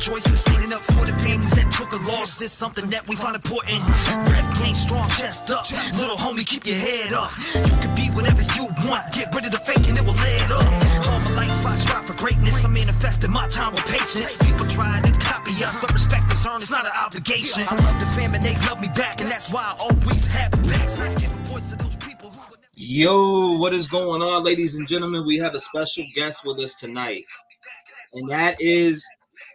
choices, standing up for the families that took a loss. It's something that we find important. Rep game strong, chest up. Little homie, keep your head up. You can be whatever you want. Get rid of the fake and it will lead up. All my life I strive for greatness. I'm manifesting my time with patience. People try to copy us, but respect is earned. It's not an obligation. I love the fam and they love me back, and that's why I always have it back. So I give a voice to those people who would never... Yo, what is going on, ladies and gentlemen? We have a special guest with us tonight, and that is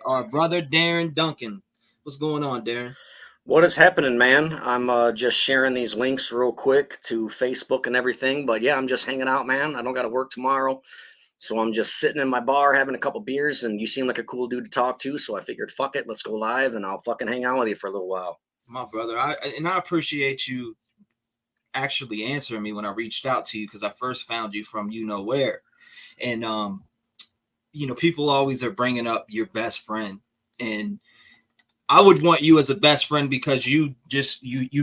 our brother Darin Dunkin. What's going on, Darin? What is happening, man? I'm just sharing these links real quick to Facebook and everything, but yeah, I'm just hanging out, man. I don't got to work tomorrow, so I'm just sitting in my bar having a couple beers, and you seem like a cool dude to talk to, so I figured, fuck it, let's go live, and I'll fucking hang out with you for a little while. My brother, I appreciate you actually answering me when I reached out to you, because I first found you from you know where. And you know, people always are bringing up your best friend, and I would want you as a best friend because you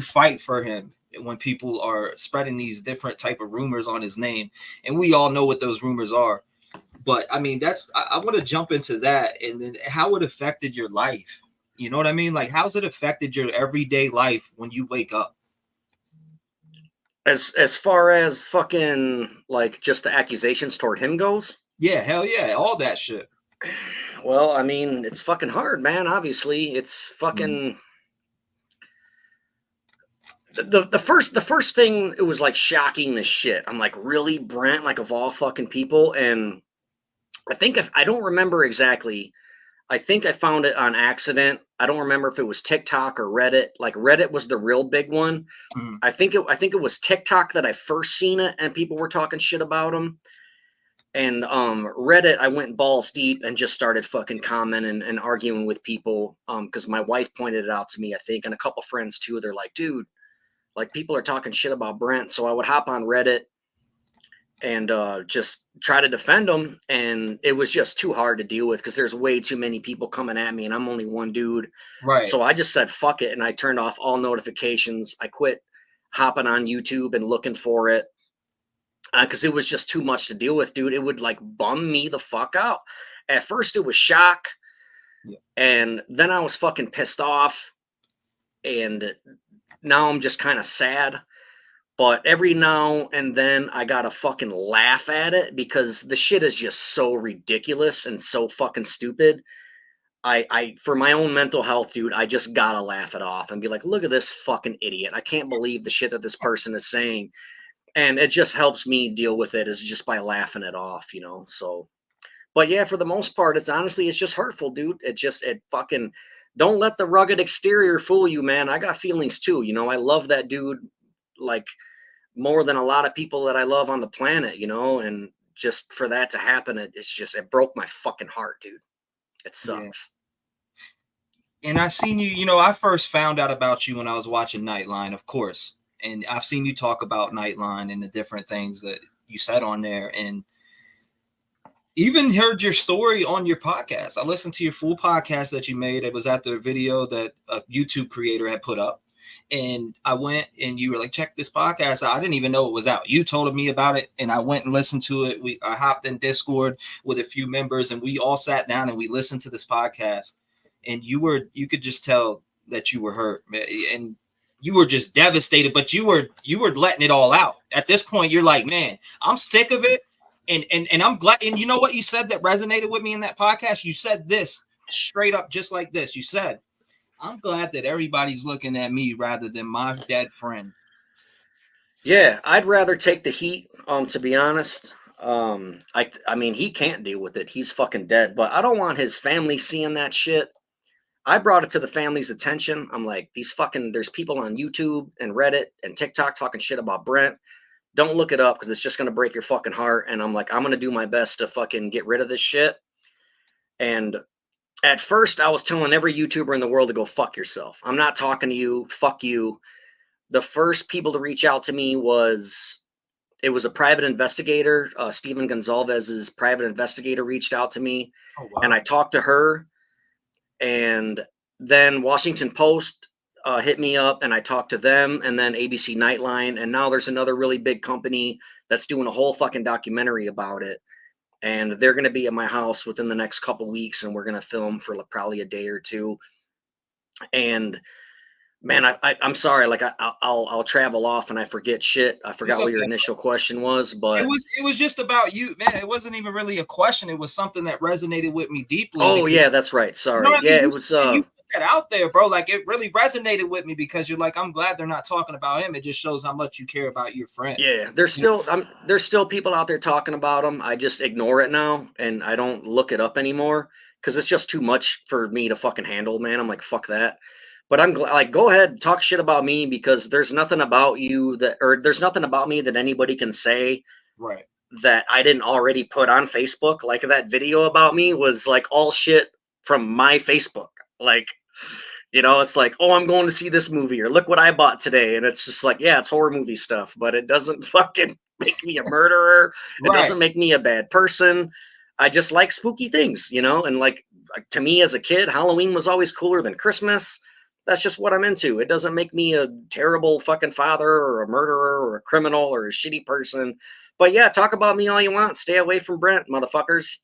fight for him when people are spreading these different type of rumors on his name, and we all know what those rumors are. But I mean, I want to jump into that, and then how it affected your life. You know what I mean? Like, how's it affected your everyday life when you wake up? As far as fucking like just the accusations toward him goes? Yeah, hell yeah, all that shit. Well, I mean, it's fucking hard, man. Obviously, it's fucking the first thing. It was like shocking as shit. I'm like, really, Brent? Like, of all fucking people? And I think I don't remember exactly. I think I found it on accident. I don't remember if it was TikTok or Reddit. Like, Reddit was the real big one. Mm-hmm. I think it was TikTok that I first seen it, and people were talking shit about him. And Reddit, I went balls deep and just started fucking commenting and arguing with people because my wife pointed it out to me, I think, and a couple friends too. They're like, dude, like, people are talking shit about Brent. So I would hop on Reddit and just try to defend him. And it was just too hard to deal with because there's way too many people coming at me, and I'm only one dude. Right. So I just said, fuck it. And I turned off all notifications. I quit hopping on YouTube and looking for it. Because it was just too much to deal with, dude. It would like bum me the fuck out. At first it was shock. Yeah. And then I was fucking pissed off. And now I'm just kind of sad. But every now and then I gotta fucking laugh at it because the shit is just so ridiculous and so fucking stupid. I for my own mental health, dude, I just gotta laugh it off and be like, look at this fucking idiot. I can't believe the shit that this person is saying. And it just helps me deal with it is just by laughing it off, you know? So, but yeah, for the most part, it's just hurtful, dude. It fucking, don't let the rugged exterior fool you, man. I got feelings too. You know, I love that dude, like, more than a lot of people that I love on the planet, you know? And just for that to happen, it broke my fucking heart, dude. It sucks. Yeah. And I seen you, you know, I first found out about you when I was watching Nightline, of course. And I've seen you talk about Nightline and the different things that you said on there, and even heard your story on your podcast. I listened to your full podcast that you made. It was at the video that a YouTube creator had put up. And I went and you were like, check this podcast out. I didn't even know it was out. You told me about it, and I went and listened to it. I hopped in Discord with a few members, and we all sat down and we listened to this podcast. And you could just tell that you were hurt, and you were just devastated, but you were letting it all out. At this point, you're like, man, I'm sick of it. And I'm glad. And you know what you said that resonated with me in that podcast? You said this straight up, just like this. You said, I'm glad that everybody's looking at me rather than my dead friend. Yeah, I'd rather take the heat, to be honest. I mean, he can't deal with it. He's fucking dead, but I don't want his family seeing that shit. I brought it to the family's attention. I'm like, there's people on YouTube and Reddit and TikTok talking shit about Brent. Don't look it up because it's just going to break your fucking heart. And I'm like, I'm going to do my best to fucking get rid of this shit. And at first I was telling every YouTuber in the world to go fuck yourself. I'm not talking to you. Fuck you. The first people to reach out to me was a private investigator. Steven Gonzalez's private investigator reached out to me. Oh, wow. And I talked to her. And then Washington Post hit me up, and I talked to them, and then ABC Nightline. And now there's another really big company that's doing a whole fucking documentary about it. and they're going to be at my house within the next couple weeks, and we're going to film for probably a day or two. And man, I'm sorry, like I'll travel off and I forget shit. I forgot what your initial question was, but it was just about you, man. It wasn't even really a question. It was something that resonated with me deeply. Oh yeah, that's right. Sorry. You know yeah, it was you put that out there, bro. Like it really resonated with me because you're like, I'm glad they're not talking about him. It just shows how much you care about your friend. Yeah, there's still people out there talking about him. I just ignore it now and I don't look it up anymore because it's just too much for me to fucking handle, man. I'm like, fuck that. But I'm like, go ahead, talk shit about me because there's nothing about you there's nothing about me that anybody can say Right. that I didn't already put on Facebook. Like that video about me was like all shit from my Facebook. Like, it's like, oh, I'm going to see this movie or look what I bought today. And it's just like, yeah, it's horror movie stuff, but it doesn't fucking make me a murderer. It doesn't make me a bad person. I just like spooky things, and like to me as a kid, Halloween was always cooler than Christmas. That's just what I'm into. It doesn't make me a terrible fucking father or a murderer or a criminal or a shitty person. But yeah, talk about me all you want. Stay away from Brent, motherfuckers.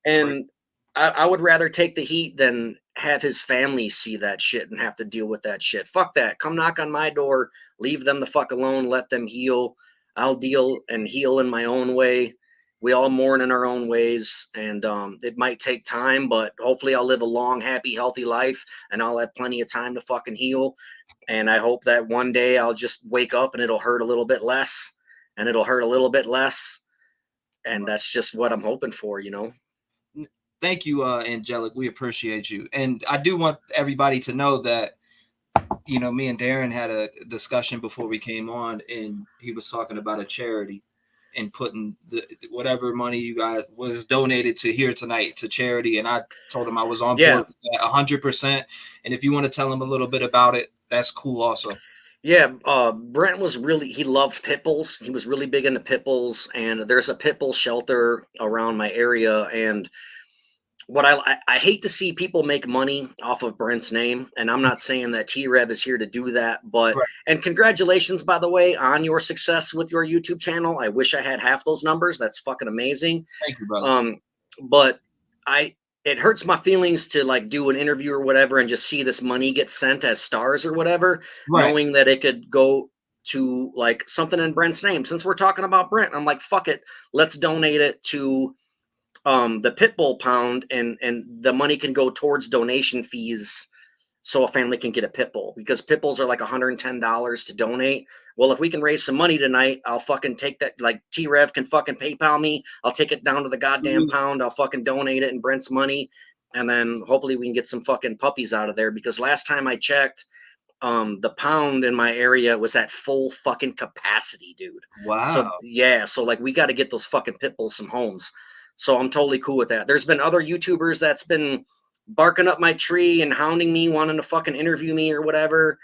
And I would rather take the heat than have his family see that shit and have to deal with that shit. Fuck that. Come knock on my door. Leave them the fuck alone. Let them heal. I'll deal and heal in my own way. We all mourn in our own ways, and it might take time, but hopefully I'll live a long, happy, healthy life, and I'll have plenty of time to fucking heal. And I hope that one day I'll just wake up and it'll hurt a little bit less, and it'll hurt a little bit less. And that's just what I'm hoping for, Thank you, Angelic. We appreciate you. And I do want everybody to know that, me and Darin had a discussion before we came on, and he was talking about a charity and putting whatever money you guys was donated to here tonight to charity. And I told him I was on board with that 100%. And if you want to tell him a little bit about it, that's cool also. Yeah, Brent he loved pit bulls. He was really big into pit bulls, and there's a pit bull shelter around my area. And what I hate to see people make money off of Brent's name, and I'm not saying that T-REV is here to do that, but and congratulations, by the way, on your success with your YouTube channel. I wish I had half those numbers. That's fucking amazing. Thank you, brother. But it hurts my feelings to like do an interview or whatever and just see this money get sent as stars or whatever, knowing that it could go to like something in Brent's name. Since we're talking about Brent, I'm like, fuck it, let's donate it to the pit bull pound, and the money can go towards donation fees so a family can get a pit bull, because pit bulls are like $110 to donate. Well, if we can raise some money tonight, I'll fucking take that. Like T-REV can fucking PayPal me. I'll take it down to the goddamn pound. I'll fucking donate it in Brent's money. And then hopefully we can get some fucking puppies out of there, because last time I checked, the pound in my area was at full fucking capacity, dude. Wow. So yeah, so like we got to get those fucking pit bulls some homes. So I'm totally cool with that. There's been other YouTubers that's been barking up my tree and hounding me, wanting to fucking interview me or whatever.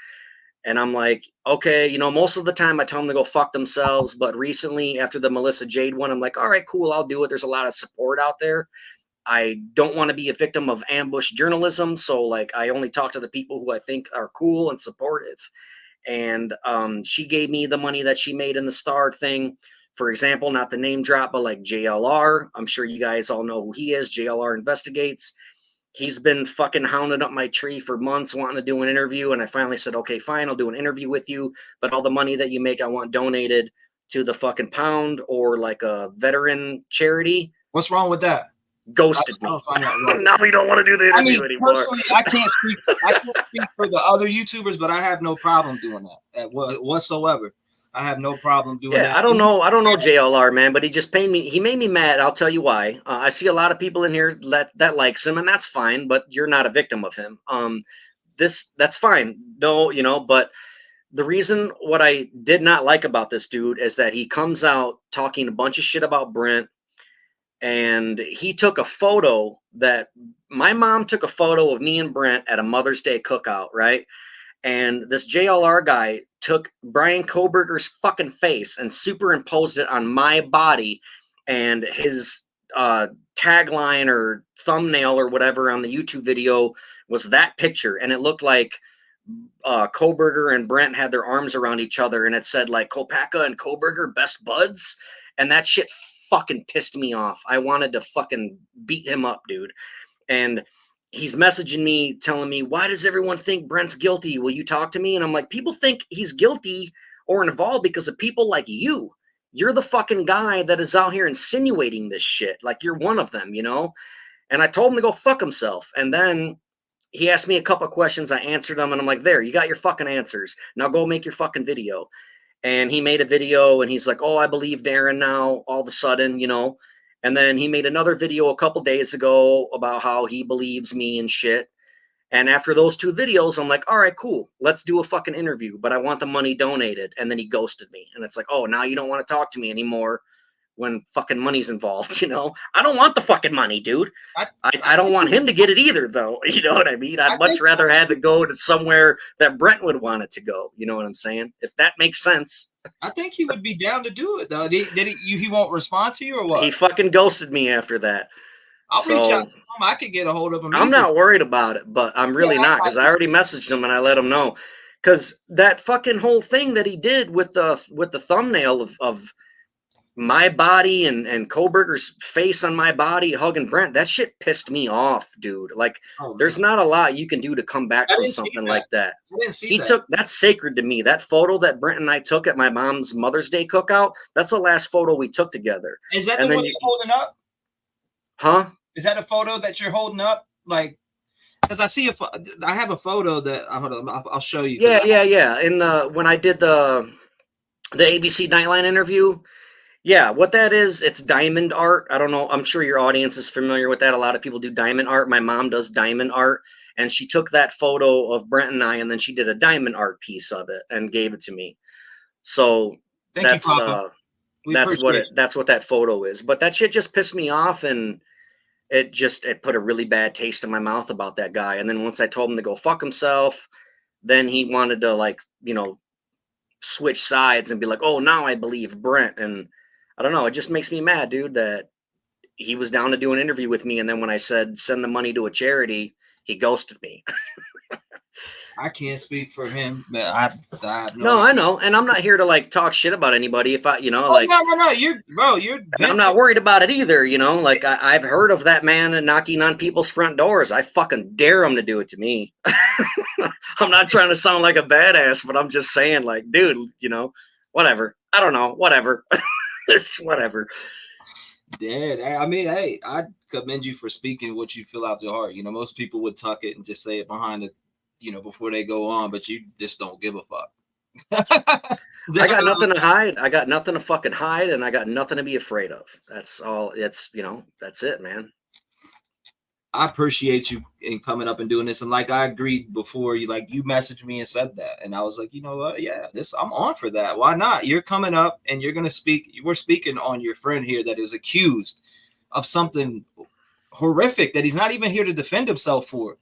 And I'm like, okay, most of the time I tell them to go fuck themselves. But recently, after the Melissa Jade one, I'm like, all right, cool, I'll do it. There's a lot of support out there. I don't want to be a victim of ambush journalism. So like, I only talk to the people who I think are cool and supportive. And she gave me the money that she made in the star thing. For example, not the name drop, but like JLR. I'm sure you guys all know who he is. JLR Investigates. He's been fucking hounding up my tree for months, wanting to do an interview. And I finally said, okay, fine, I'll do an interview with you. But all the money that you make, I want donated to the fucking pound or like a veteran charity. What's wrong with that? Ghosted me. Now we don't want to do the interview anymore. Personally, I can't speak for the other YouTubers, but I have no problem doing that whatsoever. I have no problem doing that. I don't know JLR, man, but he made me mad. I'll tell you why. I see a lot of people in here that likes him, and that's fine, but you're not a victim of him. That's fine. No, but the reason what I did not like about this dude is that he comes out talking a bunch of shit about Brent, and he took a photo that my mom took a photo of me and Brent at a Mother's Day cookout, right? And this JLR guy took Brian Koberger's fucking face and superimposed it on my body, and his tagline or thumbnail or whatever on the YouTube video was that picture. And it looked like Koberger and Brent had their arms around each other, and it said like Kopacka and Koberger best buds. And that shit fucking pissed me off. I wanted to fucking beat him up, dude. And he's messaging me, telling me, why does everyone think Brent's guilty? Will you talk to me? And I'm like, people think he's guilty or involved because of people like you. You're the fucking guy that is out here insinuating this shit. Like, you're one of them, you know? And I told him to go fuck himself. And then he asked me a couple of questions. I answered them, and I'm like, there, you got your fucking answers. Now go make your fucking video. And he made a video, and he's like, oh, I believe Darin now, all of a sudden, you know? And then he made another video a couple days ago about how he believes me and shit. And after those 2 videos, I'm like, all right, cool. Let's do a fucking interview, but I want the money donated. And then he ghosted me. And it's like, oh, now you don't want to talk to me anymore when fucking money's involved, you know? I don't want the fucking money, dude. I don't want him to get it either, though. You know what I mean? I'd much rather have it go to somewhere that Brent would want it to go. You know what I'm saying? If that makes sense. I think he would be down to do it, though. He won't respond to you or what? He fucking ghosted me after that. I'll reach out to him. I could get a hold of him. I'm not worried about it, but I'm really not, because I already messaged him and I let him know. Because that fucking whole thing that he did with the thumbnail of my body and Koberger's face on my body hugging Brent, that shit pissed me off, dude. Like, there's not a lot you can do to come back from something like that. I didn't see that. That's sacred to me. That photo that Brent and I took at my mom's Mother's Day cookout, that's the last photo we took together. Is that the one you're holding up? Huh? Is that a photo that you're holding up? Like, because I have a photo that hold on, I'll show you. Yeah. And when I did the ABC Nightline interview, yeah, what that is, it's diamond art. I don't know. I'm sure your audience is familiar with that. A lot of people do diamond art. My mom does diamond art, and she took that photo of Brent and I, and then she did a diamond art piece of it and gave it to me. So that's what that photo is. But that shit just pissed me off, and it put a really bad taste in my mouth about that guy. And then once I told him to go fuck himself, then he wanted to, like, you know, switch sides and be like, oh, now I believe Brent. And I don't know. It just makes me mad, dude, that he was down to do an interview with me. And then when I said, send the money to a charity, he ghosted me. I can't speak for him, but I I know. And I'm not here to, like, talk shit about anybody. If I, you know, no, you're I'm not worried about it either. You know, like, I've heard of that man knocking on people's front doors. I fucking dare him to do it to me. I'm not trying to sound like a badass, but I'm just saying, like, dude, you know, whatever. I don't know. Whatever. It's whatever. Yeah. I mean, hey, I commend you for speaking what you feel out your heart. You know, most people would tuck it and just say it behind it, you know, before they go on, but you just don't give a fuck. I got nothing to hide. I got nothing to fucking hide, and I got nothing to be afraid of. That's all. It's, you know, that's it, man. I appreciate you in coming up and doing this. And like I agreed before, you messaged me and said that. And I was like, you know what? Yeah, I'm on for that. Why not? You're coming up and you're going to speak. We're speaking on your friend here that is accused of something horrific that he's not even here to defend himself for.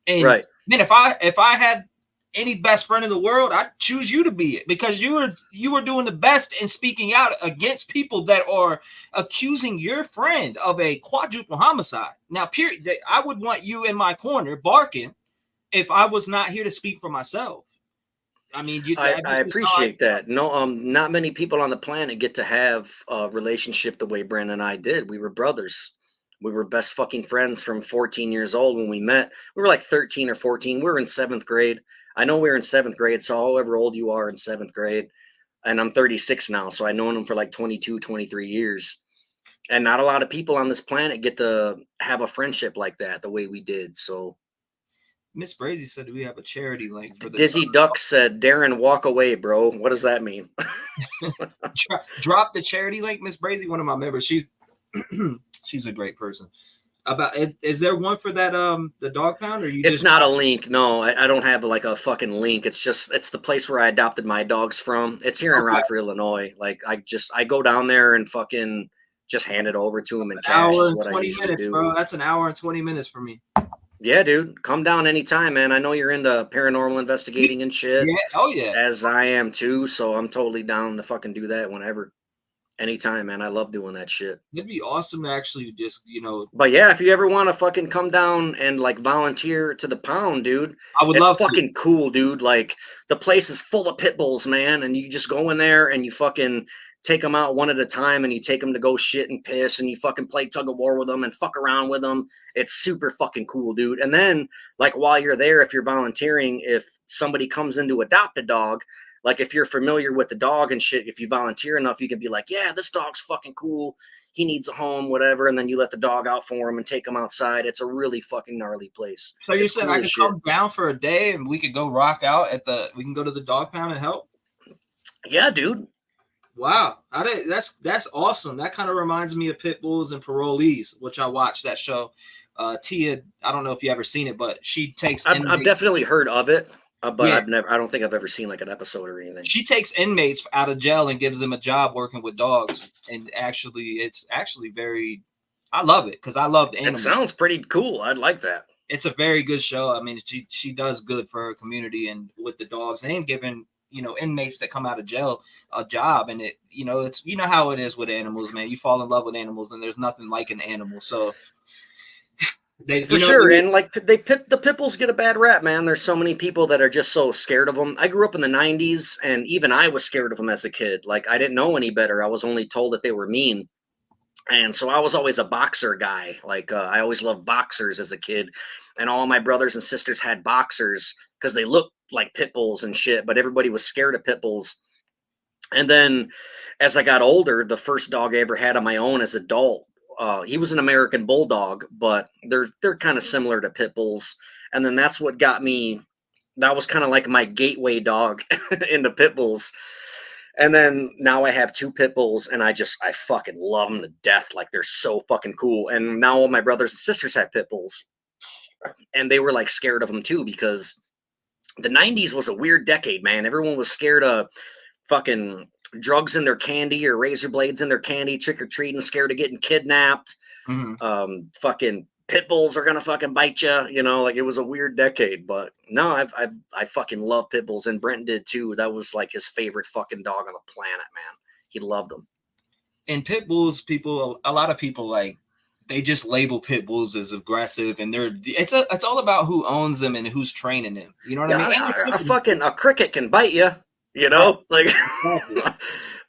And right. Man, if I had any best friend in the world, I'd choose you to be it, because you were doing the best in speaking out against people that are accusing your friend of a quadruple homicide. Now, period, I would want you in my corner barking if I was not here to speak for myself. I mean, I appreciate that. No, not many people on the planet get to have a relationship the way Brent and I did. We were brothers. We were best fucking friends from 14 years old when we met. We were like 13 or 14. We were in 7th grade. I know we were in 7th grade, so however old you are in 7th grade, and I'm 36 now, so I've known him for like 22, 23 years. And not a lot of people on this planet get to have a friendship like that the way we did. So Miss Brazy said we have a charity link for the Dizzy Duck said, Darin, walk away, bro. What does that mean? Drop the charity link, Miss Brazy, one of my members. She's a great person. Is there one for that the dog pound, or it's not a link? No, I don't have like a fucking link. It's the place where I adopted my dogs from. It's here in Rockford, Illinois. Like I go down there and fucking just hand it over to them in cash. Hour and 20 minutes, bro. That's an hour and 20 minutes for me. Yeah, dude. Come down anytime, man. I know you're into paranormal investigating and shit. Yeah. Oh yeah. As I am too, so I'm totally down to fucking do that whenever. Anytime, man. I love doing that shit. It'd be awesome to actually just, But yeah, if you ever want to fucking come down and like volunteer to the pound, dude, I would love to. It's fucking cool, dude. Like the place is full of pit bulls, man. And you just go in there and you fucking take them out one at a time, and you take them to go shit and piss, and you fucking play tug of war with them and fuck around with them. It's super fucking cool, dude. And then, like, while you're there, if you're volunteering, if somebody comes in to adopt a dog, like, if you're familiar with the dog and shit, if you volunteer enough, you can be like, yeah, this dog's fucking cool. He needs a home, whatever. And then you let the dog out for him and take him outside. It's a really fucking gnarly place. So you It's said cool I as could shit. come down for a day and we could go rock out we can go to the dog pound and help? Yeah, dude. Wow. That's awesome. That kind of reminds me of Pit Bulls and Parolees, which I watched that show. Tia, I don't know if you ever seen it, but she takes I've definitely heard of it, but Yeah. I don't think I've ever seen like an episode or anything. She takes inmates out of jail and gives them a job working with dogs. And it's actually very, I love it because I love animals. It sounds pretty cool. I'd like that. It's a very good show. I mean, she does good for her community and with the dogs and giving, inmates that come out of jail a job. And it's how it is with animals, man. You fall in love with animals and there's nothing like an animal. So For sure. And like the pit bulls get a bad rap, man. There's so many people that are just so scared of them. I grew up in the 90s and even I was scared of them as a kid. Like, I didn't know any better. I was only told that they were mean. And so I was always a boxer guy. Like, I always loved boxers as a kid. And all my brothers and sisters had boxers because they looked like pit bulls and shit, but everybody was scared of pit bulls. And then as I got older, the first dog I ever had on my own as an adult, he was an American bulldog, but they're kind of similar to pit bulls. And then that's what got me. That was kind of like my gateway dog into pit bulls. And then now I have 2 pit bulls and I fucking love them to death. Like, they're so fucking cool. And now all my brothers and sisters have pit bulls and they were like scared of them too, because the 90s was a weird decade, man. Everyone was scared of fucking drugs in their candy or razor blades in their candy, trick-or-treating, scared of getting kidnapped. Mm-hmm. Fucking pit bulls are gonna fucking bite you, like, it was a weird decade. But no, I fucking love pit bulls, and Brent did too. That was like his favorite fucking dog on the planet, man. He loved them. And pit bulls, a lot of people, like, they just label pit bulls as aggressive, and it's all about who owns them and who's training them. You know what I mean? A cricket can bite you, like.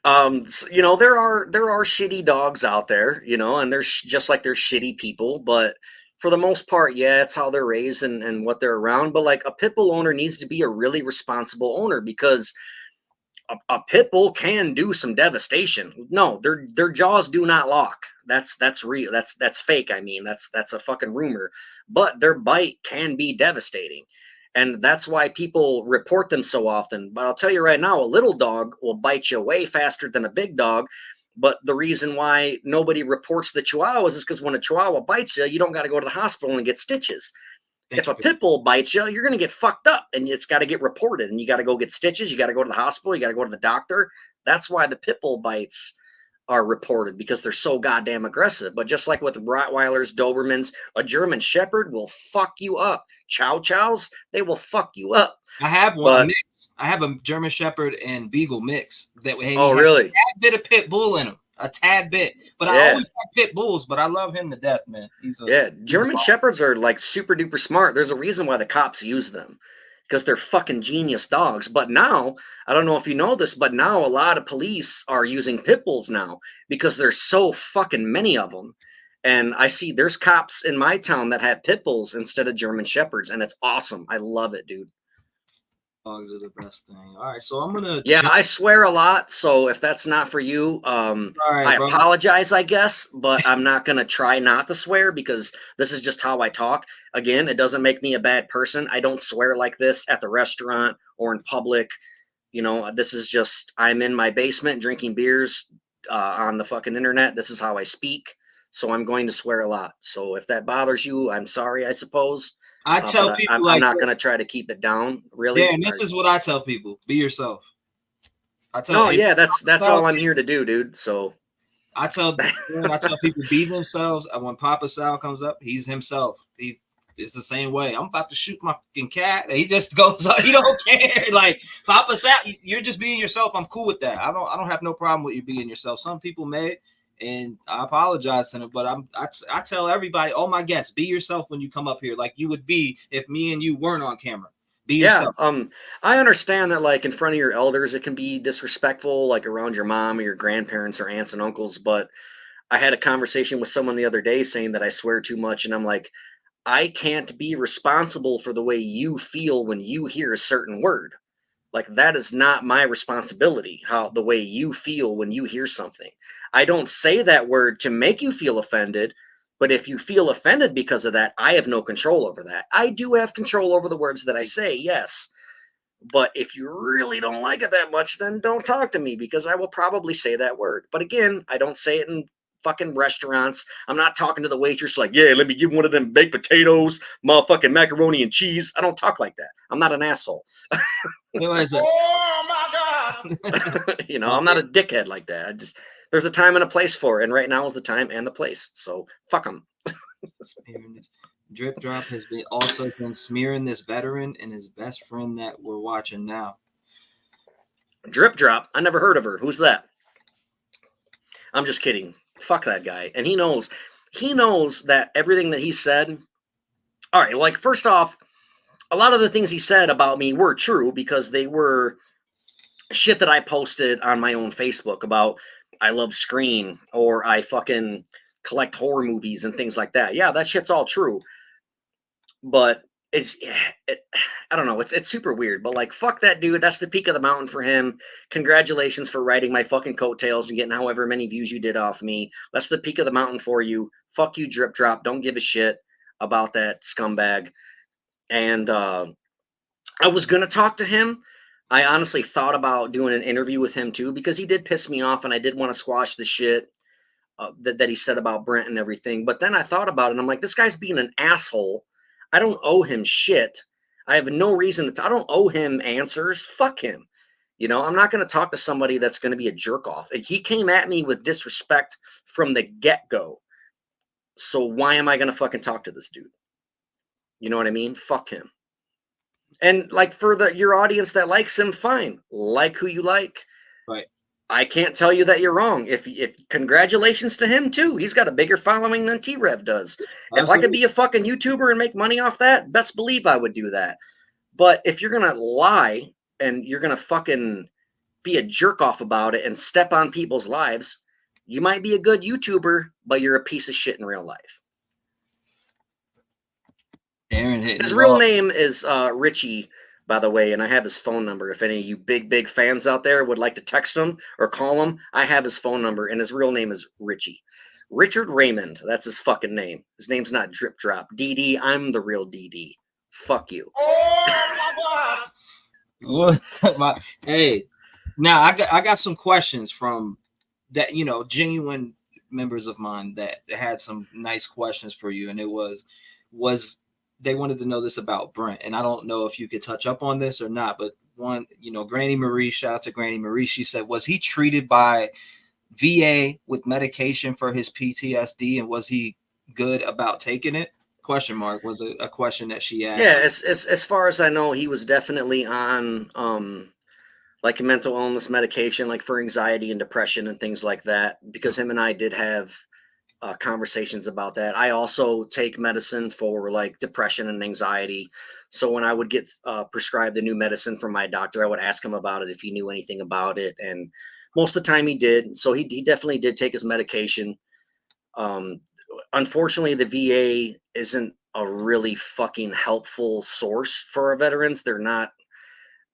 There are shitty dogs out there, and there's just like there's shitty people, but for the most part, yeah, it's how they're raised and what they're around. But like, a pit bull owner needs to be a really responsible owner, because a pit bull can do some devastation. No, their jaws do not lock. That's real. That's fake. I mean, that's a fucking rumor. But their bite can be devastating. And that's why people report them so often. But I'll tell you right now, a little dog will bite you way faster than a big dog. But the reason why nobody reports the chihuahuas is because when a chihuahua bites you, you don't got to go to the hospital and get stitches. If a pit bull bites you, you're going to get fucked up, and it's got to get reported, and you got to go get stitches. You got to go to the hospital. You got to go to the doctor. That's why the pit bull bites are reported, because they're so goddamn aggressive. But just like with Rottweilers, Dobermans, a German Shepherd will fuck you up. Chow Chows, they will fuck you up. I have one mix. I have a German Shepherd and Beagle mix that really? A tad bit of pit bull in him, a tad bit. But I always have pit bulls, but I love him to death, man. German Shepherds are like super duper smart. There's a reason why the cops use them, because they're fucking genius dogs. But now, I don't know if you know this, but now a lot of police are using pit bulls now, because there's so fucking many of them. And I see there's cops in my town that have pit bulls instead of German Shepherds, and it's awesome. I love it, dude. Dogs are the best thing. All right, so I'm gonna. Yeah, I swear a lot. So if that's not for you, I apologize, I guess, but I'm not gonna try not to swear, because this is just how I talk. Again, it doesn't make me a bad person. I don't swear like this at the restaurant or in public. This is just, I'm in my basement drinking beers on the fucking internet. This is how I speak. So I'm going to swear a lot. So if that bothers you, I'm sorry, I suppose. I tell people I'm not going to try to keep it down, really. Yeah, and this is what I tell people: be yourself. That's all I'm here to do, dude. So I tell people, be themselves. When Papa Sal comes up, he's himself. It's the same way. I'm about to shoot my fucking cat. He just goes, he don't care. Like, Papa Sal, you're just being yourself. I'm cool with that. I don't have no problem with you being yourself. Some people may. And I apologize to them, but I tell everybody, all my guests, be yourself when you come up here, like you would be if me and you weren't on camera. Be Yeah, yourself. I understand that, like, in front of your elders, it can be disrespectful, like around your mom or your grandparents or aunts and uncles. But I had a conversation with someone the other day saying that I swear too much, and I'm like, I can't be responsible for the way you feel when you hear a certain word. Like, that is not my responsibility, how the way you feel when you hear something. I don't say that word to make you feel offended, but if you feel offended because of that, I have no control over that. I do have control over the words that I say, yes. But if you really don't like it that much, then don't talk to me, because I will probably say that word. But again, I don't say it in fucking restaurants. I'm not talking to the waitress like, yeah, let me give one of them baked potatoes, motherfucking macaroni and cheese. I don't talk like that. I'm not an asshole. Oh my God. You know, I'm not a dickhead like that. There's a time and a place for it, and right now is the time and the place. So fuck them. Drip Drop has also been smearing this veteran and his best friend that we're watching now. Drip Drop. I never heard of her. Who's that? I'm just kidding. Fuck that guy. And he knows that everything that he said. All right, like, first off, a lot of the things he said about me were true, because they were shit that I posted on my own Facebook about I love Scream, or I fucking collect horror movies and things like that. Yeah, that shit's all true. But I don't know. It's super weird. But, like, fuck that dude. That's the peak of the mountain for him. Congratulations for riding my fucking coattails and getting however many views you did off me. That's the peak of the mountain for you. Fuck you, Drip Drop. Don't give a shit about that scumbag. And I was gonna talk to him. I honestly thought about doing an interview with him too, because he did piss me off, and I did want to squash the shit that he said about Brent and everything. But then I thought about it, and I'm like, this guy's being an asshole. I don't owe him shit. I have no reason to. I don't owe him answers. Fuck him. You know, I'm not going to talk to somebody that's going to be a jerk off. He came at me with disrespect from the get-go. So why am I going to fucking talk to this dude? You know what I mean? Fuck him. And, like, for your audience that likes him, fine. Like who you like. Right. I can't tell you that you're wrong. If congratulations to him too. He's got a bigger following than T-REV does. Absolutely. If I could be a fucking YouTuber and make money off that, best believe I would do that. But if you're gonna lie and you're gonna fucking be a jerk off about it and step on people's lives, you might be a good YouTuber, but you're a piece of shit in real life. Darin his real name is Richie, by the way, and I have his phone number. If any of you big fans out there would like to text him or call him, I have his phone number, and his real name is Richie. Richard Raymond. That's his fucking name. His name's not Drip Drop. DD, I'm the real DD. Fuck you. Oh my God. Hey, now I got some questions from that, you know, genuine members of mine that had some nice questions for you, and it was they wanted to know this about Brent, and I don't know if you could touch up on this or not, but one, you know, Granny Marie, shout out to Granny Marie. She said, was he treated by VA with medication for his PTSD, and was he good about taking it? Question mark was a question that she asked. Yeah, as far as I know, he was definitely on like a mental illness medication, like for anxiety and depression and things like that, because him and I did have conversations about that. I also take medicine for like depression and anxiety. So when I would get prescribed the new medicine from my doctor, I would ask him about it if he knew anything about it. And most of the time he did. So he definitely did take his medication. Unfortunately, the VA isn't a really fucking helpful source for our veterans. They're not.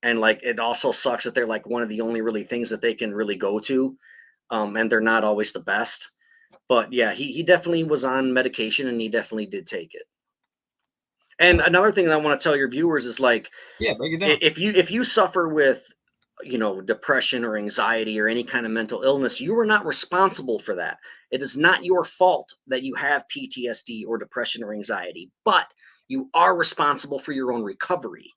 And like, it also sucks that they're like one of the only really things that they can really go to. And they're not always the best. But yeah, he definitely was on medication, and he definitely did take it. And another thing that I want to tell your viewers is, like, yeah, break it down. If you suffer with, you know, depression or anxiety or any kind of mental illness, you are not responsible for that. It is not your fault that you have PTSD or depression or anxiety, but you are responsible for your own recovery.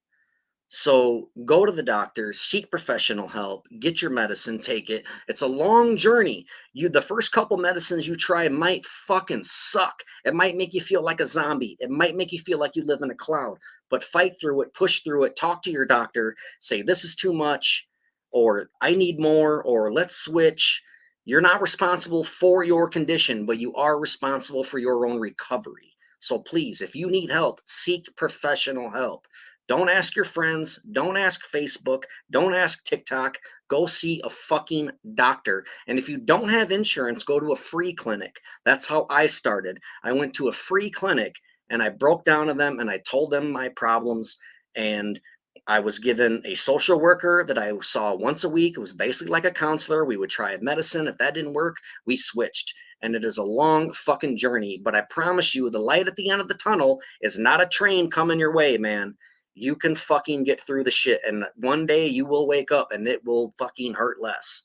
So go to the doctor, seek professional help, get your medicine, take it. It's a long journey. The first couple medicines you try might fucking suck. It might make you feel like a zombie. It might make you feel like you live in a cloud, but fight through it, push through it, talk to your doctor, say this is too much, or I need more, or let's switch. You're not responsible for your condition, but you are responsible for your own recovery. So please, if you need help, seek professional help. Don't ask your friends. Don't ask Facebook. Don't ask TikTok. Go see a fucking doctor. And if you don't have insurance, go to a free clinic. That's how I started. I went to a free clinic and I broke down to them and I told them my problems. And I was given a social worker that I saw once a week. It was basically like a counselor. We would try medicine. If that didn't work, we switched. And it is a long fucking journey. But I promise you, the light at the end of the tunnel is not a train coming your way, man. You can fucking get through the shit. And one day you will wake up and it will fucking hurt less.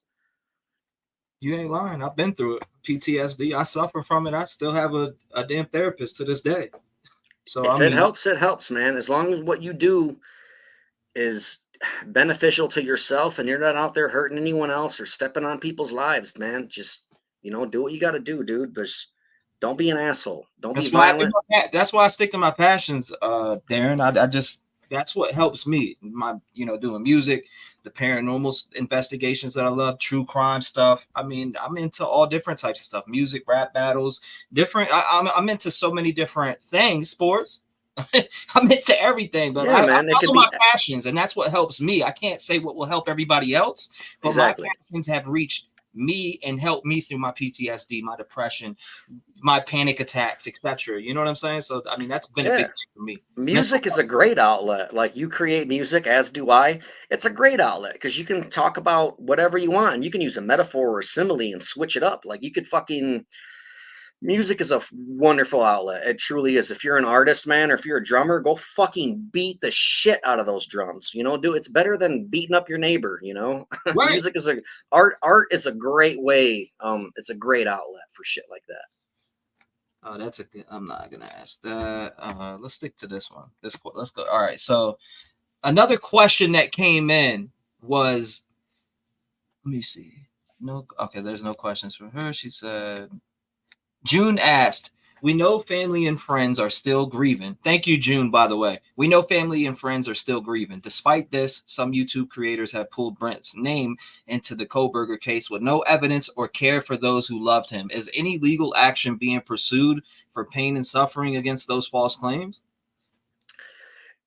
You ain't lying. I've been through it. PTSD. I suffer from it. I still have a damn therapist to this day. So if it helps, it helps, man. As long as what you do is beneficial to yourself and you're not out there hurting anyone else or stepping on people's lives, man. Just, do what you got to do, dude. Don't be an asshole. Don't be violent. That's why I stick to my passions, Darin. I just, that's what helps me. My, doing music, the paranormal investigations that I love, true crime stuff. I mean, I'm into all different types of stuff, music, rap battles, different. I'm into so many different things, sports. I'm into everything, but I follow my passions, and that's what helps me. I can't say what will help everybody else, but exactly. My passions have reached me and helped me through my PTSD, my depression, my panic attacks, etc. You know what I'm saying? So, I mean, that's been a big thing for me. Music is a great outlet. Like, you create music, as do I. It's a great outlet because you can talk about whatever you want. And you can use a metaphor or a simile and switch it up. Like, you could fucking... Music is a wonderful outlet. It truly is. If you're an artist, man, or if you're a drummer, go fucking beat the shit out of those drums. It's better than beating up your neighbor, Right. Music is art is a great way. It's a great outlet for shit like that. Oh, that's a good. I'm not gonna ask that. Let's stick to this one. Let's go. All right. So another question that came in was, let me see. No, okay, there's no questions from her. She said, June asked, we know family and friends are still grieving. Thank you, June, by the way. We know family and friends are still grieving. Despite this, some YouTube creators have pulled Brent's name into the Kohberger case with no evidence or care for those who loved him. Is any legal action being pursued for pain and suffering against those false claims?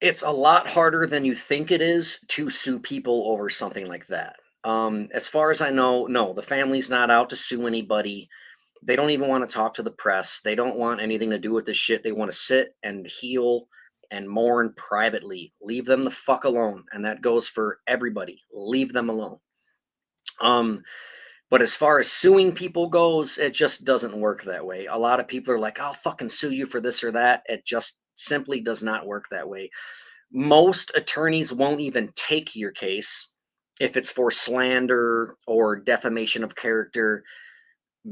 It's a lot harder than you think it is to sue people over something like that. As far as I know, no, the family's not out to sue anybody. They don't even want to talk to the press. They don't want anything to do with this shit. They want to sit and heal and mourn privately. Leave them the fuck alone. And that goes for everybody. Leave them alone. But as far as suing people goes, it just doesn't work that way. A lot of people are like, I'll fucking sue you for this or that. It just simply does not work that way. Most attorneys won't even take your case if it's for slander or defamation of character,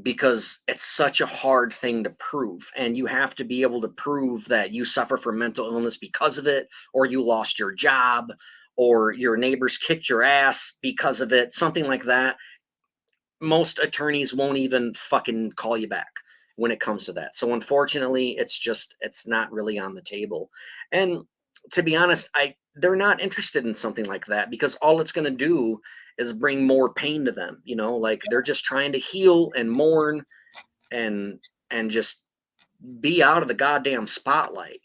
because it's such a hard thing to prove. And you have to be able to prove that you suffer from mental illness because of it, or you lost your job, or your neighbors kicked your ass because of it, something like that. Most attorneys won't even fucking call you back when it comes to that. So unfortunately, it's not really on the table. And to be honest, they're not interested in something like that, because all it's going to do is bring more pain to them. Like, they're just trying to heal and mourn and just be out of the goddamn spotlight.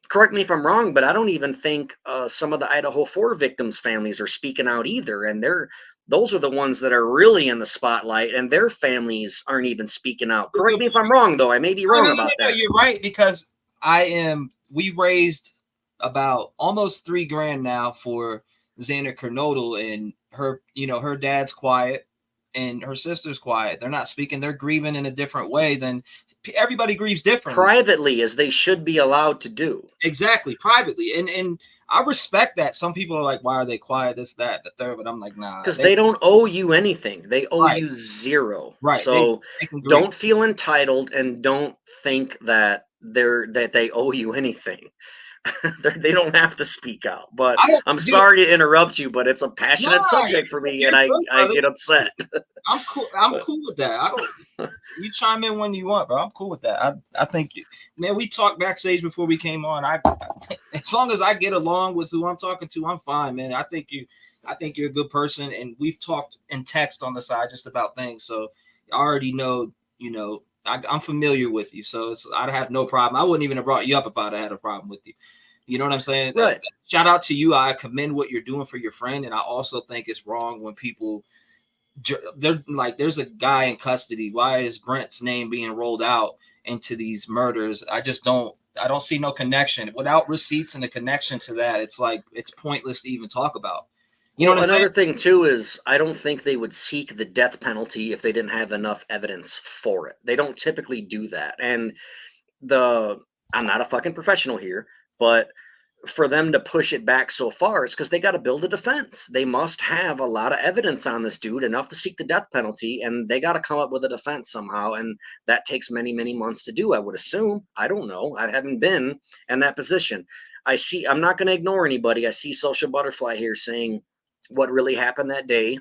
Correct me if I'm wrong, but I don't even think some of the Idaho 4 victims' families are speaking out either. And those are the ones that are really in the spotlight, and their families aren't even speaking out. Correct me if I'm wrong, though. I may be wrong about that. You're right, because we raised about almost $3,000 now for Xander Kernodle, and her dad's quiet and her sister's quiet. They're not speaking. They're grieving in a different way than everybody grieves differently. Privately, as they should be allowed to do. Exactly, privately. And I respect that. Some people are like, why are they quiet? This, that, the third. But I'm like, nah. Because they don't owe you anything. They owe you zero. Right. So don't feel entitled, and don't think that they owe you anything. They don't have to speak out. But I'm sorry to interrupt you, but it's a passionate subject for me, and I get upset. I'm cool. I'm cool with that. You chime in when you want, bro. I'm cool with that. I think, man, we talked backstage before we came on. As long as I get along with who I'm talking to, I'm fine, man. I think you're a good person, and we've talked in text on the side just about things. So I already know, I'm familiar with you, so I have no problem. I wouldn't even have brought you up if I'd had a problem with you. You know what I'm saying? Right. Shout out to you. I commend what you're doing for your friend, and I also think it's wrong when people they're like, there's a guy in custody. Why is Brent's name being rolled out into these murders? I don't see no connection without receipts and a connection to that. It's like it's pointless to even talk about. You know what I'm Another saying? thing too is I don't think they would seek the death penalty if they didn't have enough evidence for it. They don't typically do that. And I'm not a fucking professional here, but for them to push it back so far is because they got to build a defense. They must have a lot of evidence on this dude, enough to seek the death penalty, and they got to come up with a defense somehow. And that takes many, many months to do, I would assume. I don't know. I haven't been in that position. I'm not going to ignore anybody. I see Social Butterfly here saying what really happened that day.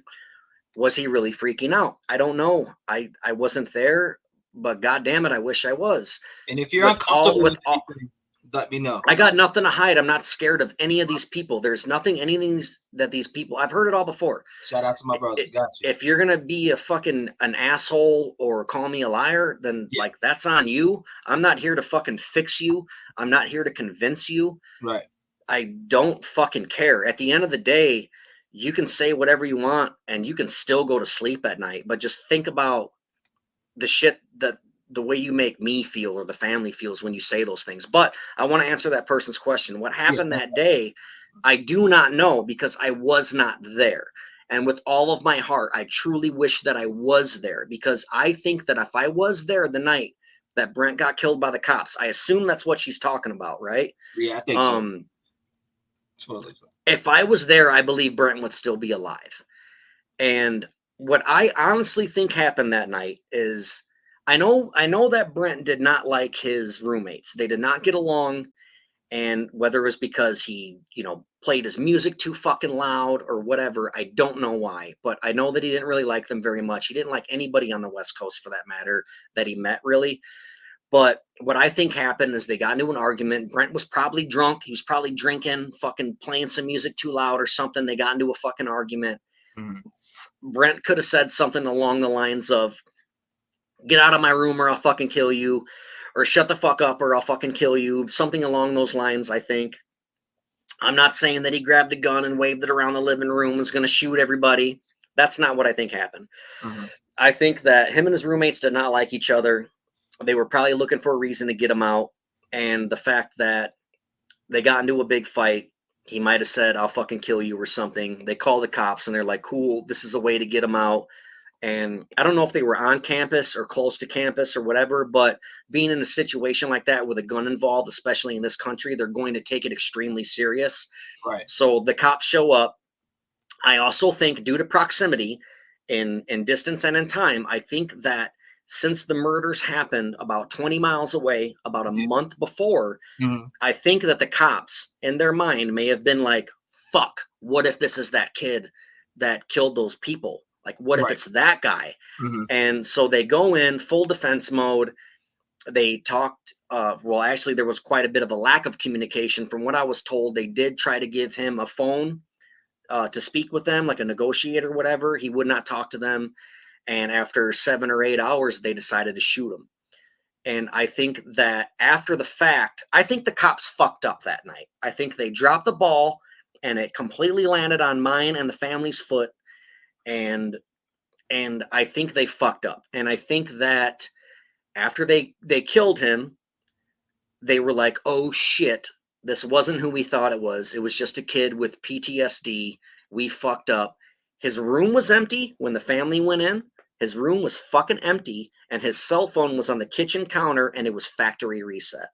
Was he really freaking out? I don't know. I wasn't there, but God damn it, I wish I was. And if you're uncomfortable with anything, let me know. I got nothing to hide. I'm not scared of any of these people. There's anything that these people, I've heard it all before. Shout out to my brother. Got you. If you're going to be an asshole or call me a liar, then like that's on you. I'm not here to fucking fix you. I'm not here to convince you. Right. I don't fucking care. At the end of the day, you can say whatever you want and you can still go to sleep at night, but just think about the shit that the way you make me feel or the family feels when you say those things. But I want to answer that person's question. What happened that day, I do not know because I was not there. And with all of my heart, I truly wish that I was there because I think that if I was there the night that Brent got killed by the cops, I assume that's what she's talking about, right? Yeah, I think so. Totally so. If I was there, I believe Brent would still be alive. And what I honestly think happened that night is I know that Brent did not like his roommates. They did not get along. And whether it was because he, played his music too fucking loud or whatever, I don't know why. But I know that he didn't really like them very much. He didn't like anybody on the West Coast for that matter that he met really. But what I think happened is they got into an argument. Brent was probably drunk. He was probably drinking, fucking playing some music too loud or something. They got into a fucking argument. Mm-hmm. Brent could have said something along the lines of, get out of my room or I'll fucking kill you, or shut the fuck up or I'll fucking kill you. Something along those lines, I think. I'm not saying that he grabbed a gun and waved it around the living room and was going to shoot everybody. That's not what I think happened. Mm-hmm. I think that him and his roommates did not like each other. They were probably looking for a reason to get him out. And the fact that they got into a big fight, he might have said, I'll fucking kill you or something. They call the cops and they're like, cool, this is a way to get him out. And I don't know if they were on campus or close to campus or whatever, but being in a situation like that with a gun involved, especially in this country, they're going to take it extremely serious. Right. So the cops show up. I also think due to proximity in distance and in time, I think that since the murders happened about 20 miles away, about a month before, mm-hmm. I think that the cops in their mind may have been like, fuck, what if this is that kid that killed those people? Like, what if it's that guy? Mm-hmm. And so they go in full defense mode. They talked. Actually, there was quite a bit of a lack of communication. From what I was told, they did try to give him a phone to speak with them, like a negotiator or whatever. He would not talk to them. And after 7 or 8 hours, they decided to shoot him. And I think that after the fact, I think the cops fucked up that night. I think they dropped the ball and it completely landed on mine and the family's foot. And I think they fucked up. And I think that after they killed him, they were like, oh shit, this wasn't who we thought it was. It was just a kid with PTSD. We fucked up. His room was empty when the family went in. His room was fucking empty. And his cell phone was on the kitchen counter and it was factory reset.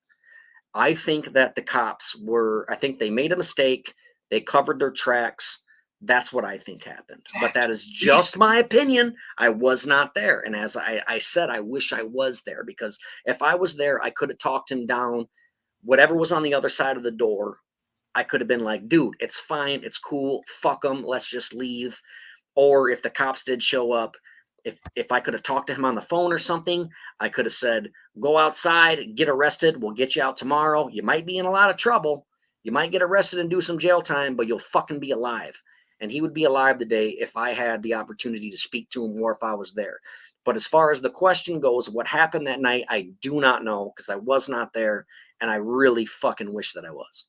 I think that the cops I think they made a mistake. They covered their tracks. That's what I think happened. But that is just my opinion. I was not there. And as I said, I wish I was there because if I was there, I could have talked him down. Whatever was on the other side of the door, I could have been like, dude, it's fine. It's cool. Fuck them. Let's just leave. Or if the cops did show up, if I could have talked to him on the phone or something, I could have said, go outside, get arrested. We'll get you out tomorrow. You might be in a lot of trouble. You might get arrested and do some jail time, but you'll fucking be alive. And he would be alive today if I had the opportunity to speak to him or if I was there. But as far as the question goes, what happened that night, I do not know because I was not there. And I really fucking wish that I was.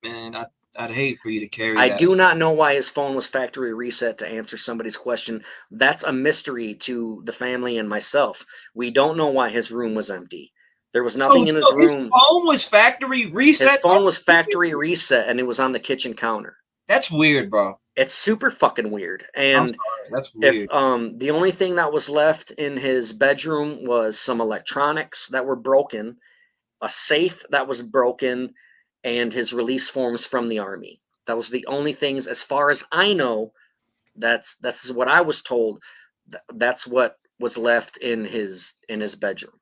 Man, I'd hate for you to carry I that. do not know why his phone was factory reset to answer somebody's question. That's a mystery to the family and myself. We don't know why his room was empty. There was nothing in his So his room. phone was factory reset. His phone was factory reset, and it was on the kitchen counter. That's weird, bro. It's super fucking weird. I'm And sorry. That's if weird. the only thing that was left in his bedroom was some electronics that were broken, a safe that was broken, and his release forms from the army. That was the only things, as far as I know. That's what I was told. That's what was left in his bedroom.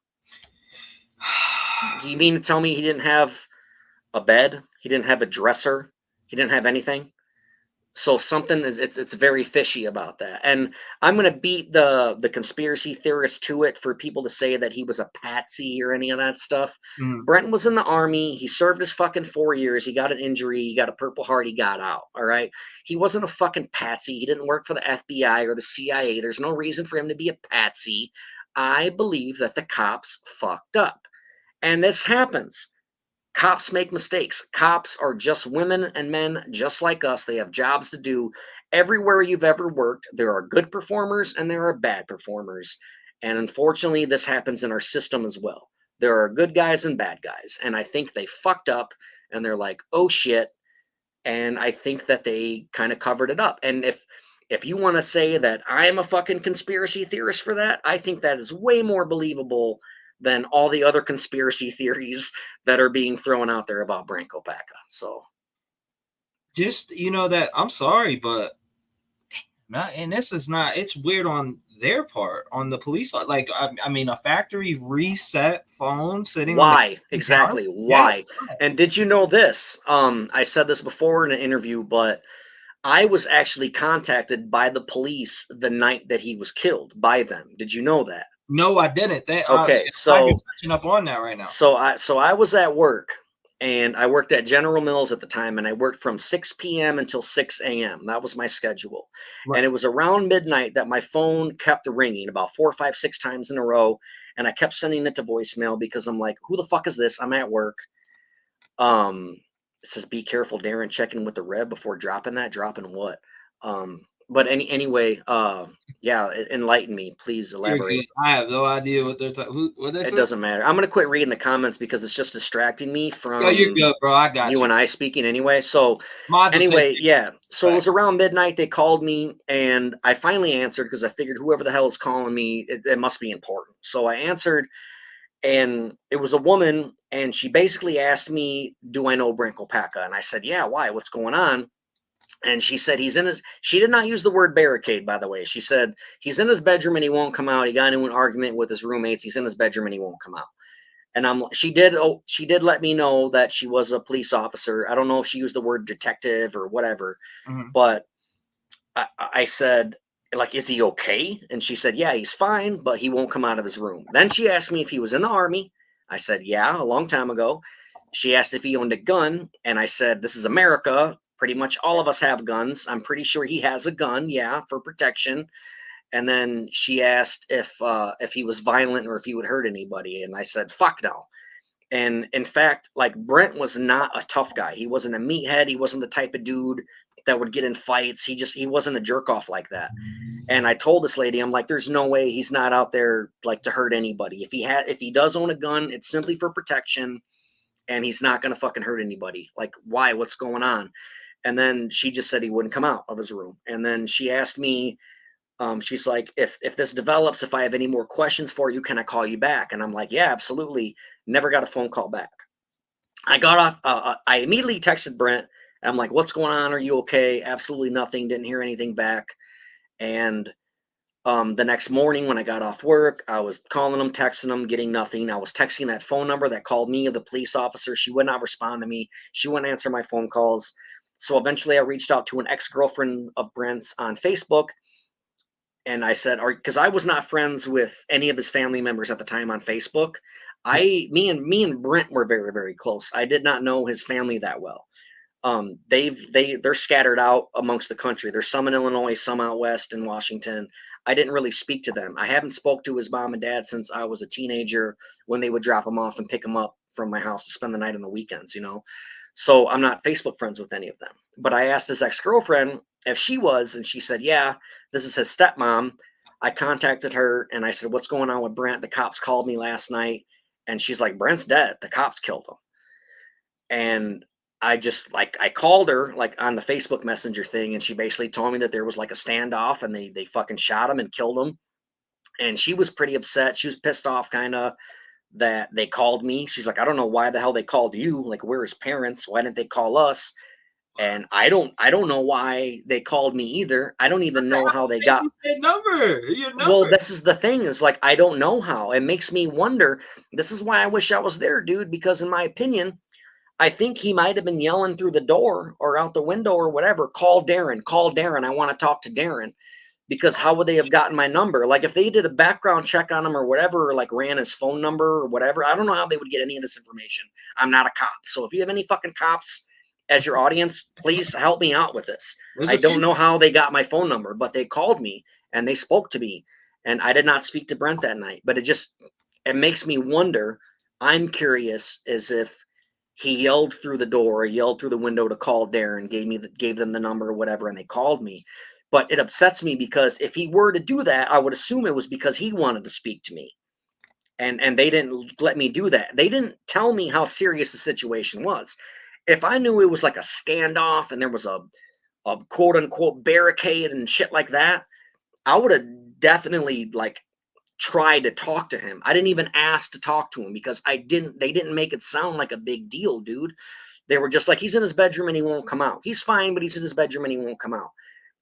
You mean to tell me he didn't have a bed? He didn't have a dresser? He didn't have anything? So something is it's very fishy about that. And I'm gonna beat the conspiracy theorists to it for people to say that he was a patsy or any of that stuff. Mhm. Brent was in the army. He served his fucking 4 years. He got an injury. He got a Purple Heart. He got out. All right. He wasn't a fucking patsy. He didn't work for the FBI or the CIA. There's no reason for him to be a patsy. I believe that the cops fucked up. And this happens. Cops make mistakes. Cops are just women and men just like us. They have jobs to do. Everywhere you've ever worked, there are good performers and there are bad performers. And unfortunately, this happens in our system as well. There are good guys and bad guys. And I think they fucked up and they're like, oh shit. And I think that they kind of covered it up. And if you want to say that I'm a fucking conspiracy theorist for that, I think that is way more believable than all the other conspiracy theories that are being thrown out there about Brent Kopacka. So Just that I'm sorry, but not, and this is not. It's weird on their part, on the police side. Like I mean, a factory reset phone sitting on the why exactly? Why? Yeah. And did you know this? I said this before in an interview, but I was actually contacted by the police the night that he was killed by them. Did you know that? No, I didn't. Okay, it's glad you're so touching up on that right now. So I was at work, and I worked at General Mills at the time, and I worked from 6 p.m. until 6 a.m. That was my schedule. Right. And it was around midnight that my phone kept ringing about 4, 5, 6 times in a row, and I kept sending it to voicemail because I'm like, who the fuck is this? I'm at work. It says, be careful, Darin, checking with the Rev before dropping that. Dropping what? But anyway, yeah, enlighten me, please You're elaborate. good. I have no idea what they're talking. What they It say? doesn't matter. I'm gonna quit reading the comments because it's just distracting me from Yeah, you're good, bro. I got you and I speaking anyway. So Mods will anyway, take yeah. So it back. was around midnight. They called me, and I finally answered because I figured whoever the hell is calling me, it must be important. So I answered, and it was a woman, and she basically asked me, "Do I know Brent Kopacka?" And I said, "Yeah. Why? What's going on?" And she said he's in his. She did not use the word barricade, by the way. She said he's in his bedroom and he won't come out. He got into an argument with his roommates. He's in his bedroom and he won't come out. And she did let me know that she was a police officer. I don't know if she used the word detective or whatever, but I said, like, is he okay? And she said, yeah, he's fine, but he won't come out of his room. Then she asked me if he was in the army. I said, yeah, a long time ago. She asked if he owned a gun, and I said, this is America. Pretty much all of us have guns. I'm pretty sure he has a gun, yeah, for protection. And then she asked if he was violent or if he would hurt anybody, and I said, fuck no. And in fact, like, Brent was not a tough guy. He wasn't a meathead. He wasn't the type of dude that would get in fights. He wasn't a jerk off like that. And I told this lady, I'm like, there's no way he's not out there like to hurt anybody. If he does own a gun, it's simply for protection, and he's not gonna fucking hurt anybody. Like, why? What's going on? And then she just said he wouldn't come out of his room. And then she asked me, she's like, if this develops, if I have any more questions for you, can I call you back? And I'm like, yeah, absolutely. Never got a phone call back. I got off. I immediately texted Brent. I'm like, what's going on? Are you okay? Absolutely nothing. Didn't hear anything back. And the next morning when I got off work, I was calling him, texting him, getting nothing. I was texting that phone number that called me, the police officer. She would not respond to me. She wouldn't answer my phone calls. So eventually I reached out to an ex-girlfriend of Brent's on Facebook. And I said, because I was not friends with any of his family members at the time on Facebook. Me and Brent were very, very close. I did not know his family that well. They're scattered out amongst the country. There's some in Illinois, some out west in Washington. I didn't really speak to them. I haven't spoke to his mom and dad since I was a teenager when they would drop him off and pick him up from my house to spend the night on the weekends, So I'm not Facebook friends with any of them. But I asked his ex-girlfriend if she was, and she said, yeah, this is his stepmom. I contacted her and I said, what's going on with Brent? The cops called me last night. And she's like, Brent's dead. The cops killed him. And I just I called her like on the Facebook Messenger thing, and she basically told me that there was like a standoff and they fucking shot him and killed him. And she was pretty upset. She was pissed off kind of that they called me. She's like, I don't know why the hell they called you. Like, we're his parents. Why didn't they call us? And I don't know why they called me either. I don't even know how they got your number. Well, this is the thing, is like, I don't know how. It makes me wonder. This is why I wish I was there, dude, because in my opinion, I think he might have been yelling through the door or out the window or whatever. Call Darin. Call Darin. I want to talk to Darin. Because how would they have gotten my number? Like, if they did a background check on him or whatever, or like ran his phone number or whatever, I don't know how they would get any of this information. I'm not a cop. So if you have any fucking cops as your audience, please help me out with this. I don't know how they got my phone number, but they called me and they spoke to me. And I did not speak to Brent that night. But it makes me wonder. I'm curious as if he yelled through the door, yelled through the window to call Darin, gave them the number or whatever, and they called me. But it upsets me because if he were to do that, I would assume it was because he wanted to speak to me. And they didn't let me do that. They didn't tell me how serious the situation was. If I knew it was like a standoff and there was a quote unquote barricade and shit like that, I would have definitely like tried to talk to him. I didn't even ask to talk to him because they didn't make it sound like a big deal, dude. They were just like, he's in his bedroom and he won't come out. He's fine, but he's in his bedroom and he won't come out.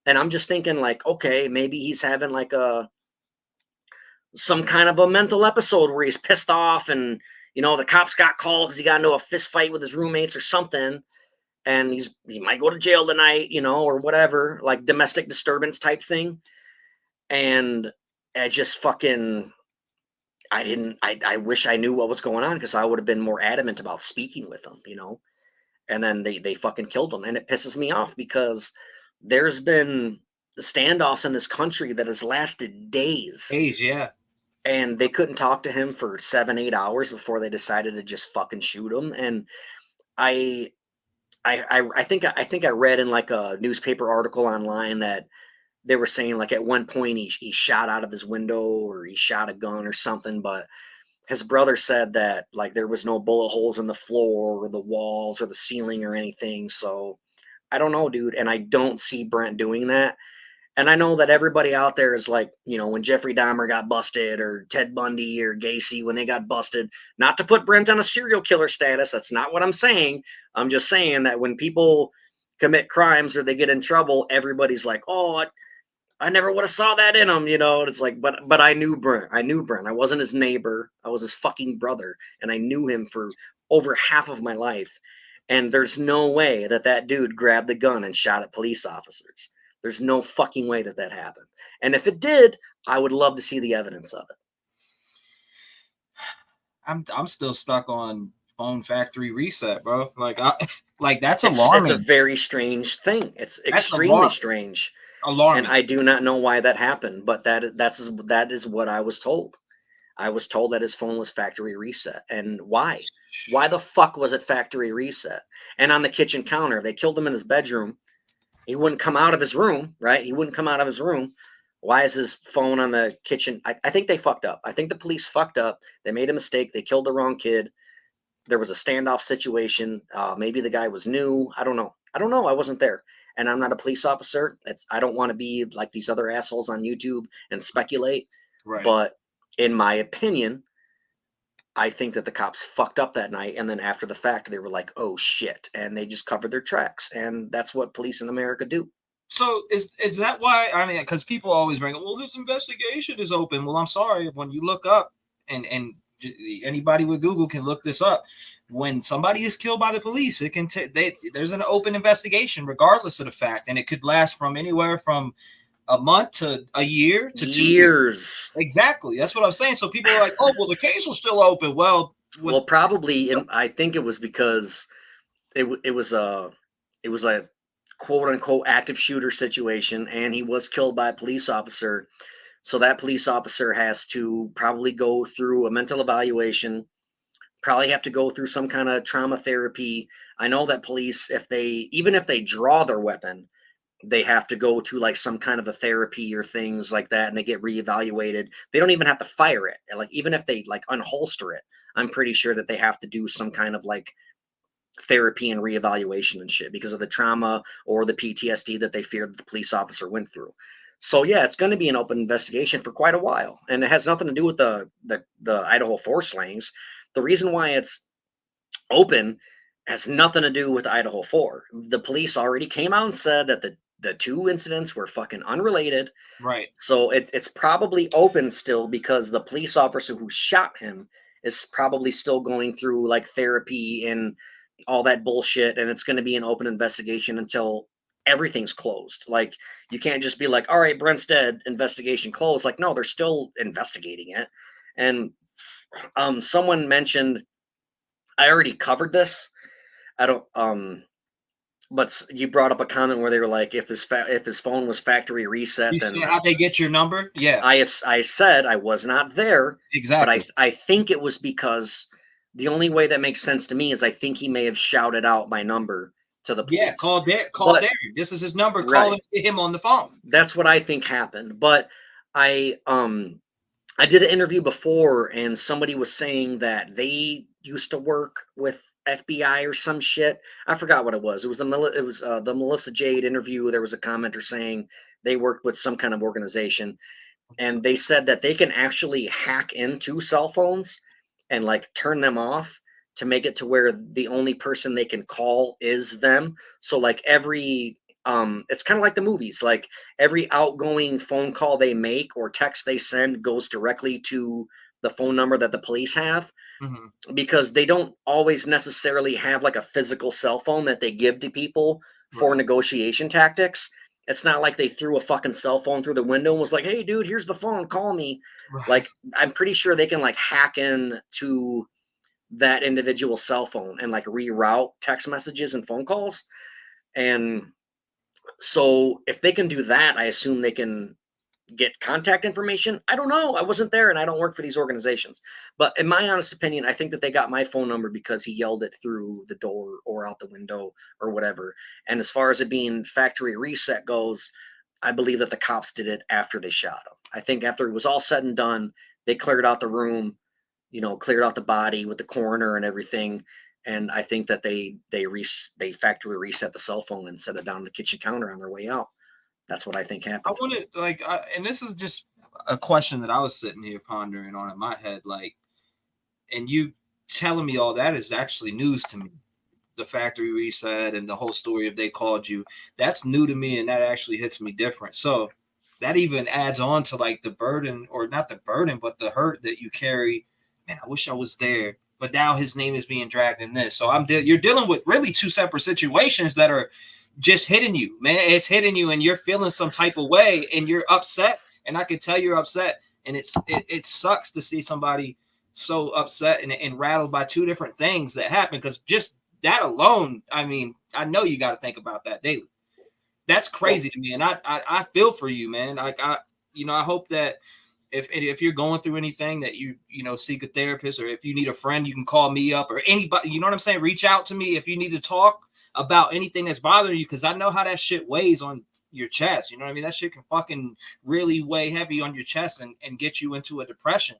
And I'm just thinking like, okay, maybe he's having like some kind of a mental episode where he's pissed off and, the cops got called because he got into a fist fight with his roommates or something. And he might go to jail tonight, or whatever, like domestic disturbance type thing. And I just fucking, I wish I knew what was going on because I would have been more adamant about speaking with him, and then they fucking killed him. And it pisses me off because there's been standoffs in this country that has lasted days. Yeah. And they couldn't talk to him for 7-8 hours before they decided to just fucking shoot him. And I think I read in like a newspaper article online that they were saying like at one point he shot out of his window or he shot a gun or something, but his brother said that like there was no bullet holes in the floor or the walls or the ceiling or anything. So I don't know, dude. And I don't see Brent doing that. And I know that everybody out there is like, when Jeffrey Dahmer got busted or Ted Bundy or Gacy, when they got busted, not to put Brent on a serial killer status. That's not what I'm saying. I'm just saying that when people commit crimes or they get in trouble, everybody's like, oh, I never would have saw that in him, And it's like, but I knew Brent. I wasn't his neighbor. I was his fucking brother. And I knew him for over half of my life. And there's no way that dude grabbed the gun and shot at police officers. There's no fucking way that happened. And if it did, I would love to see the evidence of it. I'm still stuck on phone factory reset, bro. Like that's alarming. It's a very strange thing. It's extremely strange. Alarming. And I do not know why that happened, but that is what I was told. I was told that his phone was factory reset. And why? Why the fuck was it factory reset? And on the kitchen counter, they killed him in his bedroom. He wouldn't come out of his room, right? He wouldn't come out of his room. Why is his phone on the kitchen? I think they fucked up. I think the police fucked up. They made a mistake. They killed the wrong kid. There was a standoff situation. Maybe the guy was new. I don't know. I wasn't there. And I'm not a police officer. I don't want to be like these other assholes on YouTube and speculate. Right. But in my opinion, I think that the cops fucked up that night. And then after the fact, they were like, oh shit. And they just covered their tracks. And that's what police in America do. So is that why, because people always bring up, well, this investigation is open. Well, I'm sorry. When you look up and anybody with Google can look this up. When somebody is killed by the police, it can there's an open investigation regardless of the fact. And it could last from anywhere from a month to a year to 2 years. Exactly. That's what I'm saying. So people are like, oh, well, the case was still open. Well, probably. I think it was because it was a quote unquote active shooter situation, and he was killed by a police officer. So that police officer has to probably go through a mental evaluation, probably have to go through some kind of trauma therapy. I know that police, even if they draw their weapon, they have to go to like some kind of a therapy or things like that, and they get reevaluated. They don't even have to fire it. Like even if they like unholster it, I'm pretty sure that they have to do some kind of like therapy and reevaluation and shit because of the trauma or the PTSD that they fear that the police officer went through. So yeah, it's going to be an open investigation for quite a while, and it has nothing to do with the Idaho 4 slayings. The reason why it's open has nothing to do with Idaho 4. The police already came out and said that the two incidents were fucking unrelated. Right. So it's probably open still because the police officer who shot him is probably still going through like therapy and all that bullshit. And it's going to be an open investigation until everything's closed. Like you can't just be like, all right, Brent's dead, investigation closed. Like, no, they're still investigating it. And someone mentioned, I already covered this. I don't but you brought up a comment where they were like, if his phone was factory reset, You then see how they get your number? Yeah, I said I was not there, exactly. but I think it was because the only way that makes sense to me is I think he may have shouted out my number to the police. Yeah, call But Darin. This is his number. right, Call him on the phone. that's what I think happened. But I did an interview before, and somebody was saying that they used to work with FBI or some shit. I forgot what it was. It was the Melissa Jade interview. There was a commenter saying they worked with some kind of organization, and they said that they can actually hack into cell phones and like turn them off to make it to where the only person they can call is them. So like it's kind of like the movies, like every outgoing phone call they make or text they send goes directly to the phone number that the police have, because they don't always necessarily have like a physical cell phone that they give to people for negotiation tactics. It's not like they threw a fucking cell phone through the window and was like, hey dude, here's the phone, call me. Right. Like I'm pretty sure they can like hack in to that individual cell phone and like reroute text messages and phone calls. And so if they can do that, I assume they can get contact information. I don't know. I wasn't there and I don't work for these organizations. But in my honest opinion, I think that they got my phone number because he yelled it through the door or out the window or whatever. And as far as it being factory reset goes, I believe that the cops did it after they shot him. I think after it was all said and done, they cleared out the room, cleared out the body with the coroner and everything. And I think that they factory reset the cell phone and set it down the kitchen counter on their way out. That's what I think I happened. wanted and this is just a question that I was sitting here pondering on in my head, like, and you telling me all that is actually news to me. The factory reset and the whole story of they called you, that's new to me, and that actually hits me different. So that even adds on to like the burden, or not the burden, but the hurt that you carry. Man, I wish I was there, but now his name is being dragged in this. So you're dealing with really two separate situations that are just hitting you, man. It's hitting you, and you're feeling some type of way, and you're upset. And I can tell you're upset, and it sucks to see somebody so upset and rattled by two different things that happen. Because just that alone, I mean, I know you got to think about that daily. That's crazy to me, and I feel for you, man. Like I hope that if you're going through anything, that you seek a therapist, or if you need a friend, you can call me up, or anybody. You know what I'm saying? Reach out to me if you need to talk about anything that's bothering you, because I know how that shit weighs on your chest. You know what I mean? That shit can fucking really weigh heavy on your chest and get you into a depression.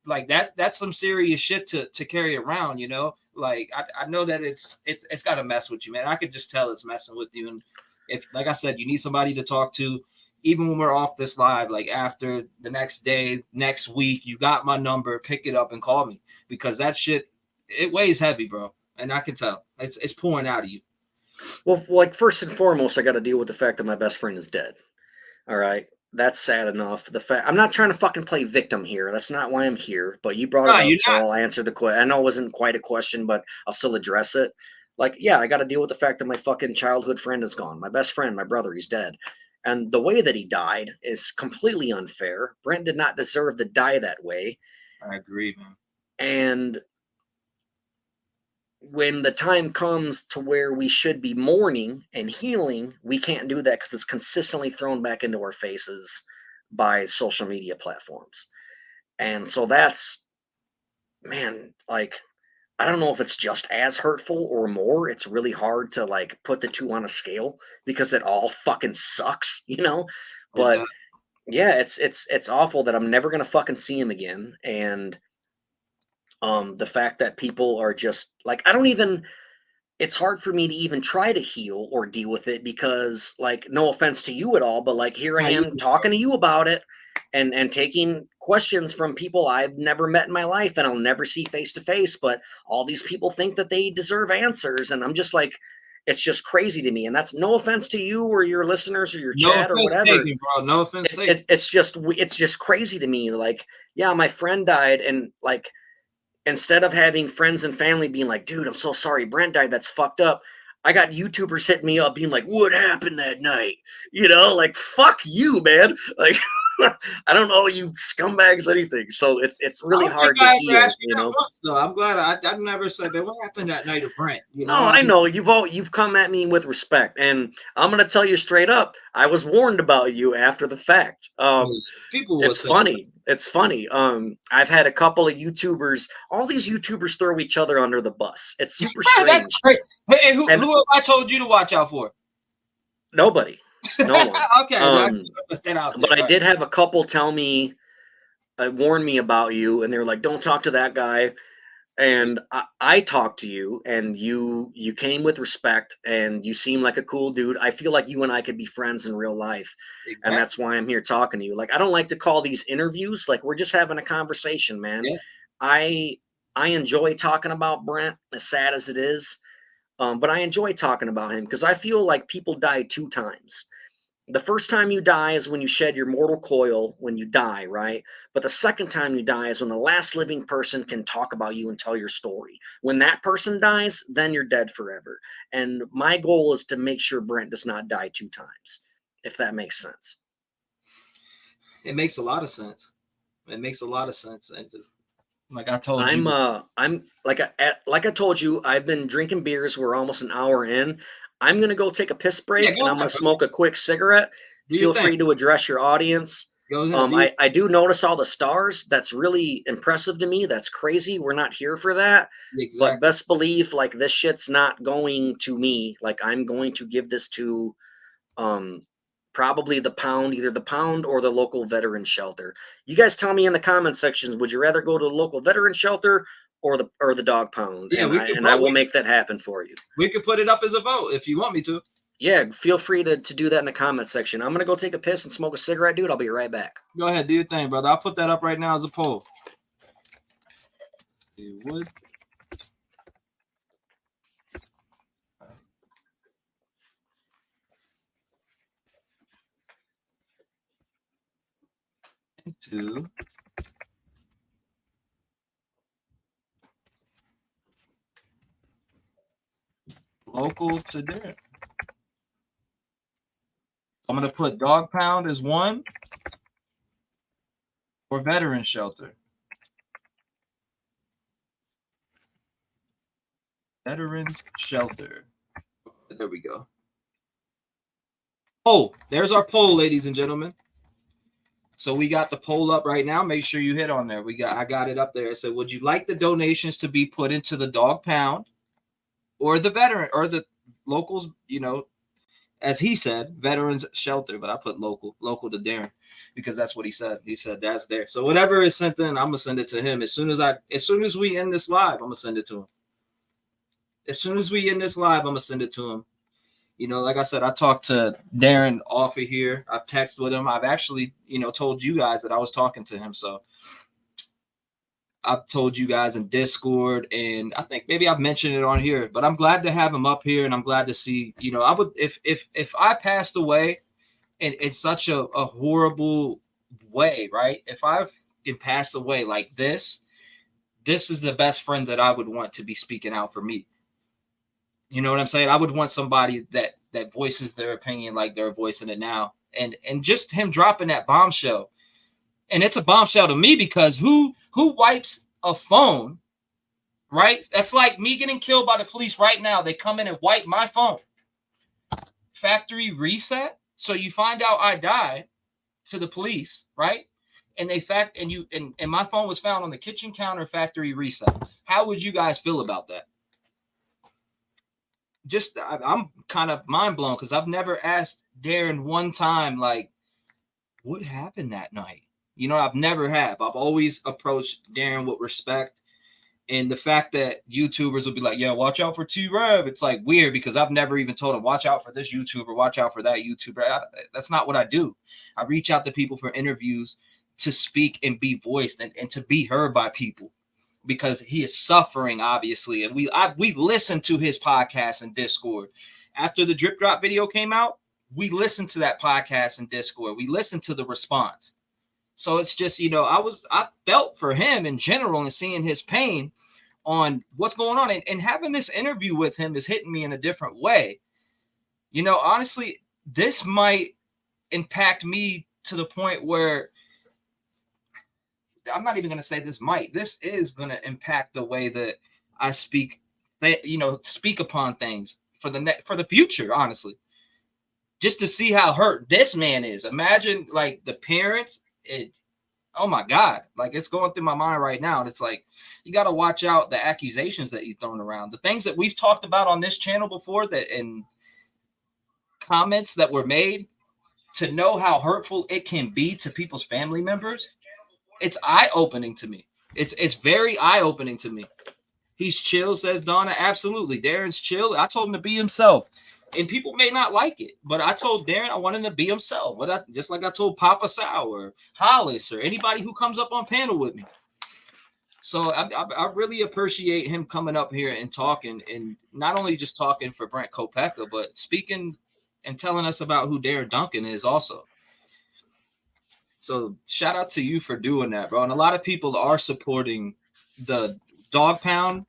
Like that's some serious shit to carry around, Like I know that it's got to mess with you, man. I could just tell it's messing with you. And if, like I said, you need somebody to talk to, even when we're off this live, like after the next day, next week, you got my number, pick it up and call me, because that shit, it weighs heavy, bro. And I can tell it's pouring out of you. Well, like first and foremost, I got to deal with the fact that my best friend is dead. All right. That's sad enough. The fact I'm not trying to fucking play victim here. That's not why I'm here. But you brought it up, so I'll answer the question. I know it wasn't quite a question, but I'll still address it. Like, yeah, I got to deal with the fact that my fucking childhood friend is gone. My best friend, my brother, he's dead. And the way that he died is completely unfair. Brent did not deserve to die that way. I agree, man. And when the time comes to where we should be mourning and healing, we can't do that because it's consistently thrown back into our faces by social media platforms. And so that's, man, like, I don't know if it's just as hurtful or more. It's really hard to like put the two on a scale because it all fucking sucks, you know? But yeah, it's awful that I'm never gonna fucking see him again. And the fact that people are just like, I don't even, it's hard for me to even try to heal or deal with it because, like, no offense to you at all, but like here I am talking to you about it and taking questions from people I've never met in my life and I'll never see face to face, but all these people think that they deserve answers, and I'm just like, it's just crazy to me. And that's no offense to you or your listeners or your chat or whatever. Taken, bro. No offense taken. It's just crazy to me. Like, yeah, my friend died, and like, instead of having friends and family being like, dude, I'm so sorry Brent died, that's fucked up, I got YouTubers hitting me up being like, what happened that night? You know, like, fuck you, man. Like, I don't know you scumbags anything. So it's really hard to heal, you know. Though. I'm glad I've never said that. What happened that night of Brent? You know, no, I know you've come at me with respect, and I'm gonna tell you straight up, I was warned about you after the fact. People, it's funny. It's funny. I've had a couple of YouTubers. All these YouTubers throw each other under the bus. It's super strange. That's great. Hey, who have I told you to watch out for? Nobody. No one. Okay. But I did have a couple tell me, warn me about you, and they're like, "Don't talk to that guy." And I talked to you, and you came with respect, and you seem like a cool dude. I feel like you and I could be friends in real life, and that's why I'm here talking to you. Like, I don't like to call these interviews. Like, we're just having a conversation, man. Yeah. I enjoy talking about Brent, as sad as it is, but I enjoy talking about him because I feel like people die 2 times. The first time you die is when you shed your mortal coil, when you die, right? But the second time you die is when the last living person can talk about you and tell your story. When that person dies, then you're dead forever. And my goal is to make sure Brent does not die 2 times, if that makes sense. It makes a lot of sense. It makes a lot of sense. And like I told you, I'm like I told you, I've been drinking beers. We're almost an hour in. I'm going to go take a piss break, and I'm going to smoke a quick cigarette. Feel free to address your audience. Go ahead, I do notice all the stars. That's really impressive to me. That's crazy. We're not here for that. Exactly. But best believe, like, this shit's not going to me. Like, I'm going to give this to probably the Pound, either the Pound or the local veteran shelter. You guys tell me in the comment sections, would you rather go to the local veteran shelter or the dog pound? Yeah, I will make that happen for you. We could put it up as a vote if you want me to. Yeah, feel free to do that in the comment section. I'm gonna go take a piss and smoke a cigarette, dude. I'll be right back. Go ahead, do your thing, brother. I'll put that up right now as a poll. You would. Into local to Darin. I'm going to put dog pound as 1 or veteran shelter. Veterans shelter. There we go. Oh, there's our poll, ladies and gentlemen. So we got the poll up right now. Make sure you hit on there. I got it up there. I said, would you like the donations to be put into the dog pound or the veteran or the locals, you know, as he said, veterans shelter, but I put local to Darin because that's what he said. He said that's there. So whatever is sent in, I'm gonna send it to him as soon as we end this live. I'm gonna send it to him. As soon as we end this live, I'm gonna send it to him. You know, like I said, I talked to Darin off of here. I've texted with him. I've actually, told you guys that I was talking to him. So I've told you guys in Discord, and I think maybe I've mentioned it on here, but I'm glad to have him up here, and I'm glad to see, I would, if I passed away and it's such a horrible way, right? If I've been passed away like this is the best friend that I would want to be speaking out for me. You know what I'm saying? I would want somebody that voices their opinion like they're voicing it now. And just him dropping that bombshell. And it's a bombshell to me because who wipes a phone, right? That's like me getting killed by the police right now. They come in and wipe my phone. Factory reset. So you find out I died to the police, right? and my phone was found on the kitchen counter factory reset. How would you guys feel about that? Just I'm kind of mind blown because I've never asked Darin one time, like, what happened that night? You know, I've never have. I've always approached Darin with respect. And the fact that YouTubers will be like, yeah, watch out for T-REV. It's like weird because I've never even told them, watch out for this YouTuber, watch out for that YouTuber. That's not what I do. I reach out to people for interviews to speak and be voiced and to be heard by people because he is suffering, obviously. And we listened to his podcast and Discord. After the Drip Drop video came out, we listened to that podcast and Discord. We listened to the response. So it's just, you know, I felt for him in general and seeing his pain on what's going on. And having this interview with him is hitting me in a different way. You know, honestly, this might impact me to the point where I'm not even going to say this might. This is going to impact the way that I speak upon things for the future, honestly. Just to see how hurt this man is. Imagine like the parents. Oh my God, like it's going through my mind right now. And it's like, you got to watch out the accusations that you're throwing around. The things that we've talked about on this channel before that in comments that were made, to know how hurtful it can be to people's family members. It's eye-opening to me. It's very eye-opening to me. He's chill, says Donna. Absolutely. Darin's chill. I told him to be himself. And people may not like it, but I told Darin I want him to be himself. Just like I told Papa Sal or Hollis or anybody who comes up on panel with me. So I really appreciate him coming up here and talking, and not only just talking for Brent Kopackas, but speaking and telling us about who Dunkin is also. So shout out to you for doing that, bro. And a lot of people are supporting the Dog Pound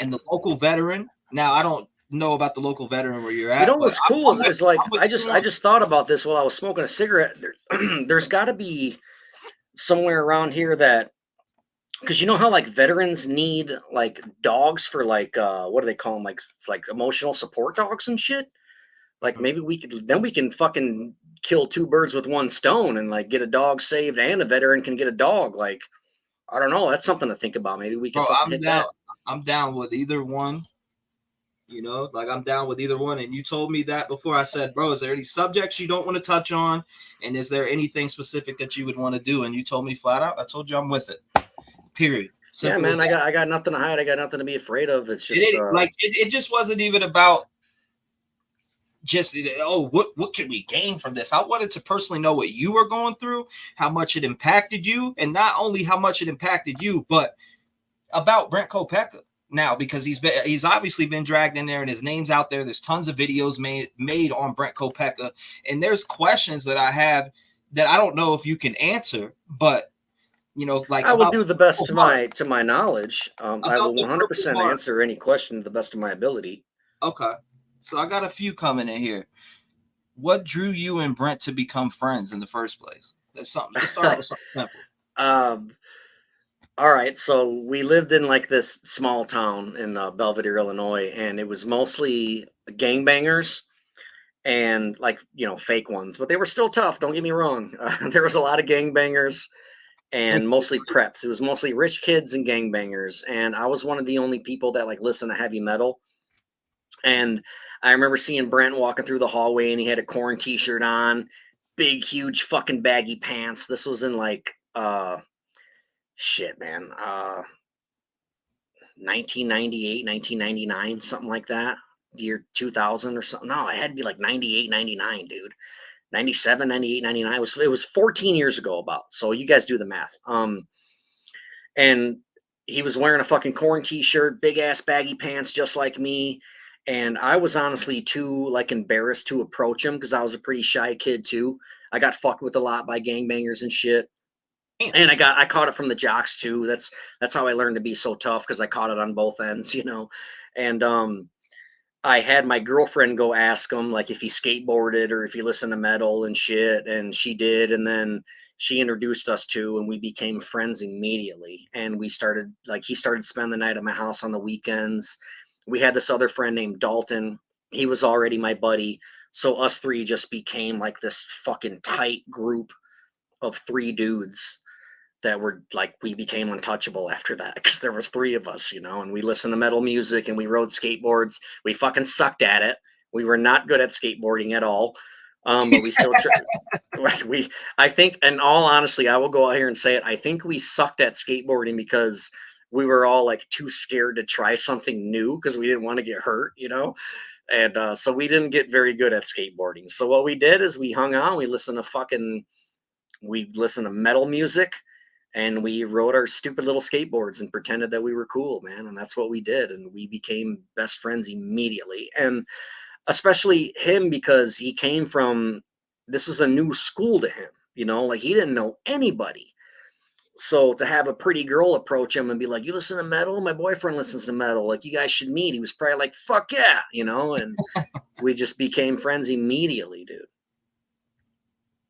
and the local veteran. Now, I don't know about the local veteran where you're at. You know what's cool is like I just thought about this while I was smoking a cigarette. There's got to be somewhere around here that, because you know how like veterans need like dogs for like what do they call them, like it's like emotional support dogs and shit. Like maybe we can fucking kill two birds with one stone and like get a dog saved and a veteran can get a dog. Like I don't know, that's something to think about. Maybe we can. I'm down with either one. You know, like I'm down with either one. And you told me that before. I said, bro, is there any subjects you don't want to touch on? And is there anything specific that you would want to do? And you told me flat out. I told you I'm with it. Period. Simple. Yeah, man, I got nothing to hide. I got nothing to be afraid of. It's just it just wasn't even about just, what can we gain from this? I wanted to personally know what you were going through, how much it impacted you, and not only how much it impacted you, but about Brent Kopackas. Now, because he's obviously been dragged in there and his name's out there. There's tons of videos made on Brent Kopackas, and there's questions that I have that I don't know if you can answer, but you know, like I will do the best to my knowledge. I will 100% answer any question to the best of my ability. Okay, so I got a few coming in here. What drew you and Brent to become friends in the first place? That's something. Let's start with something simple. All right, so we lived in like this small town in Belvedere, Illinois, and it was mostly gangbangers and like, you know, fake ones, but they were still tough. Don't get me wrong. There was a lot of gangbangers and mostly preps. It was mostly rich kids and gangbangers. And I was one of the only people that like listen to heavy metal. And I remember seeing Brent walking through the hallway and he had a Korn t-shirt on, big, huge fucking baggy pants. This was in like, shit, man. 1998, 1999, something like that. Year 2000 or something. No, it had to be like 98, 99, dude. 97, 98, 99. It was 14 years ago about. So you guys do the math. And he was wearing a fucking Korn t-shirt, big ass baggy pants, just like me. And I was honestly too like embarrassed to approach him because I was a pretty shy kid too. I got fucked with a lot by gangbangers and shit. And I caught it from the jocks too. That's how I learned to be so tough, because I caught it on both ends, you know. And I had my girlfriend go ask him like if he skateboarded or if he listened to metal and shit, and she did. And then she introduced us to, and we became friends immediately. And we started he started spending the night at my house on the weekends. We had this other friend named Dalton. He was already my buddy. So us three just became like this fucking tight group of three dudes. that were like, we became untouchable after that because there was 3 of us, you know, and we listened to metal music and we rode skateboards. We fucking sucked at it. We were not good at skateboarding at all. But we still I think, in all honesty, I will go out here and say it. I think we sucked at skateboarding because we were all like too scared to try something new because we didn't want to get hurt, you know? And so we didn't get very good at skateboarding. So what we did is we hung out, we listened to metal music, and we rode our stupid little skateboards and pretended that we were cool, man. And that's what we did. And we became best friends immediately. And especially him, because he came from, this is a new school to him, you know, like he didn't know anybody. So to have a pretty girl approach him and be like, you listen to metal? My boyfriend listens to metal. Like, you guys should meet. He was probably like, fuck yeah, you know, and we just became friends immediately, dude.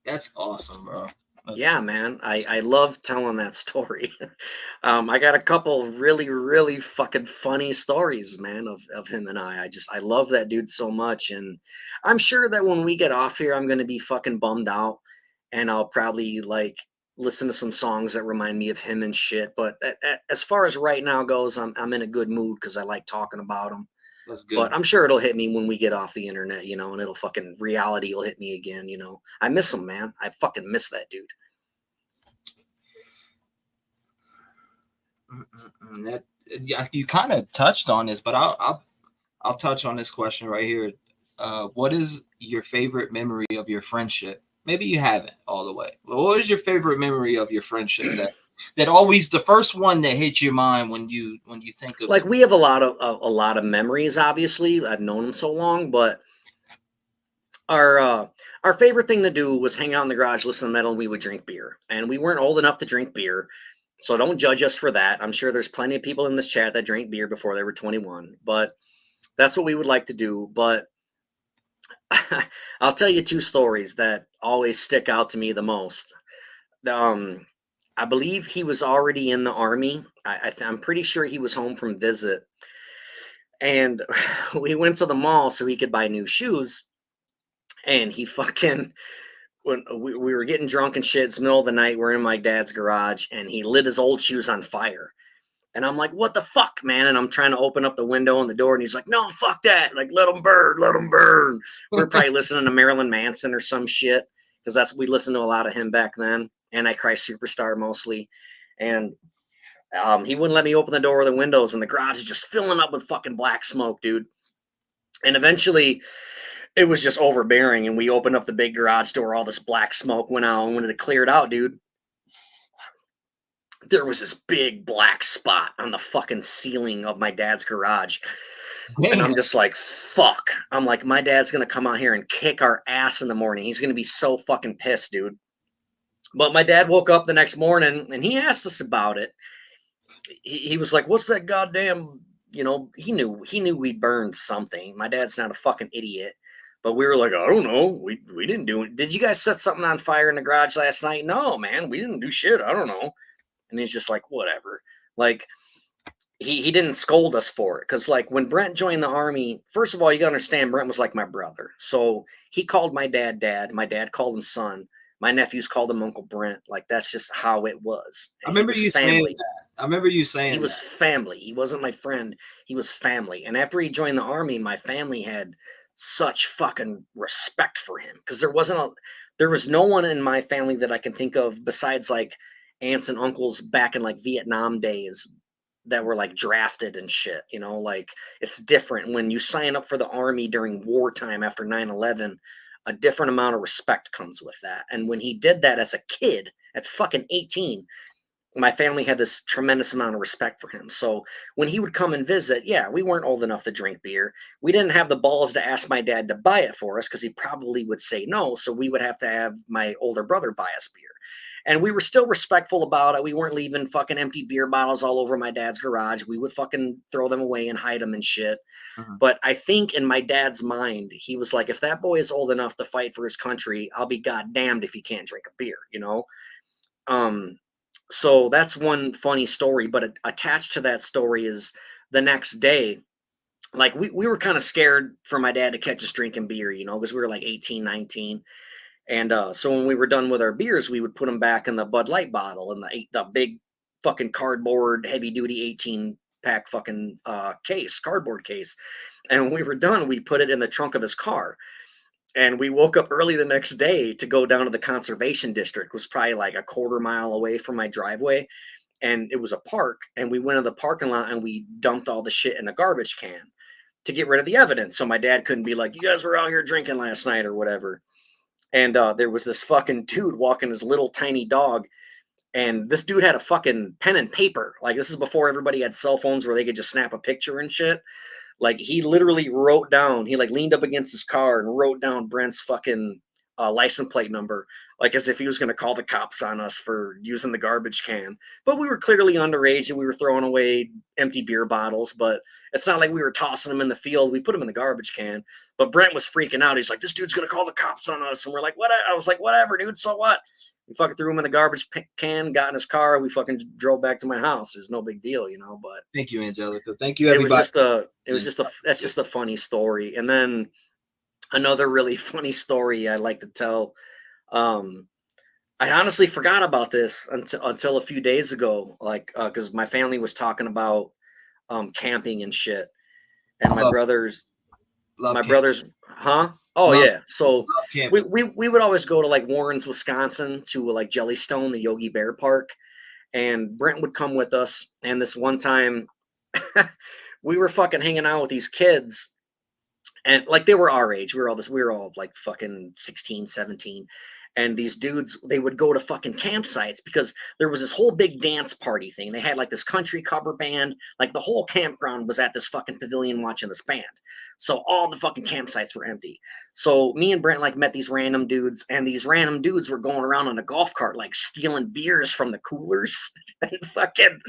That's awesome, bro. Yeah, man. I love telling that story. I got a couple really, really fucking funny stories, man, of him and I. I love that dude so much. And I'm sure that when we get off here, I'm going to be fucking bummed out, and I'll probably like listen to some songs that remind me of him and shit. But as far as right now goes, I'm in a good mood because I like talking about him. That's good. But I'm sure it'll hit me when we get off the internet, you know, and it'll fucking, reality will hit me again, you know. I miss him, man. I fucking miss that dude. That, yeah, you kind of touched on this, but I'll touch on this question right here. What is your favorite memory of your friendship? Maybe you haven't all the way. But what is your favorite memory of your friendship that always the first one that hits your mind when you think of like it? We have a lot of memories. Obviously, I've known him so long, but our favorite thing to do was hang out in the garage, listen to metal, and we would drink beer. And we weren't old enough to drink beer, so don't judge us for that. I'm sure there's plenty of people in this chat that drank beer before they were 21, but that's what we would like to do. But I'll tell you 2 stories that always stick out to me the most. I believe he was already in the army. I'm pretty sure he was home from visit, and we went to the mall so he could buy new shoes. And he fucking, when we were getting drunk and shit, it's the middle of the night, we're in my dad's garage, and he lit his old shoes on fire. And I'm like, what the fuck, man? And I'm trying to open up the window and the door, and he's like, no, fuck that. Like, let them burn, let them burn. We're probably listening to Marilyn Manson or some shit, because that's, we listened to a lot of him back then. Antichrist Superstar mostly. And he wouldn't let me open the door or the windows, and the garage is just filling up with fucking black smoke, dude. And eventually it was just overbearing, and we opened up the big garage door, all this black smoke went out, and when it cleared out, dude, there was this big black spot on the fucking ceiling of my dad's garage. Damn. And I'm just like, fuck. I'm like, my dad's going to come out here and kick our ass in the morning. He's going to be so fucking pissed, dude. But my dad woke up the next morning and he asked us about it. He was like, what's that goddamn, you know, he knew we burned something. My dad's not a fucking idiot. But we were like, I don't know. We didn't do it. Did you guys set something on fire in the garage last night? No, man, we didn't do shit. I don't know. And he's just like, whatever. Like, he didn't scold us for it. Because, like, when Brent joined the army, first of all, you got to understand, Brent was like my brother. So he called my dad dad. My dad called him son. My nephews called him Uncle Brent. Like, that's just how it was. I remember you saying that. I remember you saying he was family. He wasn't my friend. He was family. And after he joined the army, my family had such fucking respect for him. Because there was no one in my family that I can think of besides, like, aunts and uncles back in like Vietnam days that were like drafted and shit, you know, like it's different when you sign up for the army during wartime after 9/11, a different amount of respect comes with that. And when he did that as a kid at fucking 18, my family had this tremendous amount of respect for him. So when he would come and visit, yeah, we weren't old enough to drink beer. We didn't have the balls to ask my dad to buy it for us because he probably would say no. So we would have to have my older brother buy us beer. And we were still respectful about it. We weren't leaving fucking empty beer bottles all over my dad's garage. We would fucking throw them away and hide them and shit. Uh-huh. But I think in my dad's mind, he was like, if that boy is old enough to fight for his country, I'll be goddamned if he can't drink a beer, you know? So that's one funny story. But attached to that story is the next day, like we were kind of scared for my dad to catch us drinking beer, you know, because we were like 18, 19. And so when we were done with our beers, we would put them back in the Bud Light bottle in the big fucking cardboard heavy duty 18-pack fucking cardboard case. And when we were done, we put it in the trunk of his car. And we woke up early the next day to go down to the conservation district. It was probably like a quarter mile away from my driveway. And it was a park. And we went to the parking lot and we dumped all the shit in a garbage can to get rid of the evidence. So my dad couldn't be like, you guys were out here drinking last night or whatever. And there was this fucking dude walking his little tiny dog. And this dude had a fucking pen and paper. Like, this is before everybody had cell phones where they could just snap a picture and shit. Like, he literally wrote down, he like leaned up against his car and wrote down Brent's fucking license plate number, like as if he was going to call the cops on us for using the garbage can. But we were clearly underage and we were throwing away empty beer bottles, but it's not like we were tossing them in the field. We put them in the garbage can. But Brent was freaking out. He's like, this dude's going to call the cops on us. And we're like, what? I was like, whatever, dude. So what? We fucking threw him in the garbage can, got in his car. We fucking drove back to my house. It's no big deal, you know. But thank you, Angelica. Thank you, everybody. That's just a funny story. And then another really funny story I like to tell. I honestly forgot about this until a few days ago, like because my family was talking about camping and shit, and my brothers, huh? Oh yeah. So we would always go to like Warren's, Wisconsin, to like Jellystone, the Yogi Bear Park, and Brent would come with us. And this one time, we were fucking hanging out with these kids, and like they were our age. We were all like fucking 16, 17. And these dudes, they would go to fucking campsites because there was this whole big dance party thing. They had like this country cover band. Like the whole campground was at this fucking pavilion watching this band. So all the fucking campsites were empty. So me and Brent like met these random dudes, and these random dudes were going around on a golf cart, like stealing beers from the coolers. And fucking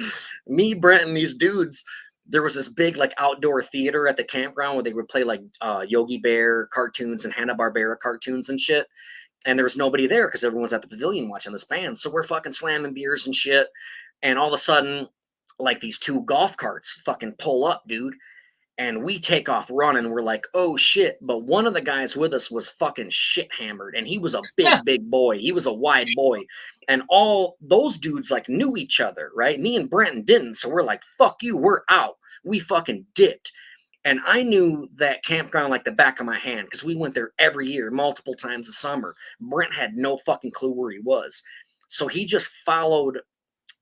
me, Brent, and these dudes, there was this big like outdoor theater at the campground where they would play like Yogi Bear cartoons and Hanna-Barbera cartoons and shit. And there was nobody there because everyone's at the pavilion watching this band. So we're fucking slamming beers and shit. And all of a sudden, like these two golf carts fucking pull up, dude. And we take off running. We're like, oh shit. But one of the guys with us was fucking shit hammered. And he was a big boy. He was a wide boy. And all those dudes like knew each other, right? Me and Brenton didn't. So we're like, fuck you, we're out. We fucking dipped. And I knew that campground like the back of my hand because we went there every year, multiple times a summer. Brent had no fucking clue where he was. So he just followed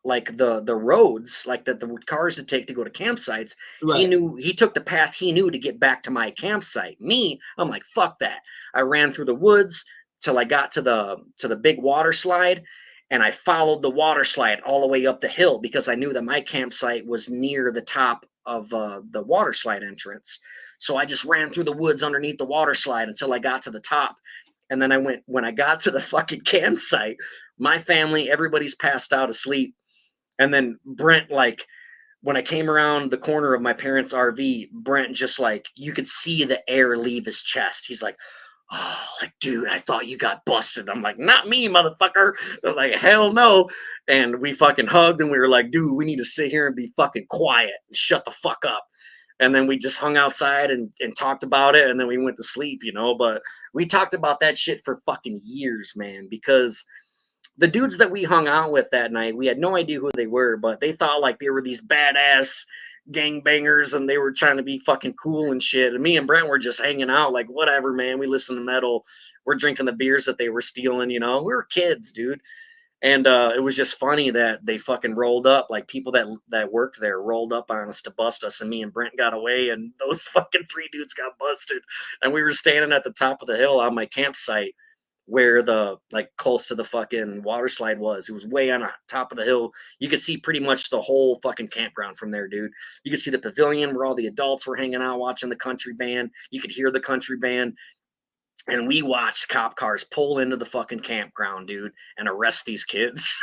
like the roads, like the cars to take to go to campsites. Right. He took the path he knew to get back to my campsite. Me, I'm like, fuck that. I ran through the woods till I got to the big water slide. And I followed the water slide all the way up the hill because I knew that my campsite was near the top of the water slide entrance. So I just ran through the woods underneath the water slide until I got to the top. And then when I got to the fucking campsite, my family, everybody's passed out asleep. And then Brent, like, when I came around the corner of my parents' RV, Brent just like, you could see the air leave his chest. He's like, oh, like, dude, I thought you got busted. I'm like, not me, motherfucker. I'm like, hell no. And we fucking hugged and we were like, dude, we need to sit here and be fucking quiet and shut the fuck up. And then we just hung outside and talked about it. And then we went to sleep, you know, but we talked about that shit for fucking years, man, because the dudes that we hung out with that night, we had no idea who they were, but they thought like they were these badass gangbangers and they were trying to be fucking cool and shit. And me and Brent were just hanging out like, whatever, man. We listen to metal. We're drinking the beers that they were stealing, you know. We were kids, dude. And it was just funny that they fucking rolled up, like people that worked there rolled up on us to bust us, and me and Brent got away, and those fucking three dudes got busted. And we were standing at the top of the hill on my campsite where the like close to the fucking water slide was. It was way on the top of the hill. You could see pretty much the whole fucking campground from there, dude. You could see the pavilion where all the adults were hanging out watching the country band. You could hear the country band. And we watched cop cars pull into the fucking campground, dude, and arrest these kids.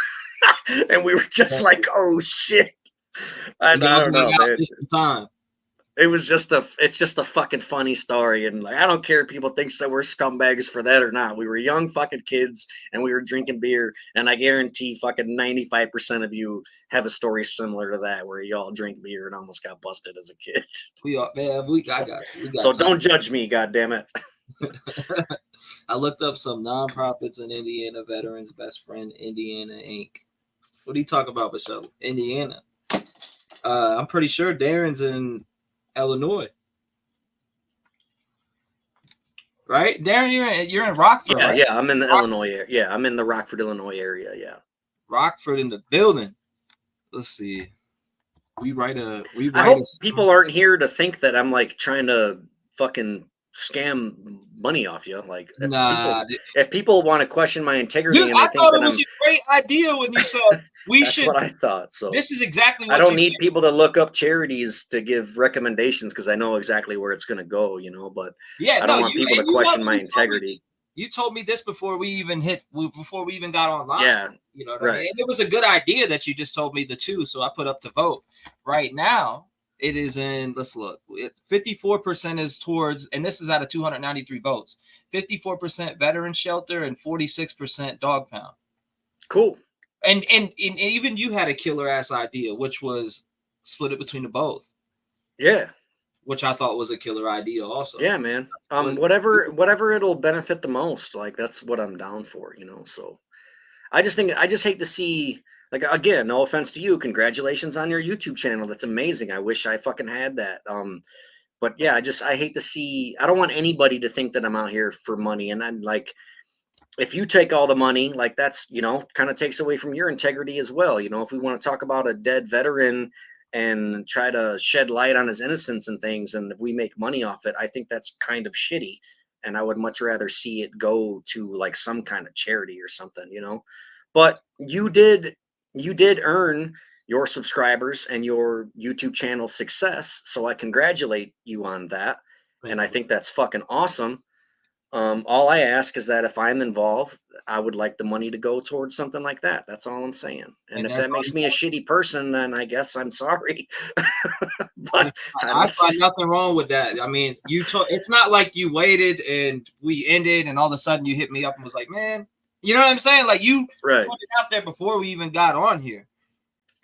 And we were just like, oh shit. I don't know, man. It's just a fucking funny story. And like, I don't care if people think that we're scumbags for that or not. We were young fucking kids and we were drinking beer. And I guarantee fucking 95% of you have a story similar to that where y'all drink beer and almost got busted as a kid. We are, man. I got you. So don't judge me, goddammit. I looked up some nonprofits in Indiana, Veterans Best Friend, Indiana Inc. What do you talk about, Michelle? Indiana. I'm pretty sure Darin's in Illinois. Right? Darin, you're in Rockford, Yeah, right? yeah. I'm in the Illinois area. Yeah, I'm in the Rockford, Illinois area. Yeah. Rockford in the building. Let's see. I hope people aren't here to think that I'm like trying to fucking scam money off you. Like if people want to question my integrity, dude, and I they think thought that it was a great idea when you said we that's should. what I thought. So this is exactly what I don't you need said. people to look up charities to give recommendations because I know exactly where it's going to go, you know. But Yeah, I don't want people to question my integrity. You told me this before we even got online. Yeah, you know what right. I mean? And it was a good idea that you just told me the two, so I put up to vote. Right now, it is in. Let's look. 54% is towards, and this is out of 293 votes. 54% veteran shelter and 46% dog pound. Cool. And even you had a killer ass idea, which was split it between the both. Yeah. Which I thought was a killer idea also. Yeah, man. Whatever it'll benefit the most, like that's what I'm down for, you know. So I just hate to see, like, again, no offense to you, congratulations on your YouTube channel. That's amazing. I wish I fucking had that. But yeah, I hate to see, I don't want anybody to think that I'm out here for money. And I'm like, if you take all the money, like that's, you know, kind of takes away from your integrity as well. You know, if we want to talk about a dead veteran and try to shed light on his innocence and things, and if we make money off it, I think that's kind of shitty. And I would much rather see it go to like some kind of charity or something, you know. But you did earn your subscribers and your YouTube channel success, so I congratulate you on that. And I think that's fucking awesome. All I ask is that if I'm involved, I would like the money to go towards something like that. That's all I'm saying. And if that makes me a shitty person, then I guess I'm sorry. But I find nothing wrong with that. I mean, it's not like you waited and we ended and all of a sudden you hit me up and was like, man, you know what I'm saying? Like you put it out there before we even got on here.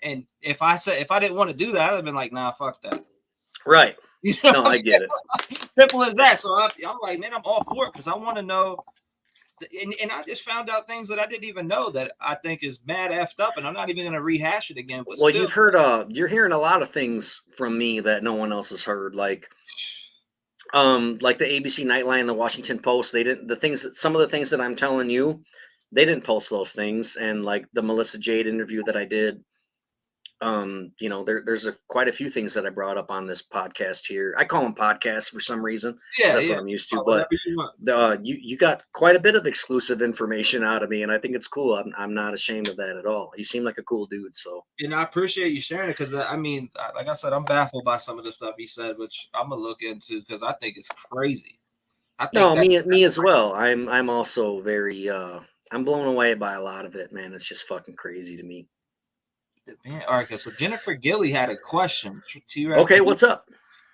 And if I didn't want to do that, I'd have been like, nah, fuck that. Right. You know no, I get it. Simple as that. So I'm like, man, I'm all for it because I want to know. And I just found out things that I didn't even know that I think is mad effed up, and I'm not even going to rehash it again. But well, you've heard, you're hearing a lot of things from me that no one else has heard, like the ABC Nightline, the Washington Post. They didn't some of the things that I'm telling you, they didn't post those things, and like the Melissa Jade interview that I did. You know, there's quite a few things that I brought up on this podcast here. I call them podcasts for some reason. Yeah, that's what I'm used to. But you got quite a bit of exclusive information out of me, and I think it's cool. I'm not ashamed of that at all. You seem like a cool dude. So, and I appreciate you sharing it because I mean, like I said, I'm baffled by some of the stuff he said, which I'm gonna look into because I think it's crazy. Me as well. I'm also very I'm blown away by a lot of it, man. It's just fucking crazy to me. Man, all right, so Jennifer Gilly had a question. T-REV, okay, what's up?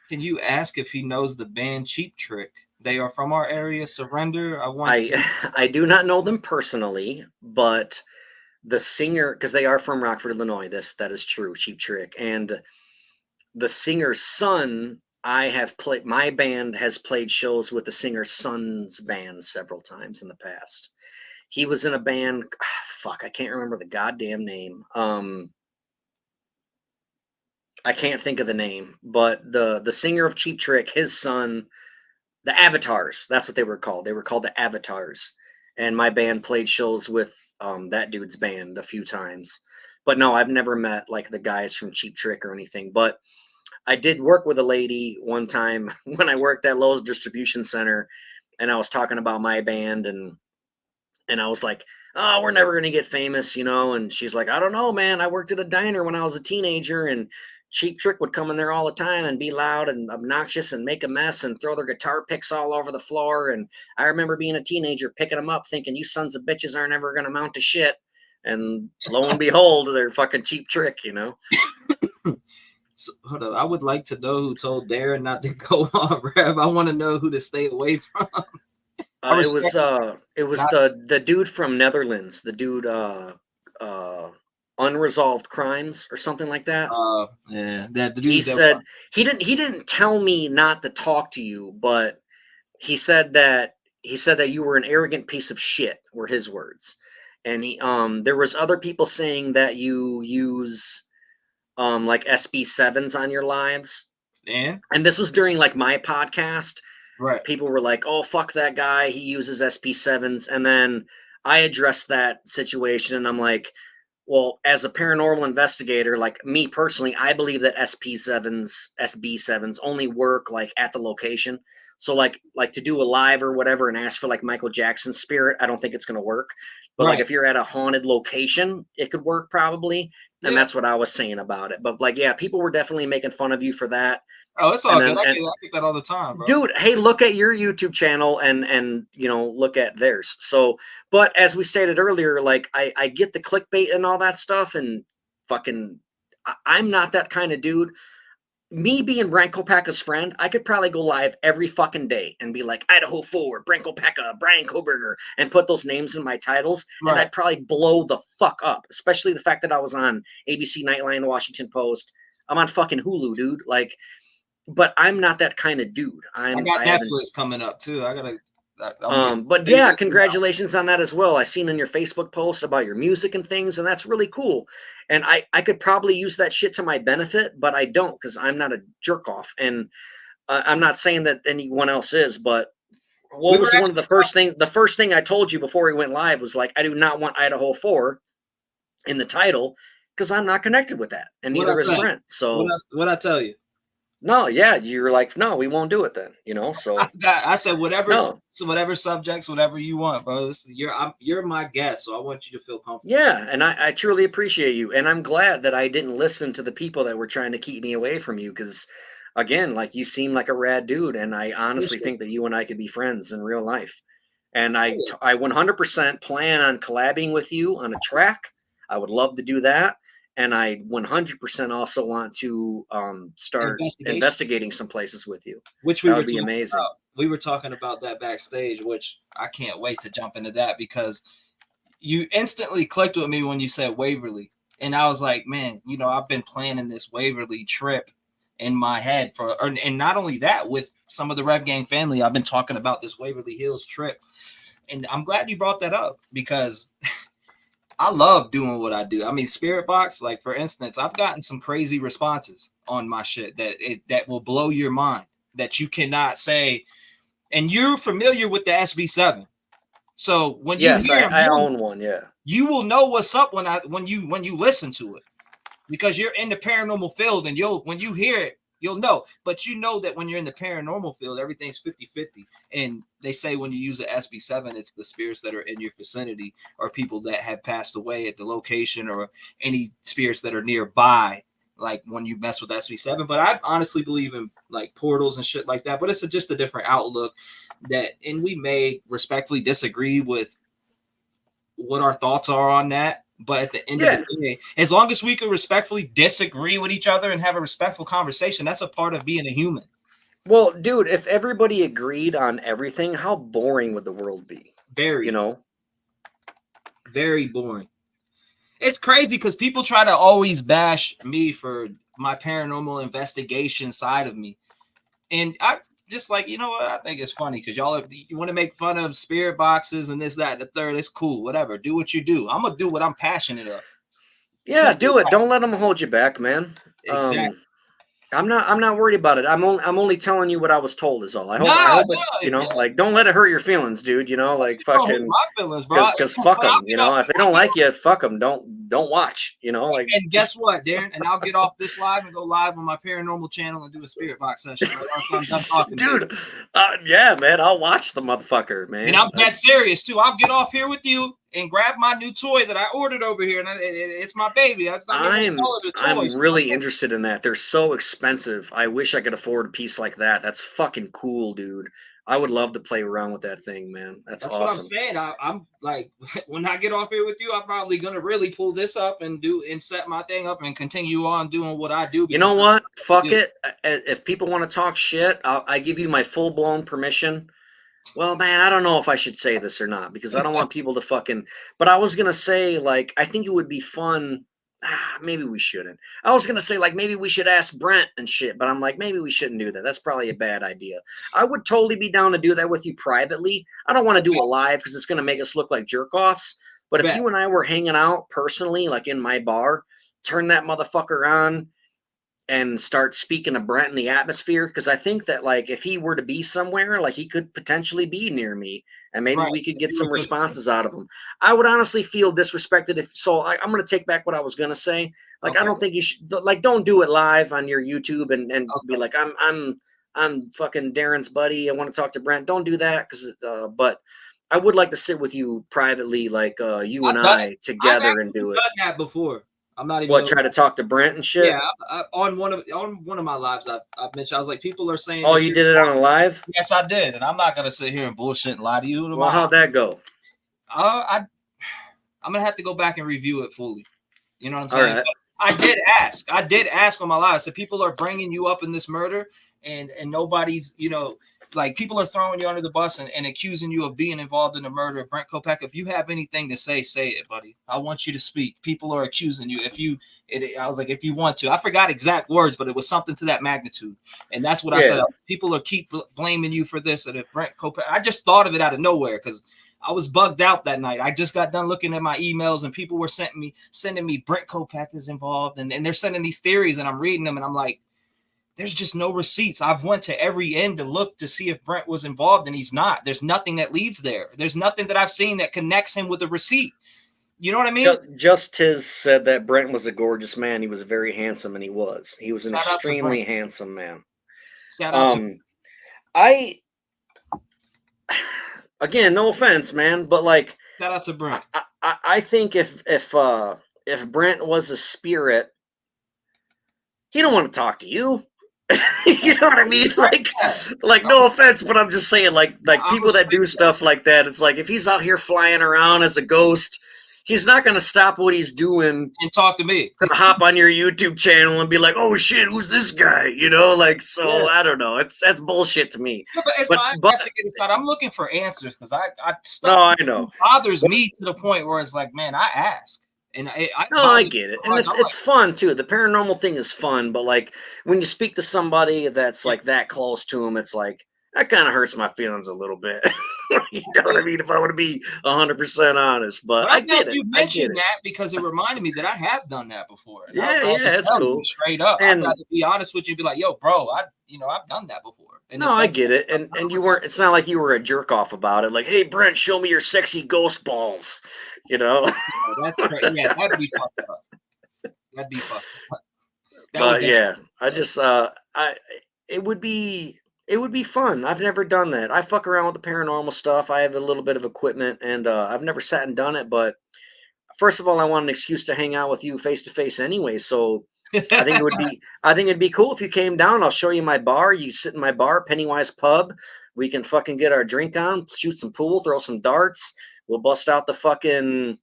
Can you ask if he knows the band Cheap Trick? They are from our area. Surrender. I do not know them personally, but the singer, because they are from Rockford, Illinois. That is true. Cheap Trick, and the singer's son. My band has played shows with the singer's son's band several times in the past. He was in a band. Fuck, I can't remember the goddamn name. I can't think of the name, but the singer of Cheap Trick, his son, the Avatars, that's what they were called. They were called the Avatars. And my band played shows with that dude's band a few times. But no, I've never met like the guys from Cheap Trick or anything. But I did work with a lady one time when I worked at Lowe's Distribution Center, and I was talking about my band, and I was like, oh, we're never going to get famous, you know? And she's like, I don't know, man. I worked at a diner when I was a teenager, and Cheap Trick would come in there all the time and be loud and obnoxious and make a mess and throw their guitar picks all over the floor. And I remember being a teenager picking them up thinking, you sons of bitches aren't ever going to amount to shit. And lo and behold, they're fucking Cheap Trick, you know? So, hold on. I would like to know who told Darin not to go on Rev. I want to know who to stay away from. It was the dude from Netherlands, the dude Unresolved Crimes or something like that. Yeah, that dude. He said he didn't tell me not to talk to you, but he said that you were an arrogant piece of shit, were his words. And there was other people saying that you use like SB7s on your lives. And this was during like my podcast. right. People were like, "Oh, fuck that guy. He uses SP7s." And then I addressed that situation, and I'm like, well, as a paranormal investigator, like me personally, I believe that SB7s only work like at the location. So like to do a live or whatever and ask for like Michael Jackson's spirit, I don't think it's going to work. But like if you're at a haunted location, it could work probably. And that's what I was saying about it. But like, yeah, people were definitely making fun of you for that. Oh, it's all good. I get that all the time, bro. Dude, hey, look at your YouTube channel and look at theirs. So, but as we stated earlier, like I get the clickbait and all that stuff, and fucking, I'm not that kind of dude. Me being Brent Kopacka's friend, I could probably go live every fucking day and be like, Idaho 4, Brent Kopacka, Brian Koberger, and put those names in my titles, and I'd probably blow the fuck up, especially the fact that I was on ABC Nightline, Washington Post. I'm on fucking Hulu, dude. Like, but I'm not that kind of dude. I got Netflix coming up too. I gotta. But yeah, congratulations on that as well. I seen in your Facebook post about your music and things, and that's really cool. And I could probably use that shit to my benefit, but I don't because I'm not a jerk off. And I'm not saying that anyone else is, but what was one of the first thing I told you before we went live was like, I do not want Idaho 4 in the title because I'm not connected with that, and neither is Brent. So what I tell you. No, yeah, you're like, no, we won't do it then, So I said whatever subjects, whatever you want, bro. You're my guest, so I want you to feel comfortable. Yeah, and I truly appreciate you, and I'm glad that I didn't listen to the people that were trying to keep me away from you, because again, like you seem like a rad dude, and I honestly think that you and I could be friends in real life. And I 100% plan on collabing with you on a track. I would love to do that. And I 100% also want to start investigating some places with you. Which would be amazing. We were talking about that backstage, which I can't wait to jump into that because you instantly clicked with me when you said Waverly. And I was like, man, I've been planning this Waverly trip in my head and not only that, with some of the Rev Gang family, I've been talking about this Waverly Hills trip. And I'm glad you brought that up because I love doing what I do. I mean, Spirit Box, like for instance, I've gotten some crazy responses on my shit that will blow your mind that you cannot say. And you're familiar with the SB7. So when I own one, yeah. You will know what's up when you listen to it. Because you're in the paranormal field and when you hear it, you'll know. But you know that when you're in the paranormal field, everything's 50-50. And they say when you use the SB7, it's the spirits that are in your vicinity or people that have passed away at the location or any spirits that are nearby, like when you mess with SB7. But I honestly believe in like portals and shit like that. But it's just a different outlook and we may respectfully disagree with what our thoughts are on that. But at the end of the day, as long as we can respectfully disagree with each other and have a respectful conversation, that's a part of being a human. Well, dude, if everybody agreed on everything, how boring would the world be? Very, very boring. It's crazy because people try to always bash me for my paranormal investigation side of me. And I just like, what? I think it's funny because you want to make fun of spirit boxes and this, that, and the third. It's cool. Whatever. Do what you do. I'm going to do what I'm passionate of. Yeah, do it. Don't let them hold you back, man. Exactly. I'm not worried about it. I'm only telling you what I was told is all. I hope it, like don't let it hurt your feelings, dude. Like fucking my feelings, bro. Because fuck them. If they don't like you, fuck them. Don't watch. Like. And guess what, Darin? And I'll get off this live and go live on my paranormal channel and do a spirit box session. Dude, yeah, man. I'll watch the motherfucker, man. And I'm that serious too. I'll get off here with you and grab my new toy that I ordered over here, and it's my baby. I'm really interested in that. They're so expensive. I wish I could afford a piece like that. That's fucking cool, dude. I would love to play around with that thing, man. That's awesome. What I'm saying. I'm like, when I get off here with you, I'm probably gonna really pull this up and set my thing up and continue on doing what I do. You know what? Fuck it. If people want to talk shit, I give you my full blown permission. Well, man, I don't know if I should say this or not because I don't want people to fucking. But I was gonna say, like, I think it would be fun maybe we shouldn't. I was gonna say like maybe we should ask Brent and shit, but I'm like maybe we shouldn't do that. That's probably a bad idea. I would totally be down to do that with you privately. I don't want to do a live because it's gonna make us look like jerk offs. But if Bet. you and I were hanging out personally, like in my bar, turn that motherfucker on and start speaking to Brent in the atmosphere, because I think that like if he were to be somewhere, like he could potentially be near me, and maybe Right. we could get You were some good. responses out of him. I would honestly feel disrespected if so. I'm going to take back what I was going to say. Like I Okay. don't think you should like don't do it live on your YouTube and be Okay. like I'm fucking Darin's buddy. I want to talk to Brent. Don't do that because but I would like to sit with you privately, like you and I've done it. I I've together and actually do it. done that before. I'm not even What, gonna try to talk to Brent and shit? Yeah, on one of my lives, I've mentioned, I was like, people are saying Oh, that you you're. did it on a live? Yes, I did, and I'm not gonna sit here and bullshit and lie to you. Well, how'd that go? I'm gonna have to go back and review it fully. You know what I'm All saying? right. But I did ask. I did ask on my live. So people are bringing you up in this murder, and nobody's, like people are throwing you under the bus and accusing you of being involved in the murder of Brent Kopackas. If you have anything to say it, buddy. I want you to speak. People are accusing you. I was like, if you want to. I forgot exact words, but it was something to that magnitude. And that's what I said. People are keep blaming you for this. And if Brent Kopackas, I just thought of it out of nowhere because I was bugged out that night. I just got done looking at my emails and people were sending me Brent Kopackas involved. And they're sending these theories and I'm reading them and I'm like, there's just no receipts. I've went to every end to look to see if Brent was involved and he's not. There's nothing that leads there. There's nothing that I've seen that connects him with a receipt. You know what I mean? Justice said that Brent was a gorgeous man. He was very handsome, and he was. He was an Shout out to extremely Brent. handsome man. Shout out to I again, no offense, man, but like shout out to Brent. I think if Brent was a spirit, he don't want to talk to you. You know what I mean? Like no offense, but I'm just saying, like people that do stuff like that, it's like if he's out here flying around as a ghost, he's not gonna stop what he's doing and talk to me. Gonna hop on your YouTube channel and be like, "Oh shit, who's this guy?" You know, like so. Yeah. I don't know. That's bullshit to me. Yeah, but it's my investigative side. I'm looking for answers because I I know it bothers me to the point where it's like, man, I ask. And I get it, and it's fun too. The paranormal thing is fun, but like when you speak to somebody that's like that close to him, it's like that kind of hurts my feelings a little bit. You know what I mean? If I want to be 100% honest, but I get it. You mentioned that because it reminded me that I have done that before. Yeah, that's cool. Straight up, and I'd rather be honest with you and be like, "Yo, bro, I've done that before." And no, I get it, and you weren't. It's not like you were a jerk off about it. Like, hey, Brent, show me your sexy ghost balls. You know, that's great. Yeah, that'd be fucked up. That'd be fucked up. But yeah, I just it would be fun. I've never done that. I fuck around with the paranormal stuff. I have a little bit of equipment, and I've never sat and done it. But first of all, I want an excuse to hang out with you face to face anyway. So I think it'd be cool if you came down. I'll show you my bar. You sit in my bar, Pennywise Pub. We can fucking get our drink on, shoot some pool, throw some darts. We'll bust out the fucking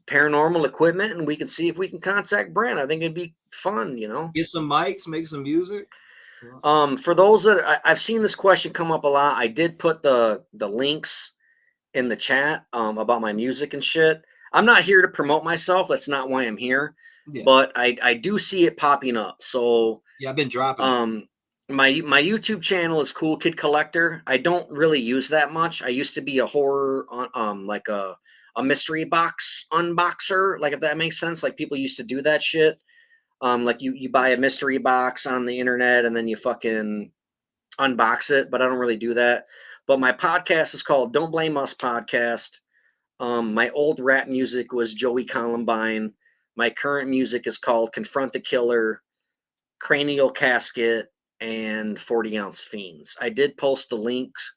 paranormal equipment, and we can see if we can contact Brent. I think it'd be fun, you know. Get some mics, make some music. For those that I've seen this question come up a lot, I did put the links in the chat about my music and shit. I'm not here to promote myself. That's not why I'm here. Yeah. But I do see it popping up. So yeah, I've been dropping. My YouTube channel is Cool Kid Collector. I don't really use that much. I used to be a horror like a mystery box unboxer, like if that makes sense. Like people used to do that shit. Like you buy a mystery box on the internet and then you fucking unbox it, but I don't really do that. But my podcast is called Don't Blame Us Podcast. My old rap music was Joey Columbine. My current music is called Confront the Killer, Cranial Casket, and 40 Ounce Fiends. I did post the links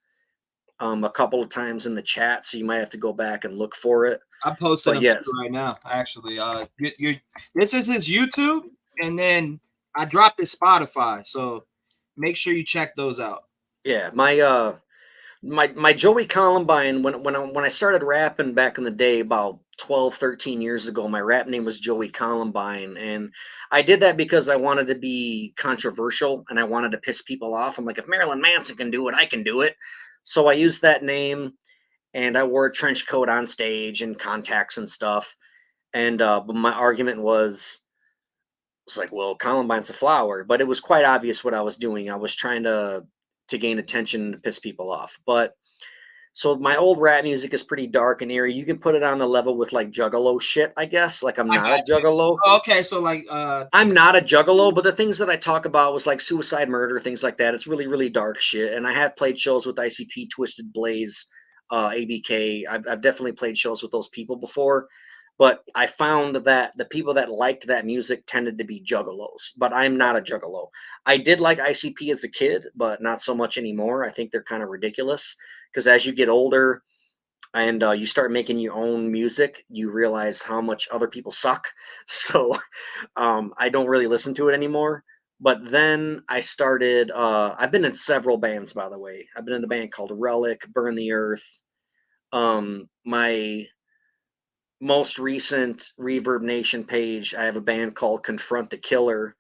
a couple of times in the chat, so you might have to go back and look for it. I'm posting them right now, actually. This is his YouTube, and then I dropped his Spotify, so make sure you check those out. Yeah, my Joey Columbine, when I started rapping back in the day about 12, 13 years ago, my rap name was Joey Columbine, and I did that because I wanted to be controversial and I wanted to piss people off. I'm like, if Marilyn Manson can do it, I can do it. So I used that name, and I wore a trench coat on stage and contacts and stuff. And but my argument was, it's like, well, Columbine's a flower, but it was quite obvious what I was doing. I was trying to gain attention to piss people off. But so my old rap music is pretty dark and eerie. You can put it on the level with like Juggalo shit, I guess. Like I'm I not got a Juggalo. you. Okay, so like I'm not a Juggalo, but the things that I talk about was like suicide, murder, things like that. It's really, really dark shit. And I have played shows with ICP, Twisted Blaze, ABK. I've definitely played shows with those people before. But I found that the people that liked that music tended to be juggalos, but I'm not a juggalo. I did like ICP as a kid, but not so much anymore. I think they're kind of ridiculous because as you get older and you start making your own music, you realize how much other people suck. So I don't really listen to it anymore. But then I started, I've been in several bands, by the way. I've been in a band called Relic, Burn the Earth. My most recent Reverb Nation page, I have a band called Confront the Killer,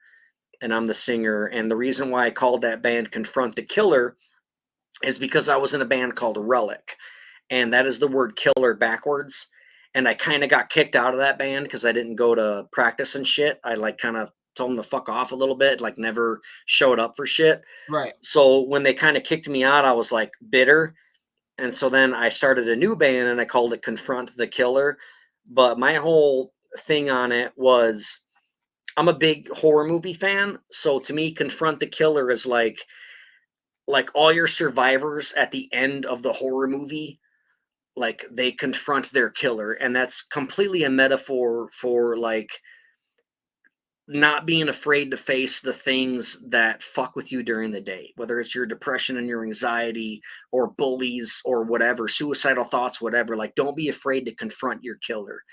and I'm the singer. And the reason why I called that band Confront the Killer is because I was in a band called Relic, and that is the word killer backwards. And I kind of got kicked out of that band because I didn't go to practice and shit. I like kind of told them to fuck off a little bit, like never showed up for shit. right. So when they kind of kicked me out, I was like bitter. And so then I started a new band and I called it Confront the Killer. But my whole thing on it was I'm a big horror movie fan. So to me, Confront the Killer is like all your survivors at the end of the horror movie, like they confront their killer. And that's completely a metaphor for like not being afraid to face the things that fuck with you during the day, whether it's your depression and your anxiety or bullies or whatever, suicidal thoughts, whatever. Like, don't be afraid to confront your killer.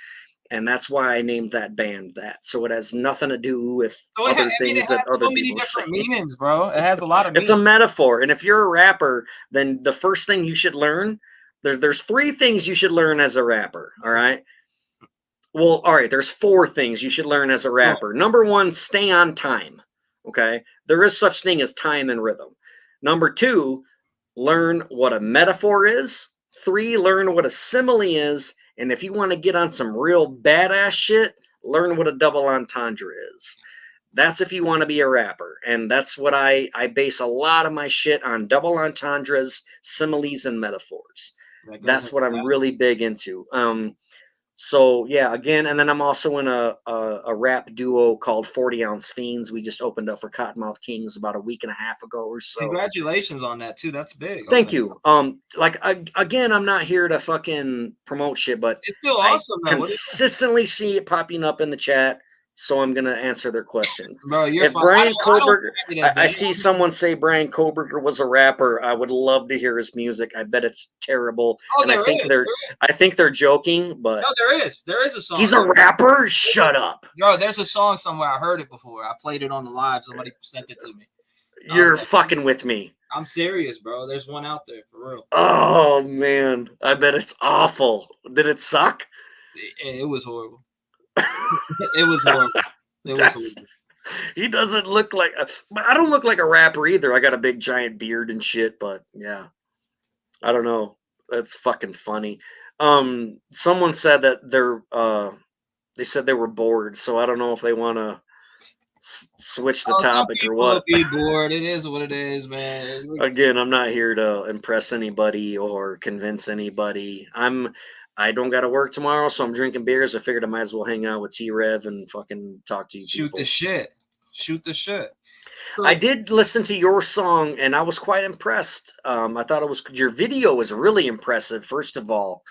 And that's why I named that band that. So it has nothing to do with So other it things has that other so many people different say. meanings, bro. It has a lot of It's a meanings. metaphor. And if you're a rapper, then the first thing you should learn, there's 3 things you should learn as a rapper. All right. Well, all right, there's 4 things you should learn as a rapper. Number 1, stay on time. Okay. There is such thing as time and rhythm. Number 2, learn what a metaphor is. 3, learn what a simile is. And if you want to get on some real badass shit, learn what a double entendre is. That's if you want to be a rapper. And that's what I base a lot of my shit on: double entendres, similes, and metaphors. That's what I'm really big into. So yeah, again, and then I'm also in a rap duo called 40 Ounce Fiends. We just opened up for Cottonmouth Kings about a week and a half ago or so. Congratulations on that too. That's big. Thank you. Again, I'm not here to fucking promote shit, but It's still awesome, I though. consistently see it popping up in the chat. So I'm gonna answer their questions. Bro, you're if fine. Brian Koberger, I see someone say Brian Koberger was a rapper. I would love to hear his music. I bet it's terrible. Oh, and I think they're joking, but no, there is a song. He's a rapper. Shut up. Bro, there's a song somewhere. I heard it before. I played it on the live. Somebody sent it to me. You're fucking with me. I'm serious, bro. There's one out there for real. Oh man, I bet it's awful. Did it suck? It was horrible. It was horrible. Horrible. He doesn't look like I don't look like a rapper either. I got a big giant beard and shit, but yeah. I don't know. That's fucking funny. Someone said that they said they were bored, so I don't know if they want to switch the topic or what. Be bored. It is what it is, man. Again, I'm not here to impress anybody or convince anybody. I don't got to work tomorrow, so I'm drinking beers. I figured I might as well hang out with T-REV and fucking talk to you. Shoot the shit. So, I did listen to your song, and I was quite impressed. I thought your video was really impressive, first of all,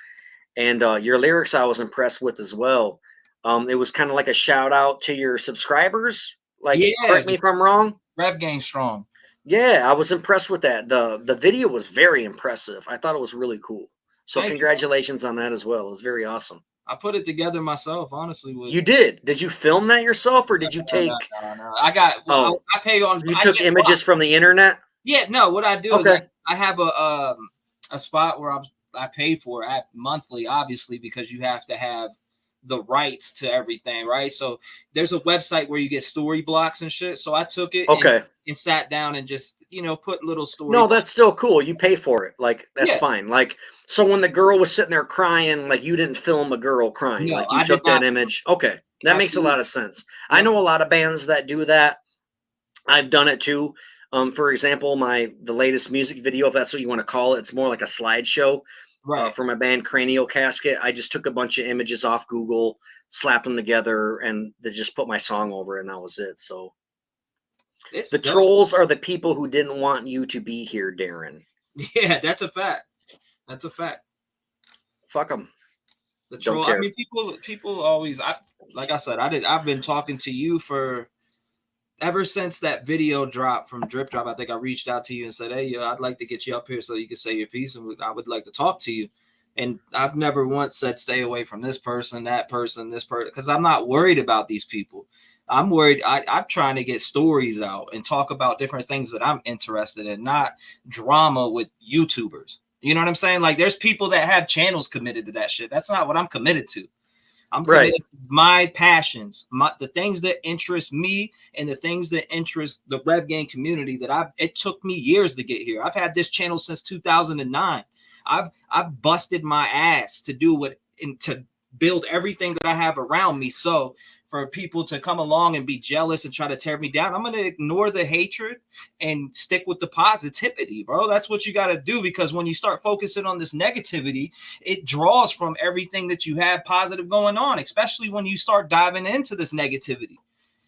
and your lyrics I was impressed with as well. It was kind of like a shout out to your subscribers. Like, correct me if I'm wrong. Rev Gang Strong. Yeah, I was impressed with that. The video was very impressive. I thought it was really cool. So congratulations on that as well. It was very awesome. I put it together myself, honestly. You did? Did you film that yourself, or did you take? No. I got. Well, I pay on. You took images from the internet. Yeah, no. What I do is I have a spot where I pay for it monthly, obviously, because you have to have the rights to everything, right? So there's a website where you get story blocks and shit. So I took it and sat down and just, you know, put little story. No, that's still cool. You pay for it. Like, that's Yeah. fine. Like, so when the girl was sitting there crying, like, you didn't film a girl crying. No, like, you I took did not. that image. Okay. That makes a lot of sense. I know a lot of bands that do that. I've done it too. For example, the latest music video, if that's what you want to call it, it's more like a slideshow. For my band Cranial Casket. I just took a bunch of images off Google, slapped them together, and they just put my song over, and that was it. So the trolls are the people who didn't want you to be here, Darin. Yeah, that's a fact. That's a fact. Fuck them. The troll. I mean, people always. Like I said, I've been talking to you for ever since that video dropped from Drip Drop. I think I reached out to you and said, "Hey, yo, I'd like to get you up here so you can say your piece, and I would like to talk to you." And I've never once said, "Stay away from this person, that person, this person," because I'm not worried about these people. I'm worried. I'm trying to get stories out and talk about different things that I'm interested in, not drama with YouTubers. You know what I'm saying? Like, there's people that have channels committed to that shit. That's not what I'm committed to. I'm committed to my passions, the things that interest me and the things that interest the Rev Gang community it took me years to get here. I've had this channel since 2009. I've busted my ass to do to build everything that I have around me. So for people to come along and be jealous and try to tear me down, I'm going to ignore the hatred and stick with the positivity, bro. That's what you got to do, because when you start focusing on this negativity, it draws from everything that you have positive going on, especially when you start diving into this negativity.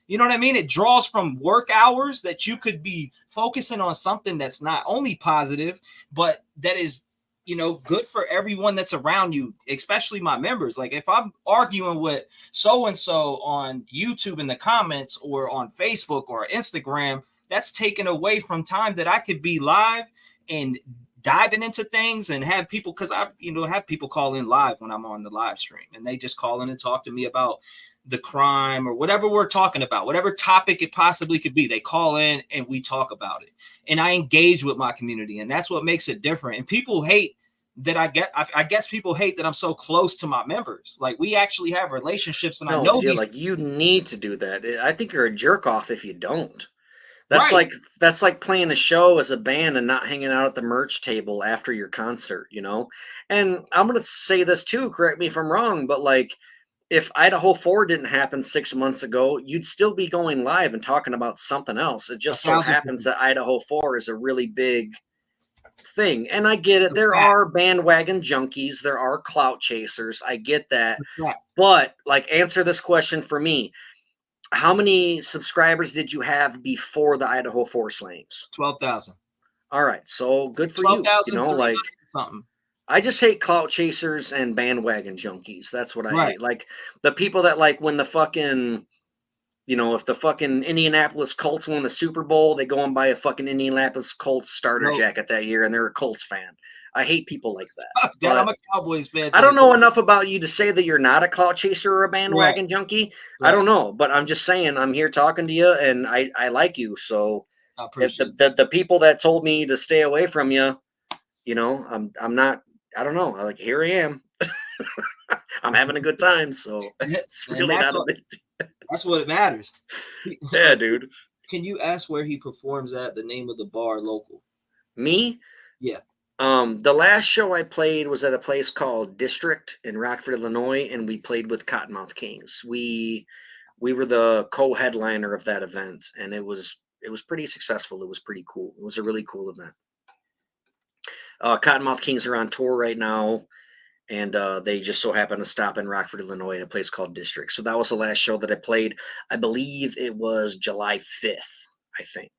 You know what I mean? It draws from work hours that you could be focusing on something that's not only positive, but that is, you know, good for everyone that's around you, especially my members. Like, if I'm arguing with so-and-so on YouTube in the comments or on Facebook or Instagram, that's taken away from time that I could be live and diving into things and have people, because I, you know, have people call in live when I'm on the live stream, and they just call in and talk to me about the crime or whatever we're talking about, whatever topic it possibly could be. They call in and we talk about it, and I engage with my community, and that's what makes it different. And people hate that I guess people hate that I'm so close to my members. Like, we actually have relationships, and I know like, you need to do that. I think you're a jerk off if you don't. That's like playing a show as a band and not hanging out at the merch table after your concert, you know? And I'm going to say this too, correct me if I'm wrong, but like, if Idaho 4 didn't happen 6 months ago, you'd still be going live and talking about something else. It just so happens that Idaho 4 is a really big thing. And I get it. There are bandwagon junkies. There are clout chasers. I get that. But like, answer this question for me. How many subscribers did you have before the Idaho 4 slayings? 12,000. All right. So good for you. You know, like, something. I just hate clout chasers and bandwagon junkies. That's what I hate. Like, the people that, like, when the fucking, you know, if the fucking Indianapolis Colts won the Super Bowl, they go and buy a fucking Indianapolis Colts starter jacket that year, and they're a Colts fan. I hate people like that. Dad, I'm a Cowboys fan. I don't know enough about you to say that you're not a clout chaser or a bandwagon junkie. I don't know, but I'm just saying, I'm here talking to you, and I like you. So I appreciate the people that told me to stay away from you, you know, I'm not. I don't know. Like, here I am. I'm having a good time, so it's really not a big deal. That's what matters. Yeah, dude. Can you ask where he performs at, the name of the bar local? Me? Yeah. The last show I played was at a place called District in Rockford, Illinois, and we played with Cottonmouth Kings. We were the co-headliner of that event, and it was pretty successful. It was pretty cool. It was a really cool event. Cottonmouth Kings are on tour right now, and they just so happen to stop in Rockford, Illinois, at a place called District. So that was the last show that I played. I believe it was July 5th, I think.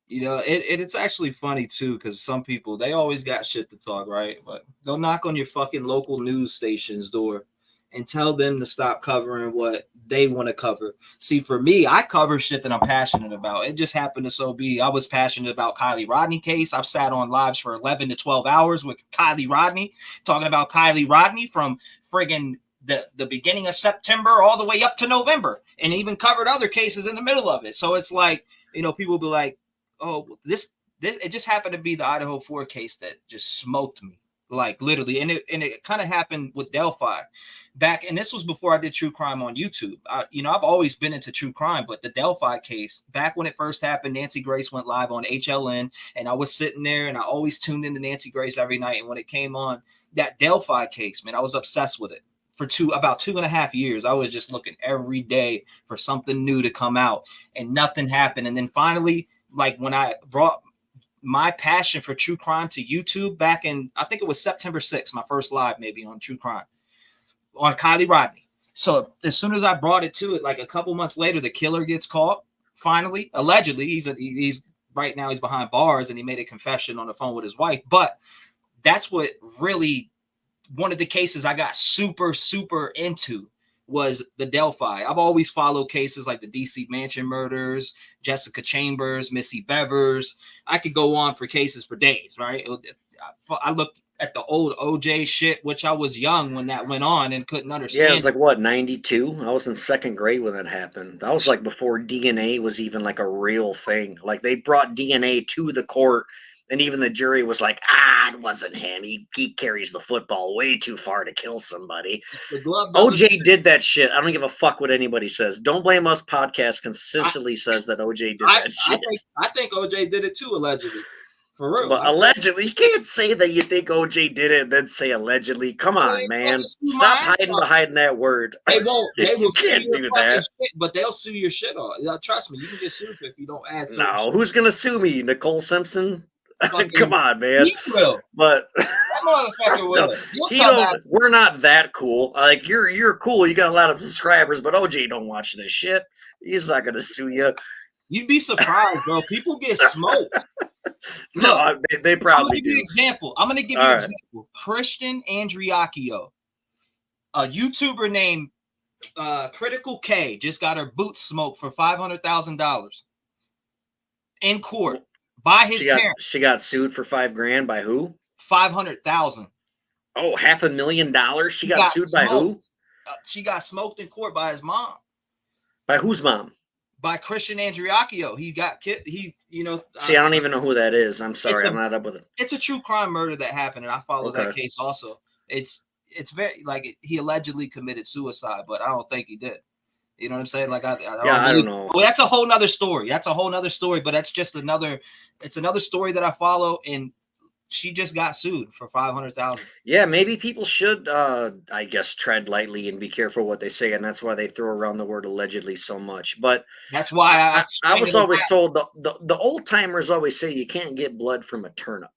You know, it's actually funny too, because some people, they always got shit to talk, right? But they'll knock on your fucking local news station's door and tell them to stop covering what they want to cover. See, for me, I cover shit that I'm passionate about. It just happened to so be I was passionate about Kylie Rodney case. I've sat on lives for 11 to 12 hours with Kylie Rodney, talking about Kylie Rodney from friggin' the beginning of September all the way up to November, and even covered other cases in the middle of it. So it's like, you know, people be like, oh, this it just happened to be the Idaho 4 case that just smoked me. like literally. And it kind of happened with Delphi back. And this was before I did true crime on YouTube. I've always been into true crime, but the Delphi case, back when it first happened, Nancy Grace went live on HLN, and I was sitting there and I always tuned into Nancy Grace every night. And when it came on, that Delphi case, man, I was obsessed with it for about 2.5 years. I was just looking every day for something new to come out, and nothing happened. And then finally, like when I brought my passion for true crime to YouTube back in, I think it was September 6th, my first live maybe on true crime on Kylie Rodney. So as soon as I brought it to it, like a couple months later, the killer gets caught. Finally, allegedly, he's right now he's behind bars, and he made a confession on the phone with his wife. But that's what really, one of the cases I got super, super into was the Delphi. I've always followed cases like the DC Mansion murders, Jessica Chambers, Missy Bevers. I could go on for cases for days, right? I looked at the old OJ shit, which I was young when that went on and couldn't understand. Yeah, it was like, what, 92? I was in second grade when that happened. That was like before DNA was even like a real thing. Like they brought DNA to the court, and even the jury was like, it wasn't him. He carries the football way too far to kill somebody. OJ did that shit. I don't give a fuck what anybody says. Don't Blame Us podcast consistently says that OJ did that shit. I think OJ did it too, allegedly. For real. But allegedly, you can't say that you think OJ did it and then say allegedly. Come on, man. Stop hiding behind that word. They won't. They will can't do that. Shit, but they'll sue your shit off. Trust me, you can get sued if you don't add. No, who's gonna sue me? Nicole Simpson? Come on, man. He will. But that motherfucker will. We're not that cool. Like you're cool. You got a lot of subscribers, but OJ don't watch this shit. He's not gonna sue you. You'd be surprised, bro. People get smoked. No, they probably do. I'm going to give you an example. Christian Andriacchio, a YouTuber named Critical K, just got her boots smoked for $500,000 in court by his parents. She got sued for $5,000 by who? $500,000. Oh, $500,000. She got sued by who? She got smoked in court by his mom. By whose mom? By Christian Andriacchio. He got killed. See, I don't even know who that is. I'm sorry, I'm not up with it. It's a true crime murder that happened, and I followed that case also. It's very like he allegedly committed suicide, but I don't think he did. You know what I'm saying? Like I don't know. Well, that's a whole nother story. But that's just another story that I follow, and she just got sued for $500,000. Yeah, maybe people should, I guess, tread lightly and be careful what they say, and that's why they throw around the word allegedly so much. But that's why I was always told the old timers always say you can't get blood from a turnip.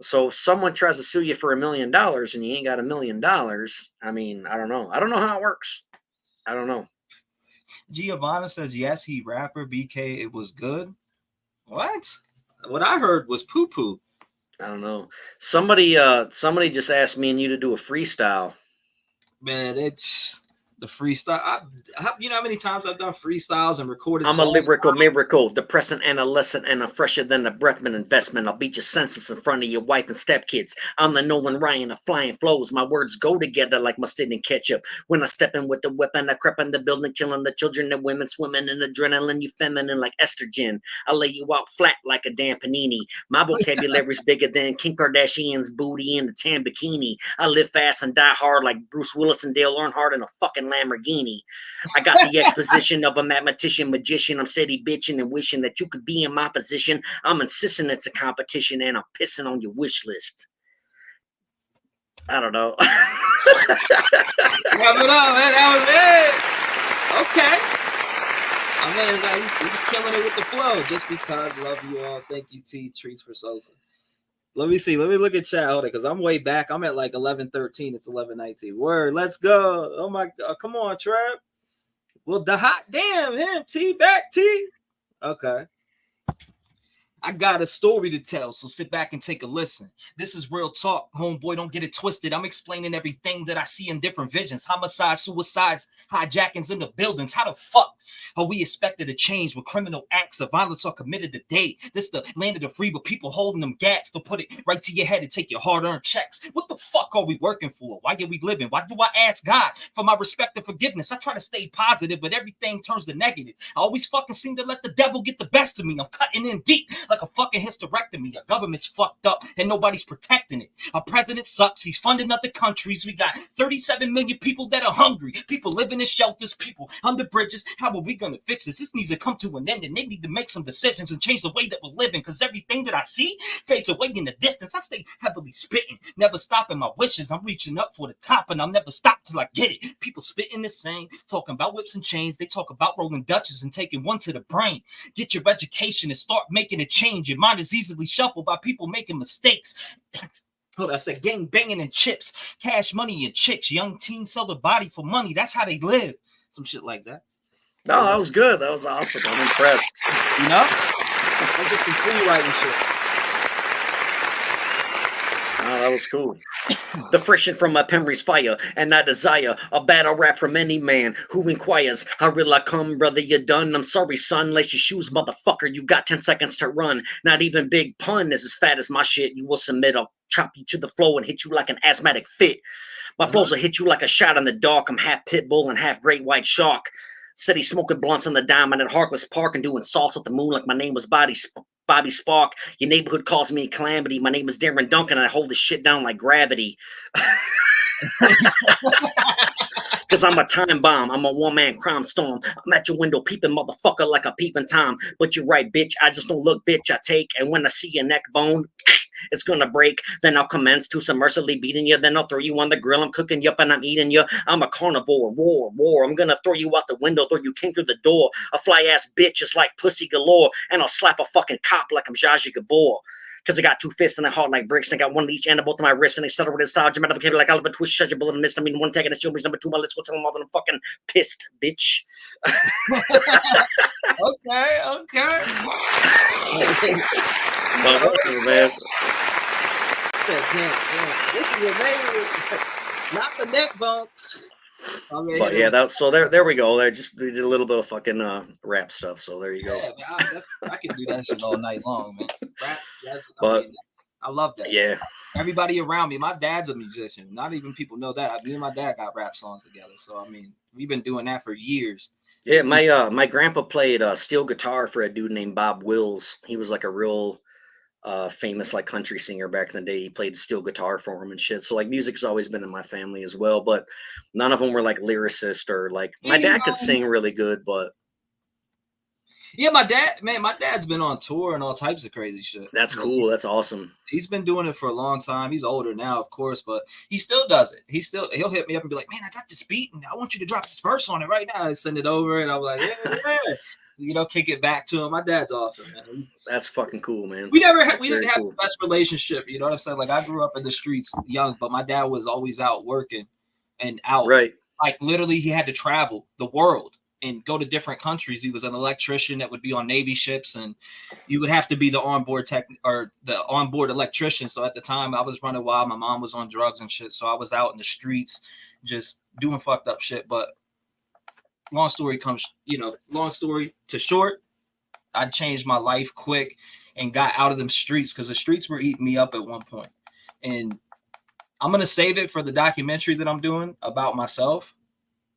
So if someone tries to sue you for $1 million and you ain't got $1 million, I mean, I don't know. I don't know how it works. I don't know. Giovanna says yes, he rapper BK. It was good. What I heard was poo poo. I don't know. Somebody just asked me and you to do a freestyle. Man, it's the freestyle. You know how many times I've done freestyles and recorded I'm songs? a lyrical miracle, depressant adolescent, and I'm fresher than the Breckman investment. I'll beat your senses in front of your wife and stepkids. I'm the Nolan Ryan of flying flows. My words go together like mustard and ketchup. When I step in with the weapon, I creep in the building, killing the children and women, swimming in adrenaline. You feminine like estrogen. I lay you out flat like a damn panini. My vocabulary's bigger than Kim Kardashian's booty in a tan bikini. I live fast and die hard like Bruce Willis and Dale Earnhardt in a fucking Lamborghini. I got the exposition of a mathematician, magician. I'm steady bitching and wishing that you could be in my position. I'm insisting it's a competition and I'm pissing on your wish list. I don't know. Wrap it up, man. That was it. Okay. I mean, you're just killing it with the flow. Just because. Love you all. Thank you, T. Treats for Sosa. Let me see. Let me look at chat. Hold it, because I'm way back. I'm at like 11:13. It's 11:19. Word. Let's go. Oh my God. Come on, Trev. Well, the hot damn him. T back T. Okay. I got a story to tell, so sit back and take a listen. This is real talk, homeboy, don't get it twisted. I'm explaining everything that I see in different visions. Homicides, suicides, hijackings in the buildings. How the fuck are we expected to change when criminal acts of violence are committed today? This is the land of the free, but people holding them gats to put it right to your head and take your hard-earned checks. What the fuck are we working for? Why are we living? Why do I ask God for my respect and forgiveness? I try to stay positive, but everything turns to negative. I always fucking seem to let the devil get the best of me. I'm cutting in deep like a fucking hysterectomy. Our government's fucked up and nobody's protecting it. Our president sucks. He's funding other countries. We got 37 million people that are hungry. People living in shelters. People under bridges. How are we gonna fix this? This needs to come to an end, and they need to make some decisions and change the way that we're living, because everything that I see fades away in the distance. I stay heavily spitting, never stopping my wishes. I'm reaching up for the top, and I'll never stop till I get it. People spitting the same, talking about whips and chains. They talk about rolling Dutches and taking one to the brain. Get your education and start making a change. Your mind is easily shuffled by people making mistakes. Oh, that's a gang banging and chips, cash money and chicks. Young teens sell their body for money. That's how they live. Some shit like that. No, that was good. That was awesome. I'm impressed. You know? That's just some free writing shit. Oh, that was cool. The friction from my memory's fire, and I desire a battle rap from any man who inquires. How real I come, brother, you're done. I'm sorry, son. Lace your shoes, motherfucker. You got 10 seconds to run. Not even Big Pun is as fat as my shit. You will submit. I'll chop you to the floor and hit you like an asthmatic fit. My flows will hit you like a shot in the dark. I'm half pit bull and half great white shark. Said he's smoking blunts on the diamond at Harkless Park and doing salts at the moon like my name was Bobby Spark. Your neighborhood calls me a calamity. My name is Darin Dunkin, and I hold this shit down like gravity. Because I'm a time bomb. I'm a one-man crime storm. I'm at your window peeping, motherfucker, like a peeping Tom. But you're right, bitch. I just don't look, bitch. I take. And when I see your neck bone, it's gonna break. Then I'll commence to submersively beating you. Then I'll throw you on the grill. I'm cooking you up and I'm eating you. I'm a carnivore. War. I'm gonna throw you out the window, throw you king through the door. A fly-ass bitch is like pussy galore. And I'll slap a fucking cop like I'm Zsa Zsa Gabor. Because I got 2 fists and I hard like bricks. I got one in each end of both of my wrists, and they settle with his style. Dramatic vocabulary like Oliver Twist, shut your bullet and miss. I mean, one taking a shield, number 2, my list. Go tell them all that I'm fucking pissed, bitch. Okay. Well, whatever, man. This is amazing. Not the neck bone. But yeah, that's so there we go. We did a little bit of fucking rap stuff. So there you go. Yeah, man, I can do that shit all night long, man. Rap, I love that. Yeah. Everybody around me, my dad's a musician. Not even people know that. Me and my dad got rap songs together. So I mean, we've been doing that for years. Yeah, my grandpa played steel guitar for a dude named Bob Wills. He was like a real famous like country singer back in the day. He played steel guitar for him and shit. So like music's always been in my family as well, but none of them were like lyricists or like my dad could sing really good, but yeah, my dad's been on tour and all types of crazy shit. That's cool. That's awesome. He's been doing it for a long time. He's older now, of course, but he still does it. He'll hit me up and be like, man, I got this beat and I want you to drop this verse on it right now. I send it over and I'm like, yeah. You know, kick it back to him. My dad's awesome, man. That's fucking cool, man. We didn't have the best relationship, you know what I'm saying? Like I grew up in the streets young, but my dad was always out working and out. Right. Like literally he had to travel the world and go to different countries. He was an electrician that would be on Navy ships, and you would have to be the onboard electrician. So at the time I was running wild. My mom was on drugs and shit. So I was out in the streets just doing fucked up shit. But long story to short, I changed my life quick and got out of them streets because the streets were eating me up at one point. And I'm going to save it for the documentary that I'm doing about myself,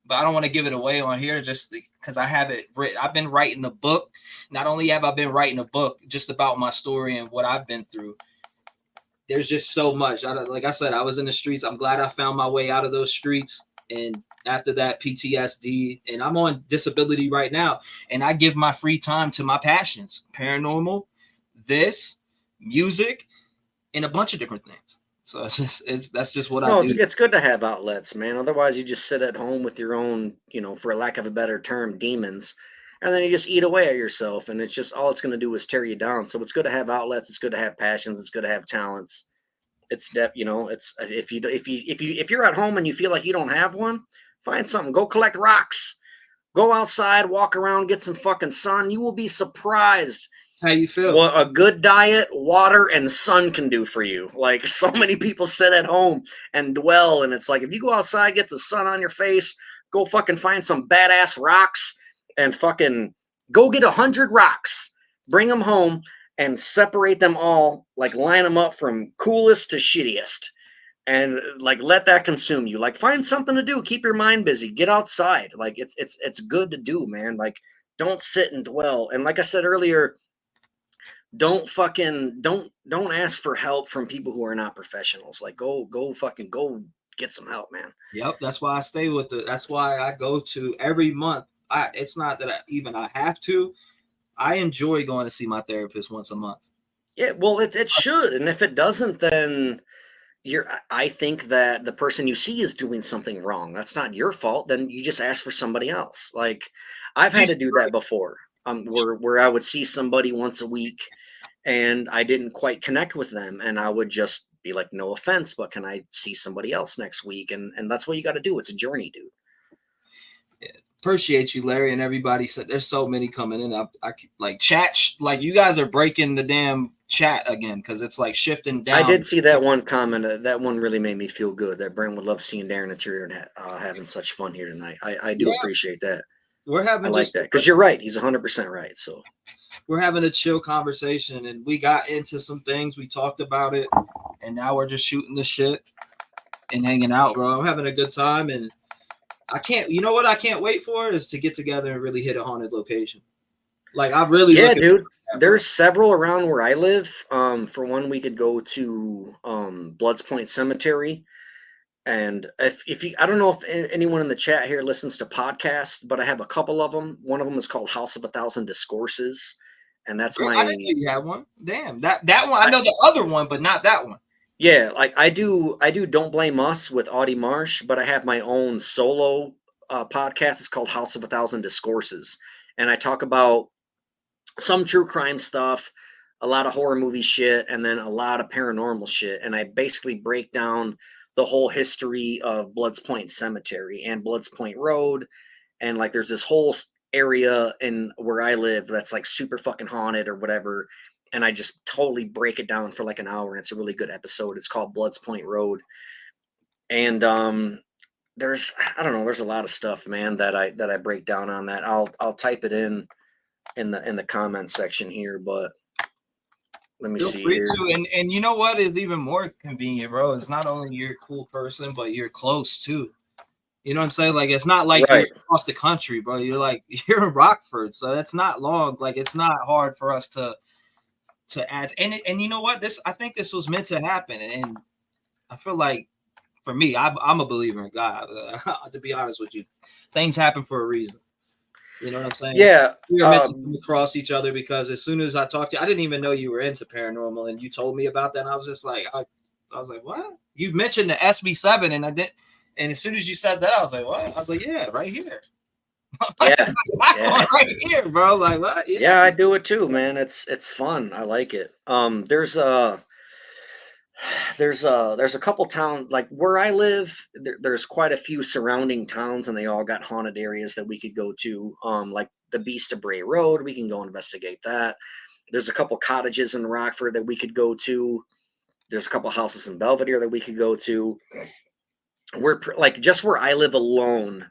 but I don't want to give it away on here just because I have it written. I've been writing a book. Not only have I been writing a book just about my story and what I've been through, there's just so much. Like I said, I was in the streets. I'm glad I found my way out of those streets. And after that, PTSD, and I'm on disability right now. And I give my free time to my passions, paranormal, this, music, and a bunch of different things. So that's just what I do. It's good to have outlets, man. Otherwise, you just sit at home with your own, for lack of a better term, demons. And then you just eat away at yourself. And it's just all it's going to do is tear you down. So it's good to have outlets. It's good to have passions. It's good to have talents. It's if you're at home and you feel like you don't have one, find something. Go collect rocks. Go outside, walk around, get some fucking sun. You will be surprised how you feel. What a good diet, water, and sun can do for you. Like so many people sit at home and dwell, and it's like if you go outside, get the sun on your face, go fucking find some badass rocks and fucking go get 100 rocks, bring them home, and separate them all, like line them up from coolest to shittiest. And like, let that consume you. Like, find something to do. Keep your mind busy. Get outside. Like, it's good to do, man. Like, don't sit and dwell. And like I said earlier, don't ask for help from people who are not professionals. Like go get some help, man. Yep, that's why I stay with it. That's why I go to every month. It's not that I have to. I enjoy going to see my therapist once a month. Yeah, well, it should, and if it doesn't, then I think that the person you see is doing something wrong. That's not your fault. Then you just ask for somebody else. Like I've had to do that before. Where I would see somebody once a week and I didn't quite connect with them, and I would just be like, no offense, but can I see somebody else next week? And that's what you got to do. It's a journey, dude. Yeah. Appreciate you, Larry, and everybody. Said there's so many coming in. I like chat. Like you guys are breaking the damn chat again because it's like shifting down. I did see that one comment. That one really made me feel good. That Brent would love seeing Darin Interior and having such fun here tonight. I do appreciate that. We're having I like that because you're right. He's 100% right. So we're having a chill conversation, and we got into some things. We talked about it, and now we're just shooting the shit and hanging out, bro. I'm having a good time, and you know what I can't wait for is to get together and really hit a haunted location. Like I really, dude. There's several around where I live. For one, we could go to Bloods Point Cemetery. And if you, I don't know if anyone in the chat here listens to podcasts, but I have a couple of them. One of them is called House of 1,000 Discourses, and that's I didn't know you have one. Damn, that one. I know the other one, but not that one. Yeah, like I do Don't Blame Us with Audie Marsh, but I have my own solo podcast. It's called House of 1,000 Discourses, and I talk about some true crime stuff, a lot of horror movie shit, and then a lot of paranormal shit. And I basically break down the whole history of Bloods Point Cemetery and Bloods Point Road. And like there's this whole area in where I live that's like super fucking haunted or whatever. And I just totally break it down for like an hour. And it's a really good episode. It's called Bloods Point Road. And there's a lot of stuff, man, that I break down on that. I'll type it in the comment section here, but let me see here. And you know what is even more convenient, bro? It's not only you're a cool person, but you're close too. You know what I'm saying? Like it's not like you're across the country, bro. You're in Rockford, so that's not long. Like it's not hard for us to add. And you know what? I think this was meant to happen. And I feel like for me, I'm a believer in God. To be honest with you, things happen for a reason. You know what I'm saying? Yeah. We were meant to come across each other because as soon as I talked to you, I didn't even know you were into paranormal, and you told me about that. And I was just like, I was like, what? You mentioned the SB7, and I didn't. And as soon as you said that, I was like, what? I was like, yeah, right here. Yeah. Right here, bro. Like what? Yeah, I do it too, man. It's fun. I like it. There's a couple towns like where I live. There's quite a few surrounding towns, and they all got haunted areas that we could go to. Like the Beast of Bray Road, we can go investigate that. There's a couple cottages in Rockford that we could go to. There's a couple houses in Belvedere that we could go to. We're like just where I live alone.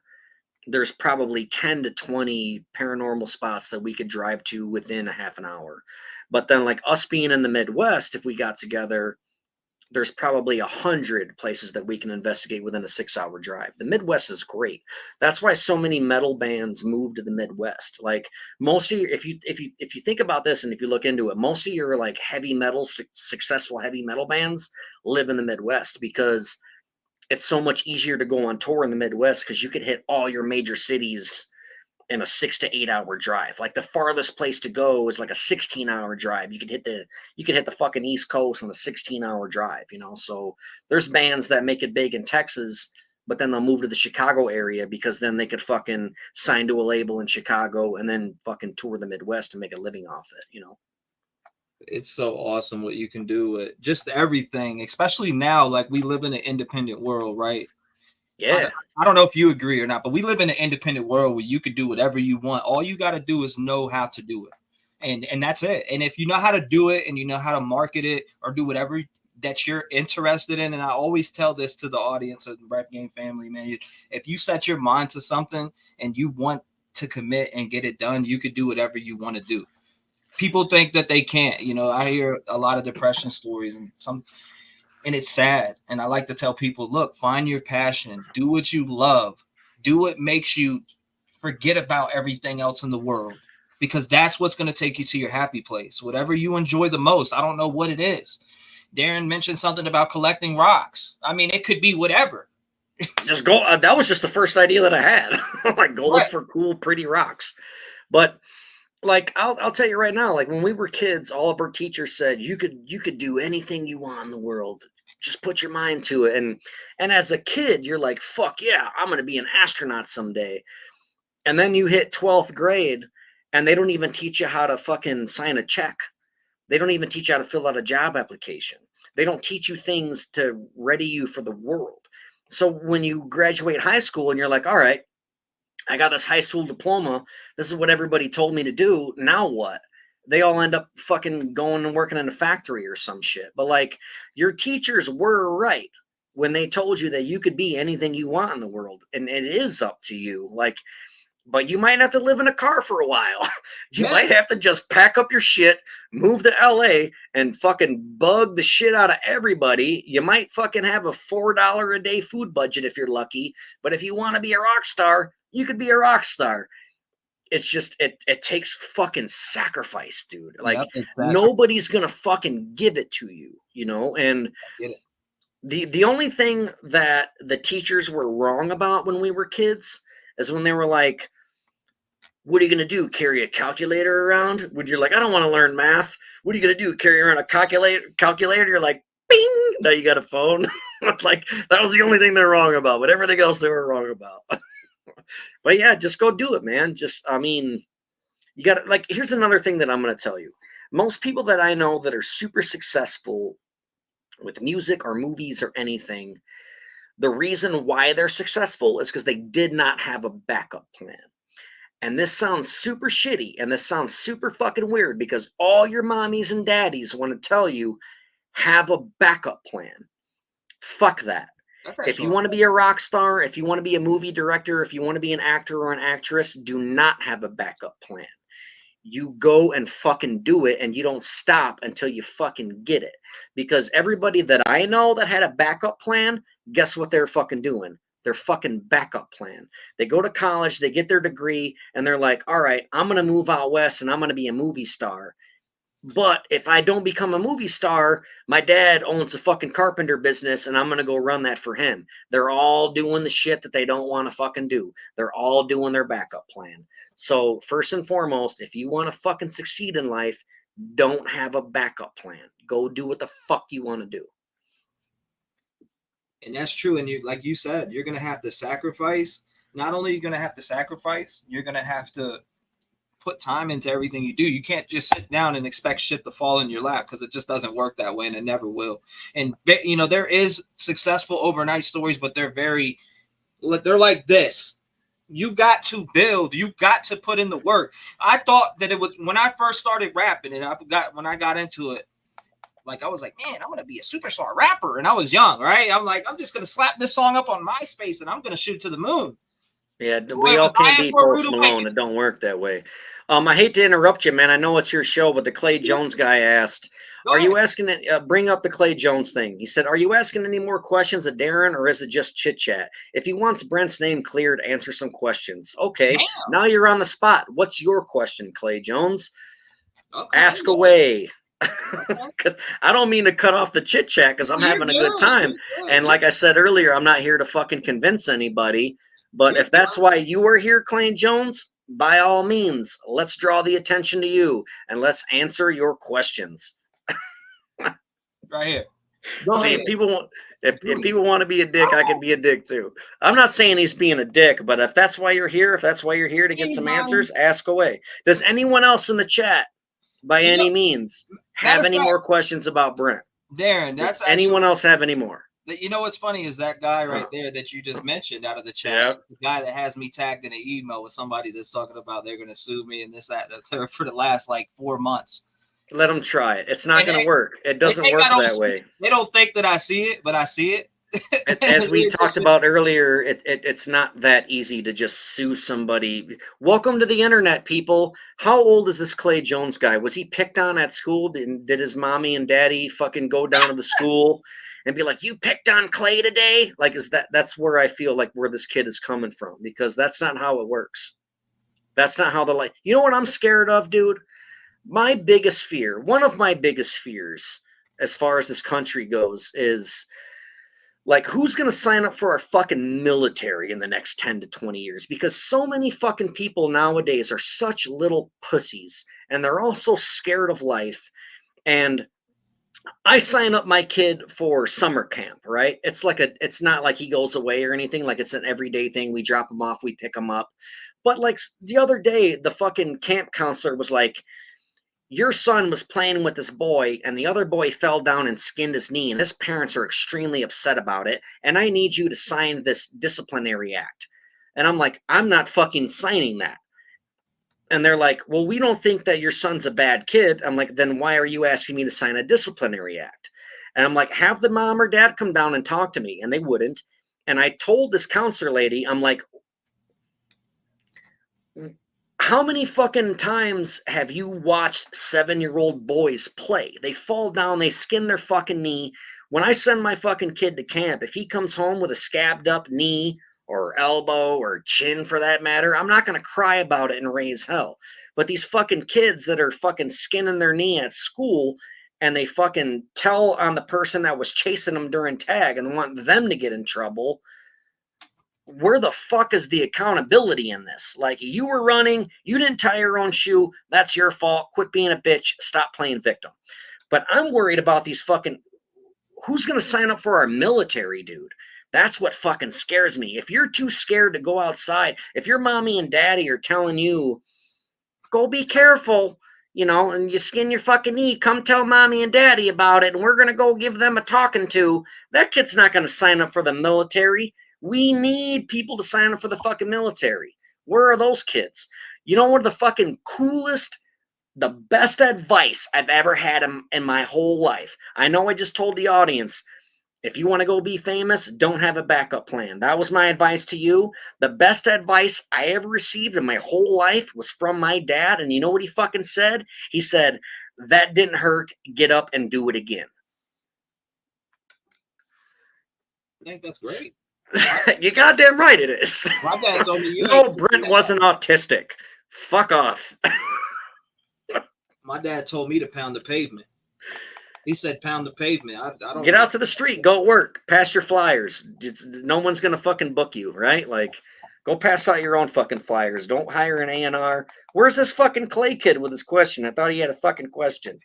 There's probably 10 to 20 paranormal spots that we could drive to within a half an hour. But then like us being in the Midwest, if we got together, there's probably 100 places that we can investigate within a 6-hour drive. The Midwest is great. That's why so many metal bands move to the Midwest. Like most of your, if you think about this and if you look into it, most of your like heavy metal, successful heavy metal bands live in the Midwest because it's so much easier to go on tour in the Midwest because you could hit all your major cities in a 6 to 8 hour drive. Like the farthest place to go is like a 16-hour drive. You could hit the fucking East Coast on a 16-hour drive, you know? So there's bands that make it big in Texas, but then they'll move to the Chicago area because then they could fucking sign to a label in Chicago and then fucking tour the Midwest and make a living off it, you know? It's so awesome what you can do with just everything, especially now, like we live in an independent world, right? Yeah. I don't know if you agree or not, but we live in an independent world where you could do whatever you want. All you got to do is know how to do it. And that's it. And if you know how to do it and you know how to market it or do whatever that you're interested in, and I always tell this to the audience of the Rap Game family, man, if you set your mind to something and you want to commit and get it done, you could do whatever you want to do. People think that they can't. You know, I hear a lot of depression stories and it's sad. And I like to tell people, look, find your passion, do what you love, do what makes you forget about everything else in the world. because that's what's going to take you to your happy place. Whatever you enjoy the most. I don't know what it is. Darin mentioned something about collecting rocks. I mean, it could be whatever. Just go. That was just the first idea that I had. Like, go look Right. for cool, pretty rocks. But like, I'll tell you right now, like when we were kids, all of our teachers said you could do anything you want in the world. Just put your mind to it. And as a kid, you're like, fuck yeah, I'm gonna be an astronaut someday. And then you hit 12th grade and they don't even teach you how to fucking sign a check. They don't even teach you how to fill out a job application. They don't teach you things to ready you for the world. So when you graduate high school and you're like, all right, I got this high school diploma. This is what everybody told me to do. Now what? They all end up fucking going and working in a factory or some shit. But like, your teachers were right when they told you that you could be anything you want in the world. And it is up to you. Like, but you might have to live in a car for a while. You might have to just pack up your shit, move to LA, and fucking bug the shit out of everybody. You might fucking have a $4 a day food budget if you're lucky. But if you want to be a rock star, you could be a rock star. It's just, it takes fucking sacrifice, dude. Like, exactly. Nobody's gonna fucking give it to you, you know? And the only thing that the teachers were wrong about when we were kids is when they were like, what are you going to do? Carry a calculator around? When you're like, I don't want to learn math. What are you going to do? Carry around a calculator? You're like, bing! Now you got a phone. Like, that was the only thing they're wrong about, but everything else they were wrong about. But yeah, just go do it, man. Just, I mean, you got to, like, here's another thing that I'm going to tell you. Most people that I know that are super successful with music or movies or anything, the reason why they're successful is because they did not have a backup plan. And this sounds super shitty, and this sounds super fucking weird because all your mommies and daddies want to tell you, have a backup plan. Fuck that. If you want to be a rock star, if you want to be a movie director, if you want to be an actor or an actress, do not have a backup plan. You go and fucking do it, and you don't stop until you fucking get it. Because everybody that I know that had a backup plan, guess what they're fucking doing? Their fucking backup plan. They go to college, they get their degree, and they're like, all right, I'm going to move out west and I'm going to be a movie star. But if I don't become a movie star, my dad owns a fucking carpenter business and I'm going to go run that for him. They're all doing the shit that they don't want to fucking do. They're all doing their backup plan. So first and foremost, if you want to fucking succeed in life, don't have a backup plan. Go do what the fuck you want to do. And that's true. And you, like you said, you're going to have to sacrifice. Not only are you going to have to sacrifice, you're going to have to put time into everything you do. You can't just sit down and expect shit to fall in your lap because it just doesn't work that way and it never will. And, you know, there is successful overnight stories, but they're like this. You got to build. You got to put in the work. I thought that it was when I first started rapping and when I got into it, like, I was like, man, I'm going to be a superstar rapper. And I was young, right? I'm like, I'm just going to slap this song up on MySpace and I'm going to shoot to the moon. Yeah, we all can't be Post Malone. It don't work that way. I hate to interrupt you, man. I know it's your show, but the Clay Jones guy asked, are you asking bring up the Clay Jones thing? He said, are you asking any more questions of Darin or is it just chit chat? If he wants Brent's name cleared, answer some questions. Okay. Damn. Now you're on the spot. What's your question, Clay Jones? Okay, ask away. Because I don't mean to cut off the chit chat because I'm having a good time. And like I said earlier, I'm not here to fucking convince anybody. But if that's why you are here, Clay Jones, by all means, let's draw the attention to you and let's answer your questions. Right here. See, if people want to be a dick, I can be a dick too. I'm not saying he's being a dick, but if that's why you're here, to get some answers, ask away. Does anyone else in the chat, by any means, have any more questions about Brent? Darin, does anyone else have any more? You know what's funny is that guy right there that you just mentioned out of the chat, the guy that has me tagged in an email with somebody that's talking about they're going to sue me and this, that, and the third for the last like 4 months. Let them try it. It's not going to work. It doesn't work that way. They don't think that I see it, but I see it. As we talked about earlier, it's not that easy to just sue somebody. Welcome to the internet, people. How old is this Clay Jones guy? Was he picked on at school? Did his mommy and daddy fucking go down to the school and be like, you picked on Clay today? Like, that's where I feel like where this kid is coming from, because that's not how it works. That's not how the life. You know what I'm scared of, dude? My biggest fear, one of my biggest fears, as far as this country goes, is like, who's going to sign up for our fucking military in the next 10 to 20 years? Because so many fucking people nowadays are such little pussies, and they're all so scared of life. And I sign up my kid for summer camp, right? It's not like he goes away or anything. Like, it's an everyday thing. We drop him off, we pick him up. But like the other day, the fucking camp counselor was like, your son was playing with this boy and the other boy fell down and skinned his knee, and his parents are extremely upset about it, and I need you to sign this disciplinary act. And I'm like, I'm not fucking signing that. And they're like, well, we don't think that your son's a bad kid. I'm like, then why are you asking me to sign a disciplinary act? And I'm like, have the mom or dad come down and talk to me. And they wouldn't. And I told this counselor lady, I'm like, how many fucking times have you watched 7-year-old boys play? They fall down, they skin their fucking knee. When I send my fucking kid to camp, if he comes home with a scabbed up knee or elbow or chin for that matter, I'm not going to cry about it and raise hell. But these fucking kids that are fucking skinning their knee at school, and they fucking tell on the person that was chasing them during tag and want them to get in trouble, where the fuck is the accountability in this? Like, you were running, you didn't tie your own shoe, that's your fault. Quit being a bitch, stop playing victim. But I'm worried about these fucking, who's going to sign up for our military, dude? That's what fucking scares me. If you're too scared to go outside, if your mommy and daddy are telling you, go be careful, you know, and you skin your fucking knee, come tell mommy and daddy about it, and we're going to go give them a talking to, that kid's not going to sign up for the military. We need people to sign up for the fucking military. Where are those kids? You know what the fucking coolest, the best advice I've ever had in my whole life? I know I just told the audience, if you want to go be famous, don't have a backup plan. That was my advice to you. The best advice I ever received in my whole life was from my dad. And you know what he fucking said? He said, that didn't hurt. Get up and do it again. I think that's great. You goddamn right it is. My dad told me no, Brent wasn't autistic. Fuck off. My dad told me to pound the pavement. He said pound the pavement. I don't get out to the street, go work, pass your flyers. No one's gonna fucking book you, right? Like, go pass out your own fucking flyers. Don't hire an A&R. Where's this fucking Clay kid with his question? I thought he had a fucking question.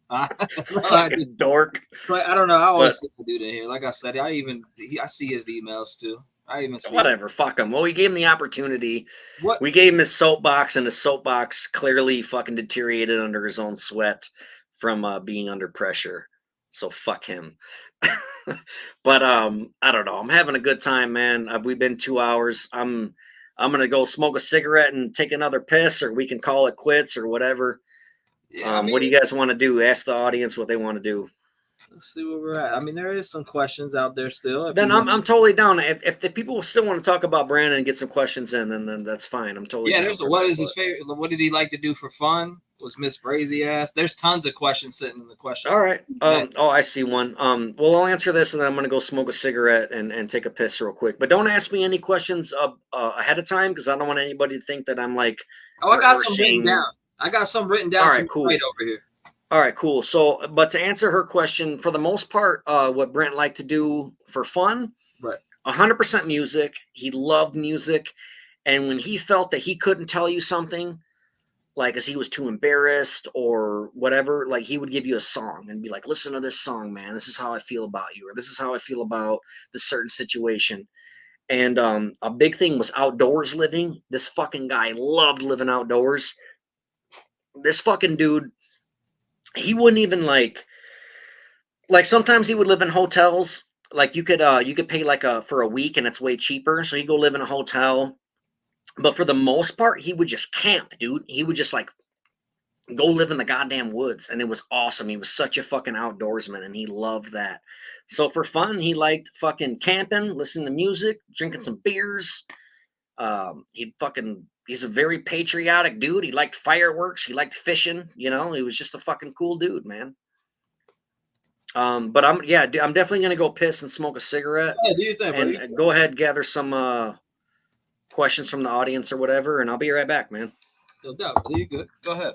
Fucking dork. But I don't know. I always do that here. Like I said, I see his emails too. I even see whatever. Fuck him. Well, we gave him the opportunity. What? We gave him his soapbox, and his soapbox clearly fucking deteriorated under his own sweat from being under pressure. So fuck him. But I don't know. I'm having a good time, man. We've been 2 hours. I'm gonna go smoke a cigarette and take another piss, or we can call it quits or whatever. Yeah, what do you guys want to do? Ask the audience what they want to do. Let's see where we're at. I mean, there is some questions out there still. Then I'm totally down. If the people still want to talk about Brandon and get some questions in, then that's fine. I'm totally down. There's what is his favorite? What did he like to do for fun? Was Miss Brazy asked. There's tons of questions sitting in the question. All right. Oh, I see one. Well, I'll answer this, and then I'm gonna go smoke a cigarette and take a piss real quick. But don't ask me any questions ahead of time, because I don't want anybody to think that I'm like. Oh, I got some written down. I got some written down. All right, cool. Right over here. All right, cool. So, but to answer her question, for the most part, what Brent liked to do for fun, right? 100% music. He loved music, and when he felt that he couldn't tell you something, like, as he was too embarrassed or whatever, like, he would give you a song and be like, listen to this song, man. This is how I feel about you, or this is how I feel about this certain situation. And a big thing was outdoors living. This fucking guy loved living outdoors. This fucking dude, he wouldn't even like sometimes he would live in hotels. Like, you could pay like for a week and it's way cheaper. So he'd go live in a hotel. But for the most part, he would just camp, dude. He would just like go live in the goddamn woods. And it was awesome. He was such a fucking outdoorsman, and he loved that. So for fun, he liked fucking camping, listening to music, drinking some beers. He's a very patriotic dude. He liked fireworks. He liked fishing. You know, he was just a fucking cool dude, man. But I'm definitely gonna go piss and smoke a cigarette. Yeah, do you think, and go ahead, gather some questions from the audience or whatever, and I'll be right back, man. No doubt. You're good. Go ahead.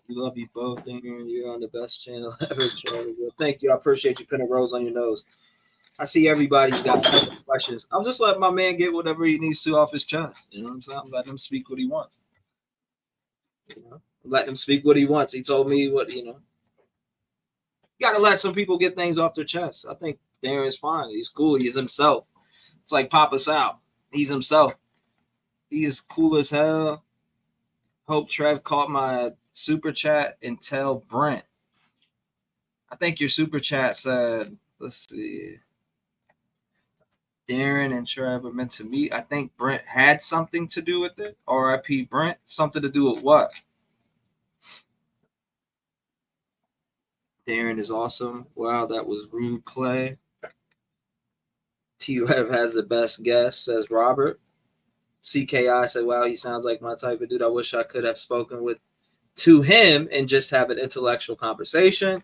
We love you both, Darin. You're on the best channel ever, Charlie. Well, thank you. I appreciate you putting a rose on your nose. I see everybody's got questions. I'm just letting my man get whatever he needs to off his chest. You know what I'm saying? I'm letting him speak what he wants. You know, let him speak what he wants. He told me what, you know. You gotta let some people get things off their chest. I think Darin's fine. He's cool. He's himself. It's like Papa Sal. He's himself. He is cool as hell. Hope Trev caught my super chat and tell Brent. I think your super chat said, let's see. Darin and Trev are meant to meet. I think Brent had something to do with it. R.I.P. Brent. Something to do with what? Darin is awesome. Wow, that was rude, Clay. T-REV has the best guess, says Robert. CKI said, wow, he sounds like my type of dude. I wish I could have spoken to him and just have an intellectual conversation.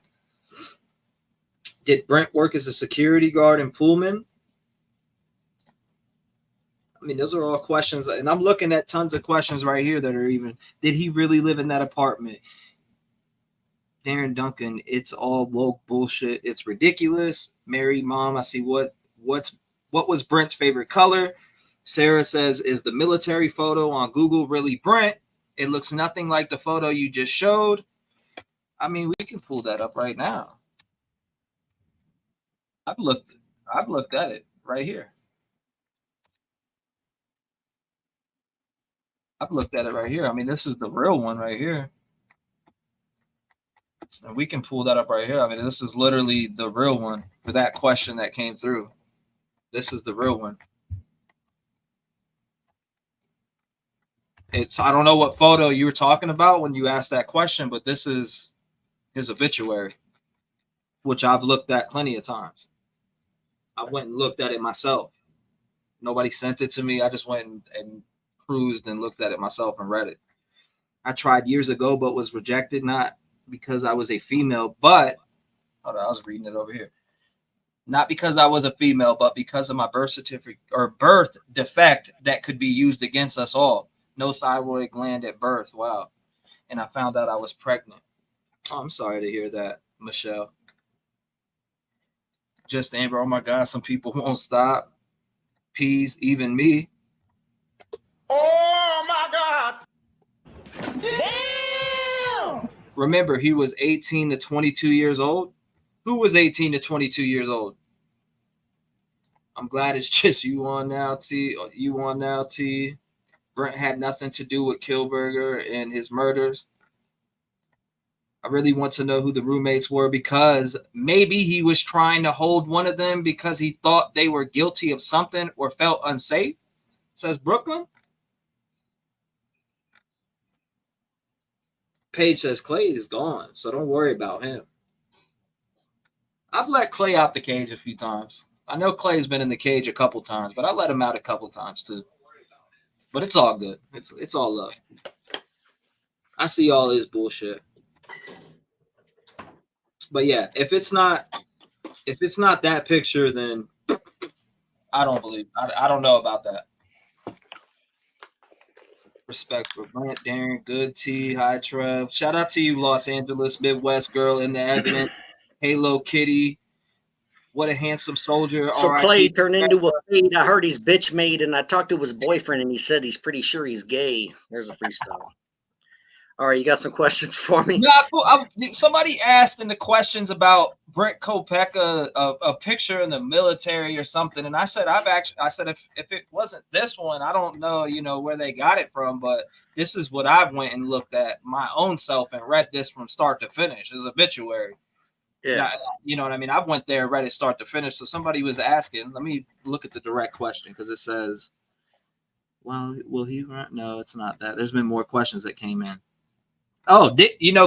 Did Brent work as a security guard in Pullman? I mean, those are all questions. And I'm looking at tons of questions right here that are even, did he really live in that apartment? Darin Dunkin, it's all woke bullshit. It's ridiculous. Married mom, I see what was Brent's favorite color? Sarah says, is the military photo on Google really Brent? It looks nothing like the photo you just showed. I mean, we can pull that up right now. I've looked at it right here. I've looked at it right here. I mean, this is the real one right here. And we can pull that up right here. I mean, this is literally the real one for that question that came through. This is the real one. I don't know what photo you were talking about when you asked that question, but this is his obituary, which I've looked at plenty of times. I went and looked at it myself. Nobody sent it to me. I just went and cruised and looked at it myself and read it. I tried years ago, but was rejected, not because I was a female, but hold on, I was reading it over here. Not because I was a female, but because of my birth certificate or birth defect that could be used against us all. No thyroid gland at birth. Wow. And I found out I was pregnant. Oh, I'm sorry to hear that, Michelle. Just Amber, oh my God, some people won't stop. Peas, even me. Oh my God. Damn. Remember, he was 18 to 22 years old. Who was 18 to 22 years old? I'm glad it's just you on now, T. You on now, T. Brent had nothing to do with Kilberger and his murders. I really want to know who the roommates were because maybe he was trying to hold one of them because he thought they were guilty of something or felt unsafe, says Brooklyn. Paige says Clay is gone, so don't worry about him. I've let Clay out the cage a few times. I know Clay's been in the cage a couple times, but I let him out a couple times too. But it's all good. It's all love. I see all his bullshit. But yeah, if it's not that picture, then I don't believe. I don't know about that. Respect for Brent, Darin, good T, hi Trev. Shout out to you, Los Angeles Midwest girl in the evidence. Halo Kitty. What a handsome soldier. So Clay turned into a fade. I heard he's bitch made, and I talked to his boyfriend, and he said he's pretty sure he's gay. There's a freestyle. All right, you got some questions for me? Somebody asked in the questions about Brent Kopacka, a picture in the military or something, and I said if it wasn't this one, I don't know, where they got it from, but this is what I went and looked at my own self and read this from start to finish. His obituary. Yeah, you know what I mean? I went there and read it start to finish. So somebody was asking, let me look at the direct question because it says, well, will he run? No, it's not that. There's been more questions that came in. Oh,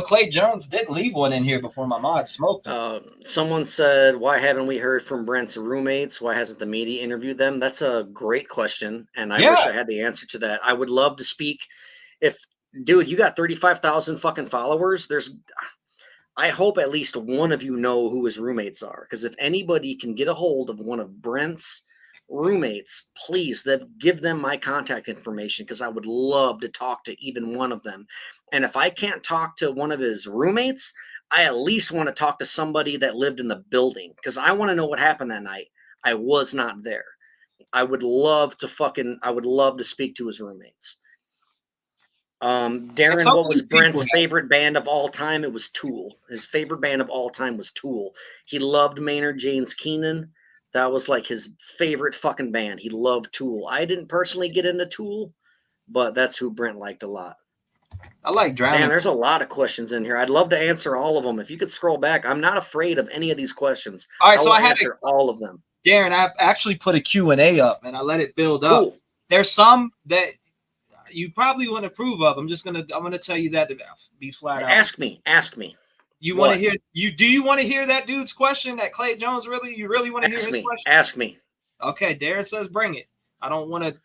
Clay Jones did leave one in here before my mod smoked it. Someone said, why haven't we heard from Brent's roommates? Why hasn't the media interviewed them? That's a great question. And I wish I had the answer to that. I would love to speak. Dude, you got 35,000 fucking followers. I hope at least one of you know who his roommates are. Because if anybody can get a hold of one of Brent's roommates, please give them my contact information because I would love to talk to even one of them. And if I can't talk to one of his roommates, I at least want to talk to somebody that lived in the building because I want to know what happened that night. I was not there. I would love to speak to his roommates. Darin, what was Brent's favorite band of all time? It was Tool. His favorite band of all time was Tool. He loved Maynard James Keenan. That was like his favorite fucking band. He loved Tool. I didn't personally get into Tool, but that's who Brent liked a lot. I like Drowning. Man, there's a lot of questions in here. I'd love to answer all of them. If you could scroll back, I'm not afraid of any of these questions. All right, so I had to all of them. Darin, I actually put a Q&A up and I let it build up. There's some that you probably wouldn't approve of. I'm gonna tell you that to be flat out. Ask me. You want to hear do you want to hear that dude's question? That Clay Jones you really want to hear his question? Ask me. Okay, Darin says bring it. I don't want to.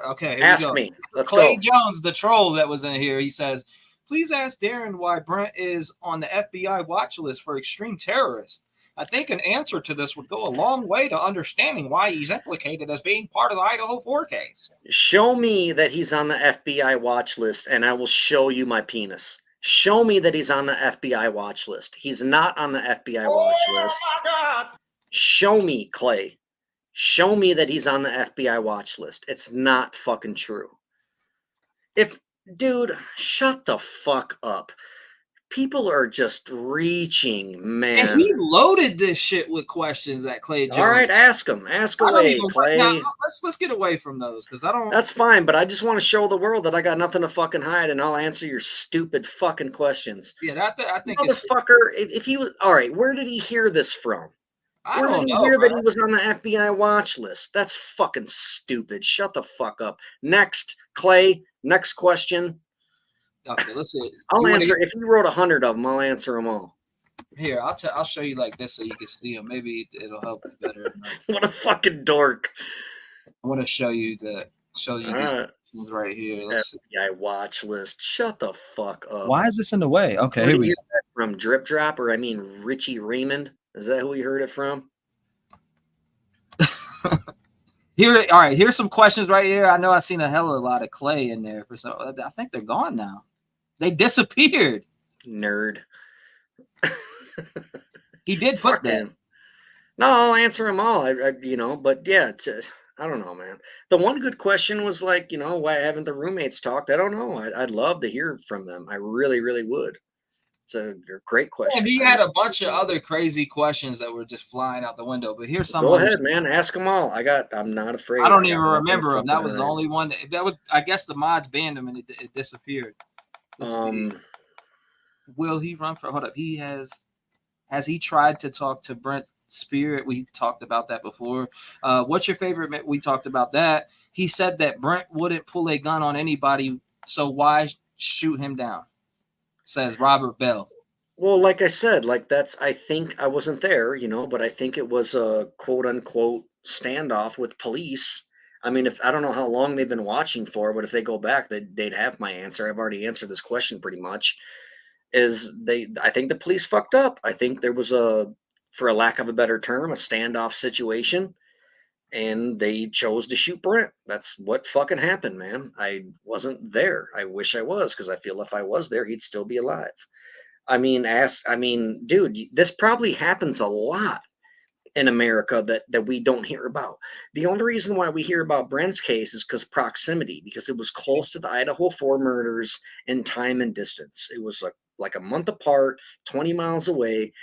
Okay, here ask we go. Me. Let's Clay go. Jones, the troll that was in here, he says, please ask Darin why Brent is on the FBI watch list for extreme terrorists. I think an answer to this would go a long way to understanding why he's implicated as being part of the Idaho 4 case. Show me that he's on the FBI watch list, and I will show you my penis. Show me that he's on the FBI watch list. He's not on the FBI watch list. My God. Show me, Clay. Show me that he's on the FBI watch list. It's not fucking true. Dude, shut the fuck up. People are just reaching, man. And he loaded this shit with questions that Clay Jones. All right, ask him. Ask away, Clay. Let's get away from those because I don't. That's fine, but I just want to show the world that I got nothing to fucking hide, and I'll answer your stupid fucking questions. Yeah, I think motherfucker. If he was all right, where did he hear this from? I Where don't did he know, hear bro. that he was on the FBI watch list? That's fucking stupid. Shut the fuck up. Next, Clay. Next question. Okay, let's see. I'll answer. If you wrote 100 of them, I'll answer them all. Here, I'll show you like this so you can see them. Maybe it'll help you better. What a fucking dork. I want to show you these right here. Let's see. FBI watch list. Shut the fuck up. Why is this in the way? Okay, here we go. From Drip Drop, or I mean Richie Raymond. Is that who you heard it from? All right. Here's some questions right here. I know I've seen a hell of a lot of Clay in there I think they're gone now. They disappeared. Nerd. He did put that. No, I'll answer them all. But yeah, I don't know, man. The one good question was like, why haven't the roommates talked? I don't know. I'd love to hear from them. I really, really would. It's a great question. And he had a bunch of other crazy questions that were just flying out the window. But here's some. Go ahead, man. Ask them all. I'm not afraid. I don't even remember them. That was the only one. That was. I guess the mods banned them and it disappeared. Will he run for? Hold up. Has he tried to talk to Brent Spirit? We talked about that before. What's your favorite? We talked about that. He said that Brent wouldn't pull a gun on anybody, so why shoot him down? Says Robert Bell. Well, like I said, I think I wasn't there, but I think it was a quote unquote standoff with police. I mean, I don't know how long they've been watching for, but if they go back, they'd have my answer. I've already answered this question pretty much. I think the police fucked up. I think there was for a lack of a better term, a standoff situation, and they chose to shoot Brent. That's what fucking happened, man. I wasn't there. I wish I was, because I feel if I was there, he'd still be alive. Dude, this probably happens a lot in America that we don't hear about. The only reason why we hear about Brent's case is because proximity, because it was close to the Idaho 4 murders in time and distance. It was like a month apart, 20 miles away.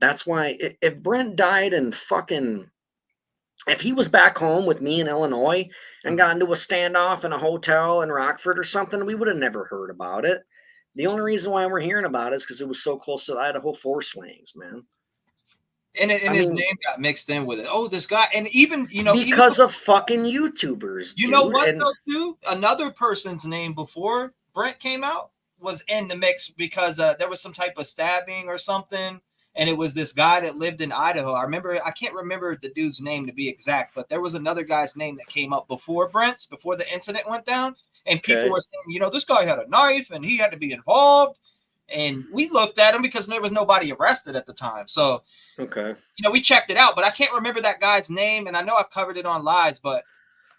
That's why if Brent died in if he was back home with me in Illinois and got into a standoff in a hotel in Rockford or something, we would have never heard about it. The only reason why we're hearing about it is because it was so close to the Idaho 4 slayings, man. And his name got mixed in with it. Oh, this guy, and even because of fucking YouTubers. You know what though, too? Another person's name before Brent came out was in the mix because there was some type of stabbing or something. And it was this guy that lived in Idaho. I can't remember the dude's name to be exact, but there was another guy's name that came up before Brent's, before the incident went down. And people were saying, this guy had a knife and he had to be involved. And we looked at him because there was nobody arrested at the time. So, okay, we checked it out, but I can't remember that guy's name. And I know I've covered it on lives, but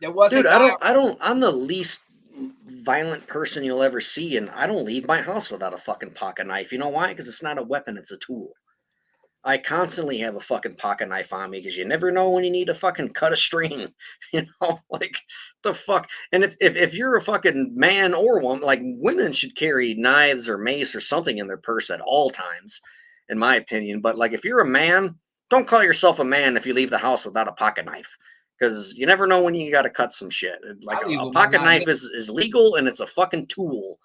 there was dude, a guy. I'm the least violent person you'll ever see, and I don't leave my house without a fucking pocket knife. You know why? Because it's not a weapon, it's a tool. I constantly have a fucking pocket knife on me because you never know when you need to fucking cut a string. Like the fuck. And if you're a fucking man or woman, like women should carry knives or mace or something in their purse at all times, in my opinion. But like if you're a man, don't call yourself a man if you leave the house without a pocket knife. Because you never know when you got to cut some shit. Like a pocket knife is legal and it's a fucking tool.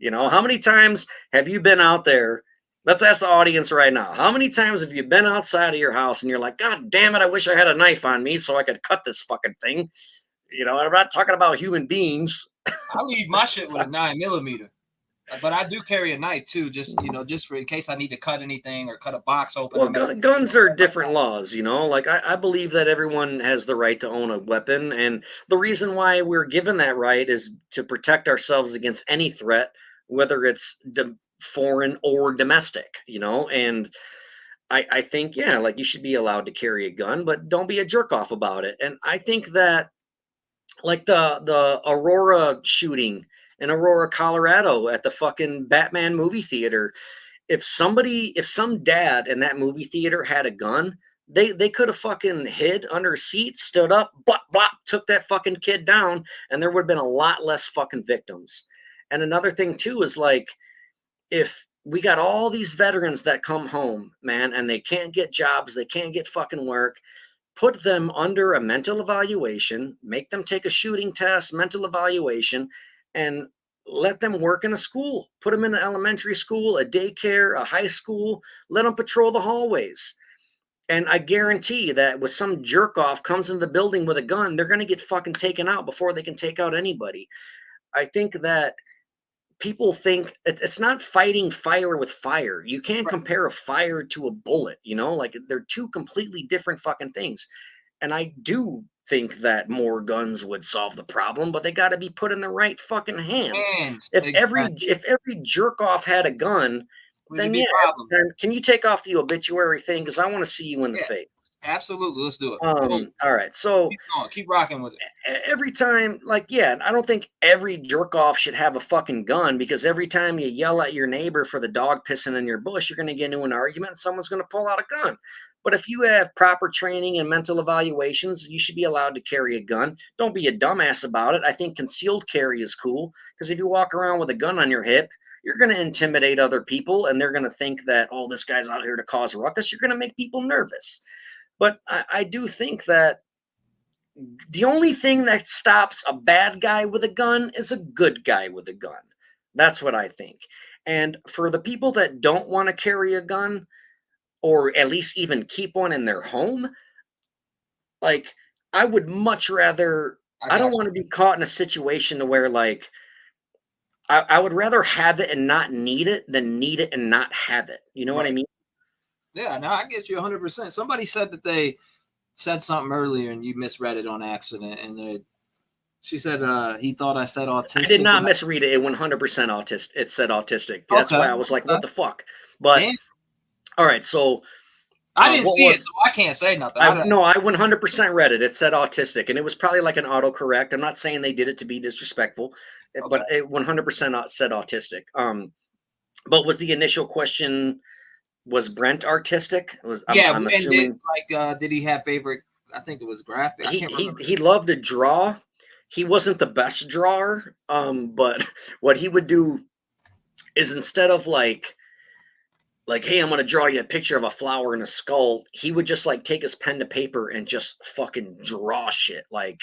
How many times have you been out there? Let's ask the audience right now. How many times have you been outside of your house and you're like, God damn it, I wish I had a knife on me so I could cut this fucking thing. I'm not talking about human beings. I leave my shit with a 9mm. But I do carry a knife too, just for in case I need to cut anything or cut a box open. Well, guns are different laws, Like I believe that everyone has the right to own a weapon, and the reason why we're given that right is to protect ourselves against any threat, whether it's foreign or domestic. And I think, yeah, like you should be allowed to carry a gun, but don't be a jerk off about it. And I think that, like the Aurora shooting in Aurora, Colorado at the fucking Batman movie theater. If some dad in that movie theater had a gun, they could have fucking hid under a seat, stood up, blah, blah, took that fucking kid down, and there would have been a lot less fucking victims. And another thing too is like, if we got all these veterans that come home, man, and they can't get jobs, they can't get fucking work, put them under a mental evaluation, make them take a shooting test, mental evaluation, and let them work in a school. Put them in an elementary school, a daycare, a high school. Let them patrol the hallways. And I guarantee that with some jerk off comes into the building with a gun, they're going to get fucking taken out before they can take out anybody. I think that people think it's not fighting fire with fire. You can't compare a fire to a bullet, like they're two completely different fucking things. And I do think that more guns would solve the problem, but they got to be put in the right fucking hands. If every jerk off had a gun, then yeah. Can you take off the obituary thing? Because I want to see you in the face. Absolutely, let's do it. All right, so keep rocking with it. Every time, like, yeah, I don't think every jerk off should have a fucking gun, because every time you yell at your neighbor for the dog pissing in your bush, you're going to get into an argument and someone's going to pull out a gun. But if you have proper training and mental evaluations, you should be allowed to carry a gun. Don't be a dumbass about it. I think concealed carry is cool, because if you walk around with a gun on your hip, you're going to intimidate other people, and they're going to think that, oh, this guy's out here to cause a ruckus. You're going to make people nervous. But I do think that the only thing that stops a bad guy with a gun is a good guy with a gun. That's what I think. And for the people that don't want to carry a gun, or at least even keep one in their home, like, I would much rather, I don't want to be caught in a situation to where, like, I would rather have it and not need it than need it and not have it. You know what I mean? Yeah, no, I get you 100%. Somebody said that they said something earlier and you misread it on accident, and she said he thought I said autistic. I did not misread it. It 100% autistic. It said autistic. That's why I was like, what the fuck? But all right, so I didn't see it, so I can't say nothing. I 100% read it. It said autistic, and it was probably like an autocorrect. I'm not saying they did it to be disrespectful, but it 100% said autistic. But was the initial question, was Brent artistic? I'm assuming, did he have favorite? I think it was graphic. He loved to draw. He wasn't the best drawer, but what he would do is, instead of like, hey, I'm gonna draw you a picture of a flower and a skull, he would just like take his pen to paper and just fucking draw shit, like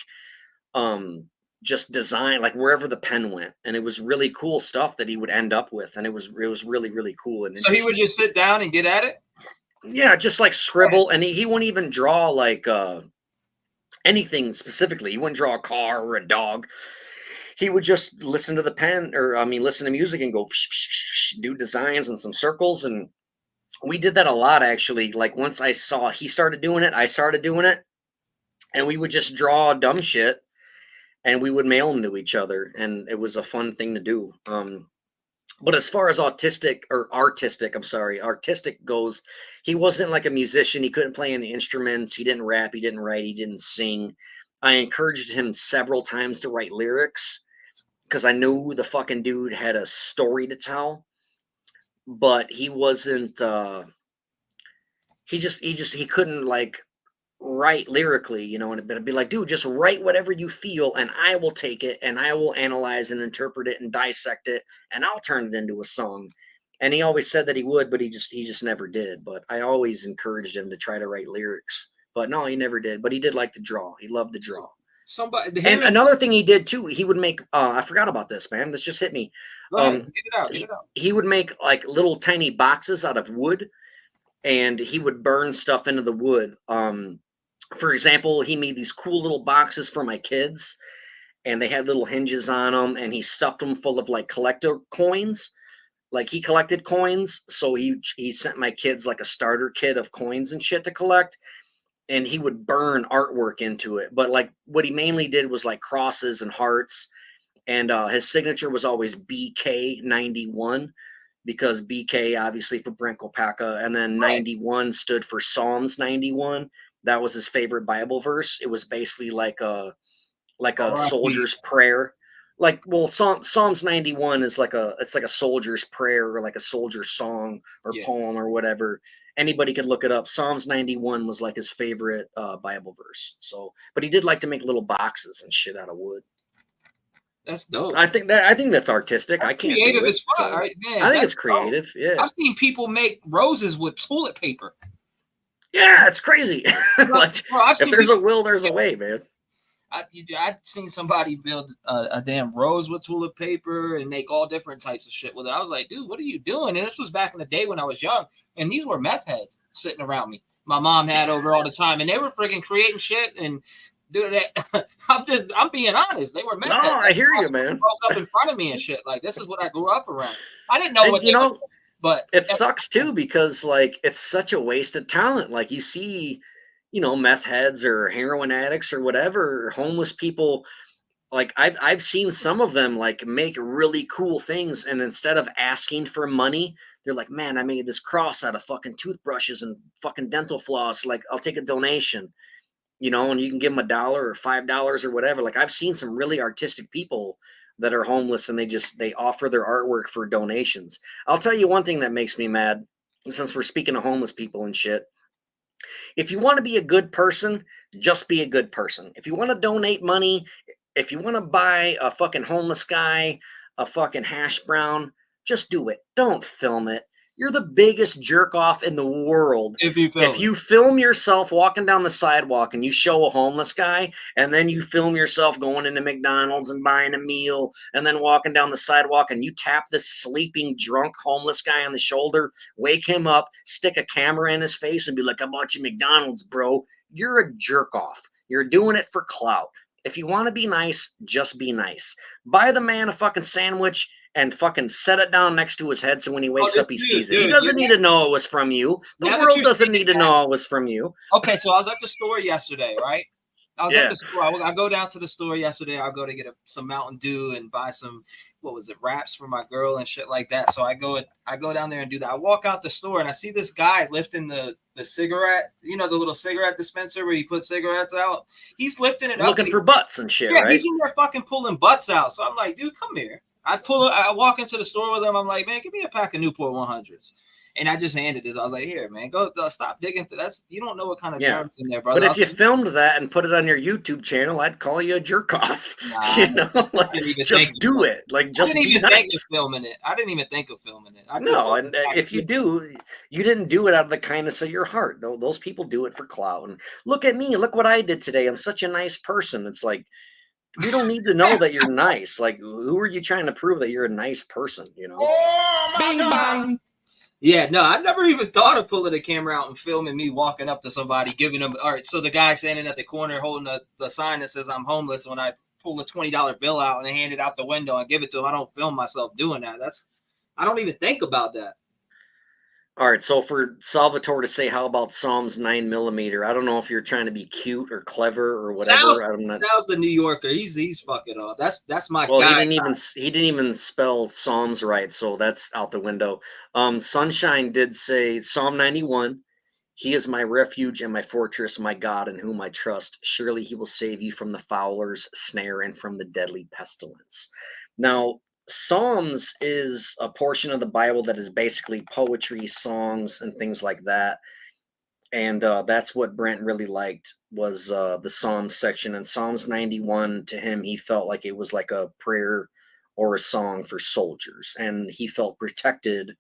just design, like wherever the pen went. And it was really cool stuff that he would end up with, and it was really, really cool. And so he would just sit down and get at it? Yeah, just like scribble. And he wouldn't even draw like anything specifically. He wouldn't draw a car or a dog. He would just listen to the pen, listen to music and go do designs and some circles. And we did that a lot, actually. Like, once I saw he started doing it, I started doing it, and we would just draw dumb shit and we would mail them to each other, and it was a fun thing to do. But as far as artistic goes, he wasn't like a musician. He couldn't play any instruments. He didn't rap. He didn't write. He didn't sing. I encouraged him several times to write lyrics because I knew the fucking dude had a story to tell. But he wasn't. He couldn't like write lyrically, you know, and it'd be like, dude, just write whatever you feel and I will take it and I will analyze and interpret it and dissect it and I'll turn it into a song. And he always said that he would, but he just never did. But I always encouraged him to try to write lyrics. But no, he never did. But he did like to draw. He loved to draw. And another thing he did too, he would make I forgot about this, man. This just hit me. Get it out. He would make like little tiny boxes out of wood and he would burn stuff into the wood. For example, he made these cool little boxes for my kids and they had little hinges on them and he stuffed them full of like collector coins. Like he collected coins. So he sent my kids like a starter kit of coins and shit to collect. And he would burn artwork into it. But like what he mainly did was like crosses and hearts. And his signature was always BK91 because BK obviously for Brent Kopacka. And then 91 stood for Psalms 91. That was his favorite Bible verse. It was basically like a soldier's prayer. Like, well, Psalms 91 is like a soldier's prayer or like a soldier's song or poem or whatever. Anybody could look it up. Psalms 91 was like his favorite Bible verse. So, but he did like to make little boxes and shit out of wood. That's dope. I think that's artistic. That's I can't creative do it, as fuck. so Right, man, I think it's creative. Dope. Yeah, I've seen people make roses with toilet paper. Yeah, it's crazy. Like, bro, if there's a will, there's a way, man. I've seen somebody build a damn rose with toilet paper and make all different types of shit with it. I was like, dude, what are you doing? And this was back in the day when I was young, and these were meth heads sitting around me. My mom had over all the time, and they were freaking creating shit. And dude, I'm being honest, they were meth heads. No, I hear you, man. Broke up in front of me and shit. Like, this is what I grew up around. I didn't know what you know. But it sucks too because like it's such a wasted talent. Like you see, you know, meth heads or heroin addicts or whatever, or homeless people. Like I've seen some of them like make really cool things, and instead of asking for money, they're like, "Man, I made this cross out of fucking toothbrushes and fucking dental floss. Like, I'll take a donation." You know, and you can give them $1 or $5 or whatever. Like I've seen some really artistic people that are homeless and they offer their artwork for donations. I'll tell you one thing that makes me mad, since we're speaking of homeless people and shit. If you want to be a good person, just be a good person. If you want to donate money, if you want to buy a fucking homeless guy a fucking hash brown, just do it. Don't film it. You're the biggest jerk off in the world. If you film yourself walking down the sidewalk and you show a homeless guy, and then you film yourself going into McDonald's and buying a meal, and then walking down the sidewalk and you tap this sleeping drunk homeless guy on the shoulder, wake him up, stick a camera in his face and be like, "I bought you McDonald's, bro." You're a jerk off. You're doing it for clout. If you want to be nice, just be nice. Buy the man a fucking sandwich and fucking set it down next to his head so when he wakes up, he sees it. He doesn't need to know it was from you. The world doesn't need to know it was from you. Okay, so I was at the store yesterday, right? I was at the store. I go down to the store yesterday. I'll go to get some Mountain Dew and buy some, wraps for my girl and shit like that. So I go down there and do that. I walk out the store and I see this guy lifting the cigarette, the little cigarette dispenser where you put cigarettes out. He's lifting it up. Looking for butts and shit, right? He's in there fucking pulling butts out. So I'm like, dude, come here. I walk into the store with him. I'm like, man, give me a pack of Newport 100s. And I just handed it. I was like, here, man, go stop digging. You don't know what kind of germs in there, brother. But if you filmed that and put it on your YouTube channel, I'd call you a jerk off. Just do it. Like, just be nice. I didn't even think of filming it. No, and if you do, you didn't do it out of the kindness of your heart. Though those people do it for clout. And look at me. Look what I did today. I'm such a nice person. It's like, you don't need to know that you're nice. Like, who are you trying to prove that you're a nice person? Oh my God. Yeah, no, I never even thought of pulling the camera out and filming me walking up to somebody, giving them. All right, so the guy standing at the corner holding the sign that says I'm homeless. When I pull a $20 bill out and hand it out the window and give it to him, I don't film myself doing that. I don't even think about that. All right, so for Salvatore to say, how about Psalms 9mm? I don't know if you're trying to be cute or clever or whatever. I'm not. Sal's the New Yorker. He's fucking up. That's my Well, guy. he didn't even spell Psalms right, so that's out the window. Sunshine did say Psalm 91. He is my refuge and my fortress, my God in whom I trust. Surely he will save you from the fowler's snare and from the deadly pestilence. Now, Psalms is a portion of the Bible that is basically poetry, songs, and things like that. And that's what Brent really liked was the Psalms section. And Psalms 91, to him, he felt like it was like a prayer or a song for soldiers. And he felt protected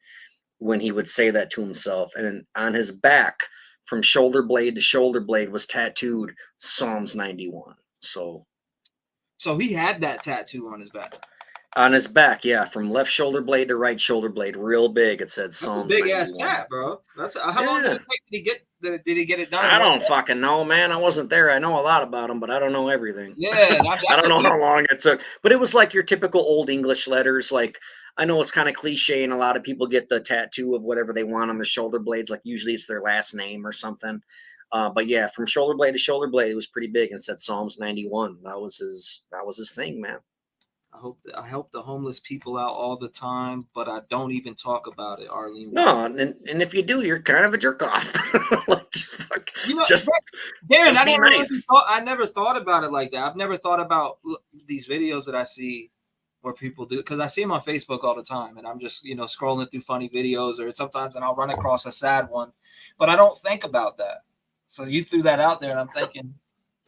when he would say that to himself. And on his back, from shoulder blade to shoulder blade, was tattooed Psalms 91. So he had that tattoo on his back. on his back, yeah, from left shoulder blade to right shoulder blade, real big. It said Psalms 91. Big ass tat, bro. How long did it take? Did he get it done? I don't fucking know, man. I wasn't there. I know a lot about him, but I don't know everything. Yeah, I don't know how long it took. But it was like your typical old English letters. Like, I know it's kind of cliche, and a lot of people get the tattoo of whatever they want on their shoulder blades. Like usually it's their last name or something. But yeah, from shoulder blade to shoulder blade, it was pretty big, and said Psalms 91. That was his thing, man. I help the homeless people out all the time, but I don't even talk about it, Arlene. No, and if you do, you're kind of a jerk off. Like, Darren, I never thought about it like that. I've never thought about these videos that I see where people do, because I see them on Facebook all the time, and I'm just scrolling through funny videos, or sometimes and I'll run across a sad one, but I don't think about that. So you threw that out there, and I'm thinking.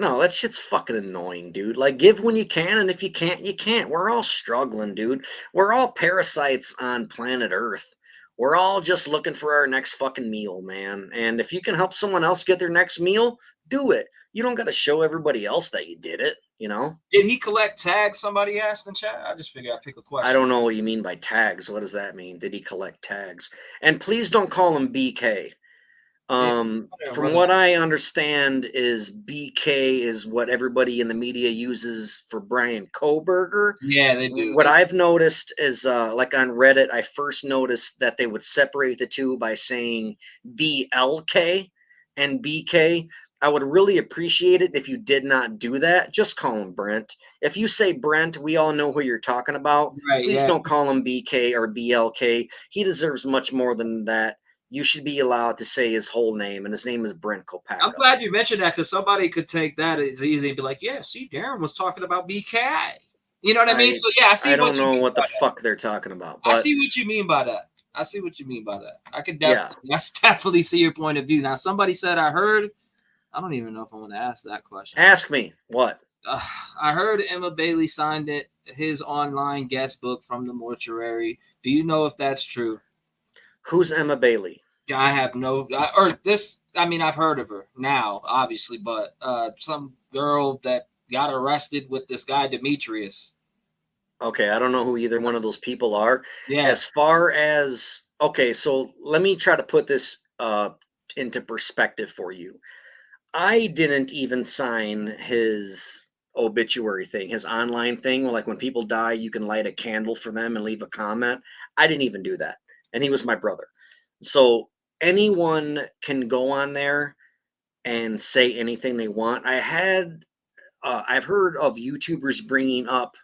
No, that shit's fucking annoying, dude. Like, give when you can, and if you can't, you can't. We're all struggling, dude. We're all parasites on planet Earth. We're all just looking for our next fucking meal, man. And if you can help someone else get their next meal, do it. You don't got to show everybody else that you did it, Did he collect tags? Somebody asked in chat. I just figured I'd pick a question. I don't know what you mean by tags. What does that mean? Did he collect tags? And please don't call him BK. From what I understand is BK is what everybody in the media uses for Brian Koberger. Yeah, they do. What I've noticed is like on Reddit, I first noticed that they would separate the two by saying BLK and BK. I would really appreciate it if you did not do that. Just call him Brent. If you say Brent, we all know who you're talking about. Right, Please don't call him BK or BLK. He deserves much more than that. You should be allowed to say his whole name, and his name is Brent Kopackas. I'm glad you mentioned that, because somebody could take that as easy and be like, yeah, see, Darin was talking about BK. You know what I mean? So, yeah, I don't know what the fuck they're talking about. But I see what you mean by that. I could definitely see your point of view. Now, somebody said, I don't even know if I want to ask that question. Ask me. What? I heard Emma Bailey signed his online guest book from the mortuary. Do you know if that's true? Who's Emma Bailey? I have I've heard of her now, obviously, but some girl that got arrested with this guy, Demetrius. Okay, I don't know who either one of those people are. Yeah. As far as, okay, so let me try to put this into perspective for you. I didn't even sign his obituary thing, his online thing, like when people die, you can light a candle for them and leave a comment. I didn't even do that. And he was my brother. So anyone can go on there and say anything they want. I've heard of YouTubers bringing up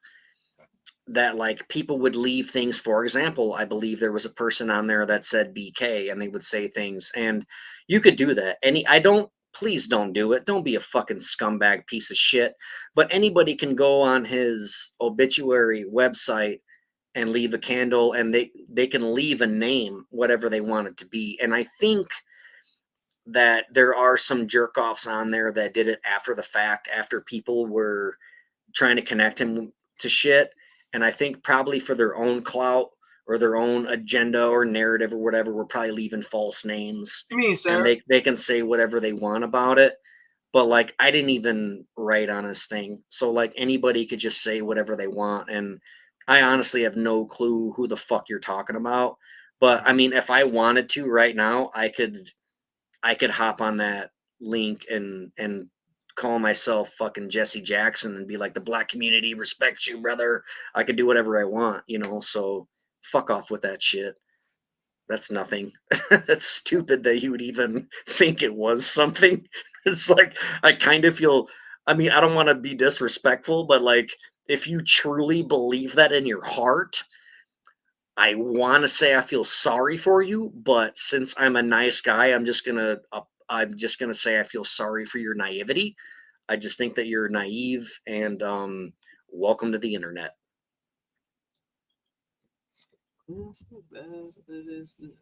that like people would leave things. For example, I believe there was a person on there that said BK, and they would say things, and you could do that. Please don't do it. Don't be a fucking scumbag piece of shit. But anybody can go on his obituary website and leave a candle, and they can leave a name, whatever they want it to be. And I think that there are some jerk offs on there that did it after the fact, after people were trying to connect him to shit. And I think probably for their own clout or their own agenda or narrative or whatever, we're probably leaving false names. And they can say whatever they want about it. But like, I didn't even write on his thing. So like anybody could just say whatever they want. And I honestly have no clue who the fuck you're talking about. But I mean, if I wanted to right now, I could hop on that link and call myself fucking Jesse Jackson and be like, the black community respects you, brother. I could do whatever I want, so fuck off with that shit. That's nothing. That's stupid that you would even think it was something. It's like, I kind of feel, I mean, I don't want to be disrespectful, but like, if you truly believe that in your heart, I want to say I feel sorry for you, but since I'm a nice guy, I'm just gonna say I feel sorry for your naivety. I just think that you're naive, and welcome to the internet. Hold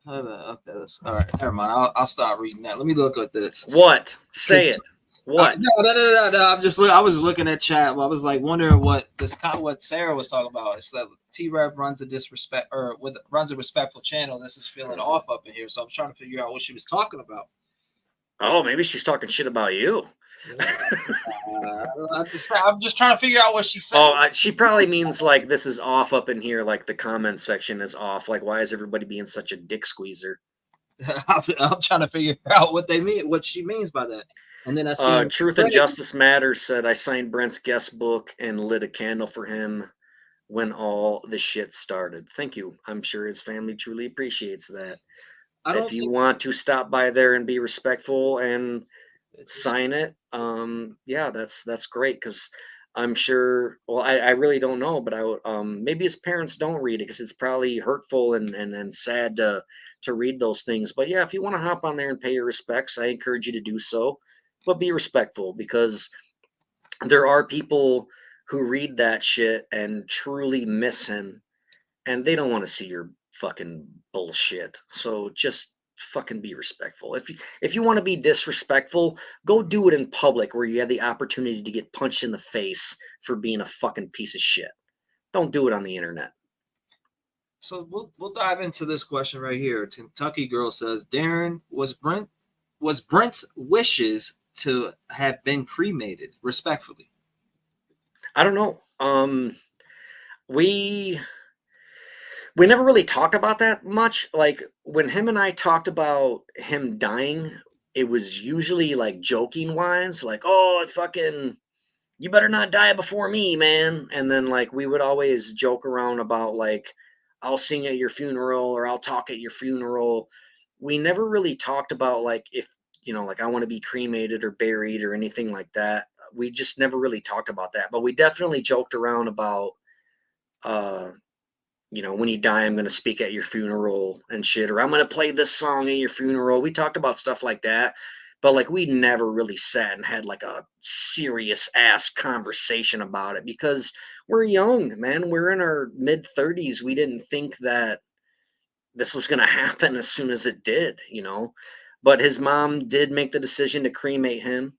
on. Okay, all right. Never mind. I'll stop reading that. Let me look at this. What? Say it. What? No. I was looking at chat. Well, I was like wondering what this kind of what Sarah was talking about. It's that T-REV runs a respectful channel. This is feeling off up in here, so I'm trying to figure out what she was talking about. Oh, maybe she's talking shit about you. I'm just trying to figure out what she said. Oh, she probably means like this is off up in here, like the comment section is off. Like, why is everybody being such a dick squeezer? I'm trying to figure out what they mean, what she means by that. And then I see Truth and Justice Matters said I signed Brent's guest book and lit a candle for him when all the shit started. Thank you. I'm sure his family truly appreciates that. If you want to stop by there and be respectful and sign it, yeah, that's great, because I'm sure, well, I really don't know, but maybe his parents don't read it because it's probably hurtful and sad to read those things. But yeah, if you want to hop on there and pay your respects, I encourage you to do so, but be respectful, because there are people who read that shit and truly miss him, and they don't want to see your fucking bullshit. So just fucking be respectful. If you want to be disrespectful, go do it in public where you have the opportunity to get punched in the face for being a fucking piece of shit. Don't do it on the internet. So we'll dive into this question right here. Kentucky girl says, Darin, was Brent's wishes to have been cremated? Respectfully. I don't know. We never really talked about that much. Like, when him and I talked about him dying, it was usually like joking wise, like, oh, fucking, you better not die before me, man. And then like we would always joke around about like, I'll sing at your funeral or I'll talk at your funeral. We never really talked about like, if, like I want to be cremated or buried or anything like that. We just never really talked about that, but we definitely joked around about, when you die, I'm going to speak at your funeral and shit, or I'm going to play this song at your funeral. We talked about stuff like that, but like we never really sat and had like a serious ass conversation about it, because we're young, man. We're in our mid 30s. We didn't think that this was going to happen as soon as it did, but his mom did make the decision to cremate him.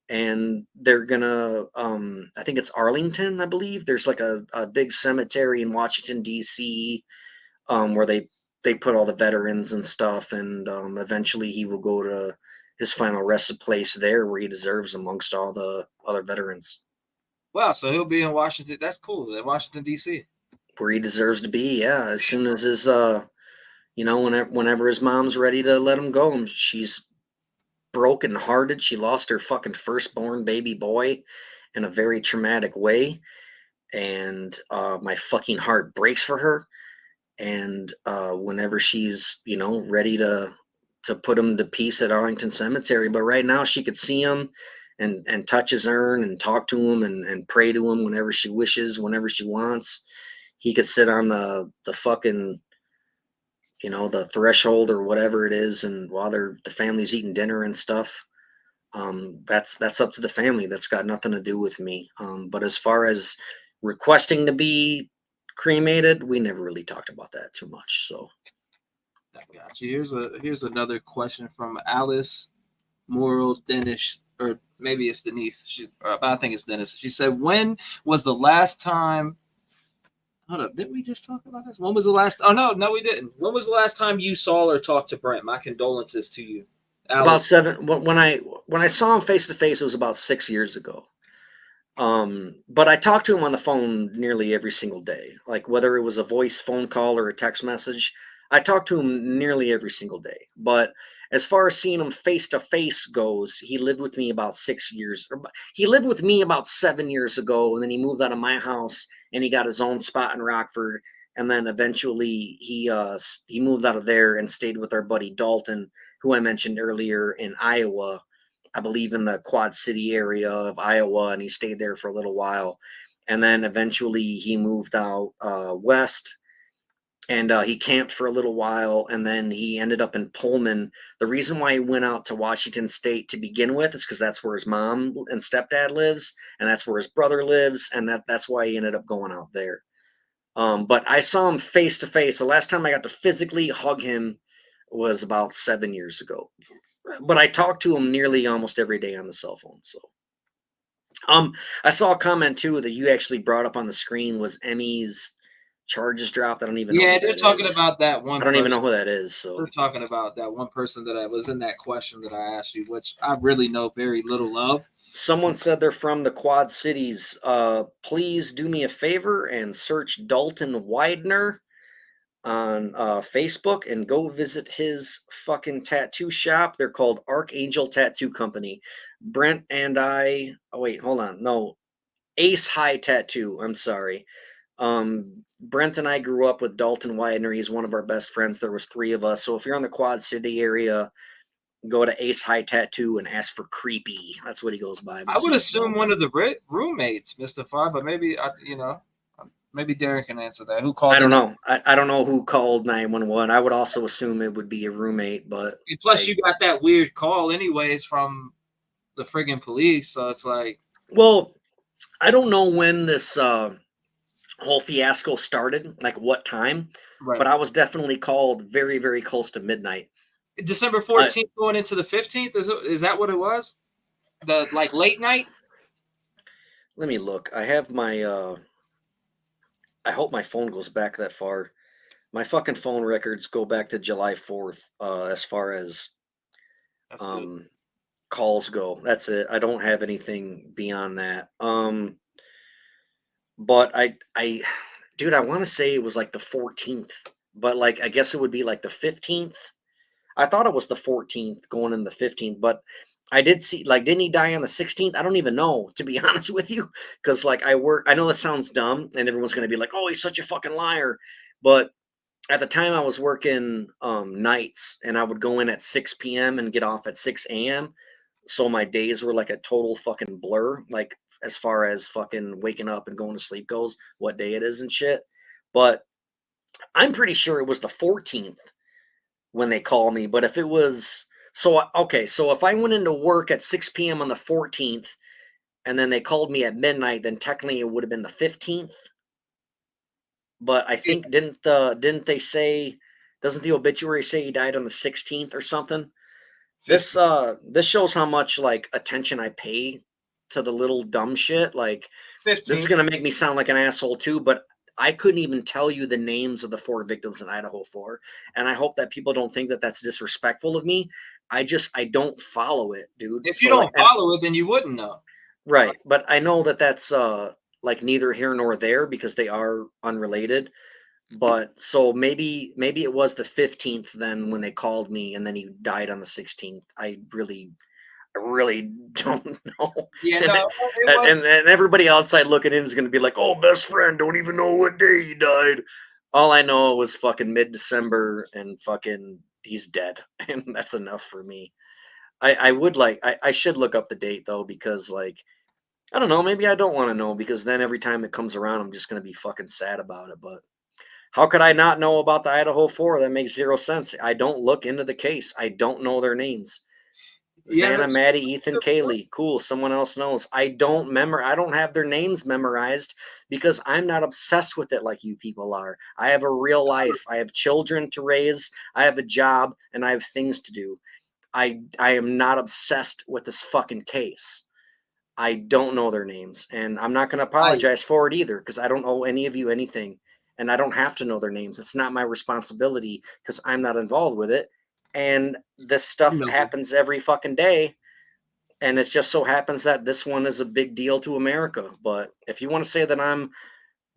And they're gonna, I think it's Arlington, I believe. There's like a big cemetery in Washington, D.C., where they put all the veterans and stuff, and eventually he will go to his final resting place there where he deserves amongst all the other veterans. Wow, so he'll be in Washington. That's cool. In Washington, D.C. Where he deserves to be, yeah. As soon as his, whenever his mom's ready to let him go, she's brokenhearted. She lost her fucking firstborn baby boy in a very traumatic way, and my fucking heart breaks for her. And whenever she's ready to put him to peace at Arlington Cemetery, but right now she could see him and touch his urn and talk to him and pray to him whenever she wishes, whenever she wants. He could sit on the fucking the threshold or whatever it is, and while the family's eating dinner and stuff. That's up to the family. That's got nothing to do with me. But as far as requesting to be cremated, we never really talked about that too much. So I got you. Here's another question from Alice Moral Dennis, or maybe it's Denise. I think it's Dennis. She said, when was the last time? Hold up, didn't we just talk about this? When was the last? Oh no, we didn't. When was the last time you saw or talked to Brent? My condolences to you. Alice. About 7. When I saw him face to face, it was about 6 years ago. But I talked to him on the phone nearly every single day. Like whether it was a voice phone call or a text message, I talked to him nearly every single day. But as far as seeing him face to face goes, he lived with me about 6 years. He lived with me about 7 years ago, and then he moved out of my house and he got his own spot in Rockford. And then eventually he moved out of there and stayed with our buddy Dalton, who I mentioned earlier, in Iowa, I believe in the Quad City area of Iowa, and he stayed there for a little while. And then eventually he moved out west, and he camped for a little while, and then he ended up in Pullman. The reason why he went out to Washington State to begin with is because that's where his mom and stepdad lives, and that's where his brother lives, and that's why he ended up going out there. But I saw him face to face. The last time I got to physically hug him was about 7 years ago. But I talked to him nearly almost every day on the cell phone. So, I saw a comment too that you actually brought up on the screen was Emmy's charges dropped. I don't even know. Yeah, they're talking about that one. I don't even know who that is. So we're talking about that one person that I was in that question that I asked you, which I really know very little of. Someone said they're from the Quad Cities. Please do me a favor and search Dalton Widener on Facebook and go visit his fucking tattoo shop. They're called Archangel Tattoo Company. Brent and I, oh wait, hold on. No, Ace High Tattoo. I'm sorry. Brent and I grew up with Dalton Widener. He's one of our best friends. There was 3 of us. So if you're in the Quad City area, go to Ace High Tattoo and ask for Creepy. That's what he goes by. I would assume one of the roommates, Mr. Five, but maybe, maybe Darin can answer that. Who called? I don't know. I don't know who called 911. I would also assume it would be a roommate, but plus you got that weird call anyways from the friggin' police. So it's like, well, I don't know when this whole fiasco started, like what time, right. But I was definitely called very, very close to midnight. December 14th going into the 15th? Is that what it was? The like late night? Let me look. I have my I hope my phone goes back that far. My fucking phone records go back to July 4th, as far as calls go. That's it. I don't have anything beyond that. But I dude, I want to say it was like the 14th, but like I guess it would be like the 15th. I thought it was the 14th going in the 15th, but I did see, like, didn't he die on the 16th? I don't even know, to be honest with you, because like I know that sounds dumb, and everyone's going to be like, "Oh, he's such a fucking liar," but at the time I was working nights, and I would go in at 6 p.m. and get off at 6 a.m. So my days were like a total fucking blur, like as far as fucking waking up and going to sleep goes, what day it is and shit. But I'm pretty sure it was the 14th when they call me. But if it was, so if I went into work at 6 p.m. on the 14th and then they called me at midnight, then technically it would have been the 15th. But I think didn't they say, doesn't the obituary say he died on the 16th or something? This shows how much like attention I pay to the little dumb shit. Like 15th. This is gonna make me sound like an asshole too, but I couldn't even tell you the names of the 4 victims in Idaho 4, and I hope that people don't think that that's disrespectful of me. I don't follow it, dude. If you don't follow it, then you wouldn't know, right? But I know that that's like neither here nor there because they are unrelated. But so maybe it was the 15th then when they called me, and then he died on the 16th. I really don't know. Yeah, no, and everybody outside looking in is going to be like, "Oh, best friend, don't even know what day he died." All I know was fucking mid-December, and fucking he's dead, and that's enough for me. I should look up the date though, because like I don't know, maybe I don't want to know, because then every time it comes around, I'm just going to be fucking sad about it. But how could I not know about the Idaho 4? That makes zero sense. I don't look into the case. I don't know their names. Xana, Maddie, Ethan, Kaylee. Cool. Someone else knows. I don't have their names memorized because I'm not obsessed with it like you people are. I have a real life. I have children to raise. I have a job, and I have things to do. I am not obsessed with this fucking case. I don't know their names, and I'm not going to apologize for it either, because I don't owe any of you anything, and I don't have to know their names. It's not my responsibility because I'm not involved with it. And this stuff happens every fucking day. And it just so happens that this one is a big deal to America. But if you want to say that I'm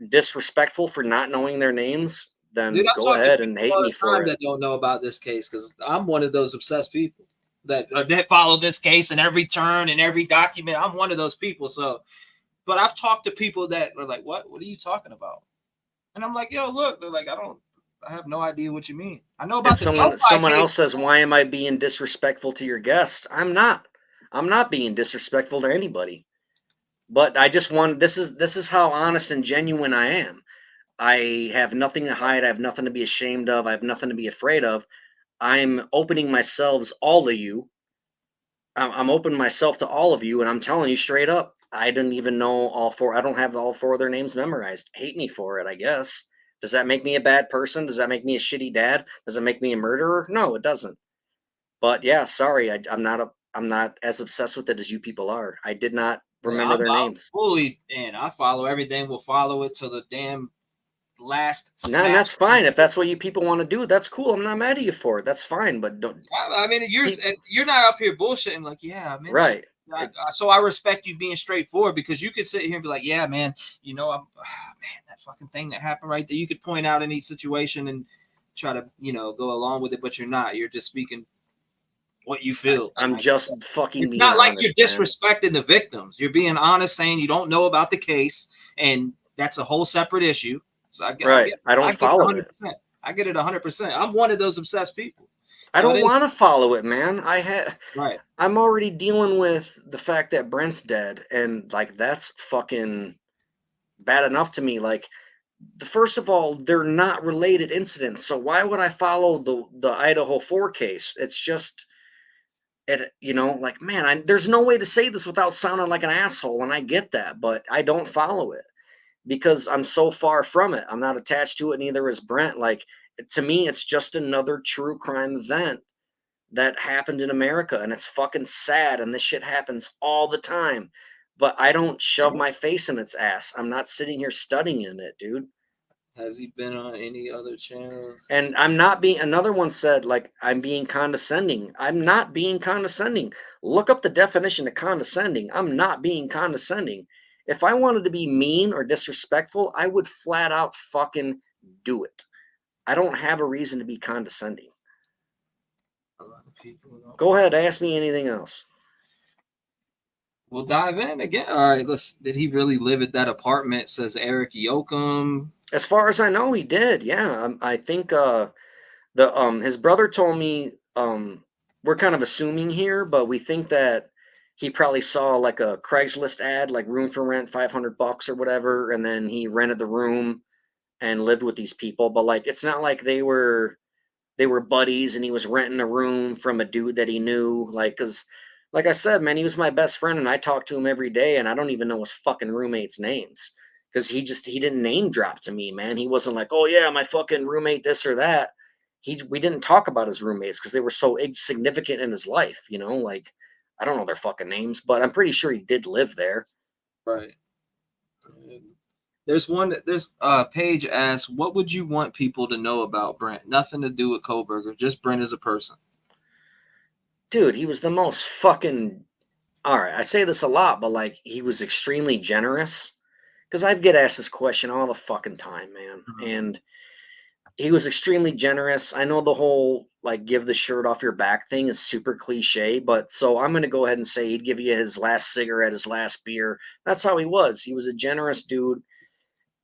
disrespectful for not knowing their names, then go ahead and hate me for it. That don't know about this case, because I'm one of those obsessed people that follow this case in every turn and every document. I'm one of those people. So, but I've talked to people that are like, "What are you talking about?" And I'm like, yo, look, they're like, I have no idea what you mean. I know And about the someone case. else says, why am I being disrespectful to your guest? I'm not being disrespectful to anybody. But I just want, this is how honest and genuine I am. I have nothing to hide. I have nothing to be ashamed of. I have nothing to be afraid of. I'm opening myself, all of you. I'm opening myself to all of you, and I'm telling you straight up, I didn't even know all four. I don't have all four of their names memorized. Hate me for it, I guess. Does that make me a bad person? Does that make me a shitty dad? Does it make me a murderer? No, it doesn't. But yeah, sorry, I'm not as obsessed with it as you people are. I did not remember their I'm names. fully in. I follow everything. We'll follow it to the damn last No, and that's smash. fine. If that's what you people want to do, that's cool. I'm not mad at you for it. That's fine. But don't. I mean, you're not up here bullshitting like, yeah, man. Right. So I respect you being straightforward, because you could sit here and be like, yeah, man, you know, man, that fucking thing that happened right there. You could point out any situation and try to, you know, go along with it, but you're not. You're just speaking what you feel. I'm just fucking it's being not like honest, you're disrespecting the victims. You're being honest, saying you don't know about the case, and that's a whole separate issue. So I don't follow it. I get it 100%. I'm one of those obsessed people. I don't want to follow it, man. Right. I'm already dealing with the fact that Brent's dead, and like that's fucking bad enough to me. Like, first of all, they're not related incidents, so why would I follow the Idaho 4 case? It's just it, you know, like, man, there's no way to say this without sounding like an asshole, and I get that, but I don't follow it because I'm so far from it. I'm not attached to it, neither is Brent. Like, to me, it's just another true crime event that happened in America, and it's fucking sad, and this shit happens all the time. But I don't shove my face in its ass. I'm not sitting here studying in it, dude. Has he been on any other channels? And I'm not being, another one said, like, I'm being condescending. I'm not being condescending. Look up the definition of condescending. I'm not being condescending. If I wanted to be mean or disrespectful, I would flat out fucking do it. I don't have a reason to be condescending. A lot of people don't. Go ahead, ask me anything else. We'll dive in again. All right, did he really live at that apartment? Says Eric Yoakum. As far as I know, he did. Yeah, I think his brother told me, we're kind of assuming here, but we think that he probably saw like a Craigslist ad, like room for rent, $500 or whatever, and then he rented the room and lived with these people. But like, it's not like they were buddies and he was renting a room from a dude that he knew. Like, because like I said, man, he was my best friend and I talked to him every day, and I don't even know his fucking roommates' names because he didn't name drop to me, man. He wasn't like, oh yeah, my fucking roommate this or that. We didn't talk about his roommates because they were so insignificant in his life, you know. Like, I don't know their fucking names, but I'm pretty sure he did live there. Right. There's Paige asks, what would you want people to know about Brent? Nothing to do with Koberger, just Brent as a person. Dude, he was the most fucking, all right, I say this a lot, but like, he was extremely generous. Because I get asked this question all the fucking time, man. Mm-hmm. And he was extremely generous. I know the whole like give the shirt off your back thing is super cliche, but so I'm going to go ahead and say he'd give you his last cigarette, his last beer. That's how he was. He was a generous dude.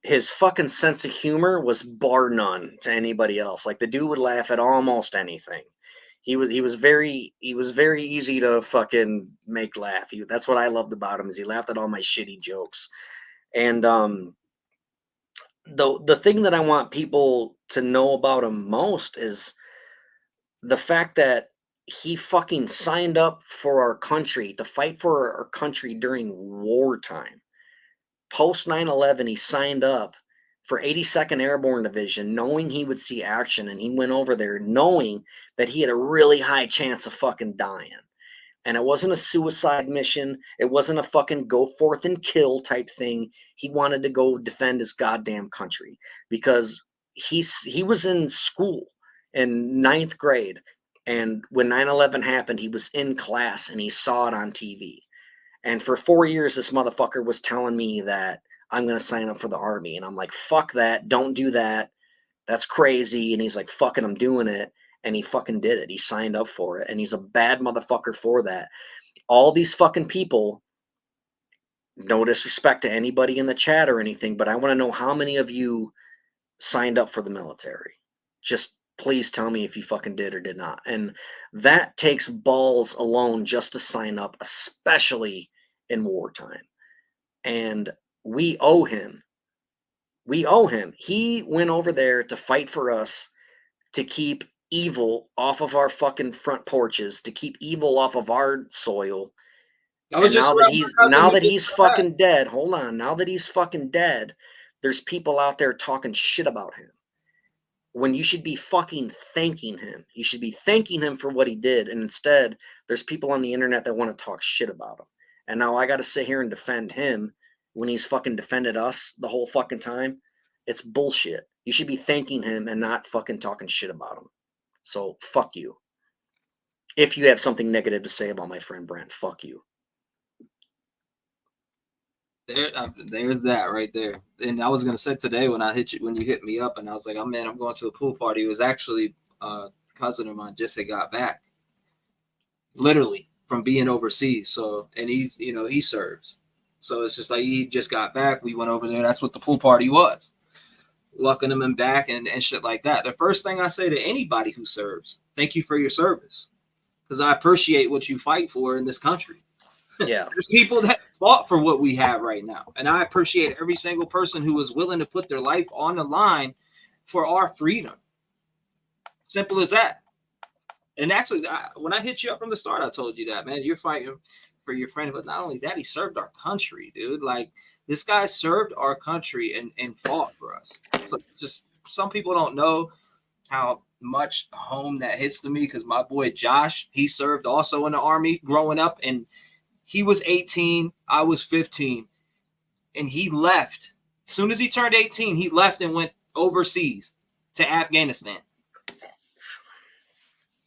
His fucking sense of humor was bar none to anybody else. Like, the dude would laugh at almost anything. He was very easy to fucking make laugh. That's what I loved about him, is he laughed at all my shitty jokes. And the thing that I want people to know about him most is the fact that he fucking signed up for our country, to fight for our country during wartime. Post 9/11, he signed up for 82nd Airborne Division, knowing he would see action, and he went over there knowing that he had a really high chance of fucking dying. And it wasn't a suicide mission. It wasn't a fucking go forth and kill type thing. He wanted to go defend his goddamn country because he was in school in 9th grade. And when 9/11 happened, he was in class and he saw it on TV. And for 4 years, this motherfucker was telling me that I'm going to sign up for the Army. And I'm like, fuck that. Don't do that. That's crazy. And he's like, fucking, I'm doing it. And he fucking did it. He signed up for it. And he's a bad motherfucker for that. All these fucking people, no disrespect to anybody in the chat or anything, but I want to know how many of you signed up for the military. Just please tell me if you fucking did or did not. And that takes balls alone just to sign up, especially in wartime. And we owe him. We owe him. He went over there to fight for us, to keep evil off of our fucking front porches, to keep evil off of our soil. And now that he's fucking dead, hold on. Now that he's fucking dead, there's people out there talking shit about him. When you should be fucking thanking him. You should be thanking him for what he did. And instead, there's people on the internet that want to talk shit about him. And now I got to sit here and defend him when he's fucking defended us the whole fucking time. It's bullshit. You should be thanking him and not fucking talking shit about him. So fuck you. If you have something negative to say about my friend Brent, fuck you. There's that right there. And I was gonna say today when you hit me up, and I was like, "Oh man, I'm going to a pool party." It was actually a cousin of mine just had got back, literally from being overseas. So, and he serves. So it's just like he just got back. We went over there. That's what the pool party was. Welcoming him back and shit like that. The first thing I say to anybody who serves, thank you for your service, because I appreciate what you fight for in this country. Yeah. There's people that fought for what we have right now. And I appreciate every single person who is willing to put their life on the line for our freedom. Simple as that. And actually, when I hit you up from the start, I told you that, man, you're fighting for your friend. But not only that, he served our country, dude. Like, this guy served our country and fought for us. So just some people don't know how much home that hits to me, because my boy Josh, he served also in the Army growing up, and he was 18, I was 15, and he left. As soon as he turned 18, he left and went overseas to Afghanistan.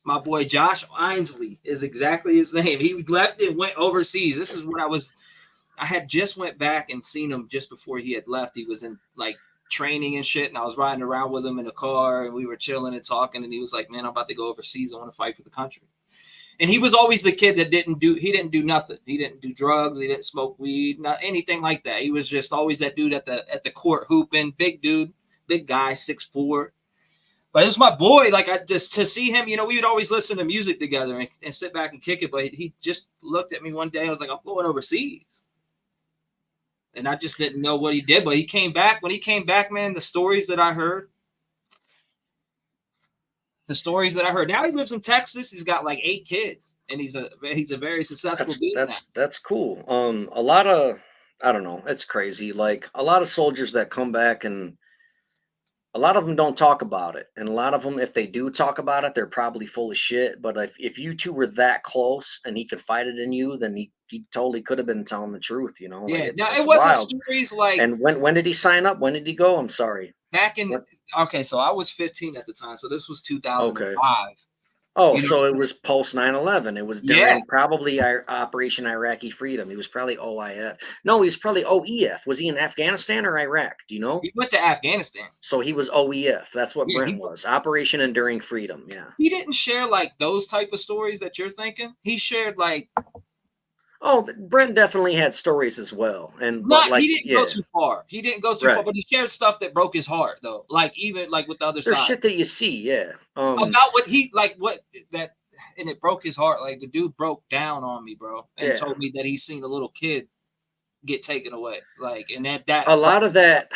My boy Josh Ainsley is exactly his name. He left and went overseas. This is what I had just went back and seen him just before he had left. He was in like training and shit, and I was riding around with him in the car, and we were chilling and talking, and he was like, "Man, I'm about to go overseas. I want to fight for the country." And he was always the kid that didn't do nothing. He didn't do drugs. He didn't smoke weed, not anything like that. He was just always that dude at the court hooping, big dude, big guy, 6'4". But it's my boy. Like, I just, to see him, we would always listen to music together and sit back and kick it. But he just looked at me one day. I was like, "I'm going overseas." And I just didn't know what he did. But he came back. When he came back, man, the stories that I heard. Now he lives in Texas. He's got like 8 kids, and he's a very successful dude. That's cool. A lot of, I don't know, it's crazy. Like, a lot of soldiers that come back, and a lot of them don't talk about it. And a lot of them, if they do talk about it, they're probably full of shit. But if you two were that close and he could fight it in you, then he totally could have been telling the truth, Yeah. Like, Now, it's it wasn't wild. stories like. And when did he sign up? When did he go? I'm sorry. Back in, okay, so I was 15 at the time, so this was 2005. Okay. Oh, so it was post 9/11. It was during probably Operation Iraqi Freedom. He was probably OIF. No, he was probably OEF. Was he in Afghanistan or Iraq? Do you know? He went to Afghanistan. So he was OEF. That's what Brent was. Operation Enduring Freedom. Yeah. He didn't share like those type of stories that you're thinking. He shared like. Oh, Brent definitely had stories as well, and he didn't go too far. He didn't go too far, but he shared stuff that broke his heart, though. Like, even like with the other side, there's shit that you see, about what he and it broke his heart. Like, the dude broke down on me, bro, and told me that he's seen a little kid get taken away. Like, and that a lot of that.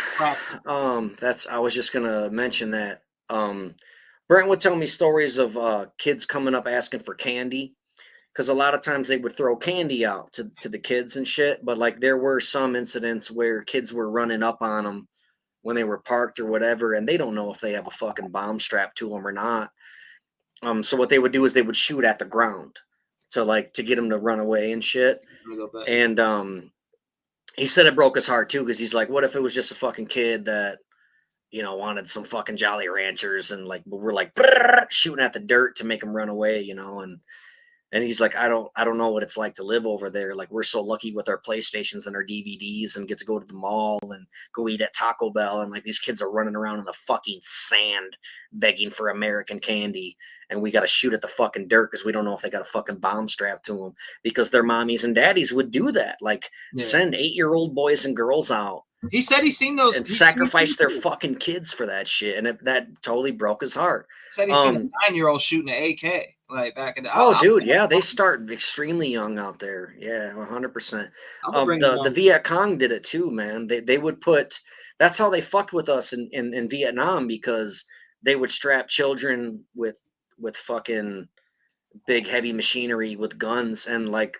I was just gonna mention that. Brent would tell me stories of kids coming up asking for candy. Because a lot of times they would throw candy out to the kids and shit. But like, there were some incidents where kids were running up on them when they were parked or whatever, and they don't know if they have a fucking bomb strapped to them or not. So what they would do is they would shoot at the ground to get them to run away and shit. And he said it broke his heart too, because he's like, what if it was just a fucking kid that, wanted some fucking Jolly Ranchers, and like we're like shooting at the dirt to make them run away, And he's like, I don't know what it's like to live over there. Like, we're so lucky with our PlayStations and our DVDs and get to go to the mall and go eat at Taco Bell. And like, these kids are running around in the fucking sand begging for American candy. And we got to shoot at the fucking dirt because we don't know if they got a fucking bomb strapped to them, because their mommies and daddies would do that. Like, send 8-year-old boys and girls out He said he's seen those and he's seen sacrificed their people. fucking kids for that shit, and that totally broke his heart. Said he's seen a 9-year-old shooting an AK like back in the. Oh, dude, yeah, they start extremely young out there. Yeah, 100%. The Viet Cong did it too, man. They would put. That's how they fucked with us in Vietnam, because they would strap children with fucking big heavy machinery with guns, and like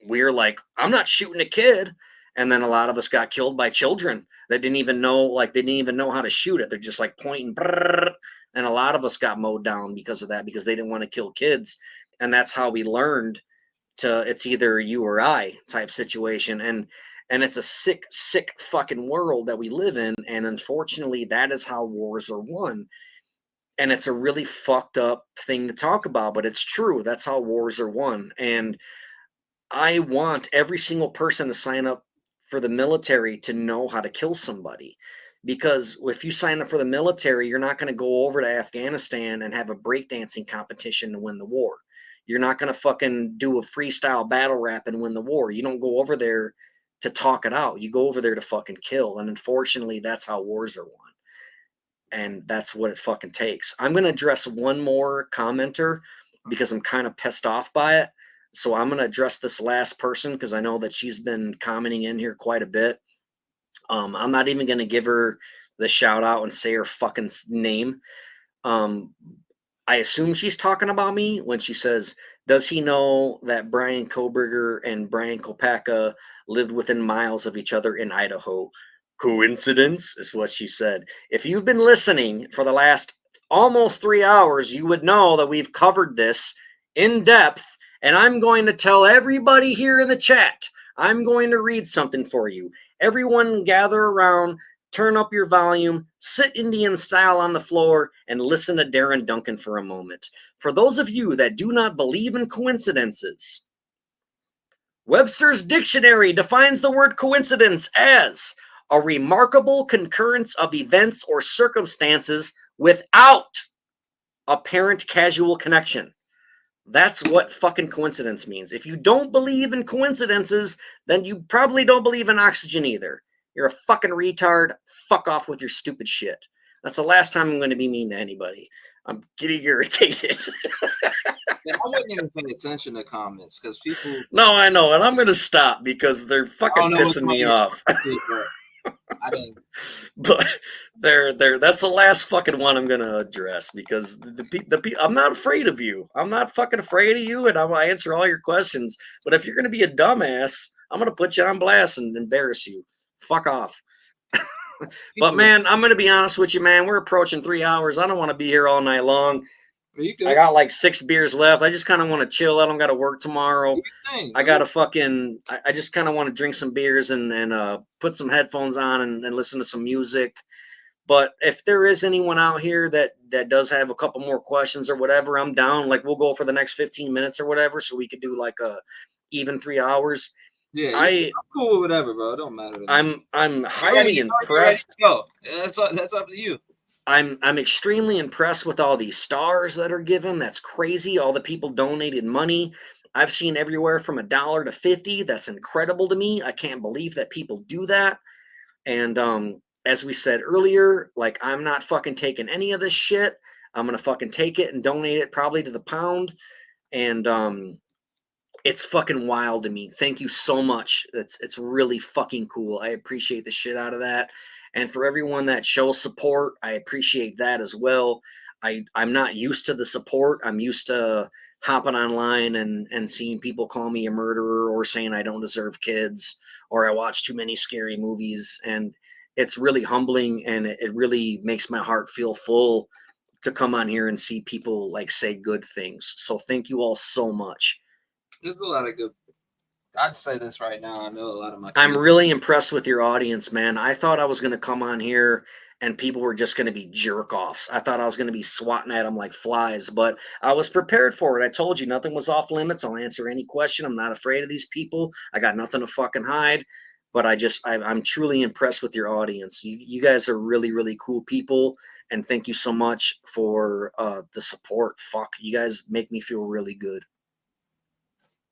we're like, I'm not shooting a kid. And then a lot of us got killed by children that didn't even know how to shoot it. They're just like pointing, and a lot of us got mowed down because of that, because they didn't want to kill kids. And that's how we learned to, it's either you or I type situation. And it's a sick fucking world that we live in. And unfortunately, that is how wars are won. And it's a really fucked up thing to talk about, but it's true. That's how wars are won. And I want every single person to sign up for the military to know how to kill somebody. Because if you sign up for the military, you're not going to go over to Afghanistan and have a breakdancing competition to win the war. You're not going to fucking do a freestyle battle rap and win the war. You don't go over there to talk it out. You go over there to fucking kill. And unfortunately, that's how wars are won. And that's what it fucking takes. I'm going to address one more commenter because I'm kind of pissed off by it. So I'm going to address this last person because I know that she's been commenting in here quite a bit. I'm not even going to give her the shout out and say her fucking name. I assume she's talking about me when she says, does he know that Brian Koberger and Brian Kopacka lived within miles of each other in Idaho? Coincidence is what she said. If you've been listening for the last almost 3 hours, you would know that we've covered this in depth. And I'm going to tell everybody here in the chat, I'm going to read something for you. Everyone gather around, turn up your volume, sit Indian style on the floor, and listen to Darin Dunkin for a moment. For those of you that do not believe in coincidences, Webster's dictionary defines the word coincidence as a remarkable concurrence of events or circumstances without apparent casual connection. That's what fucking coincidence means. If you don't believe in coincidences, then you probably don't believe in oxygen either. You're a fucking retard. Fuck off with your stupid shit. That's the last time I'm going to be mean to anybody. I'm getting irritated. Man, I wouldn't even pay attention to comments because people. No, I know, and I'm going to stop because they're fucking pissing me off. I didn't. But that's the last fucking one I'm gonna address because the I'm not afraid of you. I'm not fucking afraid of you, and I'm gonna answer all your questions. But if you're gonna be a dumbass, I'm gonna put you on blast and embarrass you. Fuck off. But man, I'm gonna be honest with you, man. We're approaching 3 hours. I don't want to be here all night long. I got like 6 beers left. I just kind of want to chill. I don't got to work tomorrow. I got to fucking, I just kind of want to drink some beers and put some headphones on and listen to some music. But if there is anyone out here that does have a couple more questions or whatever, I'm down. Like we'll go for the next 15 minutes or whatever. So we could do like a even 3 hours. Yeah, I'm cool with whatever, bro. It don't matter. I'm highly impressed. Go. That's up to you. I'm extremely impressed with all these stars that are given. That's crazy. All the people donated money. I've seen everywhere from $1 to 50. That's incredible to me. I can't believe that people do that. And as we said earlier, like I'm not fucking taking any of this shit. I'm gonna fucking take it and donate it probably to the pound. And it's fucking wild to me. Thank you so much. It's really fucking cool. I appreciate the shit out of that. And for everyone that shows support, I appreciate that as well. I'm not used to the support. I'm used to hopping online and seeing people call me a murderer or saying I don't deserve kids or I watch too many scary movies. And it's really humbling and it really makes my heart feel full to come on here and see people like say good things. So thank you all so much. There's a lot of good. I'd say this right now. I know a lot of my. I'm really impressed with your audience, man. I thought I was going to come on here and people were just going to be jerk offs. I thought I was going to be swatting at them like flies, but I was prepared for it. I told you nothing was off limits. I'll answer any question. I'm not afraid of these people. I got nothing to fucking hide. But I'm truly impressed with your audience. You guys are really, really cool people. And thank you so much for the support. Fuck, you guys make me feel really good.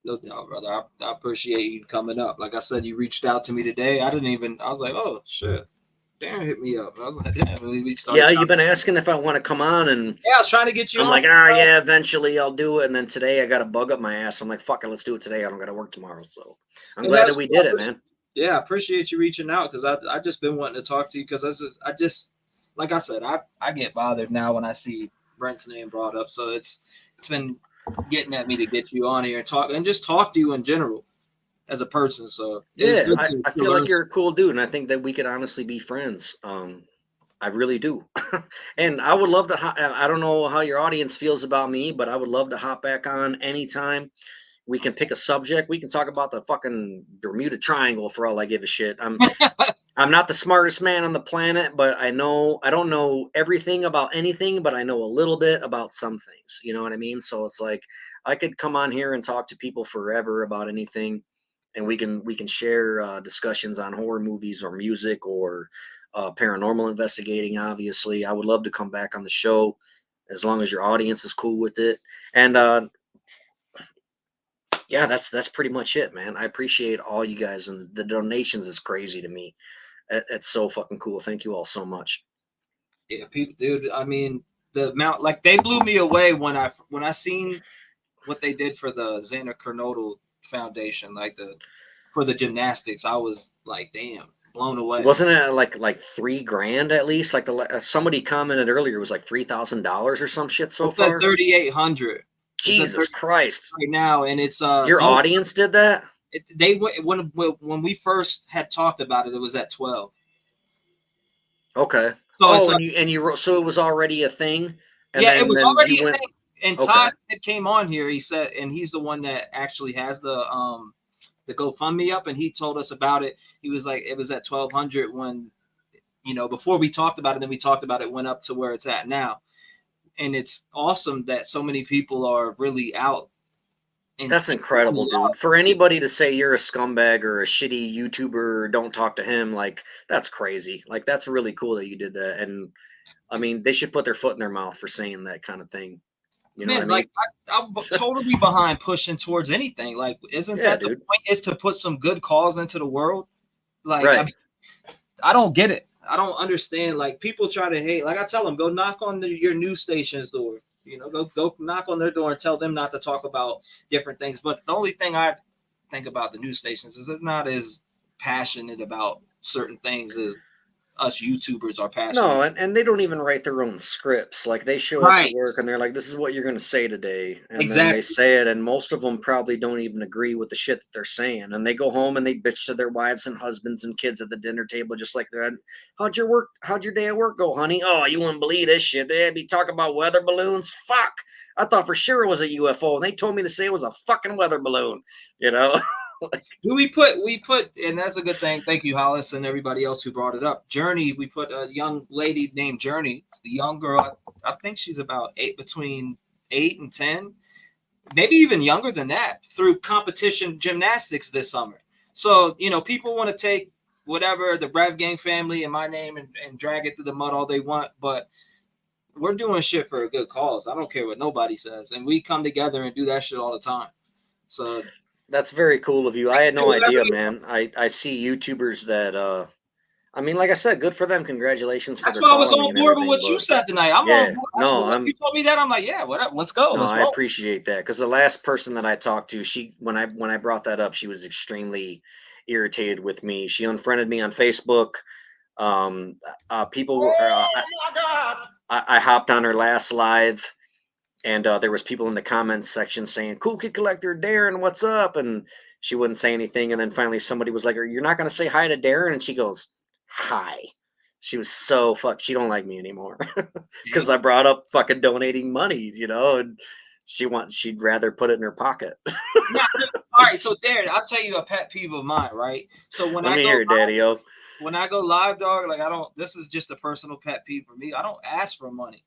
No doubt, brother. I appreciate you coming up. Like I said, you reached out to me today. I was like, oh shit. Darren hit me up. I was like, damn, we started. Yeah, you've been asking if I want to come on, and yeah, I was trying to get you. I'm like, yeah, eventually I'll do it. And then today I got a bug up my ass. I'm like, fuck it, let's do it today. I don't got to work tomorrow, so I'm glad that we did it, man. Yeah, I appreciate you reaching out because I just been wanting to talk to you because I just like I said, I get bothered now when I see Brent's name brought up. So it's been getting at me to get you on here and just talk to you in general as a person. So yeah, I feel like you're a cool dude, and I think that we could honestly be friends. I really do. And I would love to, I don't know how your audience feels about me, but I would love to hop back on anytime. We can pick a subject. We can talk about the fucking Bermuda Triangle for all I give a shit. I'm not the smartest man on the planet, but I don't know everything about anything, but I know a little bit about some things. You know what I mean? So it's like I could come on here and talk to people forever about anything, and we can share discussions on horror movies or music or paranormal investigating. Obviously, I would love to come back on the show as long as your audience is cool with it. And yeah, that's pretty much it, man. I appreciate all you guys, and the donations is crazy to me. It's so fucking cool. Thank you all so much. Yeah, people, dude. I mean, the amount, like, they blew me away when I seen what they did for the Xander Kernodle Foundation, like for the gymnastics. I was like, damn, blown away. Wasn't it like $3,000 at least? Like somebody commented earlier, it was like $3,000 or some shit so far. 3,800. Jesus Christ! Right now, and it's your audience did that. When we first had talked about it, it was at 12. Okay. So so it was already a thing. And yeah, it was already a thing. And Todd came on here. He said, and he's the one that actually has the GoFundMe up, and he told us about it. He was like, it was at 1,200 when, before we talked about it. Then we talked about it, went up to where it's at now. And it's awesome that so many people are really out. That's incredible, dude. For anybody to say you're a scumbag or a shitty YouTuber, don't talk to him, like, that's crazy. Like, that's really cool that you did that. And I mean, they should put their foot in their mouth for saying that kind of thing. You know what I mean? Like, I'm totally behind pushing towards anything. Like, isn't that the point, is to put some good cause into the world? Like, right. I don't get it. I don't understand. Like, people try to hate. Like, I tell them, go knock on your news station's door. Go knock on their door and tell them not to talk about different things. But the only thing I think about the news stations is they're not as passionate about certain things as us YouTubers are passionate. No, and they don't even write their own scripts. Like, they show up to work and they're like, this is what you're going to say today. And then they say it, and most of them probably don't even agree with the shit that they're saying. And they go home and they bitch to their wives and husbands and kids at the dinner table just like that. How'd your day at work go, honey? Oh, you wouldn't believe this shit. They'd be talking about weather balloons. Fuck. I thought for sure it was a UFO, and they told me to say it was a fucking weather balloon, we put, and that's a good thing. Thank you, Hollis, and everybody else who brought it up. Journey, we put a young lady named Journey, the young girl. I think she's about between 8 and 10, maybe even younger than that, through competition gymnastics this summer. So, people want to take whatever, the Rev Gang family and my name and drag it through the mud all they want, but we're doing shit for a good cause. I don't care what nobody says, and we come together and do that shit all the time. So that's very cool of you. I had no idea, man. I see YouTubers that I mean, like I said, good for them. Congratulations. That's why I was on board with what you said tonight. I'm on board. You told me that. I'm like, yeah, whatever. Let's go. No, I appreciate that, because the last person that I talked to, when I brought that up, she was extremely irritated with me. She unfriended me on Facebook. People were. I hopped on her last live, and there was people in the comments section saying, "Cool Kid Collector, Darin, what's up?" And she wouldn't say anything. And then finally somebody was like, "You're not going to say hi to Darin?" And she goes, "Hi." She was so fucked. She don't like me anymore because I brought up fucking donating money, and she'd rather put it in her pocket. All right. So Darin, I'll tell you a pet peeve of mine, right? So when when I go live, dog, like this is just a personal pet peeve for me. I don't ask for money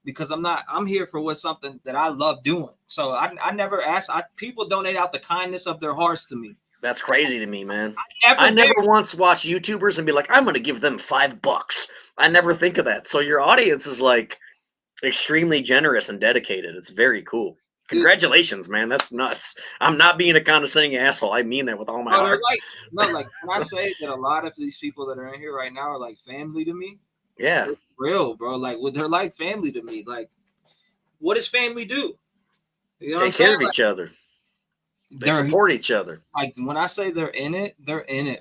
because I'm here for something that I love doing. So I never ask. People donate out the kindness of their hearts to me. That's crazy to me, man. I never once watch YouTubers and be like, I'm going to give them $5. I never think of that. So your audience is like extremely generous and dedicated. It's very cool. Congratulations, man. That's nuts. I'm not being a condescending asshole. I mean that with all my No, heart. like when I say that a lot of these people that are in here right now are like family to me. Yeah. It's real, bro. Like they're like family to me. Like, what does family do? You know Take care of each other. They support each other. Like when I say they're in it,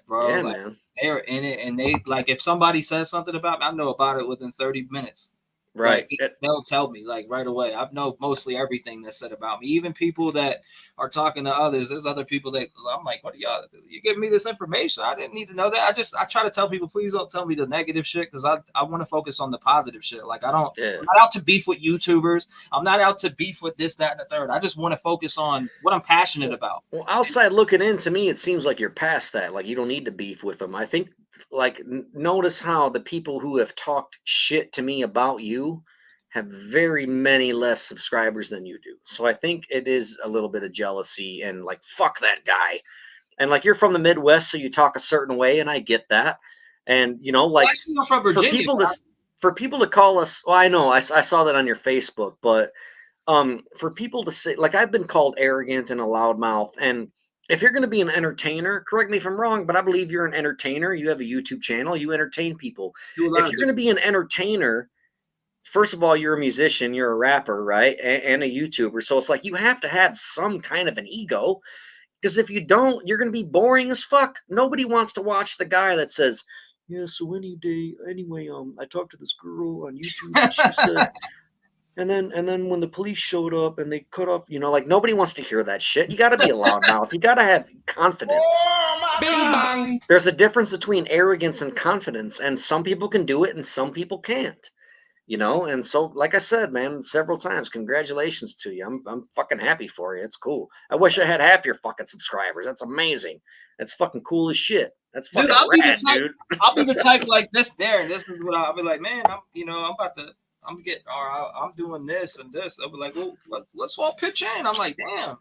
bro. Yeah, like, man. They're in it, and they like if somebody says something about me, I know about it within 30 minutes. Right. Like, they'll tell me like right away. I know mostly everything that's said about me. Even people that are talking to others, there's other people that I'm like, what are y'all? You giving me this information? I didn't need to know that. I try to tell people, please don't tell me the negative shit because I want to focus on the positive shit. Like I'm not out to beef with YouTubers. I'm not out to beef with this, that, and the third. I just want to focus on what I'm passionate about. Well, outside looking in, to me, it seems like you're past that. Like you don't need to beef with them. I think like notice how the people who have talked shit to me about you have very many less subscribers than you do. So I think it is a little bit of jealousy and like, fuck that guy. And like, you're from the Midwest, so you talk a certain way. And I get that. And you know, like I'm from Virginia, for people to call us, well, I know I saw that on your Facebook, but for people to say, like, I've been called arrogant and a loudmouth. And if you're going to be an entertainer, correct me if I'm wrong, but I believe you're an entertainer. You have a YouTube channel, you entertain people. If you're going to be an entertainer, first of all, you're a musician, you're a rapper, right? And a YouTuber. So it's like you have to have some kind of an ego, because if you don't, you're going to be boring as fuck. Nobody wants to watch the guy that says, yeah, so anyway, I talked to this girl on YouTube and she said, and then when the police showed up and they cut up, you know, like nobody wants to hear that shit. You got to be a loudmouth. You got to have confidence. Bing bang. There's a difference between arrogance and confidence, and some people can do it and some people can't. You know, and so like I said, man, several times, congratulations to you. I'm fucking happy for you. It's cool. I wish I had half your fucking subscribers. That's amazing. That's fucking cool as shit. That's fucking rad, dude. I'll be the type like this, Darin. This is what I'll be like, man. I'm doing this and this. I'll be like, well, let's all pitch in. I'm like, damn.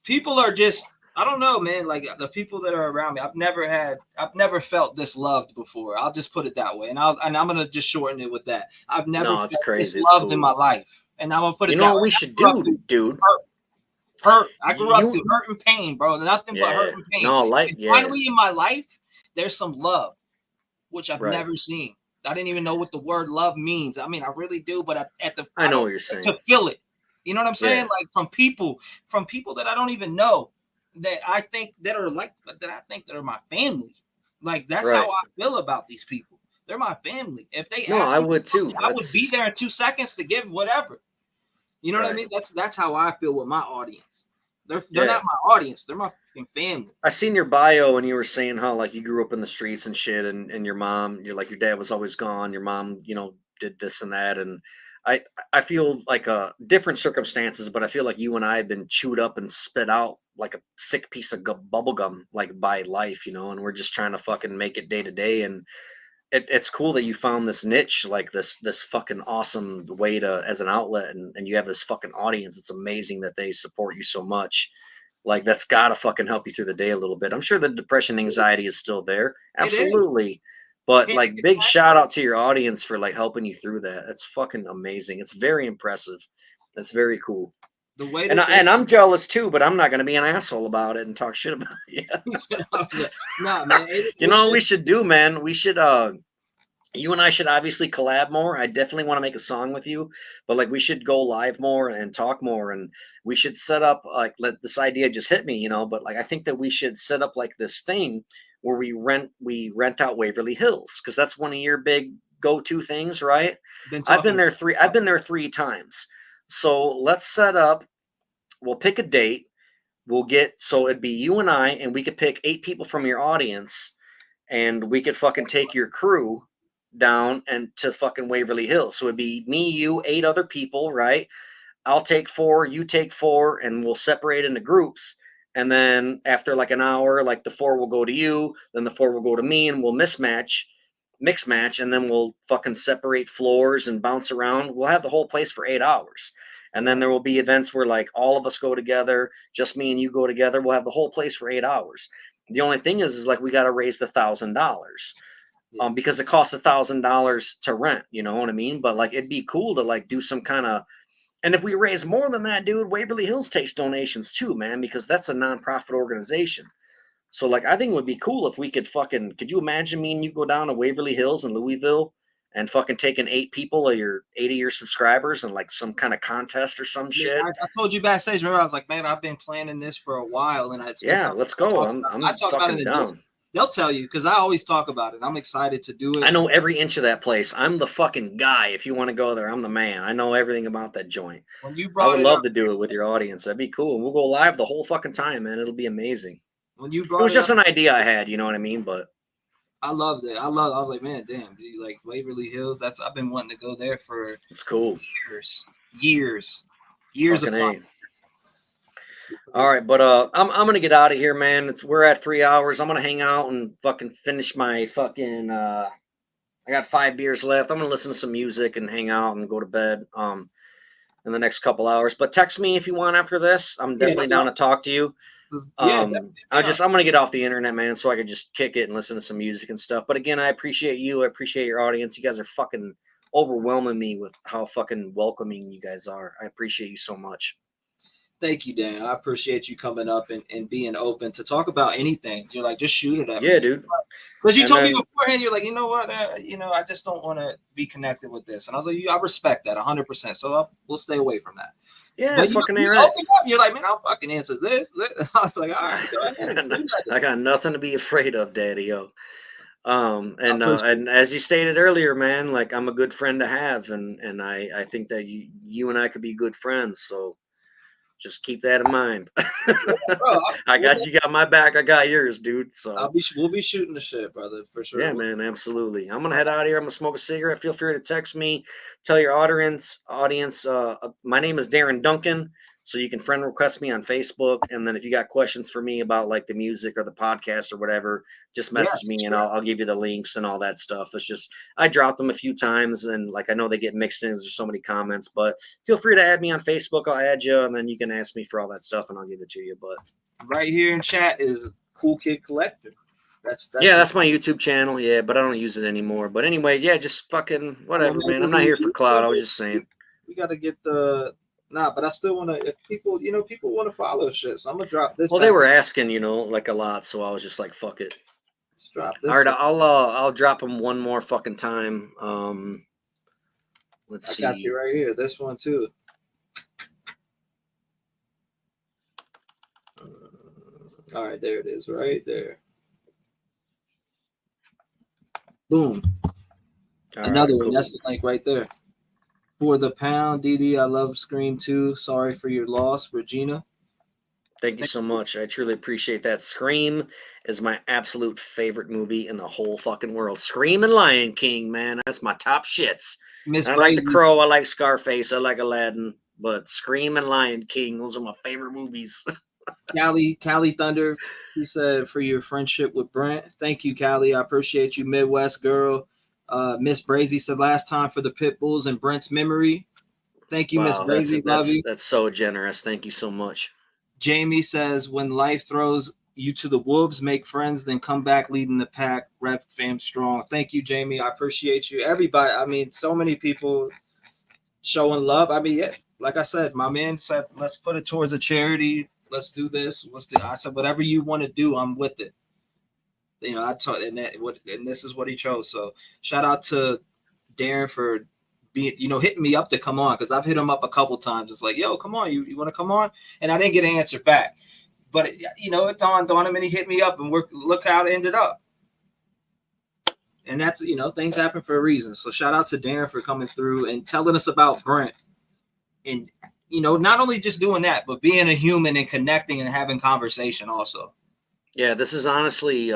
People are just, I don't know, man. Like the people that are around me, I've never felt this loved before. I'll just put it that way, and I'm gonna just shorten it with that. I've never felt this loved in my life, and I'm gonna put it. You know what we should do, dude? Hurt. I grew up through hurt and pain, bro. Nothing but hurt and pain. No, like finally in my life, there's some love, which I've never seen. I didn't even know what the word love means. I mean, I really do, but I know what you're saying. To feel it, you know what I'm saying? Like from people that I don't even know, that I think that are my family. Like that's how I feel about these people. They're my family. If they ask I would too. I would be there in 2 seconds to give whatever. You know what I mean? That's how I feel with my audience. They're not my audience. They're my fucking family. I seen your bio and you were saying how like you grew up in the streets and shit, and your mom, you're like your dad was always gone. Your mom, you know, did this and that, and I feel like different circumstances, but I feel like you and I have been chewed up and spit out like a sick piece of bubble gum, like by life, you know, and we're just trying to fucking make it day to day. And it's cool that you found this niche, like this fucking awesome way to, as an outlet, and you have this fucking audience. It's amazing that they support you so much. Like that's gotta fucking help you through the day a little bit. I'm sure the depression, anxiety is still there. Absolutely. But like big shout out to your audience for like helping you through that. That's fucking amazing. It's very impressive. That's very cool. The way and I'm jealous too, but I'm not going to be an asshole about it and talk shit about it. No, man. You know what we should do, man? We should you and I should obviously collab more. I definitely want to make a song with you, but like we should go live more and talk more, and we should set up like this idea just hit me, you know, but like I think that we should set up like this thing where we rent out Waverly Hills, because that's one of your big go-to things, right? I've been there 3 times. So let's set up, we'll pick a date. So it'd be you and I, and we could pick 8 people from your audience, and we could fucking take your crew down and to fucking Waverly Hills. So it'd be me, you, 8 other people, right? I'll take 4, you take 4, and we'll separate into groups. And then after like an hour, like the 4 will go to you, then the 4 will go to me, and we'll mix match, and then we'll fucking separate floors and bounce around. We'll have the whole place for 8 hours. And then there will be events where like all of us go together, just me and you go together. We'll have the whole place for 8 hours. The only thing is like we got to raise the $1,000 because it costs $1,000 to rent. You know what I mean? But like it'd be cool to like do some kind of And if we raise more than that, dude, Waverly Hills takes donations too, man, because that's a nonprofit organization. So, like, I think it would be cool if we could could you imagine me and you go down to Waverly Hills in Louisville and fucking taking 8 of your subscribers and like some kind of contest or some shit? I told you backstage, remember, I was like, man, I've been planning this for a while. And Let's go. I talk about it down. They'll tell you because I always talk about it. I'm excited to do it. I know every inch of that place. I'm the fucking guy. If you want to go there, I'm the man. I know everything about that joint. When you I would love to do it with your audience. That'd be cool. We'll go live the whole fucking time, man. It'll be amazing. When you brought it was just an idea I had, you know what I mean? But I loved it. I was like, man, damn, dude, like Waverly Hills. I've been wanting to go there for it's cool. Years fucking of. All right, but I'm gonna get out of here, man. We're at 3 hours. I'm gonna hang out and fucking finish my fucking. I got 5 beers left. I'm gonna listen to some music and hang out and go to bed. In the next couple hours. But text me if you want after this. I'm definitely down to talk to you. I'm gonna get off the internet, man, so I can just kick it and listen to some music and stuff. But again, I appreciate you. I appreciate your audience. You guys are fucking overwhelming me with how fucking welcoming you guys are. I appreciate you so much. Thank you, Dan. I appreciate you coming up and being open to talk about anything. You're like, just shoot it at me. Yeah, dude. Because you told me beforehand, you're like, you know what, I just don't want to be connected with this. And I was like, I respect that 100%. So we'll stay away from that. Yeah, but fucking you right. You're like, man, I'll fucking answer this. I was like, all right, go ahead. I got nothing to be afraid of, Daddy-o. And as you stated earlier, man, like I'm a good friend to have, and I think that you and I could be good friends. So just keep that in mind. Bro, you got my back. I got yours, dude. So we'll be shooting the shit, brother, for sure. Yeah, man, absolutely. I'm gonna head out of here. I'm gonna smoke a cigarette. Feel free to text me. Tell your audience. My name is Darin Dunkin. So you can friend request me on Facebook, and then if you got questions for me about like the music or the podcast or whatever, just message me and I'll give you the links and all that stuff. It's just I dropped them a few times, and like I know they get mixed in. There's so many comments, but feel free to add me on Facebook. I'll add you, and then you can ask me for all that stuff, and I'll give it to you. But right here in chat is Cool Kid Collector. That's my YouTube channel. Yeah, but I don't use it anymore. But anyway, yeah, just fucking whatever, man. I'm not here for clout. I was just saying. We got to get the. Nah, but I still want to. If people, people want to follow shit, so I'm gonna drop this. Well, they were asking, like a lot, so I was just like, "Fuck it." Let's drop this. All right, I'll drop them one more fucking time. Let's see. I got you right here. This one too. All right, there it is, right there. Boom. Another one. Cool. That's the link right there. For the pound, DD, I love Scream 2. Sorry for your loss, Regina. Thank you so much. I truly appreciate that. Scream is my absolute favorite movie in the whole fucking world. Scream and Lion King, man. That's my top shits. I like The Crow. I like Scarface. I like Aladdin. But Scream and Lion King, those are my favorite movies. Cali Thunder, he said, for your friendship with Brent. Thank you, Cali. I appreciate you, Midwest girl. Miss Brazy said last time for the pit bulls and Brent's memory. Thank you, Miss Brazy. Love you. That's so generous. Thank you so much. Jamie says when life throws you to the wolves, make friends, then come back leading the pack. Rep fam strong. Thank you, Jamie. I appreciate you. Everybody. I mean, so many people showing love. I mean, yeah, like I said, my man said, let's put it towards a charity. Let's do this. I said, whatever you want to do, I'm with it. I taught, and this is what he chose. So shout out to Darin for being, hitting me up to come on, because I've hit him up a couple times. It's like, yo, come on, you want to come on? And I didn't get an answer back, but it dawned on him, and he hit me up, and look how it ended up. And that's things happen for a reason. So shout out to Darin for coming through and telling us about Brent, and not only just doing that, but being a human and connecting and having conversation also. Yeah, this is honestly,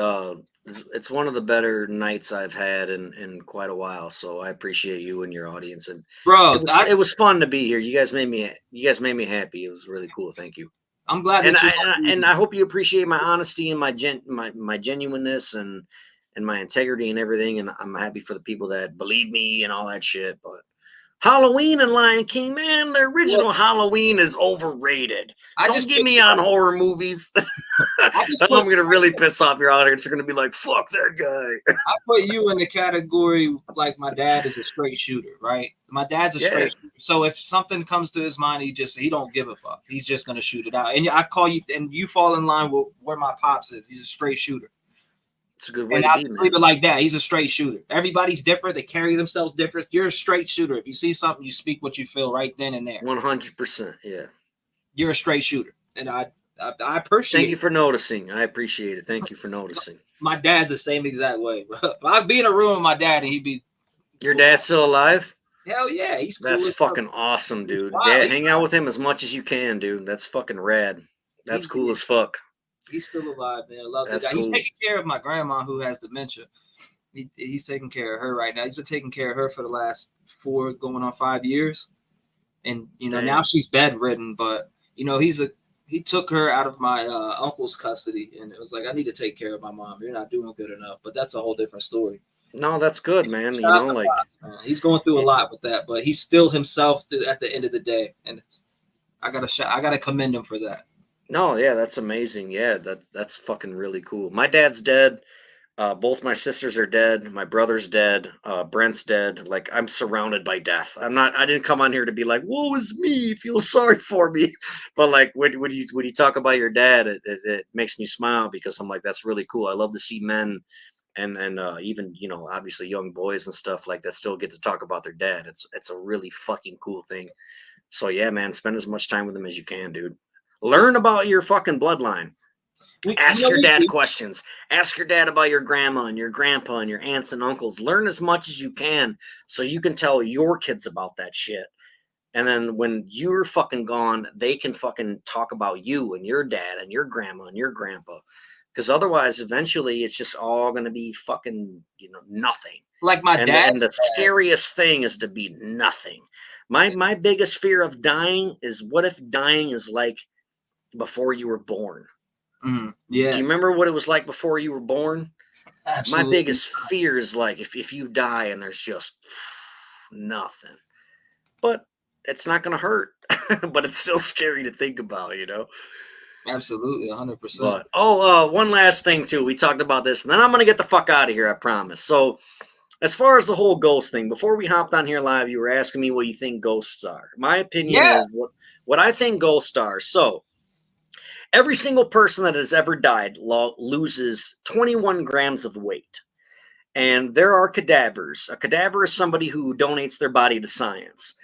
it's one of the better nights I've had in quite a while. So I appreciate you and your audience. And bro, it was fun to be here. You guys made me happy. It was really cool. Thank you. I'm glad. And I hope you appreciate my honesty and my genuineness and my integrity and everything. And I'm happy for the people that believe me and all that shit. But Halloween and Lion King, man, the original Halloween is overrated. Don't get me on horror movies. I'm going to really piss off your audience. They're going to be like, fuck that guy. I put you in the category like my dad is a straight shooter, right? My dad's a straight shooter. So if something comes to his mind, he don't give a fuck. He's just going to shoot it out. And I call you, and you fall in line with where my pops is. He's a straight shooter. It's a good way to be, man. Leave it like that. He's a straight shooter. Everybody's different. They carry themselves different. You're a straight shooter. If you see something, you speak what you feel right then and there. 100%. Yeah. You're a straight shooter. And I appreciate it. Thank you for noticing. I appreciate it. Thank you for noticing. My dad's the same exact way. I'd be in a room with my dad and he'd be. Your dad's still alive? Hell yeah. He's cool. That's fucking awesome, dude. Yeah, hang out with him as much as you can, dude. That's fucking rad. That's cool as fuck. He's still alive, man. I love that guy. Cool. He's taking care of my grandma who has dementia. He's taking care of her right now. He's been taking care of her for the last 4 going on 5 years. And, now she's bedridden, but, he took her out of my uncle's custody. And it was like, I need to take care of my mom. You're not doing good enough. But that's a whole different story. No, that's good, man. He's going through a lot with that, but he's still himself at the end of the day. And I gotta commend him for that. No, yeah, that's amazing. Yeah, that's fucking really cool. My dad's dead. Both my sisters are dead. My brother's dead. Brent's dead. Like, I'm surrounded by death. I didn't come on here to be like, woe is me, feel sorry for me. But like when you talk about your dad, it makes me smile because I'm like, that's really cool. I love to see men and even, obviously young boys and stuff like that still get to talk about their dad. It's a really fucking cool thing. So yeah, man, spend as much time with them as you can, dude. Learn about your fucking bloodline. Ask your dad questions. Ask your dad about your grandma and your grandpa and your aunts and uncles. Learn as much as you can so you can tell your kids about that shit. And then when you're fucking gone, they can fucking talk about you and your dad and your grandma and your grandpa. Because otherwise, eventually, it's just all going to be fucking, nothing. Like my dad. And the scariest thing is to be nothing. My biggest fear of dying is, what if dying is like before you were born? Mm-hmm. Yeah. Do you remember what it was like before you were born? Absolutely. My biggest fear is like if you die and there's just nothing. But it's not going to hurt. But it's still scary to think about, Absolutely, 100%. But, one last thing, too. We talked about this, and then I'm going to get the fuck out of here, I promise. So, as far as the whole ghost thing, before we hopped on here live, you were asking me what you think ghosts are. My opinion is what I think ghosts are. So, every single person that has ever died loses 21 grams of weight. And there are cadavers. A cadaver is somebody who donates their body to science.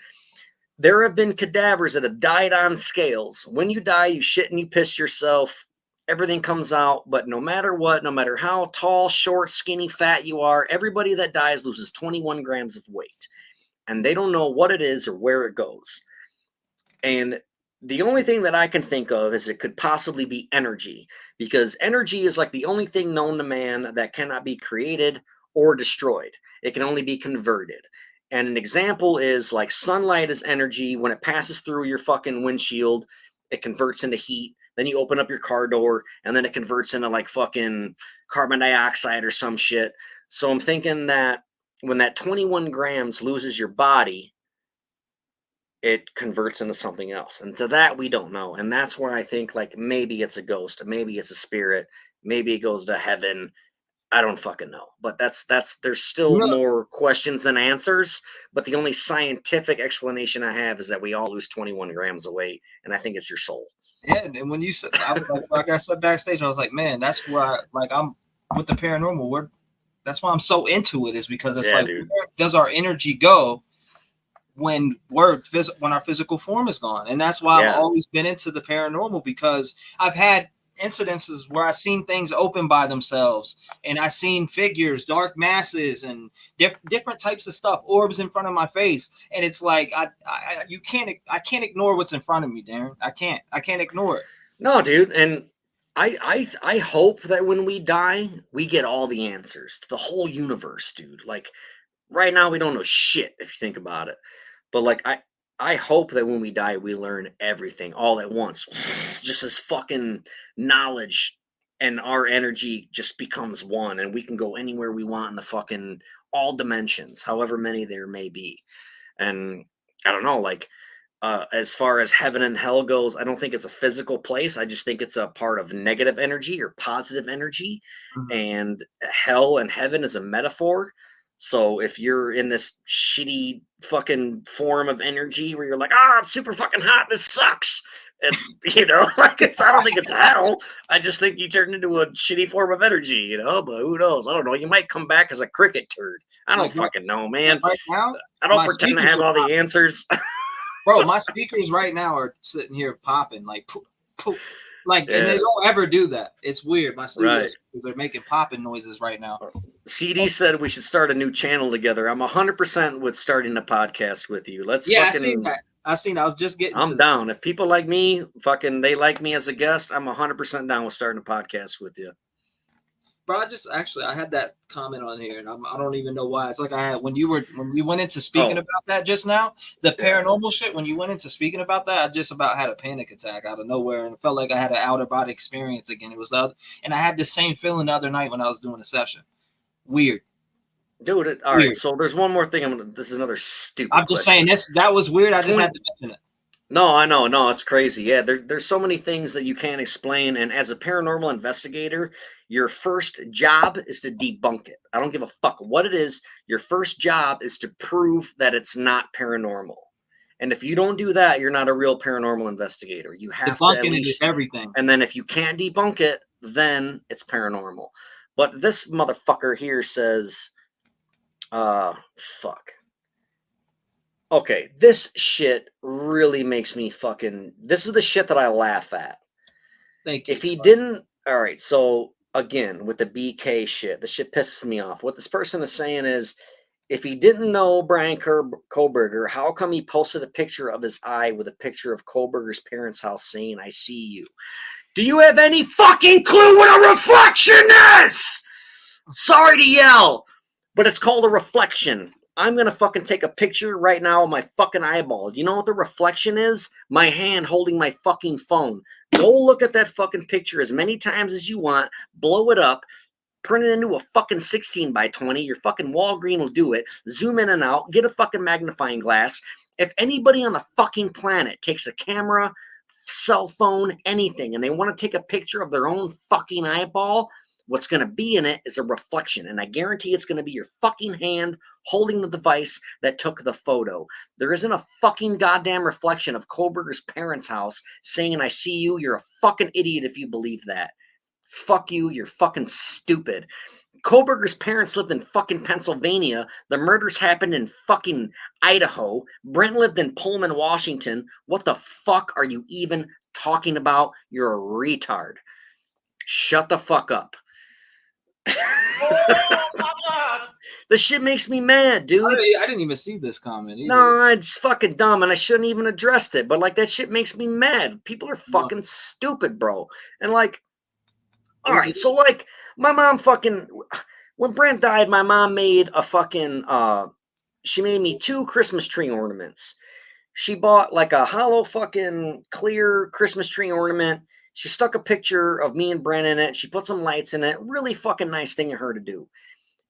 There have been cadavers that have died on scales. When you die, you shit and you piss yourself. Everything comes out. But no matter what, no matter how tall, short, skinny, fat you are, everybody that dies loses 21 grams of weight. And they don't know what it is or where it goes. And the only thing that I can think of is it could possibly be energy. Because energy is like the only thing known to man that cannot be created or destroyed. It can only be converted. And an example is like sunlight is energy. When it passes through your fucking windshield, it converts into heat. Then you open up your car door and then it converts into like fucking carbon dioxide or some shit. So I'm thinking that when that 21 grams loses your body, it converts into something else. And to that, we don't know. And that's where I think like maybe it's a ghost, maybe it's a spirit, maybe it goes to heaven. I don't fucking know, but there's still more questions than answers. But the only scientific explanation I have is that we all lose 21 grams of weight, and I think it's your soul. Yeah, and when you said, like I said backstage, I was like, man, that's why, like, I'm with the paranormal. That's why I'm so into it, is because it's dude, where does our energy go when our physical form is gone? And that's why I've always been into the paranormal, because I've had incidences where I've seen things open by themselves, and I've seen figures, dark masses, and different types of stuff, orbs in front of my face. And it's like I can't ignore what's in front of me, Darin. I can't ignore it. No, dude. And I hope that when we die, we get all the answers to the whole universe, dude. Like right now, we don't know shit if you think about it. But like I hope that when we die, we learn everything all at once. Just as fucking knowledge, and our energy just becomes one, and we can go anywhere we want in the fucking all dimensions, however many there may be. And I don't know, like, as far as heaven and hell goes, I don't think it's a physical place. I just think it's a part of negative energy or positive energy. Mhm. And hell and heaven is a metaphor. So if you're in this shitty fucking form of energy where you're like, it's super fucking hot, this sucks. It's, like I don't think it's hell. I just think you turn into a shitty form of energy, but who knows? I don't know. You might come back as a cricket turd. I don't Like fucking know, man. right now, I don't my pretend to speakers have are all the popping. answers. Bro, my speakers right now are sitting here popping like poop, poop. Like, and they Yeah. don't ever do that. It's weird. My studio Right. speakers, they're making popping noises right now. CD said we should start a new channel together. I'm 100% with starting a podcast with you. Let's Yeah, fucking. I seen that. I was just getting to I'm down. If people like me, they like me as a guest, I'm 100% down with starting a podcast with you. Bro, I had that comment on here, and I don't even know why. It's like I had when we went into speaking about that just now, the paranormal shit. When you went into speaking about that, I just about had a panic attack out of nowhere, and it felt like I had an outer body experience again. It was and I had the same feeling the other night when I was doing a session. Weird, dude. All right, so there's one more thing. This is another stupid. I'm just saying that was weird. I just had to mention it. No, I know. No, it's crazy. Yeah, there's so many things that you can't explain. And as a paranormal investigator, your first job is to debunk it. I don't give a fuck what it is. Your first job is to prove that it's not paranormal. And if you don't do that, you're not a real paranormal investigator. You have to at least, is everything. And then if you can't debunk it, then it's paranormal. But this motherfucker here says, fuck. Okay, this shit really makes me this is the shit that I laugh at. Thank you. If he didn't, all right, so again, with the BK shit, the shit pisses me off. What this person is saying is, if he didn't know Brian Koberger, how come he posted a picture of his eye with a picture of Koberger's parents' house saying, I see you? Do you have any fucking clue what a reflection is? Sorry to yell, but it's called a reflection. I'm going to fucking take a picture right now of my fucking eyeball. Do you know what the reflection is? My hand holding my fucking phone. Go look at that fucking picture as many times as you want. Blow it up. Print it into a fucking 16 by 20. Your fucking Walgreen will do it. Zoom in and out. Get a fucking magnifying glass. If anybody on the fucking planet takes a camera, cell phone, anything, and they want to take a picture of their own fucking eyeball, what's going to be in it is a reflection. And I guarantee it's going to be your fucking hand holding the device that took the photo. There isn't a fucking goddamn reflection of Koberger's parents' house saying, I see you. You're a fucking idiot if you believe that. Fuck you. You're fucking stupid. Koberger's parents lived in fucking Pennsylvania. The murders happened in fucking Idaho. Brent lived in Pullman, Washington. What the fuck are you even talking about? You're a retard. Shut the fuck up. Oh my God. This shit makes me mad, dude. I didn't even see this comment either. No, it's fucking dumb, and I shouldn't even addressed it. But like, that shit makes me mad. People are fucking stupid, bro. And like, all right, so like, my mom fucking, when Brent died, my mom made a fucking, she made me 2 Christmas tree ornaments. She bought like a hollow fucking clear Christmas tree ornament. She stuck a picture of me and Brent in it. She put some lights in it. Really fucking nice thing of her to do.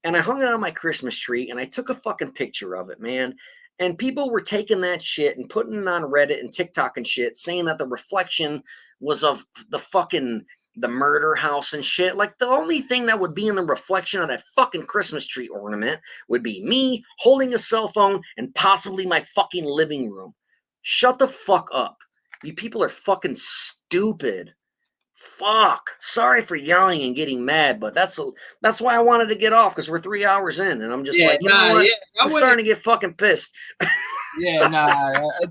And I hung it on my Christmas tree, and I took a fucking picture of it, man. And people were taking that shit and putting it on Reddit and TikTok and shit, saying that the reflection was of the murder house and shit. Like, the only thing that would be in the reflection of that fucking Christmas tree ornament would be me holding a cell phone and possibly my fucking living room. Shut the fuck up. You people are fucking stupid. Fuck. Sorry for yelling and getting mad, but that's why I wanted to get off, because we're 3 hours in, and I'm just I'm starting to get fucking pissed.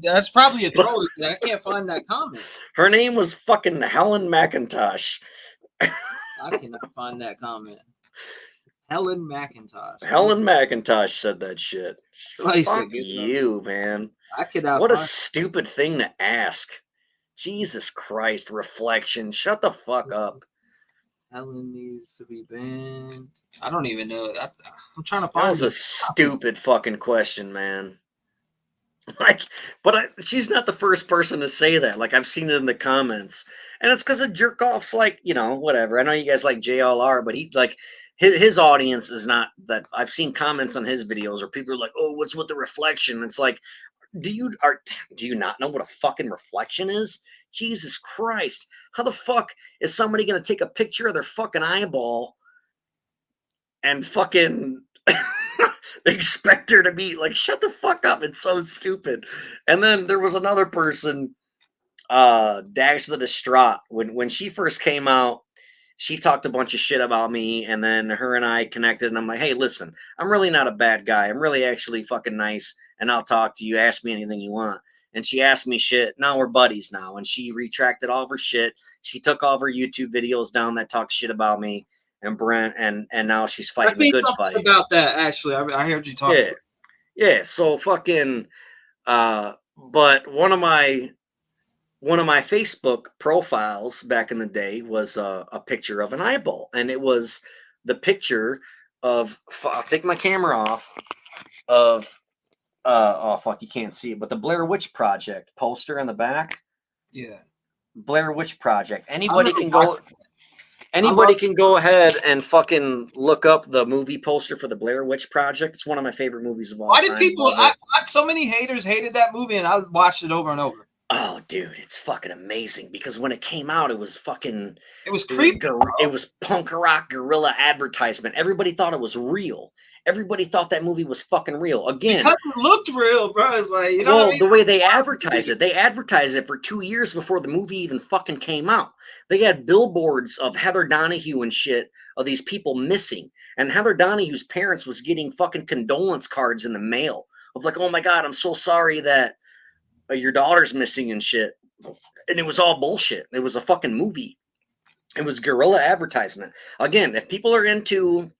That's probably a troll. I can't find that comment. Her name was fucking Helen McIntosh. I cannot find that comment. Helen McIntosh. Helen McIntosh said that shit. Fuck you, man. What a stupid thing to ask. Jesus Christ, reflection. Shut the fuck up. Helen needs to be banned. I don't even know. I'm trying to find. That was a stupid fucking question, man. Like, but she's not the first person to say that. Like, I've seen it in the comments, and it's because of jerk offs. Like, whatever. I know you guys like JLR, but his audience is not that. I've seen comments on his videos where people are like, "Oh, what's with the reflection?" It's like, do you not know what a fucking reflection is? Jesus Christ. How the fuck is somebody going to take a picture of their fucking eyeball and fucking expect her to be like, shut the fuck up? It's so stupid. And then there was another person, Dash the Distraught. When she first came out, she talked a bunch of shit about me, and then her and I connected, and I'm like, hey, listen, I'm really not a bad guy. I'm really actually fucking nice, and I'll talk to you. Ask me anything you want. And she asked me shit. Now we're buddies now, and she retracted all of her shit. She took all of her YouTube videos down that talked shit about me and Brent, and now she's fighting the good fight. About that, actually. I heard you talking. Yeah. So fucking, but one of my Facebook profiles back in the day was a picture of an eyeball, and it was the picture of. I'll take my camera off. Of oh fuck, you can't see it, but the Blair Witch Project poster in the back. Yeah, Blair Witch Project. Anybody can go. Anybody can go ahead and fucking look up the movie poster for the Blair Witch Project. It's one of my favorite movies of all time. Why did people? So many haters hated that movie, and I watched it over and over. Oh, dude, it's fucking amazing because when it came out, it was fucking. It was creepy. It was punk rock guerrilla advertisement. Everybody thought it was real. Everybody thought that movie was fucking real. Again, because it looked real, bro. It's like, you know, well, what I mean? The way they advertised it for 2 years before the movie even fucking came out. They had billboards of Heather Donahue and shit of these people missing, and Heather Donahue's parents was getting fucking condolence cards in the mail of like, oh my god, I'm so sorry that your daughter's missing and shit. And it was all bullshit. It was a fucking movie. It was guerrilla advertisement. Again, if people are into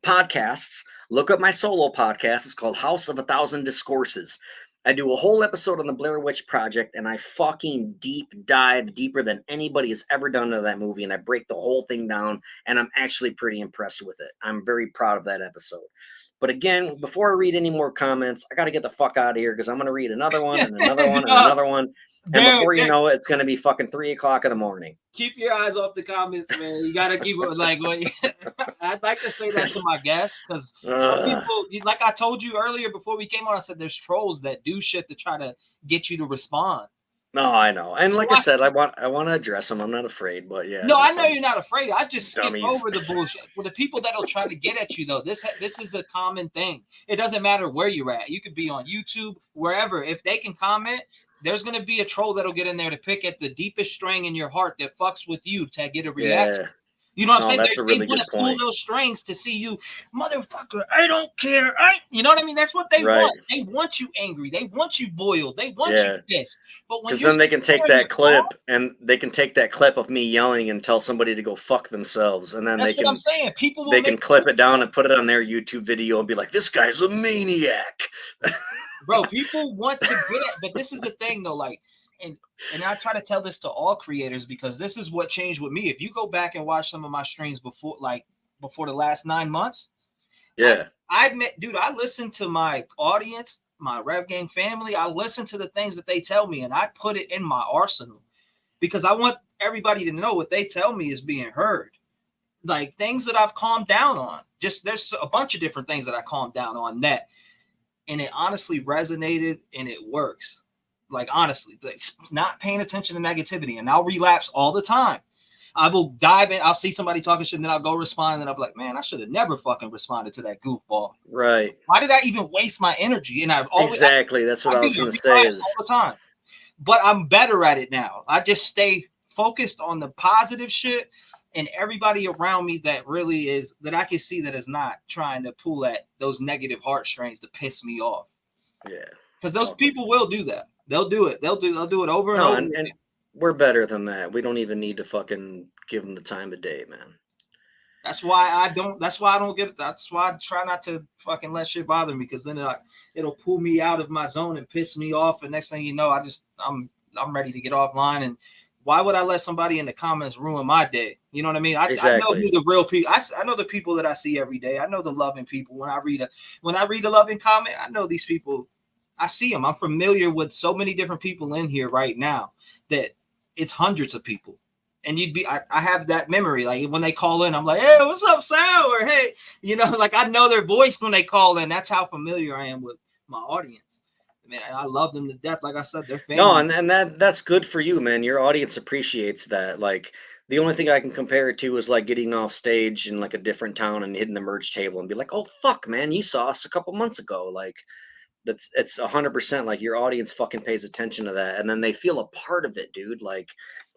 podcasts, look up my solo podcast. It's called House of a Thousand Discourses. I do a whole episode on the Blair Witch Project, and I fucking deep dive deeper than anybody has ever done to that movie, and I break the whole thing down, and I'm actually pretty impressed with it. I'm very proud of that episode. But again, before I read any more comments, I got to get the fuck out of here because I'm going to read another one and another one and another one. And before you know it, it's going to be fucking 3 o'clock in the morning. Keep your eyes off the comments, man. You got to keep it like, I'd like to say that to my guests because some people, like I told you earlier before we came on, I said there's trolls that do shit to try to get you to respond. No, I know. And like I said, I want to address them. I'm not afraid, but yeah. No, I know you're not afraid. I just skip over the bullshit. Well, the people that'll try to get at you, though, this is a common thing. It doesn't matter where you're at. You could be on YouTube, wherever. If they can comment, there's going to be a troll that'll get in there to pick at the deepest string in your heart that fucks with you to get a reaction. Yeah. You know what I'm saying? That's a really good point. They want to pull those strings to see you, motherfucker. I don't care. You know what I mean? That's what they want. They want you angry. They want you boiled. They want you pissed. But because then they can take that clip and they can take that clip of me yelling and tell somebody to go fuck themselves, and then that's what I'm saying. People they can clip it down and put it on their YouTube video and be like, "This guy's a maniac." Bro, people want to get it, but this is the thing though, like. And I try to tell this to all creators because this is what changed with me. If you go back and watch some of my streams before the last 9 months, I admit, dude, I listen to my audience, my Rev Gang family. I listen to the things that they tell me, and I put it in my arsenal because I want everybody to know what they tell me is being heard. Like things that I've calmed down on. Just there's a bunch of different things that I calmed down on and it honestly resonated and it works. Like, honestly, like, not paying attention to negativity. And I'll relapse all the time. I will dive in. I'll see somebody talking shit, and then I'll go respond. And then I'll be like, man, I should have never fucking responded to that goofball. Right. Why did I even waste my energy? And I've always. Exactly. That's what I was going to say. All the time. But I'm better at it now. I just stay focused on the positive shit and everybody around me that really is, that I can see that is not trying to pull at those negative heartstrings to piss me off. Yeah. Because those people will do that. They'll do it. They'll do it over and over. And we're better than that. We don't even need to fucking give them the time of day, man. That's why I don't get it. That's why I try not to fucking let shit bother me, because then it'll pull me out of my zone and piss me off. And next thing you know, I'm ready to get offline. And why would I let somebody in the comments ruin my day? You know what I mean? I know who the real people. I know the people that I see every day. I know the loving people. When I read a loving comment, I know these people. I see them. I'm familiar with so many different people in here right now that it's hundreds of people. And I have that memory. Like when they call in, I'm like, hey, what's up, Sal? Or hey, like I know their voice when they call in. That's how familiar I am with my audience. Man, I love them to death. Like I said, they're family. No, and that's good for you, man. Your audience appreciates that. Like the only thing I can compare it to is like getting off stage in like a different town and hitting the merch table and be like, oh fuck, man, you saw us a couple months ago. Like it's 100% like your audience fucking pays attention to that, and then they feel a part of it, dude. Like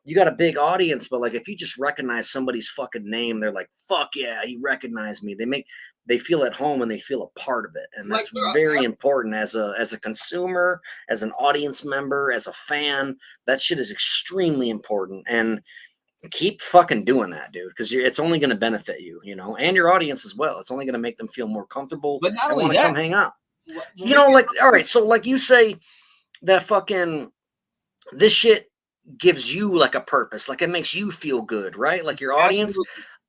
you got a big audience, but like if you just recognize somebody's fucking name, they're like, fuck yeah, he recognized me. They feel at home and they feel a part of it, and that's very important as a consumer, as an audience member, as a fan. That shit is extremely important, and keep fucking doing that, dude, because it's only going to benefit you, and your audience as well. It's only going to make them feel more comfortable but not and only want to that, come hang out. Like, all right, so like you say that fucking this shit gives you like a purpose, like it makes you feel good, right? Like your audience.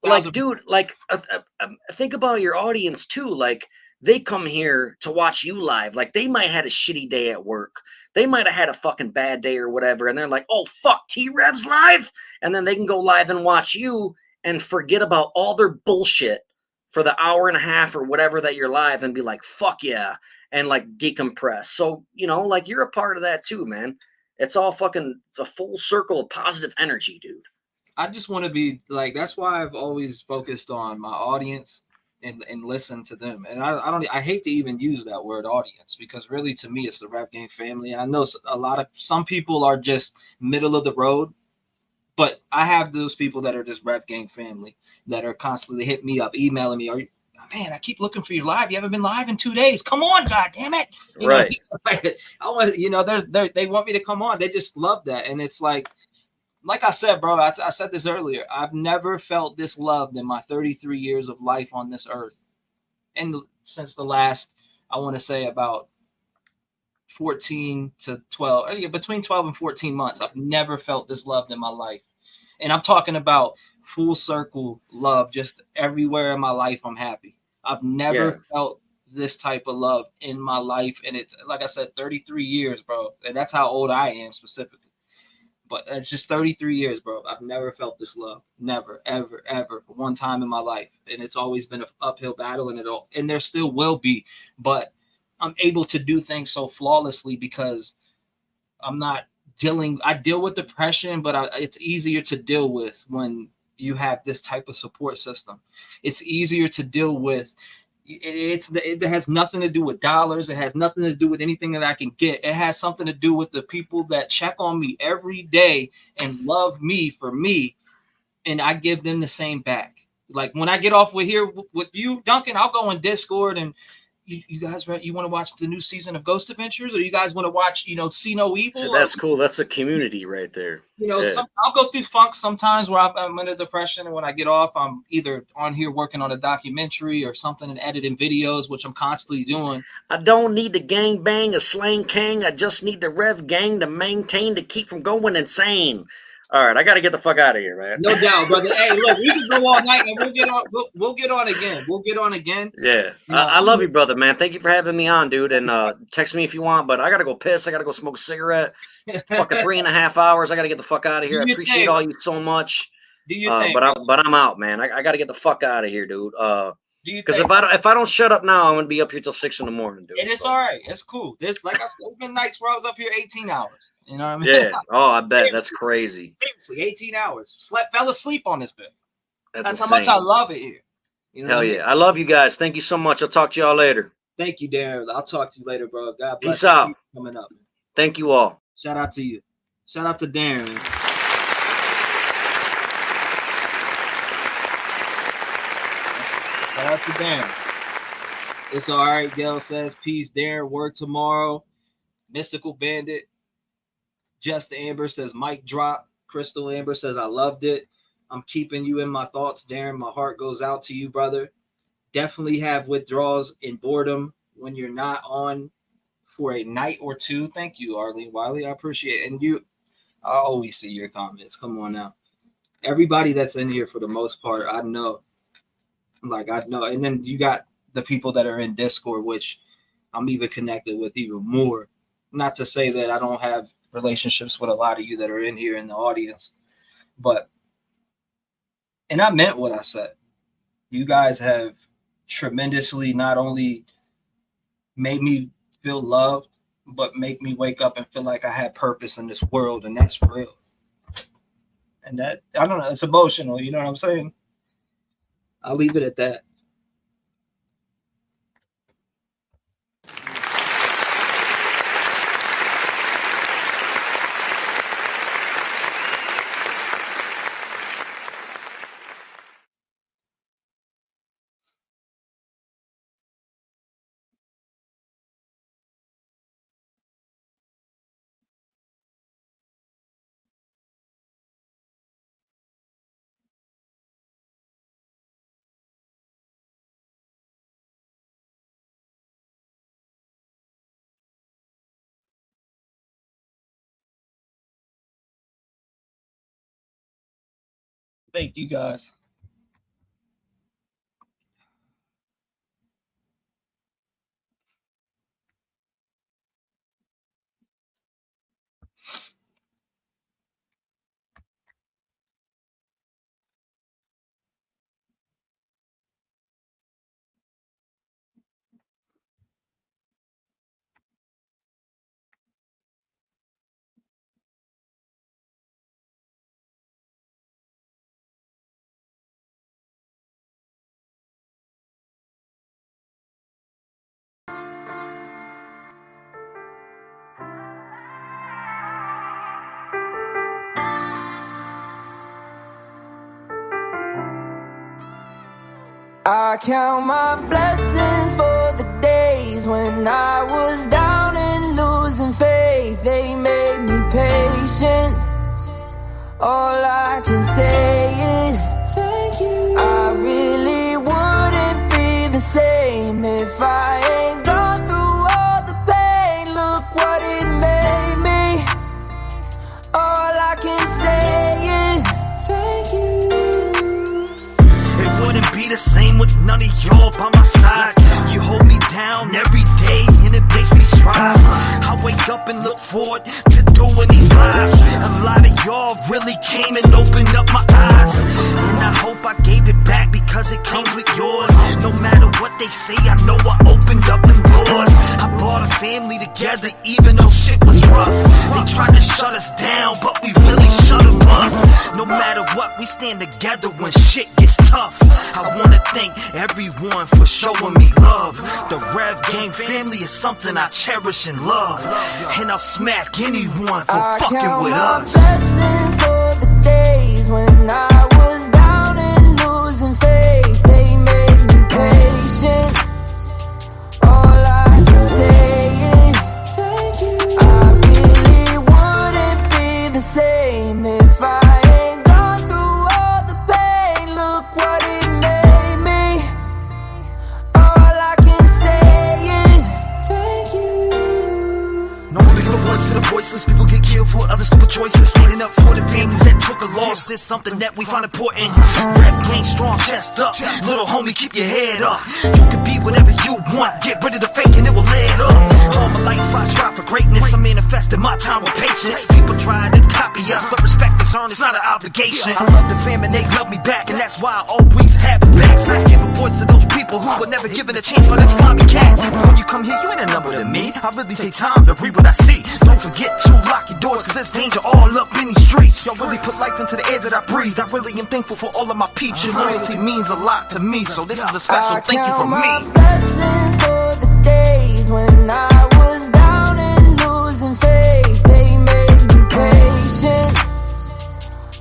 Like, dude, like think about your audience too. Like they come here to watch you live. Like they might have had a shitty day at work. They might have had a fucking bad day or whatever. And they're like, oh, fuck, T-REV's live. And then they can go live and watch you and forget about all their bullshit for the hour and a half or whatever that you're live and be like, fuck yeah. And like decompress. So, like you're a part of that too, man. It's all fucking a full circle of positive energy, dude. I just want to be like, that's why I've always focused on my audience and listen to them. And I hate to even use that word audience, because really to me, it's the Rap Game family. I know some people are just middle of the road, but I have those people that are just Rap Game family that are constantly hitting me up, emailing me. Man, I keep looking for you live. You haven't been live in 2 days. Come on, God damn it. Right. I want, they want me to come on. They just love that. And it's like I said, bro, I said this earlier. I've never felt this loved in my 33 years of life on this earth. And since the last, I want to say about 14 to 12, between 12 and 14 months, I've never felt this loved in my life. And I'm talking about full circle love, just everywhere in my life. I'm happy. I've never felt this type of love in my life. And it's, like I said, 33 years, bro. And that's how old I am specifically. But it's just 33 years, bro. I've never felt this love. Never, ever, ever. One time in my life. And it's always been an uphill battle, and there still will be. But I'm able to do things so flawlessly because I deal with depression, but it's easier to deal with when you have this type of support system. It's easier to deal with. It has nothing to do with dollars. It has nothing to do with anything that I can get. It has something to do with the people that check on me every day and love me for me, and I give them the same back. Like when I get off with you, Dunkin, I'll go in Discord and you guys, right? You want to watch the new season of Ghost Adventures, or you guys want to watch, See No Evil? So that's cool. That's a community right there. I'll go through funk sometimes where I'm in a depression, and when I get off, I'm either on here working on a documentary or something and editing videos, which I'm constantly doing. I don't need the gang bang, a slang king. I just need the Rev gang to maintain to keep from going insane. All right, I got to get the fuck out of here, man. No doubt, brother. Hey, look, we can go all night, and we'll get on. We'll get on again. We'll get on again. Yeah, I love you, brother, man. Thank you for having me on, dude. And text me if you want, but I got to go piss. I got to go smoke a cigarette. Fucking 3.5 hours. I got to get the fuck out of here. I appreciate all you so much. Do you think? But I'm out, man. I got to get the fuck out of here, dude. Because if I don't shut up now, I'm gonna be up here till 6 a.m, dude. And it's all right. It's cool. There's, like I said, there's been nights where I was up here 18 hours. You know what I mean? Yeah. Oh, I bet. That's crazy. Seriously, 18 hours. Fell asleep on this bit. That's how insane. much I love it here. You know Hell yeah. I love you guys. Thank you so much. I'll talk to y'all later. Thank you, Darin. I'll talk to you later, bro. God bless. Peace out. Coming up. Thank you all. Shout out to you. Shout out to Darin. Shout out to Darin. It's all right, Gail says. Peace, Darin. Work tomorrow. Mystical Bandit. Just Amber says, Mike drop. Crystal Amber says, I loved it. I'm keeping you in my thoughts, Darin. My heart goes out to you, brother. Definitely have withdrawals and boredom when you're not on for a night or two. Thank you, Arlene Wiley. I appreciate it. And I always see your comments. Come on now. Everybody that's in here, for the most part, I know. And then you got the people that are in Discord, which I'm even connected with even more. Not to say that I don't have relationships with a lot of you that are in here in the audience, but And I meant what I said. You guys have tremendously not only made me feel loved, but make me wake up and feel like I had purpose in this world, and that's real. And that, I don't know, it's emotional, you know what I'm saying? I'll leave it at that. Thank you guys. I count my blessings for the days when I was down and losing faith. They made me patient. All I can say is thank you. I really wouldn't be the same if I ain't gone through all the pain. Look what it made me. All I can say is thank you. Wouldn't be the same with none of y'all by my side. You hold me down every day and it makes me strive. I wake up and look forward to doing these lives. A lot of y'all really came and opened up my eyes, and I hope I gave it back because it came with yours. No matter what they say, I know I opened up them doors. I brought a family together even though shit was rough. They tried to shut us down, but we really shut them up. No matter what, we stand together when shit gets tough. I wanna thank everyone for showing me love. The Rev Gang family is something I cherish and love, and I'll smack anyone for fucking with us. Blessings for the days when I was down and losing faith. They made me patient. All I can say is thank you. I really wouldn't be the same if I ain't gone through all the pain. Look what it made me. All I can say is thank you. No one making a voice to the voiceless. People get killed for other stupid choices. Standing up for the families that took a loss is something that we find important. Rap game strong, chest up. Little homie, keep your head up. You can be whatever you want. Get rid of the fake and it will lead up. All my life I strive for greatness. I'm manifesting my time with patience. People try to copy us, but respect is earned. It's not an obligation. I love the fam and they love me back, and that's why I always have the backs. I give a voice to those people who were never given a chance for them slimy cats. When you come here, you ain't a number to me. I really take time to read what I see. Don't forget to lock your doors, cause there's danger all up in these streets. Y'all really put life into the air that I breathe. I really am thankful for all of my peeps. Your loyalty means a lot to me, so this is a special thank you from me. Blessings for the days when I was down and losing faith. They made me patient.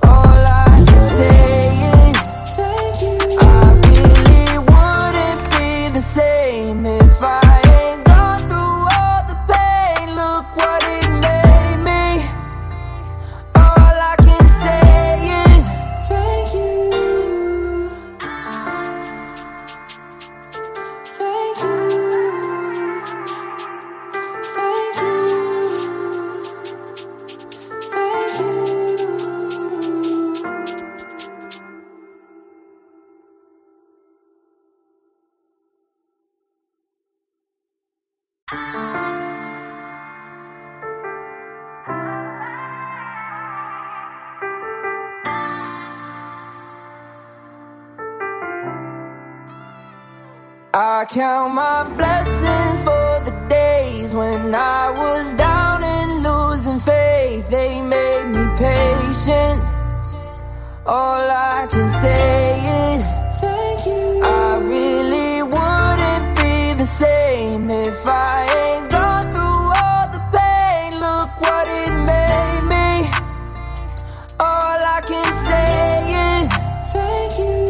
All I can say is thank you. I really wouldn't be the same if I ain't gone through all the pain. Look what it made me. All I can say is thank you. Thank you. I count my blessings for the days when I was down and losing faith. They made me patient. All I can say is thank you. I really wouldn't be the same if I ain't gone through all the pain. Look what it made me. All I can say is thank you.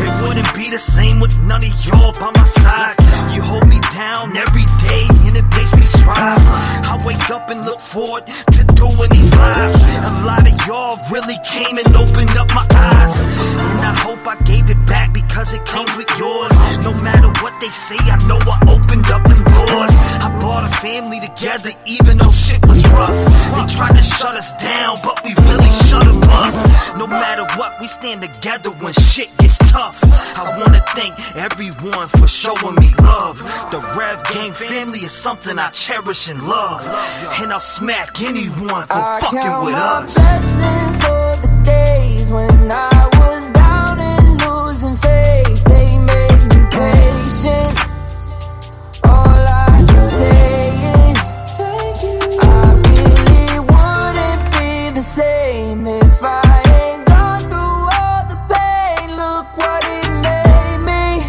It wouldn't be the same with none of y'all by my side. You hold me down every day and it makes me strive. I wake up and look forward to doing these lives. A lot of y'all really came and opened up my eyes, and I hope I gave it back because it comes with yours. No matter what they say, I know I opened up them doors. I brought a family together even though shit was rough. They tried to shut us down, but we really shut them up. No matter what, we stand together when shit gets tough. I wanna thank everyone for showing me love. The Rev Gang family is something I cherish and love, and I'll smack anyone for fucking with us. Blessings for the days when I was down and losing faith. They made me patient. All I can say is thank you. I really wouldn't be the same if I ain't gone through all the pain. Look what it made me.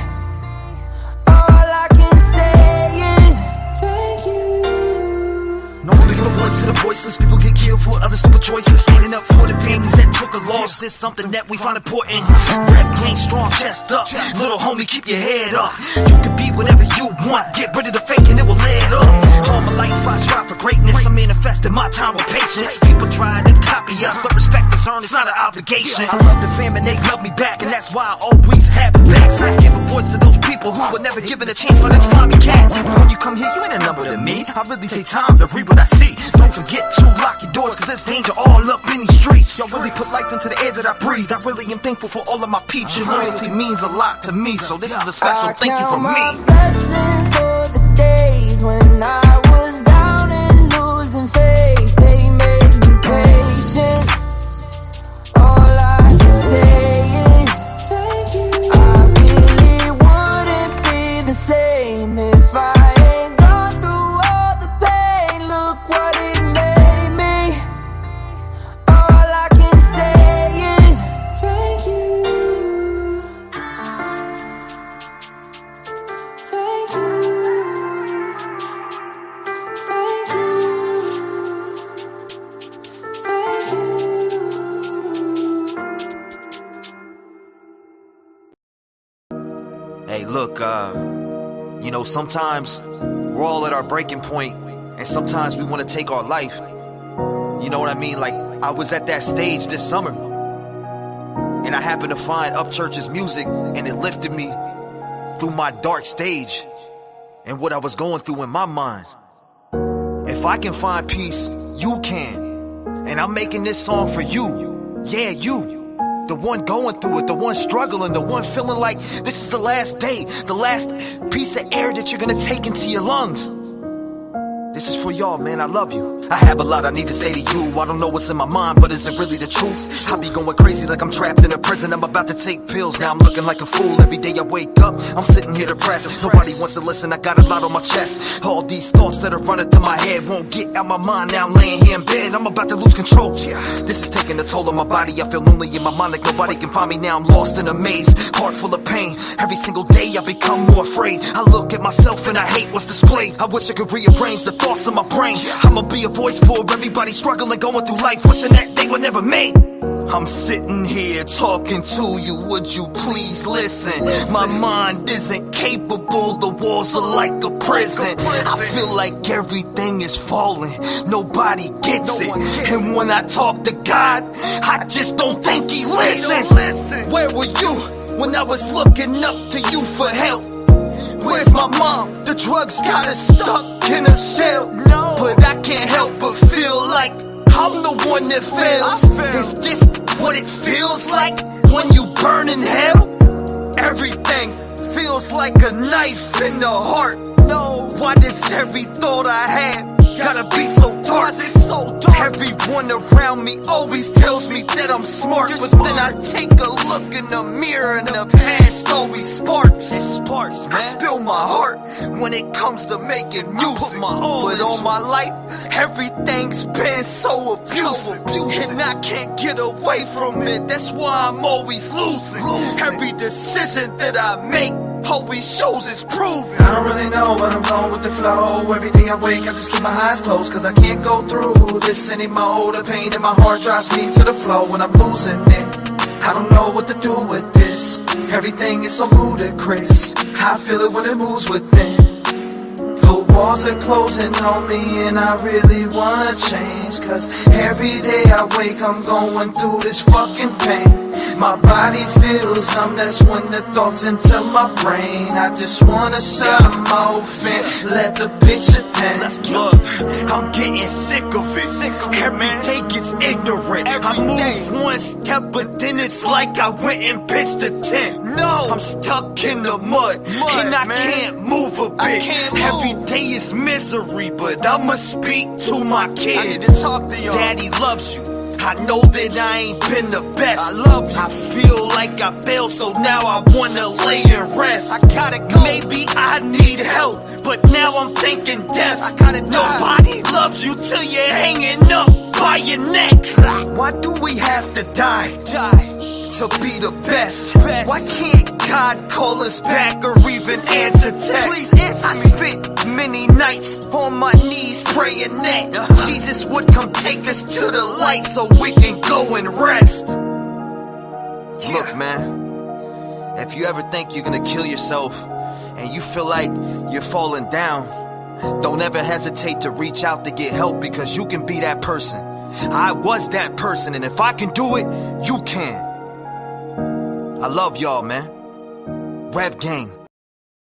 All I can say is thank you. No one making a voice to the voiceless. People get killed for other stupid choices. Standing up for the families that took a loss is something that we find important. Rap gang strong, chest up. Little homie, keep your head up. You can be whatever you want. Get rid of the fake and it will let up. All my life I strive for greatness. I manifested my time with patience. People try to copy us, but respect is earned. It's not an obligation. I love the fam and they love me back, and that's why I always have the backs. I give a voice to those people who were never given a chance for them slimy cats. When you come here, you ain't a number to me. I really take time to read what I see. Don't forget to lock your doors, cause there's danger all up in these streets. Y'all really put life into the air that I breathe. I really am thankful for all of my peeps. Your loyalty means a lot to me, so this is a special thank you from me. Blessings for the days when I was down and losing faith. They made me patient. All I can say is thank you. I really wouldn't be the same if I ain't gone through all the pain. Look what it made me. All I can say is thank you. Thank you. Thank you. Thank you. Hey, look, you know, sometimes we're all at our breaking point, and sometimes we want to take our life. You know what I mean? Like, I was at that stage this summer, and I happened to find Upchurch's music, and it lifted me through my dark stage and what I was going through in my mind. If I can find peace, you can. And I'm making this song for you. Yeah, you. The one going through it, the one struggling, the one feeling like this is the last day, the last piece of air that you're gonna take into your lungs. This is for y'all, man. I love you. I have a lot I need to say to you. I don't know what's in my mind, but is it really the truth? I be going crazy like I'm trapped in a prison. I'm about to take pills. Now I'm looking like a fool. Every day I wake up, I'm sitting here depressed. Nobody wants to listen. I got a lot on my chest. All these thoughts that are running through my head won't get out my mind. Now I'm laying here in bed. I'm about to lose control. Yeah, this is taking a toll on my body. I feel lonely in my mind like nobody can find me. Now I'm lost in a maze, heart full of pain. Every single day I become more afraid. I look at myself and I hate what's displayed. I wish I could rearrange the thoughts in my brain. I'ma be a voice for everybody struggling, going through life, wishing that they were never made. I'm sitting here talking to you, would you please listen? My mind isn't capable, the walls are like a prison. I feel like everything is falling, nobody gets it. And when I talk to God, I just don't think He listens. Where were you when I was looking up to you for help? Where's my mom? The drugs got her stuck in a cell. But I can't help but feel like I'm the one that fails. Is this what it feels like when you burn in hell? Everything feels like a knife in the heart. No, why does every thought I had gotta be so dark? Everyone around me always tells me that I'm smart, but then I take a look in the mirror and the past always sparks. marks, man. I spill my heart when it comes to making music. Put my but all my life, everything's been so abusive. And I can't get away from it. That's why I'm always losing. Every decision that I make always shows it's proven. I don't really know, but I'm going with the flow. Every day I wake, I just keep my eyes closed, cause I can't go through this anymore. The pain in my heart drives me to the flow when I'm losing it. I don't know what to do with this. Everything is so ludicrous. I feel it when it moves within. The walls are closing on me and I really wanna change, cause every day I wake I'm going through this fucking pain. My body feels numb, that's when the thoughts enter my brain. I just wanna shut them off and let the picture paint. Look, I'm getting sick of it. Every day gets ignorant. I move one step, but then it's like I went and pitched a tent. No, I'm stuck in the mud and I can't move a bit. Every day is misery, but I'ma speak to my kid. I need to talk to y'all. Daddy loves you. I know that I ain't been the best. I love you. I feel like I failed, so now I wanna lay and rest. I gotta go. Maybe I need help, but now I'm thinking death. I gotta die. Nobody loves you till you're hanging up by your neck. Why do we have to die to be the best? Why can't God call us back or even answer texts? Please answer me. I spent many nights on my knees praying that Jesus would come take us to the light so we can go and rest. Look, man, if you ever think you're gonna kill yourself and you feel like you're falling down, don't ever hesitate to reach out to get help, because you can be that person. I was that person, and if I can do it, you can. I love y'all, man. Rap gang.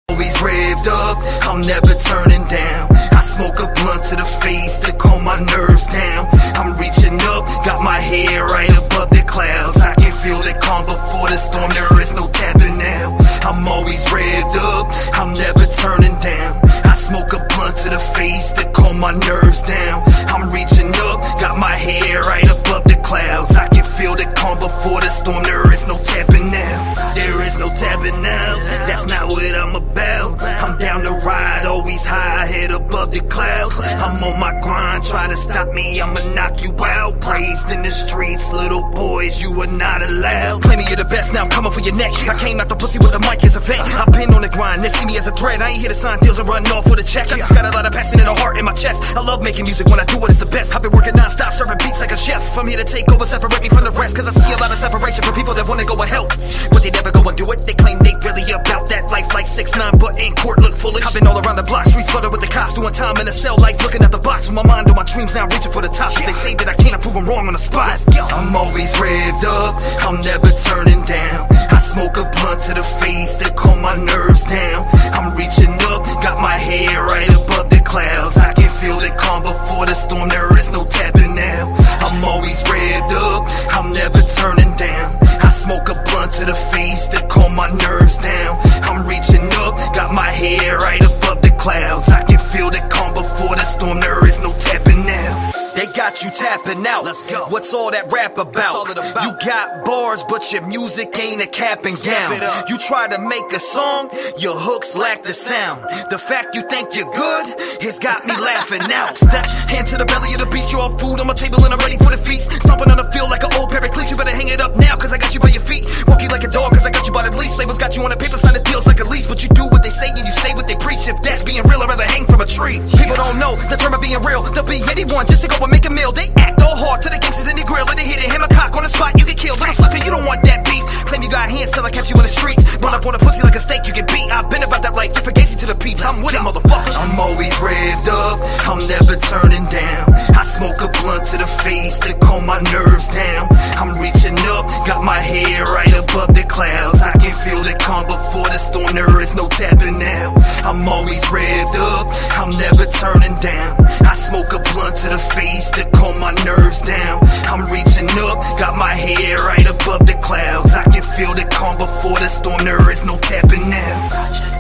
Always revved up, I'm never turning down. I smoke a blunt to the face to calm my nerves down. I'm reaching up, got my head right above the clouds. I can feel the calm before the storm, there is no tapping now. I'm always revved up, I'm never turning down. I smoke a blunt to the face to calm my nerves down. I'm reaching up, got my head right above the clouds. I can feel the calm before the storm, there is no tapping now. There is no tapping now, that's not what I'm about. I'm down to ride, always high, head above the clouds. I'm on my grind, try to stop me, I'ma knock you out. Praised in the streets, little boys, you are not allowed. Claiming you're the best, now I'm coming for your neck. I came out the pussy with the mic as a vet. I've been on the grind, they see me as a threat. I ain't here to sign deals and run off with a check. I just got a lot of passion and a heart in my chest. I love making music, when I do it, it's the best. I've been working non-stop, serving beats like a chef. I'm here to take over, separate me from the rest, cause I see a lot of separation from people that wanna go and help, but they never go and do it. They claim they really about that life like 6ix9ine, but in court look foolish. I've been all around the block, streets flooded with the cops, doing time in a cell life, looking at the box with my mind on my dreams, now reaching for the top. If they say that I can't, I prove them wrong on the spot. I'm always revved up, I'm never turning down. I smoke a blunt to the face to calm my nerves down. I'm reaching up, got my head right above the clouds. I can feel the calm before the storm, there is no tapping now. I'm always revved up, I'm never turning down. I smoke a blunt to the face to calm my nerves down. I'm reaching up, got my head right above the clouds. I can feel the calm before the storm, there is no tapping now. They got you tapping out. Let's go. What's all that rap about? You got bars, but your music ain't a cap and gown. You try to make a song, your hooks lack the sound. The fact you think you're good has got me laughing out. Step into the belly of the beast, you're all food on my table and I'm ready for the feast. Stomping on the field like an old paraclete, you better hang it up now, cause I got you by your feet. Walk you like a dog, cause I got you by the leash. Labels got you on the paper, sign the deals like a lease. But you do what they say and you say what they preach. If that's being real, I'd rather hang from a tree. People don't know the term of being real. They'll be anyone just to go and make a meal. They act all hard to the gangsters in the grill, and they hit a hammer cock on the spot, you get killed. Little sucker, you don't want that beef. Claim you got hands till I kept you in the streets. Run up on a pussy like a steak, you get beat. I've been about that life, you forgazy to the peeps. I'm with it, motherfucker. I'm always revved up, I'm never turning down. I smoke a blunt to the face to calm my nerves down. I'm reaching up, got my head right above the clouds. I can feel the calm before the storm, there is no tapping now. I'm always revved up, I'm never turning down. I smoke a blunt to the face to calm my nerves down. I'm reaching up, got my head right above the clouds. I can feel the calm before the storm, there is no tapping now.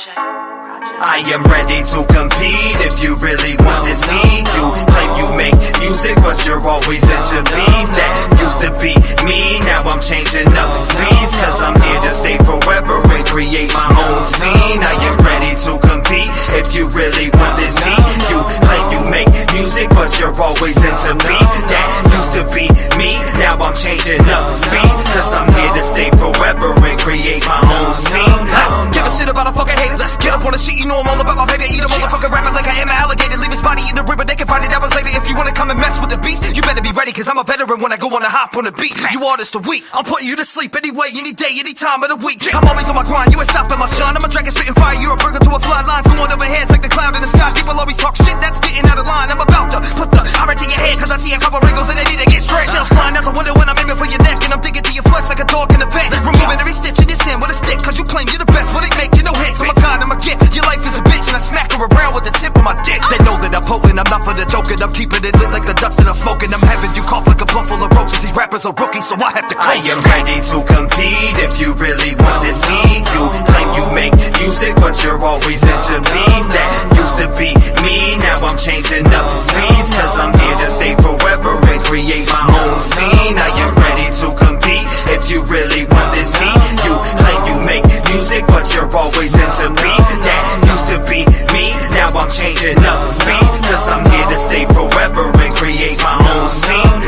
I am ready to compete if you really want to see. You claim you make music, but you're always into beef. That used to be me, now I'm changing up the speeds. Cause I'm here to stay forever and create my own scene. I am ready to compete if you really want to see. You claim you make music, but you're always into beef. That used to be me, now I'm changing up the speeds. Cause I'm here to stay forever and create my own scene. Give a shit about a fucking hater. Let's get up on the shit, you know I'm all about my baby. Eat a motherfucker rapping like I am an alligator. Leave his body in the river, they can find it hours later. If you wanna come and mess with the beast, you better be ready, cause I'm a veteran when I go on a hop on the beat. You artists are weak, I'm putting you to sleep anyway, any day, any time of the week. I'm always on my grind, you ain't stopping my shine. I'm a dragon spitting fire, you're a burger to a fly line. Going over heads like the cloud in the sky. People always talk shit, that's getting out of line. I'm about to put the iron to your head, cause I see a couple wrinkles and they need to get straight. Shells flying out the window when I'm aiming for your neck, and I'm digging to your flesh like a dog in the vet. Removing every stitch in your skin with a stick, cause you claim you're the best, but they make you no hits. I'm a god, I'm a gift, your life is a bitch, and I smack her around with the tip of my dick. They know that I'm potent, I'm not for the joking, I'm keeping it lit like the dust that I'm smoking. I'm having you cough like a blunt full of roaches. These rappers are rookies, so I have to I am ready to compete if you really want to see. You claim you make music, but you're always into beef. That used to be me, now I'm changing up the speeds. Cause I'm here to stay forever and create my own scene. I am ready to compete if you really want to see. You claim you make music, but you're always into beef. That used to be me, now I'm changing up the speeds. Cause I'm here to stay forever and create my own scene.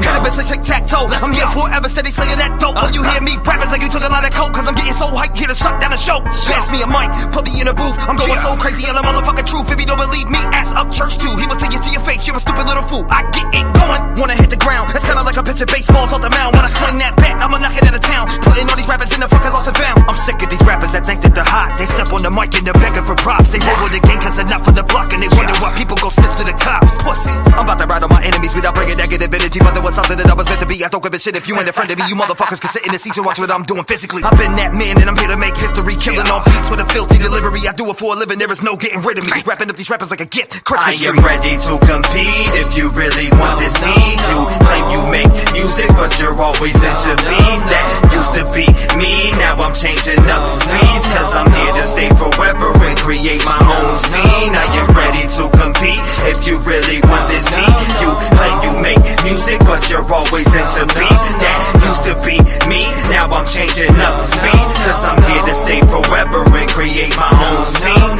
Kinda bitch like tic-tac-toe. I'm here forever, steady slaying that dope. When you hear me rapping, like you took a lot of coke. Cause I'm getting so hyped, here to shut down the show. Pass me a mic, put me in a booth. I'm going so crazy on the motherfucking truth. If you don't believe me, ask up church too. He will tell you to your face, you're a stupid little fool. I get it going, wanna hit the ground. It's kinda like a pitch of baseballs off the mound. When I swing that bat, I'ma knock it out of town. Putting all these rappers in the fucking lost and found. I'm sick of these rappers that think that they're hot. They step on the mic and they're begging for props. They roll with the gang cause they're not from the block. And they wonder why people go snitch to the cops. Pussy, I'm about to ride on my enemies without bringing negative energy. But there was something that I was meant to be. I don't give a shit if you ain't a friend of me. You motherfuckers can sit in the seats and watch what I'm doing physically. I've been that man and I'm here to make history. Killing all beats with a filthy delivery. I do it for a living, there is no getting rid of me. Wrapping up these rappers like a gift. I am ready to compete if you really want to see. You claim you make music, but you're always into beef. That used to be me, now I'm changing up the speeds. Cause I'm here to stay forever and create my own scene. I am ready to compete if you really want to see. You claim you make music, but you're always into beef. That used to be me, now I'm changing up the speeds. Cause I'm here to stay forever and create my own scene.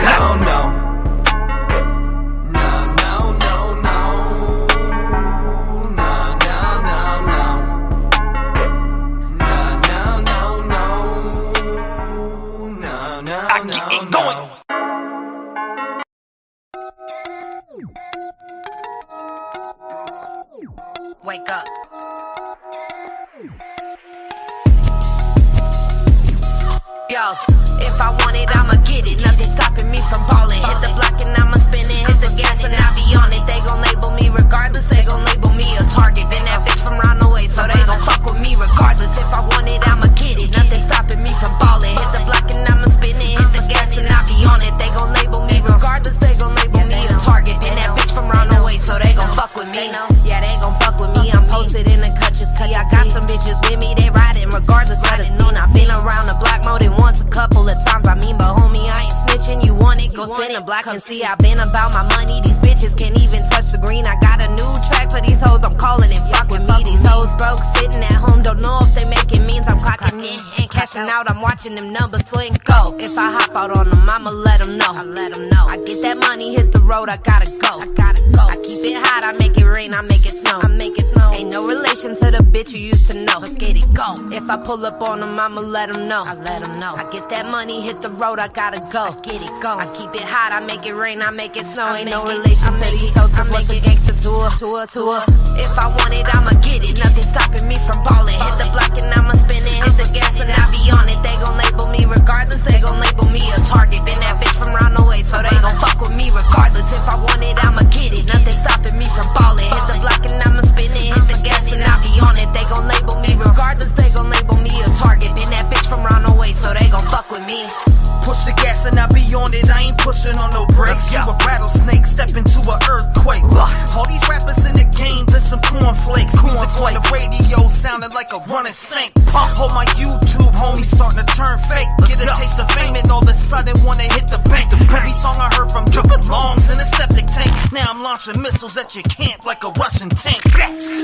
No. Wake up. Yo, if I want it, I'ma get it. Nothing stopping me from ballin'. Hit the block and I'ma spin it. Hit the gas and I'll be on it. They gon' label me regardless. They gon' label me a target. Been that bitch from round the way, so they gon' fuck with me regardless. If I want it, I'ma get it. Nothing stopping me from ballin'. Hit the block and I'ma spin it. Hit the gas and I'll be on it. They gon' label me regardless. They gon' label me a target. Been that bitch from round the way, so they gon' fuck with me. Yeah, they gon' fuck with me. I'm posted in the cut, you see. I got some bitches with me, they riding regardless of the scene. I've been around the block more than once, a couple of times. I mean, but homie, I ain't snitching. You want it, go spin it black and see. I've been about my money. These bitches can't even touch the green. I got a new track for these hoes. I'm calling it fuck with me. These hoes broke, sitting at home, don't know if they making means. I'm clocking in and cashing out. I'm watching them numbers flink go. If I hop out on them, I'ma let them know. I let them know. I get that money, hit the road. I gotta go. I gotta go. I keep it hot. I make it rain. I make it snow. I make it snow. Ain't no relation to the bitch you used to know. Let's get it go. If I pull up on them, I'ma let them know. I let them know. I get that money, hit the road. I gotta go. I get it go. I keep it hot. I make it rain. I make it snow. Ain't no relation to these hoes. Cause what's a gangster to a. If I want it, I'ma get it. Nothing stopping me from ballin'. Hit the block and I'ma spin it. Hit the gas and I'll be on it. They gon' label me regardless. They gon' label me a target. Been that bitch from round the way, so they gon' fuck with me regardless. If I want it, I'ma get it. Nothing stopping me from ballin'. Hit the block and I'ma spin it. Hit the gas and I'll be on it. They gon' label me regardless. They gon' label me a target. Been that bitch from round the way, so they gon' fuck with me. Push the gas and I be on it. I ain't pushing on no brakes. You a rattlesnake, step into an earthquake. All these rappers in the game, there's some cornflakes. Music on the radio sounding like a running pump. Hold my YouTube, homie, starting to turn fake. Get a taste of fame and all of a sudden wanna hit the bank. Every song I heard from you belongs in a septic tank. Now I'm launching missiles at your camp like a Russian tank.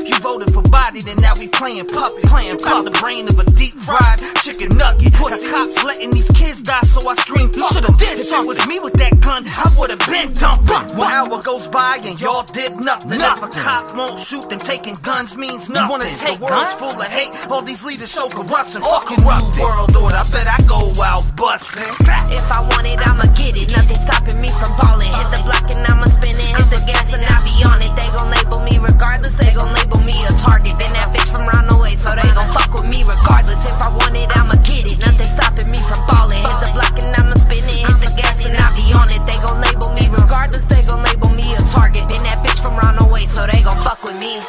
You voted for body, then now we playing puppet. Got the brain of a deep fried chicken nugget. The cops letting these kids die, so I scream fuck. You should've did something with me with that gun. I would've been dumped. 1 hour goes by and y'all did nothing. If a cop won't shoot, then taking guns means nothing. You wanna take the world's full of hate. All these leaders show corruption. Fucking new world order. I bet I go out busting. If I want it, I'ma get it. Nothing stopping me from balling. Hit the block and I'ma spin it. Hit the gas and I be on it. They gon' label me regardless. They gon' label me a target. Been that bitch from round the way, so they gon' fuck with me regardless. If I want it, I'ma get it. Nothing stopping me from balling. Hit the block and I'ma spin it. Hit the gas and I be on it. They gon' label me regardless. They gon' label me a target. Been that bitch from round the way, so they gon' fuck with me.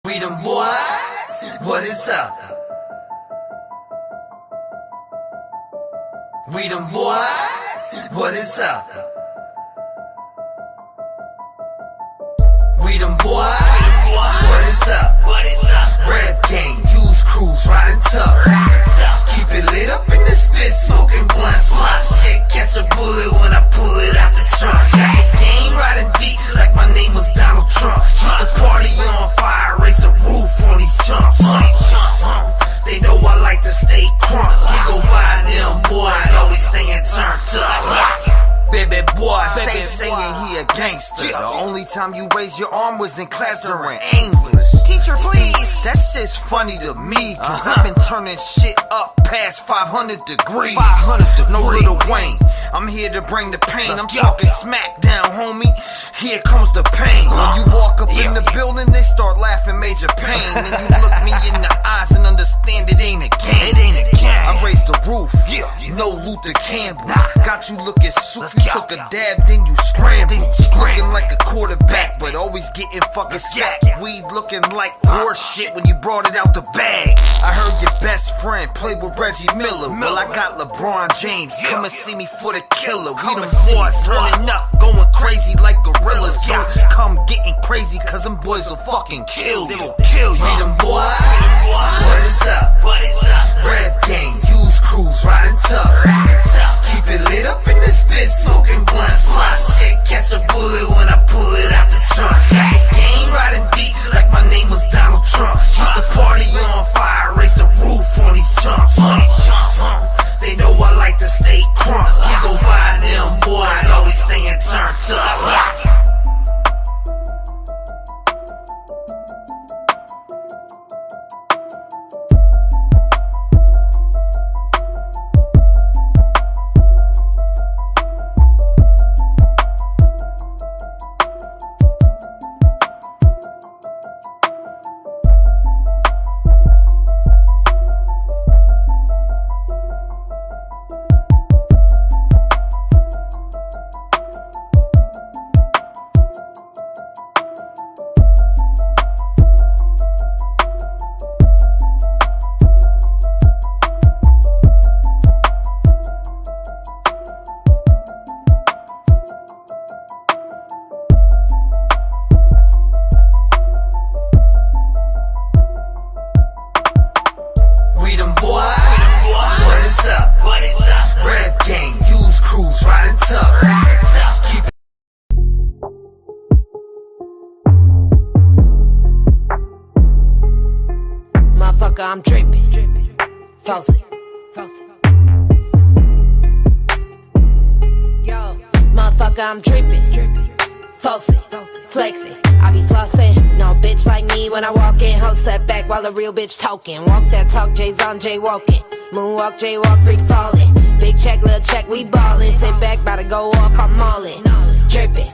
We them boys, what is up? We them boys, what is up? We them boys, what is up? What is up? Rap gang, use crews, riding tough. Keep it lit up in the spit, smoking blunts. Pop shit, catch a bullet when I pull it out the trunk. Got the game riding deep like my name was Donald Trump. Keep the party on fire, raise the roof on these chumps. They know I like to stay crunk. We go by them boys, always staying turned up. Baby boy, stay saying he a gangster. The only time you raised your arm was in class during English. Teacher, please. That shit's funny to me, cause I've been turning shit up past 500 degrees. 500 no Lil Wayne. I'm here to bring the pain. I'm talking smack down, homie. Here comes the pain. When you walk up in the building, they start laughing major pain. And you look me in the eyes and understand it ain't a game. It ain't a game. I raised the roof. No Luther Campbell. Got you looking super. You took a dab, then you scrambled. Looking like a quarterback, but always getting fucking sacked. Weed looking like horse shit when you brought it out the bag. I heard your best friend played with Reggie Miller. Well, I got LeBron James. Come and see me for the killer. We them boys turning up, going crazy like gorillas. Yo, come getting crazy, cause them boys will fucking kill you. They will kill you. We them boys, what is up? What is up? Rap gang, use crews, riding tough. Keep it lit up in the spit, smoking blunts. Pop shit, catch a bullet when I pull it out the trunk. Got the game riding deep like my name was Donald Trump. Keep the party on fire, raise the roof on these chumps. They know I like to stay crunk. We go by them boys, always staying turned up. I'm dripping, falsy. Yo, motherfucker, I'm dripping, falsy, flexing. I be flossing, no bitch like me when I walk in. Ho step back while a real bitch talking. Walk that talk, J's on J walking. Moonwalk, J-walk, freak falling. Big check, little check, we ballin'. Sit back, bout to go off, I'm maulin'. Dripping,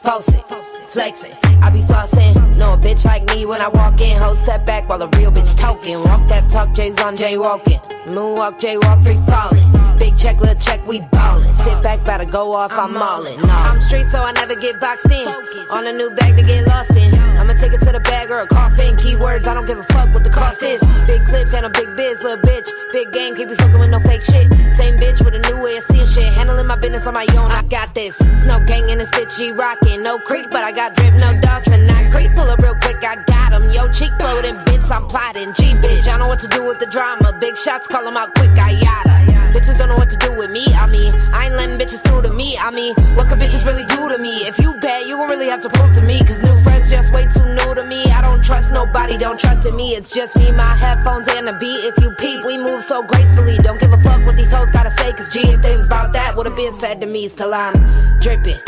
falsy, flexing. I be flossing, no a bitch like me when I walk in. Ho step back while a real bitch talking. Walk that talk, J's on J walking. Moonwalk, J walk, free falling. Big check, little check, we ballin'. Sit back, better go off, I'm allin'. No. I'm street, so I never get boxed in. On a new bag to get lost in. I'ma take it to the bag or a coffin. Keywords, I don't give a fuck what the cost is. Big clips and a big biz, little bitch. Big game, keep you fucking with no fake shit. Same bitch with a new way of seeing shit. Handling my business on my own, I got this. Snow gang in this bitch, G rockin'. No creek, but I got drip, no Dawson. Not creep, pull up real quick, I got him. Yo, cheek floating bits, I'm plotting. G bitch, I know what to do with the drama. Big shots, call them out quick, I yada. Bitches don't know what to do with me, I mean, I ain't letting bitches through to me, I mean, what could bitches really do to me? If you bad, you gon' really have to prove to me, cause new friends just way too new to me. I don't trust nobody, don't trust in me, it's just me, my headphones and the beat. If you peep, we move so gracefully, don't give a fuck what these hoes gotta say, cause G, if they was about that, would've been said to me. Till I'm dripping,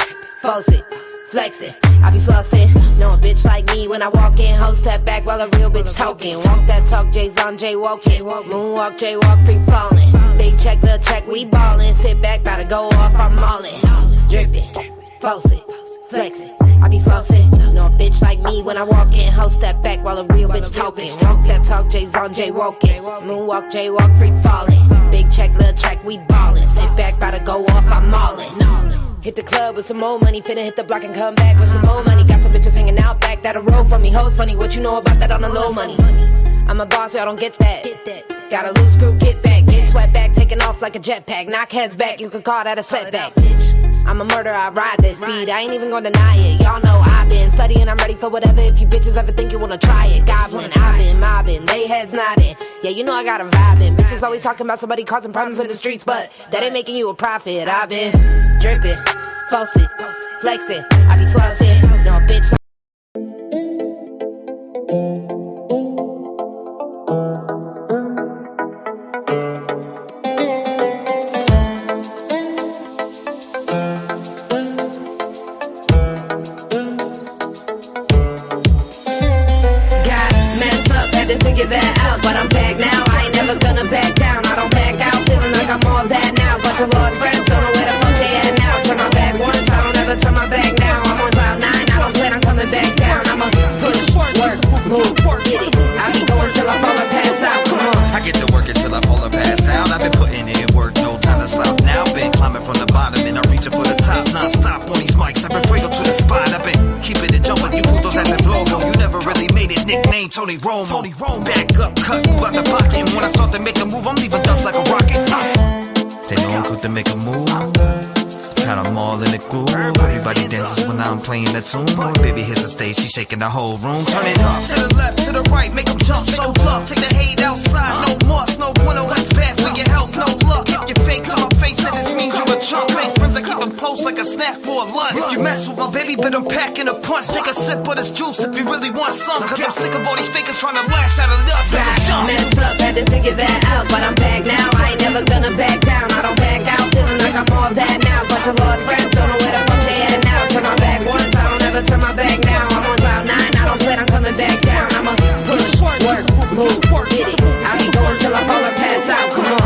faucet, flexing, I be flossing. Know a bitch like me when I walk in, hoe step back while a real bitch talking. Walk that talk, J's on J walking, moonwalk, J walk, free falling. Big check, little check, we ballin'. Sit back, gotta go off, I'm allin'. Drippin', faucet, flexing, I be flossing. Know a bitch like me when I walk in, hoe step back while a real bitch talking. Walk that talk, J's on J walking, moonwalk, J walk, free falling. Big check, little check, we ballin'. Sit back, gotta go off, I'm allin'. Hit the club with some more money, finna hit the block and come back with some more money. Got some bitches hanging out back that'll roll for me. Hoes funny, what you know about that on the low money? I'm a boss, y'all don't get that. Got a loose screw, get back, get sweat back, taking off like a jetpack. Knock heads back, you can call that a setback. I'm a murderer, I ride this speed, I ain't even gonna deny it. Y'all know I've been studying, I'm ready for whatever. If you bitches ever think you wanna try it, goblin, I've been mobbing, they heads nodding. Yeah, you know I got 'em vibing. Bitches always talking about somebody causing problems in the streets, but that ain't making you a profit. I've been dripping, faucet, flexing, I be flossing. No bitch. Figure that out, but I'm back now. I ain't never gonna back down. I don't back out, feeling like I'm all that now. Bunch of lost friends, don't know where the fuck they at now. Turn my back once, I don't ever turn my back now. I'm on cloud 9, I don't plan on coming back down. I'ma push, work, move, get it. I'll be going till I fall or pass out. Come on. I get to work until I fall or pass out. I've been putting in work, no time to stop. Now been climbing from the bottom and I'm reaching for the top. Non-stop on these mics, I've been frail to the spot. I've been keeping it jumping, you pull those at the flow. You never really made it, nickname Tony Romo. Back up, cut, move out the pocket. When I start to make a move, I'm leaving dust like a rocket. They know I'm quick to make a move. Got them all in the groove. Everybody dances when I'm playing the tune. Baby hits the stage, she's shaking the whole room. Turn it up to the left, to the right, make them jump. Show love, take the hate outside. No muss, no bueno, it's bad for your health. No luck, if you fake to my face, then it means you a chump. Fake friends, I keep them close like a snack for a lunch. If you mess with my baby, bet I'm packing a punch. Take a sip of this juice if you really want some. Cause I'm sick of all these fakers trying to lash out of us. Messed up, had to figure that out, but I'm back now. I ain't never gonna back down. I don't back out, feeling like I'm all that now. Bunch of lost friends, don't know where the fuck they at now. Turn my back once, I don't ever turn my back now. I'm on cloud 9, I don't plan on coming back down. I'ma push, work, move, get it. I'll be going till I fall or pass out. Come on.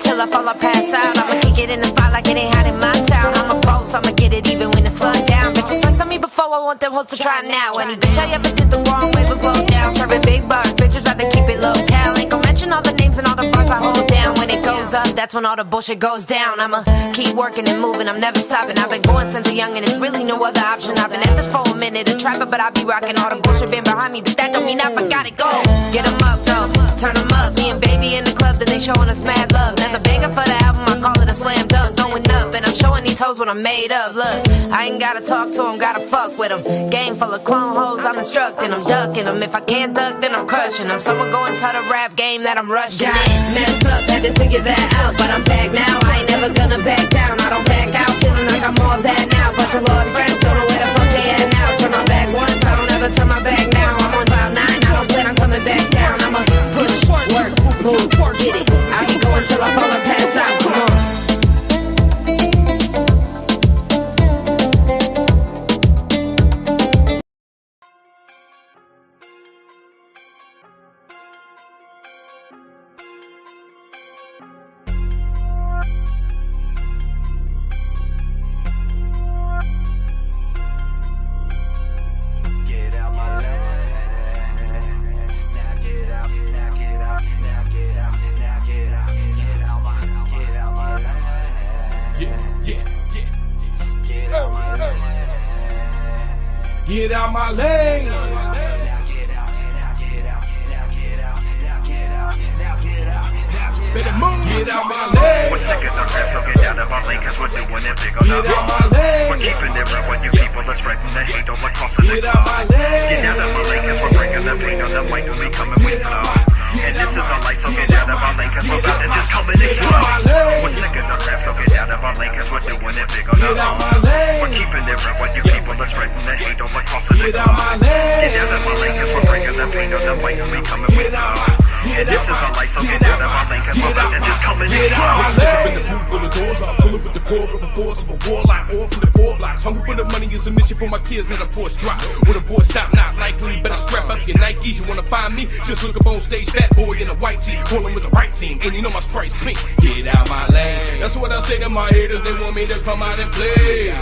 Till I fall or pass out, I'ma kick it in the spot like it ain't hot in my town. I'm a boss, I'ma get it even when the sun's down. Bitches like on me before, I want them hoes to try now. Any bitch I ever did the wrong way was low down. Serving big bars, bitches rather keep it low cal. Ain't gon' mention all the names and all the bars I hold down. When it goes up, that's when all the bullshit goes down. I'ma keep working and moving, I'm never stopping. I've been going since a young and it's really no other option. I've been at this for a minute, a trapper, but I be rocking. All the bullshit been behind me, but that don't mean I forgot it. Go, get 'em up though, turn 'em up. Me and baby in the club, that they showing us mad love. Never banging for the album, I call it a slam dunk. Going up, and I'm showing these hoes what I'm made of. Look, I ain't gotta talk to them, gotta fuck with them. Game full of clone hoes, I'm instructing them, ducking them. If I can't duck, then I'm crushing them. Someone go and tell the rap game that I'm rushing. Got it messed up, had to figure that out, but I'm back now. I ain't never gonna back down. I don't back out, feeling like I'm all that now. Bunch of lost friends, don't know where the fuck they at now. Turn my back once, I don't ever turn my back now. I'm on cloud 9, I don't plan on coming back down. I'ma push, work, move, get it. I'll be going till I fall or pass out. Come on. Get out my lane. Better move. Get out my lane. We're sick of the rest, so get out of our lane, cause we're doing it big on Get out my lane. We're keeping it real when you people are spreading the hate all across the Get out my lane. Get out of my lane, cause we're bringing the pain on the mic and we coming with love. And this is the light, so get out of our lane, cause we're about to just come and explode. We're sick of the rest, so get out of our lane, cause we're doing it big on Get out my lane. We're keeping it real when you people are spreading the hate all across the Get out my lane. Get out of my lane, cause we're bringing the pain on the mic and we coming with love. And this is the light, so get out of our lane, cause we're about to just come and explode. Step up in the booth with the doors up, pulling with the core of a force of a warlock, all from the four blocks. Hungry for the money is a mission for my kids and a Porsche drop. With a boy stop, not likely, better strap up your Nikes. You wanna find me? Just look up on stage, that boy in a white tee, rolling with the right team, and you know my Sprite's pink. Get out my lane. That's what I say to my haters. They want me to come out and play.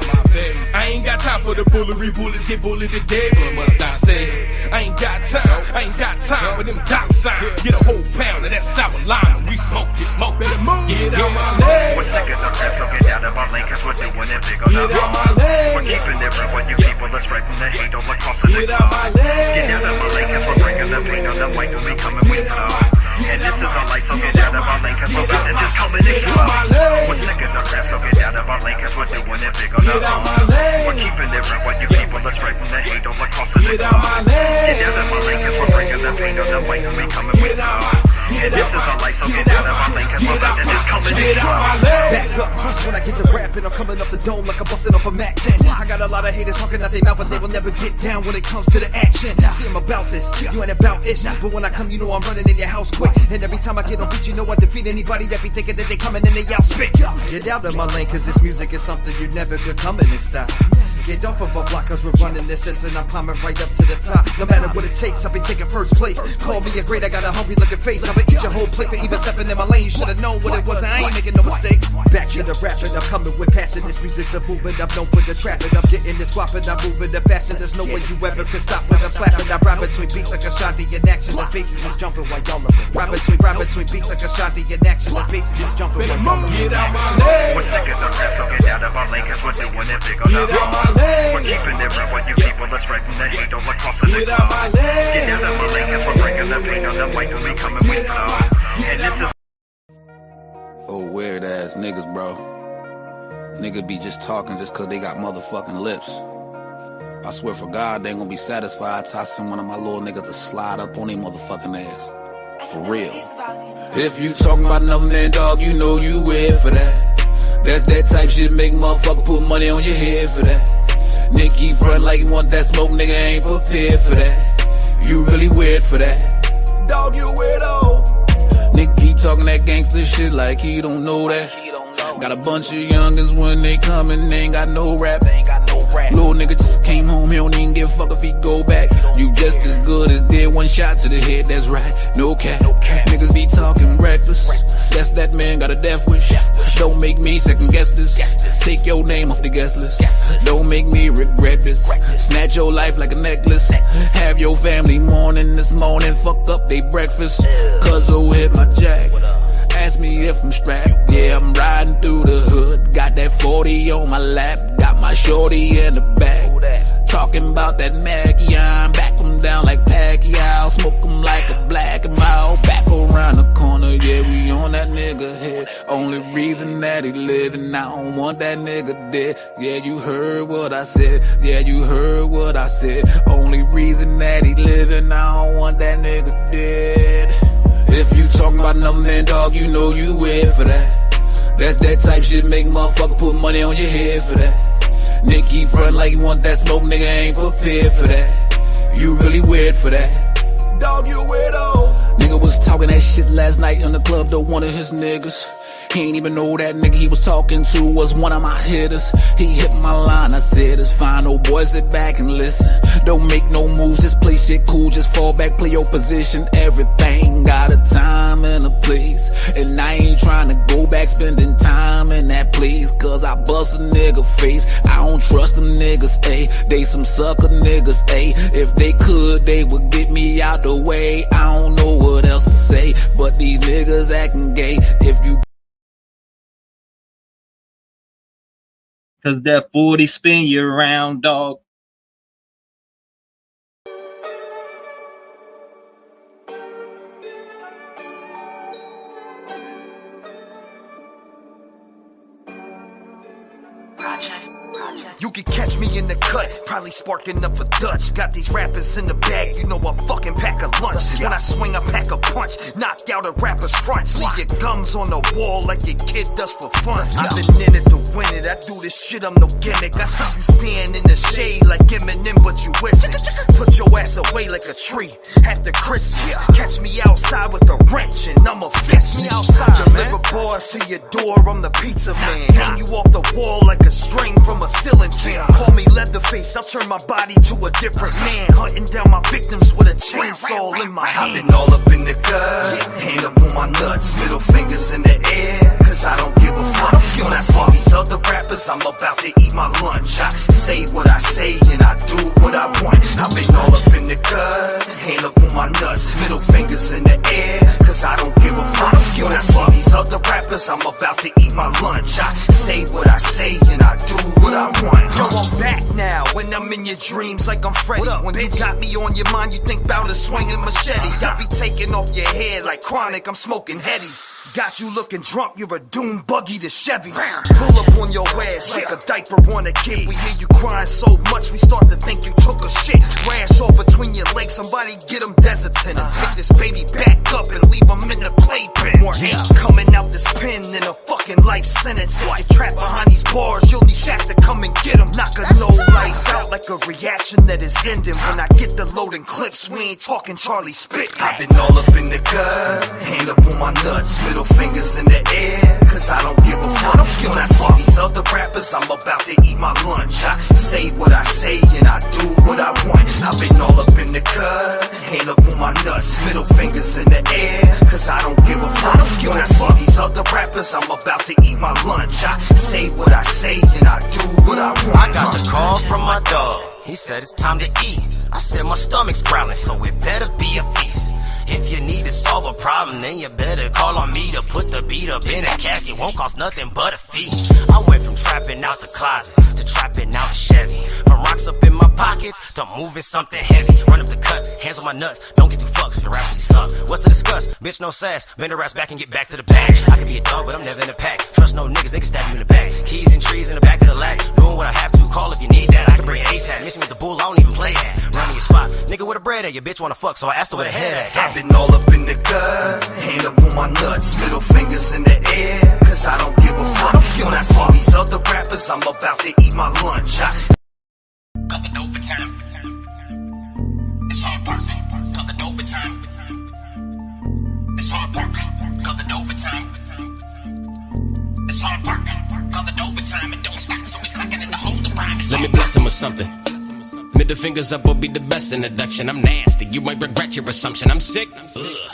I ain't got time for the bullery. Bullets get bullied today, but must I say? I ain't got time for them doc signs. Get a whole pound of that sour lime. We smoke, you smoke, better move. Get out my lane. We're sick of the rest, so get out of our lane, cause we're doing it big on Get out my lane. We're keeping it real when you people are spreading the hate all across the Get out my lane. Get out of my lane, cause we're bringing the pain on the mic and we coming with love. And this is the light, so get out of our lane, cause we're about to just come and explode. We're sick of the rest, so get out of our lane, cause we're doing it big on Get out my lane. We're keeping it real when you people are spreading the hate all across the Get out my lane. Get out of my lane, cause we're bringing the pain on the mic and we coming with love. And this is the light, so get out of our lane, cause we're about to just come and explode. Back up, first when I get to rapping, I'm coming off the dome like I'm busting off a Mac 10. I got a lot of haters talking out their mouth, but they will never get down when it comes to the action. See, I'm about this, you ain't about it. But when I come, you know I'm running in your house quick. And every time I get on beat, you know I defeat anybody that be thinking that they coming and they out spit. Get out of my lane, cause this music is something you never could come in and stop. Get off of a block, cause we're running this and I'm climbing right up to the top. No matter what it takes, I'll be taking first place. Call me a great, I got a hungry looking face. I'ma eat your whole plate for even stepping in my lane. You should've known what it was, I ain't making no mistakes. Back to the rapping, I'm coming with passion. This music's a movement, I'm known for the trapping. I'm getting this whopping, I'm moving the fashion. There's no way you ever can stop when I'm slapping. I rap between beats like a Ashanti and action. The faces is jumping while y'all looking. Rap between beats like a Ashanti and action. The faces is jumping while y'all looking. Get out my lane. We're sick of the rest, so get out of our lane, cause we're doing it big on Get out my lane. We're keeping it real when you people are spreading the hate all across the Get out my lane. Get out of my lane, cause we're bringing the pain on the mic and we coming with love. And this is Oh, weird ass niggas, bro. Niggas be just talking just cause they got motherfucking lips. I swear for God, they ain't gonna be satisfied till I send one of my little niggas to slide up on their motherfucking ass. For real. If you talking about nothing, then dog, you know you weird for that. That's that type shit make motherfucker put money on your head for that. Nigga keep front like you want that smoke, nigga ain't prepared for that. You really weird for that. Dog, you weirdo. Nigga keep talking that gangster shit like he don't know that. Got a bunch of youngins when they coming, they ain't got no rap. Little nigga just came home, he don't even give a fuck if he go back. You just as good as dead, one shot to the head, that's right, no cap. Niggas be talking reckless, guess that man got a death wish. Don't make me second guess this, take your name off the guest list. Don't make me regret this, snatch your life like a necklace. Have your family mourning this morning, fuck up they breakfast. Cause oh hit my jack, ask me if I'm strapped. Yeah, I'm riding through the hood. Got that 40 on my lap. Got my shorty in the back. Talking about that Mac, yeah, I'm back them down like Pacquiao. Smoke them like a black and mild. Back around the corner, yeah, we on that nigga head. Only reason that he living, I don't want that nigga dead. Yeah, you heard what I said. Yeah, you heard what I said. Only reason that he living, I don't want that nigga dead. If you talking about nothing, then dog, you know you weird for that. That's that type shit make motherfucker put money on your head for that. Nigga keep front like you want that smoke, nigga ain't prepared for that. You really weird for that. Dog, you weirdo. Nigga was talking that shit last night in the club to one of his niggas. He ain't even know that nigga he was talking to was one of my hitters. He hit my line, I said it's fine, oh boy, sit back and listen. Don't make no moves, just play shit cool, just fall back, play your position. Everything got a time and a place, and I ain't trying to go back spending time in that place. Cause I bust a nigga face, I don't trust them niggas, ayy. They some sucker niggas, ayy. If they could, they would get me out the way. I don't know what else to say, but these niggas acting gay. If you Cause that 40 spin you around, dog. catch me in the cut, probably sparking up a Dutch. Got these rappers in the bag, you know I fucking pack a lunch. When I swing, I pack a punch, knock out a rapper's front. Leave your gums on the wall like your kid does for fun. I've been in it to win it, I do this shit, I'm no gimmick. I see you stand in the shade like Eminem, but you isn't. Put your ass away like a tree after Christmas. Catch me outside with a wrench and I'ma fix me outside. Deliver bars to your door, I'm the pizza man. Hang you off the wall like a string from a ceiling fan. Call me Leatherface, I'll turn my body to a different man. Hunting down my victims with a chainsaw in my hand. I've been all up in the gut, hand up on my nuts, middle fingers in the air, cause I don't give a fuck. When I see these other rappers, I'm about to eat my lunch. I say what I say and I do what I want. I've been all up in the gut, hand up on my nuts, middle fingers in the air, cause I don't give a fuck. When I see these other rappers, I'm about to eat my lunch. I say what I say and I do what I want. Yo, I'm back now, when I'm in your dreams like I'm Freddy. When you got me on your mind, you think bout a swinging machete. I be taking off your head like chronic, I'm smoking headies. Got you looking drunk, you're a doomed buggy to Chevys. Pull up on your ass like a diaper on a kid. We hear you crying so much, we start to think you took a shit. Rash off between your legs, somebody get him Desitin and pick this baby back up and leave him in the playpen. Coming out this pen in a fucking life sentence. If you're trapped behind these bars, you'll need Shaq to come and get him. Knock a no life out like a reaction that is ending. When I get the loading clips, we ain't talking Charlie Spit. I've been all up in the gut, hand up on my nuts, middle fingers in the air, cause I don't give a fuck. When I see these other rappers, I'm about to eat my lunch. I say what I say and I do what I want. I've been all up in the gut, hand up on my nuts, middle fingers in the air, cause I don't give a fuck. When I see these other rappers, I'm about to eat my lunch. I say what I say and I do what I want. I got the call from my dog, he said it's time to eat. I said my stomach's growling, so it better be a feast. If you need to solve a problem, then you better call on me to put the beat up in a casket. Won't cost nothing but a fee. I went from trapping out the closet to trapping out the Chevy. From rocks up in my pockets to moving something heavy. Run up the cut, hands on my nuts, don't get too fucked, your rap really suck. What's to discuss? Bitch, no sass. Bend the raps back and get back to the bag. I could be a dog, but I'm never in a pack. Trust no niggas, they can stab you in the back. Keys and trees in the back of the lag. Doing what I have to, call if you need that. I can bring it ASAP. Miss me with the bull, I don't even play that. Running your spot, nigga with a bread at your bitch wanna fuck, so I asked her where the head at. I've been all up in the gut, hand up on my nuts, middle fingers in the air, cause I don't give a fuck. When I see these other rappers, I'm about to eat my lunch. Cut the dope time. It's hard work. Cut the dope time. It's hard work. Cut the dope time. It's hard work. Cut the dope time. It don't stop, so we clocking in the whole rhyme. Let me bless him with something. Middle fingers up will be the best introduction. I'm nasty, you might regret your assumption. I'm sick,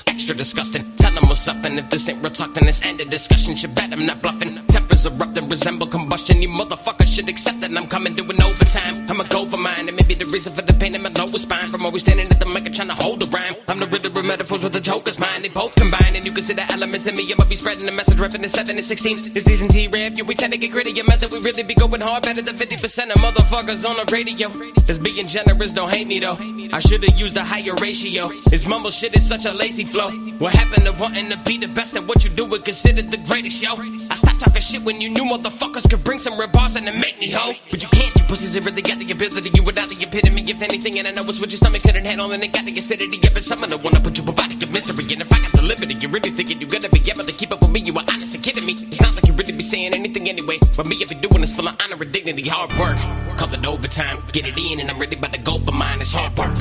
extra disgusting. Tell them what's up, and if this ain't real talk, then it's end of discussion. Should bet I'm not bluffing. Tempers erupt and resemble combustion. You motherfuckers should accept that I'm coming doing overtime. I'ma go for mine, and maybe the reason for the pain in my lower spine. From always standing at the mic and trying to hold the rhyme. I'm the riddle of metaphors with the joker's mind. They both combine, and you can see the elements in me. I'ma be spreading the message, repping the 7 and 16. It's these and T-REV, yeah, we tend to get gritty. Your method, we really be going hard, better than 50% of motherfuckers on the radio. It's being generous, don't hate me though. I should've used a higher ratio. This mumble shit is such a lazy flow. What happened to wanting to be the best at what you do and considered the greatest, yo? I stopped talking shit when you knew motherfuckers could bring some real bars and then make me hoe. But you can't, you pussies have really got the ability. You without the epitome, if anything, and I know it's what your stomach couldn't handle, and it got the acidity. If it's someone that wanna put you a body of misery, and if I got the liberty, you really thinking you gonna be able to keep up with me? You are honest and kidding me. It's not like you really be saying anything anyway. But me, if you're doing this full of honor and dignity, hard work. Call it overtime, get it in, and I'm ready about to go for mine. It's hard work.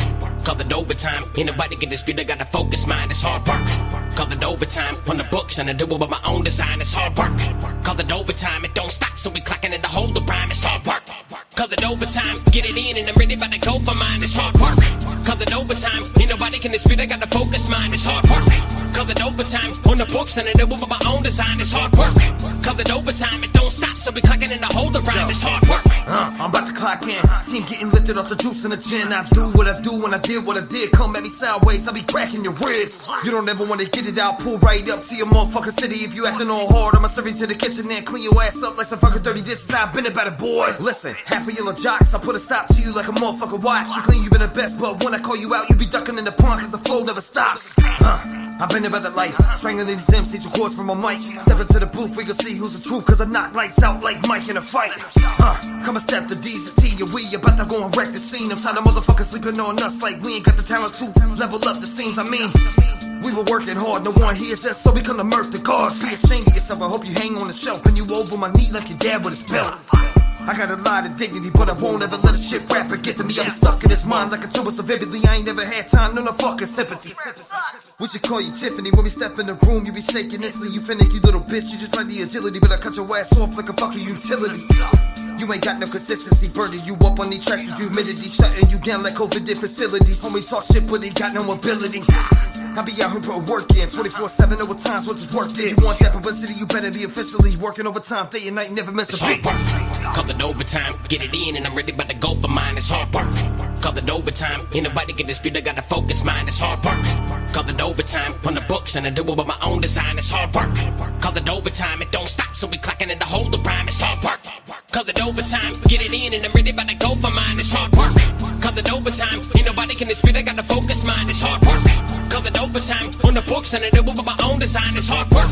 Call it overtime. Ain't nobody can dispute. I gotta focus mine. It's hard work. Call it overtime. On the books and I do it with my own design. It's hard work. Call it overtime. It don't stop, so we clocking it to hold the rhyme. It's hard work. Call it overtime. Get it in, and I'm ready about to go for mine. It's hard work. Call it overtime. Ain't nobody can dispute. I gotta focus mine. It's hard work. Call it overtime. On the books and I do it with my own design. It's hard work. Call it overtime. It don't stop, so we clocking it to hold the rhyme. It's hard work. I'm about to clock in. Team getting lifted off the juice in the gin. I do what I do when I did what I did. Come at me sideways, I be cracking your ribs. You don't ever want to get it out, pull right up to your motherfucking city. If you acting all hard, I'ma serve you to the kitchen and clean your ass up like some fucking dirty dishes. I've been about it, boy. Listen, half of yellow jocks, I put a stop to you like a motherfucking watch. You clean, you been the best, but when I call you out, you be ducking in the pond cause the flow never stops. I've been about the life, strangling these MCs with chords from my mic. Step into the booth, we can see who's the truth, cause I knock lights out like Mike in a fight. Come a step, the D's and T, and we about to go and wreck the scene. I'm tired of motherfuckers sleeping on us like we ain't got the talent to level up the scenes. I mean, we were working hard, no one hears us, so we come to murk the guards. Be ashamed of yourself, I hope you hang on the shelf and you over my knee like your dad with his belt. I got a lot of dignity, but I won't ever let a shit rapper get to me. I'm stuck in his mind like a tumor so vividly. I ain't never had time, no fucking sympathy. We should call you Tiffany. When we step in the room, you be shaking instantly. You finicky little bitch, you just like the agility, but I cut your ass off like a fucking utility. You ain't got no consistency, burning you up on these tracks with humidity, shutting you down like COVID did facilities. Homie talk shit, but he got no ability. I be out here putting work in 24/7 overtime, so just work it. You want that publicity, you better be officially working overtime, day and night, never miss a beat. Call it overtime, get it in, and I'm ready about to go for mine. It's hard work. Call it overtime, ain't nobody can dispute. I gotta focus mine. It's hard work. Call it overtime on the books, and I do it with my own design. It's hard work. Call it overtime, it don't stop, so we clocking in the whole the rhyme. It's hard work. Call it overtime, get it in, and I'm ready about to go for mine. It's hard work. Call it overtime, ain't nobody can dispute. I gotta focus mine. It's hard work. Call it overtime on the books, and I do it with my own design. It's hard work.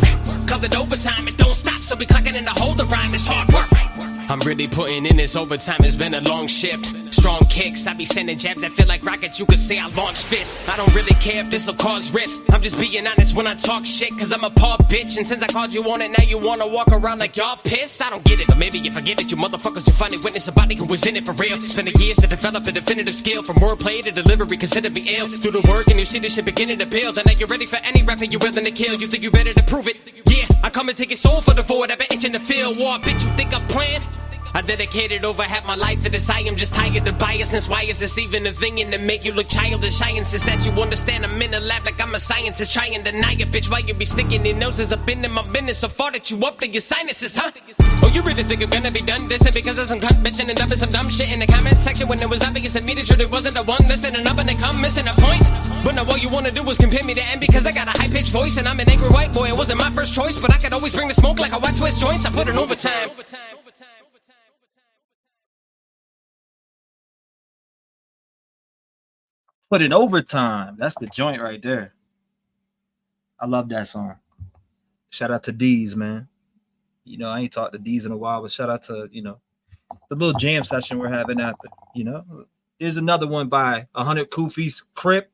Call it overtime, it don't stop, so we clocking in the whole the rhyme. It's hard work. I'm really putting in this overtime, it's been a long shift. Strong kicks, I be sending jabs that feel like rockets, you could say I launch fists. I don't really care if this'll cause rifts, I'm just being honest when I talk shit, cause I'm a paw bitch. And since I called you on it, now you wanna walk around like y'all pissed? I don't get it, but maybe you forget it, you motherfuckers, you finally witness a body who was in it for real. Spending years to develop a definitive skill, from wordplay to delivery, consider me ill. Through the work and you see this shit beginning to build, and now you're ready for any rapper you're willing to kill. You think you better to prove it? Yeah, I come and take your soul for the void, I've been itching to feel war, bitch, you think I'm playing? I dedicated over half my life to this. I am just tired of biasness. Why is this even a thing? And to make you look childish, I insist that you understand I'm in a lab like I'm a scientist. Try and deny it, bitch. Why you be sticking your noses up into my business so far that you up to your sinuses, huh? Oh, you really think I'm gonna be done dissing because of some cunt bitching and dumping some dumb shit in the comment section when it was obvious to me the truth? It wasn't the one listening up and they come missing a point. But now all you wanna do is compare me to M because I got a high-pitched voice and I'm an angry white boy. It wasn't my first choice, but I could always bring the smoke like a white Swiss joints. I put in overtime. Put in overtime. That's the joint right there. I love that song. Shout out to D's, man. You know, I ain't talked to D's in a while, but shout out to, you know, the little jam session we're having after, you know. There's another one by 100 Kufis, Crip.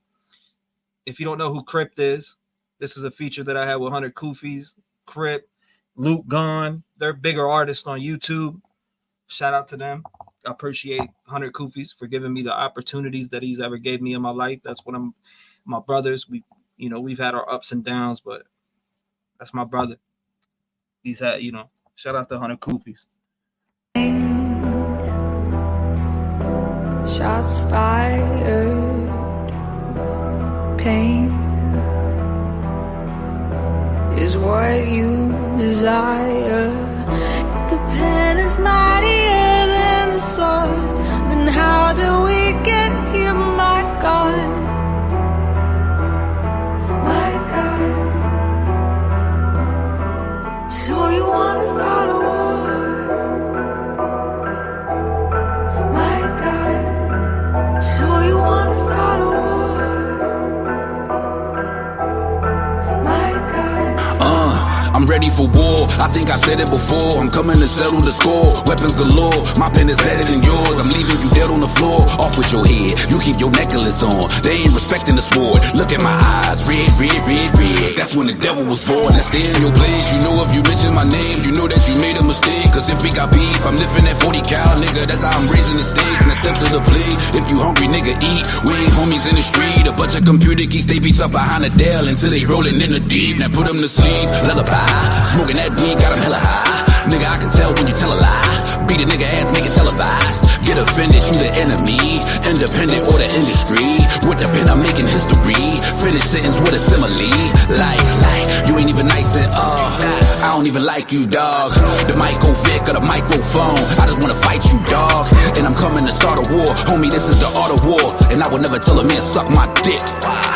If you don't know who Crip is, this is a feature that I had with 100 Kufis, Crip, Luke Gone. They're bigger artists on YouTube. Shout out to them. I appreciate 100 Kufis for giving me the opportunities that he's ever gave me in my life. That's what I'm, my brothers. We've had our ups and downs, but that's my brother. He's had, you know, shout out to 100 Kufis. Shots fired, pain is what you desire. The pen is mightier than the sword. Then how do we get here, my God? My God. So you wanna start a war? My God. So you wanna start a war? My God. I'm ready for war, I think I said it before. I'm coming to settle the score, weapons galore. My pen is better than yours, I'm leaving you dead on the floor. Off with your head, you keep your necklace on. They ain't respecting the sword, look at my eyes, red, red, red, red. That's when the devil was born, and stay in your place. You know if you mention my name, you know that you made a mistake. Cause if we got beef, I'm lifting that 40 cal, nigga. That's how I'm raising the stakes, next step to the plate. If you hungry, nigga, eat. We ain't homies in the street, a bunch of computer geeks. They be tough behind the Dell until they rolling in the deep. Now put them to sleep, lullaby. Smoking that weed, got him hella high. Nigga, I can tell when you tell a lie. Beat a nigga ass, make it televised. Get offended, you the enemy. Independent or the industry. With the pen, I'm making history. Finish sentence with a simile. Like, you ain't even nice at all. I don't even like you, dog. The mic go Vic or the microphone. I just wanna fight you, dog. And I'm coming to start a war. Homie, this is the art of war. And I would never tell a man suck my dick.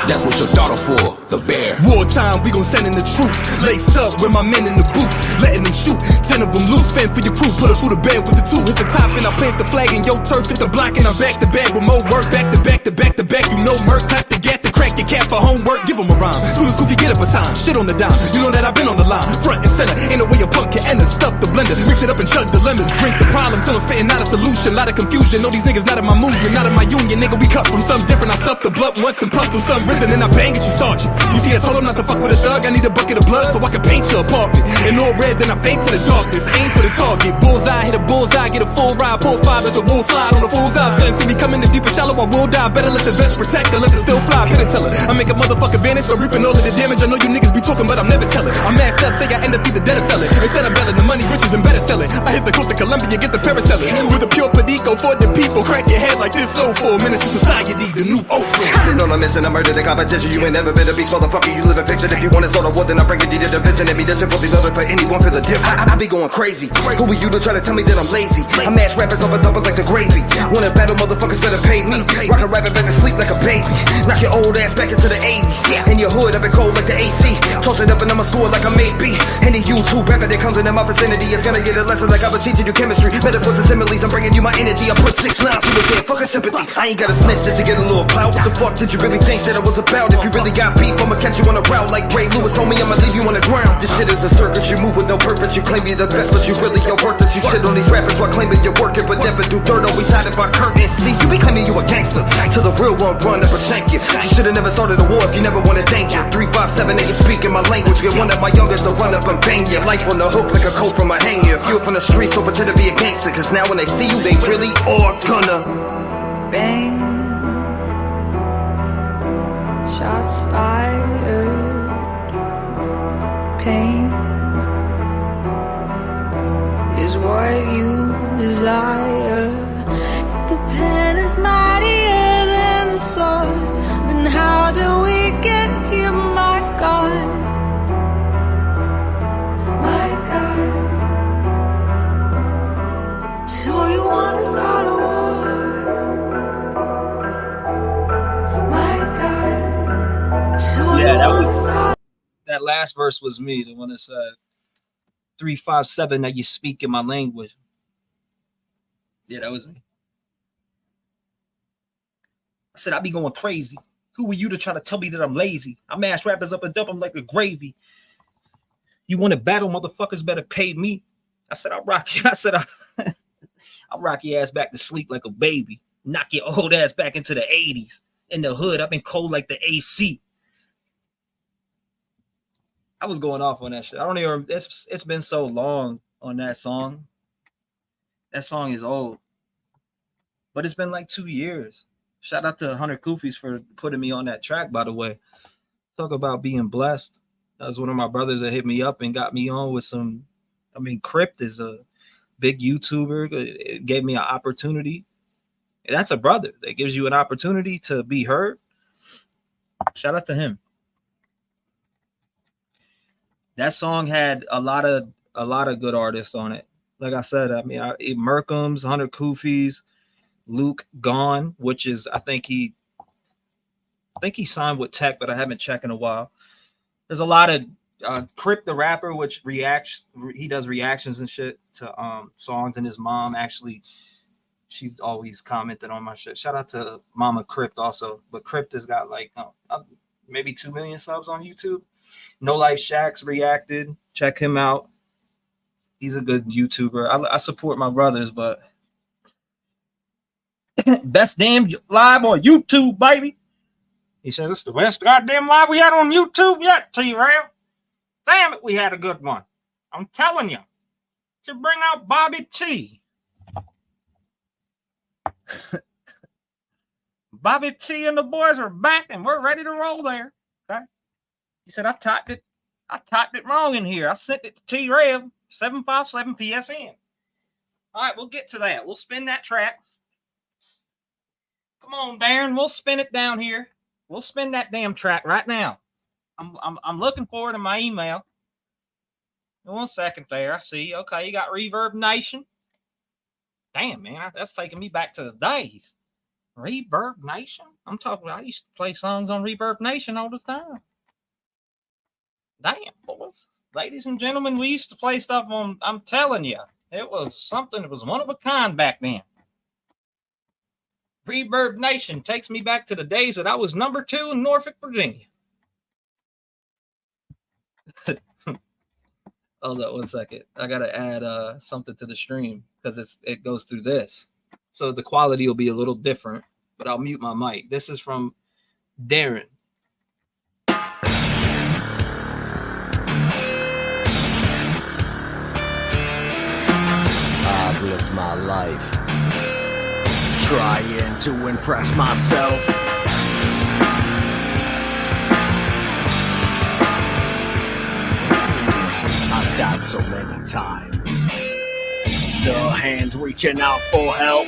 That's what your daughter for, the bear. Wartime, we gon' send in the troops. Laced up with my men in the boots. Letting them shoot, 10 of them loose. Fan for your crew, put her through the bed with the two. Hit the top and I plant the flag in your turf. Hit the block and I'm back to back with more work. Back to back to back to back. You know Merc, clap the gat to crack your cap for homework. word, give him a rhyme. Soon as Goofy get up a time, shit on the dime. You know that I've been on the line, front and center. Ain't no way a punk can enter. Stuff the blender, mix it up and chug the lemons. Drink the problem till I'm spitting out a solution. Lot of confusion, know these niggas not in my movement, not in my union. Nigga, we cut from something different. I stuffed the blunt once and puffed through something risen, and I bang at you, sergeant. You see, I told him not to fuck with a thug. I need a bucket of blood so I can paint your apartment. And all red, then I fake to the darkness. Aim for the target. Bullseye, hit a bullseye, get a full ride. Pull five, let the wool slide on the fool's eyes. Couldn't see me coming in deep and shallow, I will die. Better let the vets protect her, let it still fly. Pin and tell her. I make a motherfucker vanish for reaping all of the damage. I know you niggas be talking, but I'm never telling. I'm masked up, say I end up be the dead felon. Instead of belling the money, riches and better selling. I hit the coast of Colombia, get the paraselling. With a pure padico for the people. Crack your head like this, so 4 minutes to society, the new Oakland. I've been on a mission, I murdered the competition. You ain't never been a beast, motherfucker. You live in fiction. If you want to start a war, then I bring it to the division. Ammunition for beloved for anyone for the diff. I be going crazy. Who are you to try to tell me that I'm lazy? I mash rappers up and dump it like the gravy. Wanna battle, motherfuckers better pay me. Rock a rabbit, better sleep like a baby. Knock your old ass back into the 80s. In your hood, I've been cold like the AC. Toss it up and I'm a sword like a maybe. Any YouTube rapper that comes into my vicinity is gonna get a lesson like I was teaching you chemistry. Metaphors and similes, I'm bringing you my energy. I put 6 lines to his head, fucking sympathy. I ain't gotta snitch just to get a little clout. What the fuck did you really think that I was about? If you really got beef, I'ma catch you on a route like Ray Lewis told me, I'ma leave you on the ground. This shit is a circus, you move with no purpose. You claim you're the best, but you really are worth it. You sit on these rappers while claiming you're working, but never do dirt, always hiding by curtains. See, you be claiming you a gangster, till the real one run up and shank you. You should've never started a war if you never wanted danger. 357 and you speaking my language. Get one of my youngest to run up and bang you. Life on the hook like a coat from a hanger. If you're from the streets, don't pretend to be a gangster, cause now when they see you, they really are gonna Bang. Shots fired. Pain is what you desire. The pen is mightier than the sword. Then how do we get here, my God? My God. So you wanna start a war? My God. So Yeah, you that wanna was start. that last verse was me, the one that said 357 that you speak in my language. Yeah, that was me. I said I be going crazy. Who are you to try to tell me that I'm lazy? I mash rappers up and dump them like a gravy. You want to battle, motherfuckers better pay me. I said I'll rock you. I said I'll rock your ass back to sleep like a baby. Knock your old ass back into the 80s. In the hood, I've been cold like the AC. I was going off on that shit. I don't even. It's been so long on that song. That song is old, but it's been like 2 years. Shout out to 100 Koofies for putting me on that track. By the way, talk about being blessed. That was one of my brothers that hit me up and got me on with some. I mean, Crypt is a big YouTuber. It gave me an opportunity. That's a brother that gives you an opportunity to be heard. Shout out to him. That song had a lot of good artists on it. Like I said, I mean, Merkham's, 100 Koofies, Luke Gone, which is I think he signed with Tech, but I haven't checked in a while. There's a lot of Crypt the rapper, which he does reactions and shit to songs, and his mom actually, she's always commented on my shit. Shout out to Mama Crypt also, but Crypt has got like maybe 2 million subs on YouTube. No Life Shacks reacted. Check him out. He's a good YouTuber. I support my brothers, but best damn live on YouTube, baby. He said it's the best goddamn live we had on YouTube yet, T-REV. Damn it, we had a good one. I'm telling you. To bring out Bobby T. Bobby T and the boys are back and we're ready to roll there. Okay. He said I typed it wrong in here. I sent it to T-REV 757 PSN. All right, we'll get to that. We'll spin that track. Come on, Darin. We'll spin it down here. We'll spin that damn track right now. I'm looking forward to my email. 1 second there. I see. Okay, you got Reverb Nation. Damn, man, that's taking me back to the days. Reverb Nation. I'm talking. I used to play songs on Reverb Nation all the time. Damn, boys, ladies and gentlemen, we used to play stuff on. I'm telling you, it was something. It was one of a kind back then. Reverb Nation takes me back to the days that I was number 2 in Norfolk, Virginia. Hold up 1 second. I gotta add something to the stream because it goes through this. So the quality will be a little different, but I'll mute my mic. This is from Darin. I've lived my life trying to impress myself. I've died so many times. The hand reaching out for help.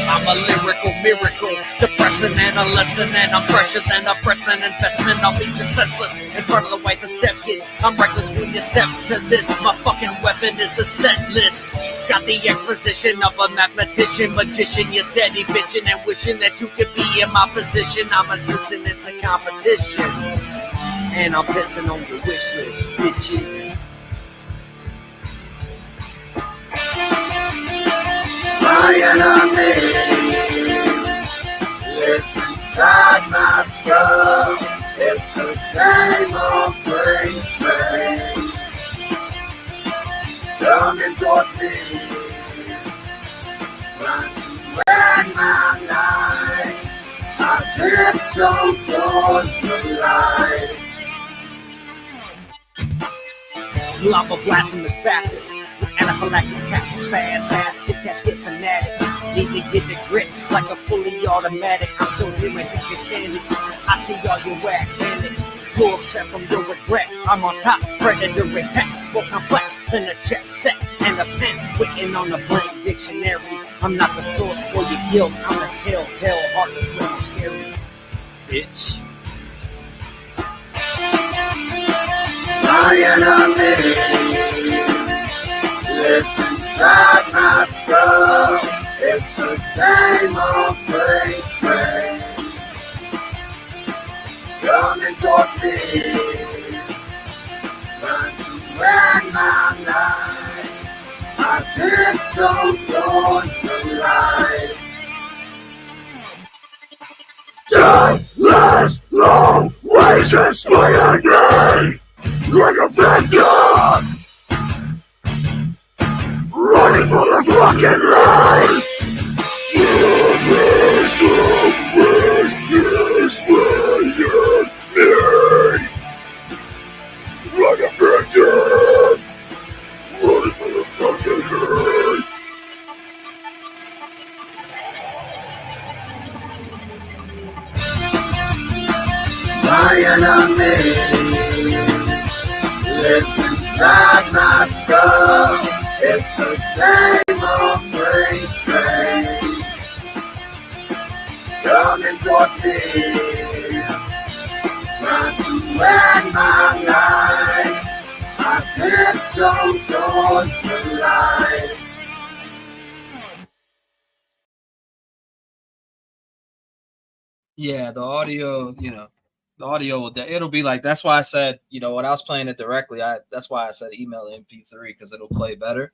I'm a lyrical miracle, depressing and a lesson, and I'm fresher than a breath and investment. I'll leave you senseless in front of the wife and stepkids. I'm reckless when you step to this. My fucking weapon is the set list. Got the exposition of a mathematician, magician. You're steady bitching and wishing that you could be in my position. I'm insisting it's a competition, and I'm pissing on your wish list, bitches. My enemy lives inside my skull. It's the same old brain train coming towards me, trying to end my life. I tiptoe towards the light. Lava blasphemous Baptist with anaphylactic tactics, fantastic, casket fanatic. Need to get the grit like a fully automatic. I'm still human, you can stand it. I see all your whack panics. You're upset from your regret. I'm on top, predator impacts, more complex than a chess set and a pen written on a blank dictionary. I'm not the source for your guilt. I'm the telltale heartless little scary bitch. My enemy lives inside my skull. It's the same old freight train coming towards me, trying to end my life. I tiptoe towards the light. Just last long ways inspired me like a victim, running for the fucking light. Inspired me like a victim, running for the fucking light. My enemy lives inside my skull. It's the same old freight train coming towards me, trying to end my life. I tiptoe towards the light. Yeah, the audio, the audio it'll be like, that's why I said, when I was playing it directly, that's why I said email MP3, because it'll play better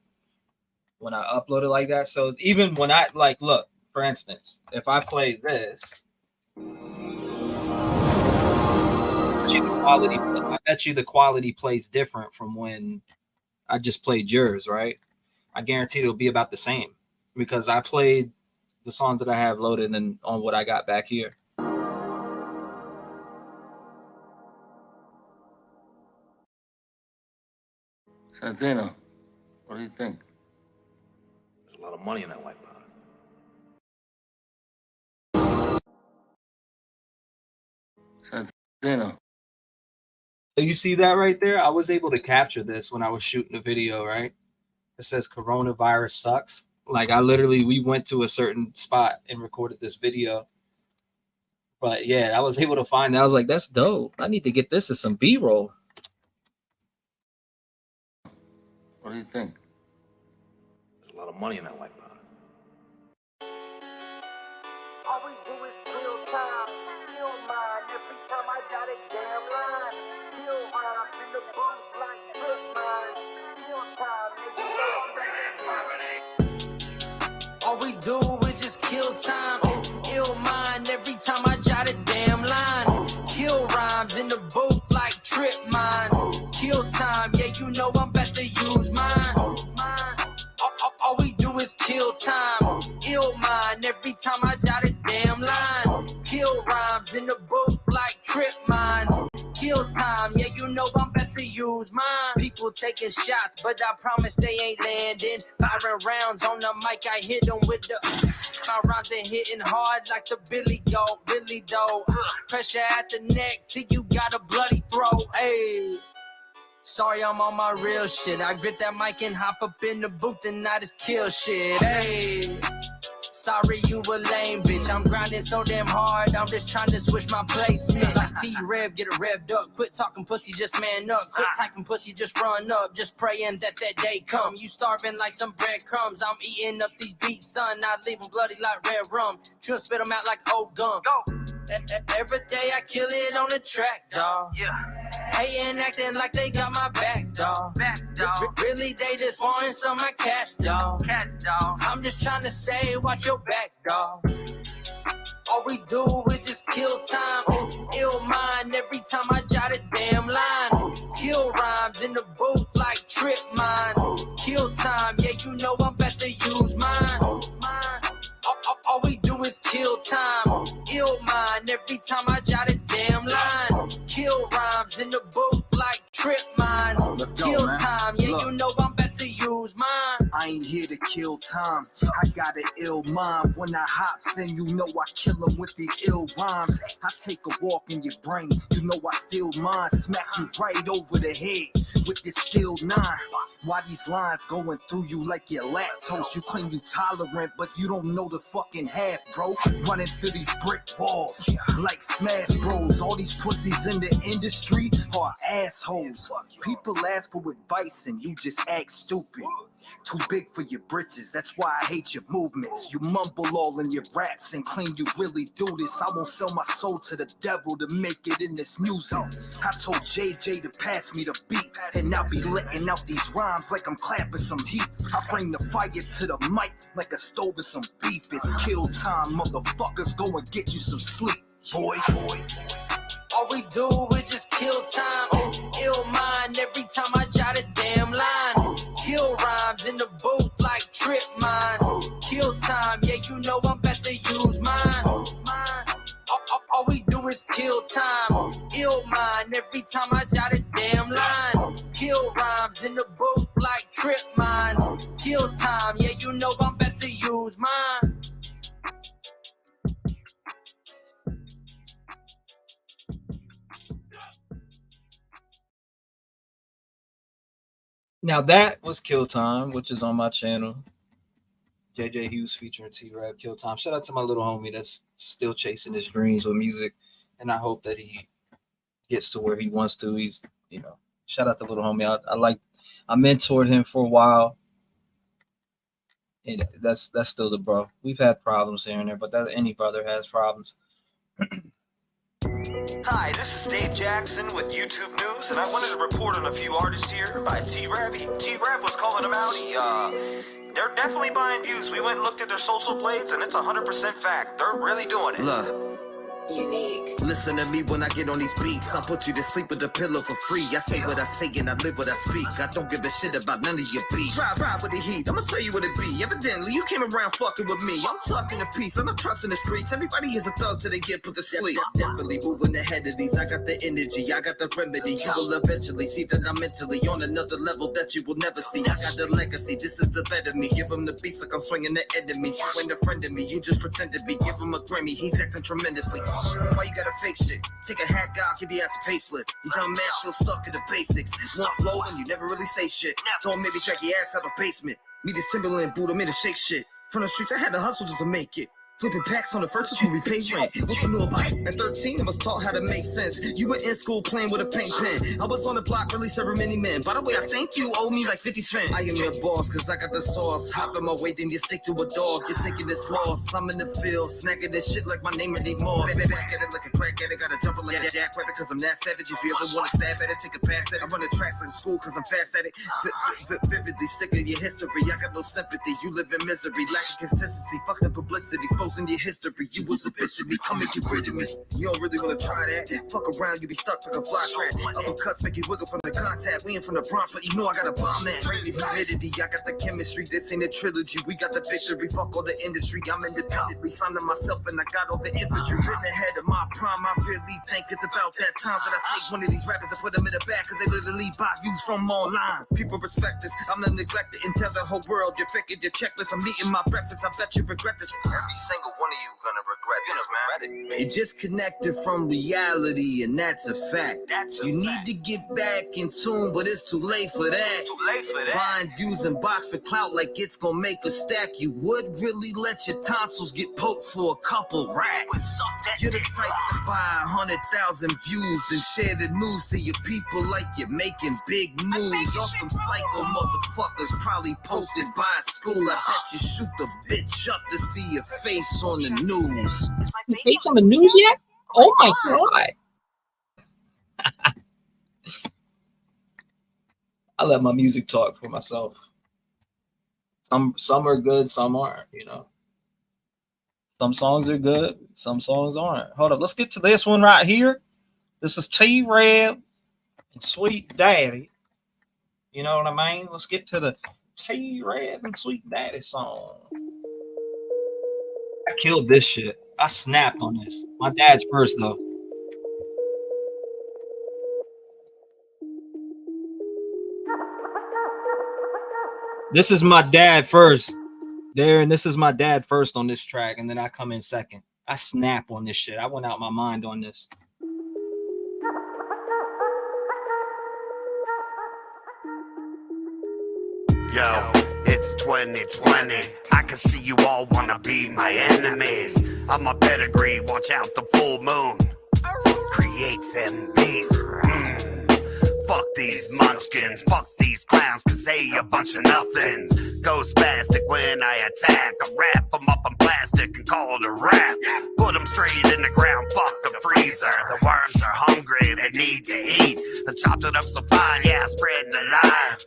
when I upload it like that. So even when I look, for instance, if I play this, I bet you the quality plays different from when I just played yours, right? I guarantee it'll be about the same because I played the songs that I have loaded and on what I got back here. Santino, what do you think? There's a lot of money in that white powder. Santino. So you see that right there? I was able to capture this when I was shooting the video, right? It says coronavirus sucks. Like we went to a certain spot and recorded this video. But yeah, I was able to find that. I was like, that's dope. I need to get this as some B-roll. What do you think? There's a lot of money in that white powder. All we do is kill time, kill mine. Every time I got a damn line, kill rhymes in the booth like good mine. time. Ill mind every time I jot a damn line. Kill rhymes in the booth like trip mines. Kill time, yeah, you know I'm about to use mine. All we do is kill time. Ill mind every time I jot a damn line. Kill rhymes in the booth like trip mines. Kill time, yeah, you know I'm about to use mine. People taking shots, but I promise they ain't landing. Firing rounds on the mic, I hit them with the... My rhymes are hitting hard like the Billy Goat, Billy Doe. Pressure at the neck till you got a bloody throat. Hey, sorry, I'm on my real shit. I grip that mic and hop up in the booth and I just kill shit. Hey, sorry you a lame bitch. I'm grinding so damn hard. I'm just trying to switch my placement. Like T-REV, get it revved up. Quit talking pussy, just man up. Quit typing pussy, just run up. Just praying that day come. You starving like some breadcrumbs. I'm eating up these beats, son. I leave them bloody like red rum. Chew and spit them out like old gum. Every day I kill it on the track, dawg. Hating, acting like they got my back, dawg. Really, they just wanting some of my cash, dawg. I'm just trying to say, watch your back, dawg. All we do is just kill time. Ill mind every time I jot a damn line. Kill rhymes in the booth like trip mines. Kill time, yeah, you know I'm about to use mine. All we do is kill time. Ill mind every time I jot a damn line. Kill rhymes in the booth like trip mines. Kill time, yeah, you know I'm about to use mine. I ain't here to kill time. I got an ill mind. When I hops in, you know I kill them with these ill rhymes. I take a walk in your brain, you know I steal mine. Smack you right over the head with this steel 9. Why these lines going through you like you're lactose? You claim you tolerant, but you don't know the fucking half, bro. Running through these brick walls like Smash Bros. All these pussies in the industry are assholes. People ask for advice and you just act stupid. Too big for your britches, that's why I hate your movements. You mumble all in your raps and claim you really do this. I won't sell my soul to the devil to make it in this music. I told JJ to pass me the beat, and I'll be letting out these rhymes like I'm clapping some heat. I bring the fire to the mic like a stove and some beef. It's kill time, motherfuckers, go and get you some sleep, boy. All we do is just kill time. Ill mind every time I jot a damn line. Kill rhymes in the booth like trip mines. Kill time, yeah, you know I'm about to use mine. All we do is kill time. Ill mind every time I jot a damn line. Kill rhymes in the booth like trip mines. Kill time, yeah, you know I'm about to use mine. Now that was Kill Time, which is on my channel. JJ Hughes featuring T-REV, Kill Time. Shout out to my little homie that's still chasing his dreams with music. And I hope that he gets to where he wants to. He's, you know, shout out to little homie. I mentored him for a while. And that's still the bro. We've had problems here and there, but any brother has problems. Hi, this is Dave Jackson with YouTube News, and I wanted to report on a few artists here by T-REV. T-REV was calling them out. They're definitely buying views. We went and looked at their social blades, and it's 100% fact. They're really doing it. Look. Unique. Listen to me when I get on these beats. I put you to sleep with a pillow for free. I say what I say and I live what I speak. I don't give a shit about none of your beats. Ride with the heat. I'ma tell you what it be. Evidently, you came around fucking with me. I'm talking to peace. I'm not trusting the streets. Everybody is a thug till they get put to sleep. Definitely moving ahead of these. I got the energy. I got the remedy. You will eventually see that I'm mentally on another level that you will never see. I got the legacy. This is the better me. Give him the beats like I'm swinging the enemy. You ain't a friend of me. You just pretend to be. Give him a Grammy. He's acting tremendously. Why you gotta fake shit? Take a hack out, give your ass a facelift. You dumb man still stuck to the basics. One flow and you never really say shit. Don't maybe drag your ass out of the basement. Me this Timberland boot, I'm in a shake shit. From the streets, I had to hustle just to make it. Flipping packs on the first when we pay rent. What you know about it? At 13, I was taught how to make sense. You were in school playing with a paint pen. I was on the block, really serving many men. By the way, I think you owe me like 50 cents. I am your boss, cause I got the sauce. Hop in my way, then you stick to a dog. You're taking this loss. I'm in the field, snagging this shit like my name anymore. Baby, back at it like a crack at it. Gotta jump it like a jackrabbit, cause I'm that savage. If you ever wanna stab at it, take a pass at it. I run the tracks like school, cause I'm fast at it. Vividly sick of your history. I got no sympathy. You live in misery, lack of consistency. Fuck the publicity. zeros in your history. You was a bitch, me, come and get rid of me. You don't really wanna try that. Fuck around, you be stuck like a fly trap. Uppercuts make you wiggle from the contact. We ain't from the Bronx, but you know I got a bomb that. Crazy humidity, I got the chemistry. This ain't a trilogy. We got the victory. Fuck all the industry. I'm independent. Resigning myself and I got all the infantry. Written ahead of my prime. I really think it's about that time that I take one of these rappers and put them in the back, cause they literally buy views from online. People respect this. I'm the neglected and tell the whole world you're faking your checklist. I'm eating my breakfast. I bet you regret this. Every single one of you gonna regret this, man. You're disconnected from reality, and that's a fact. You need to get back in tune, but it's too late for that. Buying views and box for clout like it's gonna make a stack. You would really let your tonsils get poked for a couple racks. You're the type to buy 100,000 views and share the news to your people like you're making big moves. Y'all some psycho motherfuckers probably posted by school. I bet you shoot the bitch up to see your face on the news. Face on the news yet? Oh my god. I let my music talk for myself. Some are good, some aren't, you know. Some songs are good, some songs aren't. Hold up, let's get to this one right here. This is T-REV and Sweet Daddy. You know what I mean? Let's get to the T-REV and Sweet Daddy song. I killed this shit. I snapped on this. My dad's first, though. This is my dad first. Darin, this is my dad first on this track, and then I come in second. I snap on this shit. I went out my mind on this. Yo, it's 2020. I can see you all wanna be my enemies. I'm a pedigree, watch out the full moon. Creates MBs. Fuck these munchkins, fuck these clowns, cause they a bunch of nothings. Go spastic when I attack. I wrap them up in plastic and call it a rap. Put them straight in the ground, fuck a freezer. The worms are hungry, they need to eat. I chopped it up so fine, yeah, I spread the line.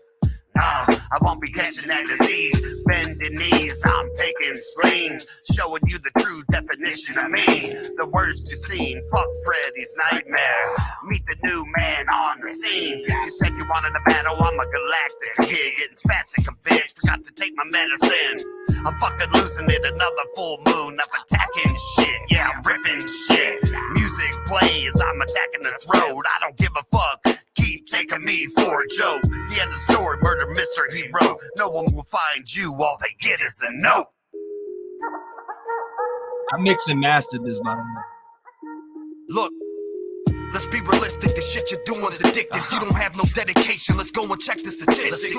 I won't be catching that disease. Bending knees, I'm taking spleens. Showing you the true definition of me. The worst you've seen, fuck Freddy's nightmare. Meet the new man on the scene. You said you wanted a battle, I'm a galactic kid. Getting spastic a bitch, forgot to take my medicine. I'm fucking losing it, another full moon of attacking shit. Yeah, I'm ripping shit. Music plays, I'm attacking the throat. I don't give a fuck. Keep taking me for a joke. The end of the story, murder mystery hero. No one will find you, all they get is a note. I mixed and mastered this, by the way. Look, let's be realistic. The shit you're doing's addictive. You don't have no dedication. Let's go and check the statistics.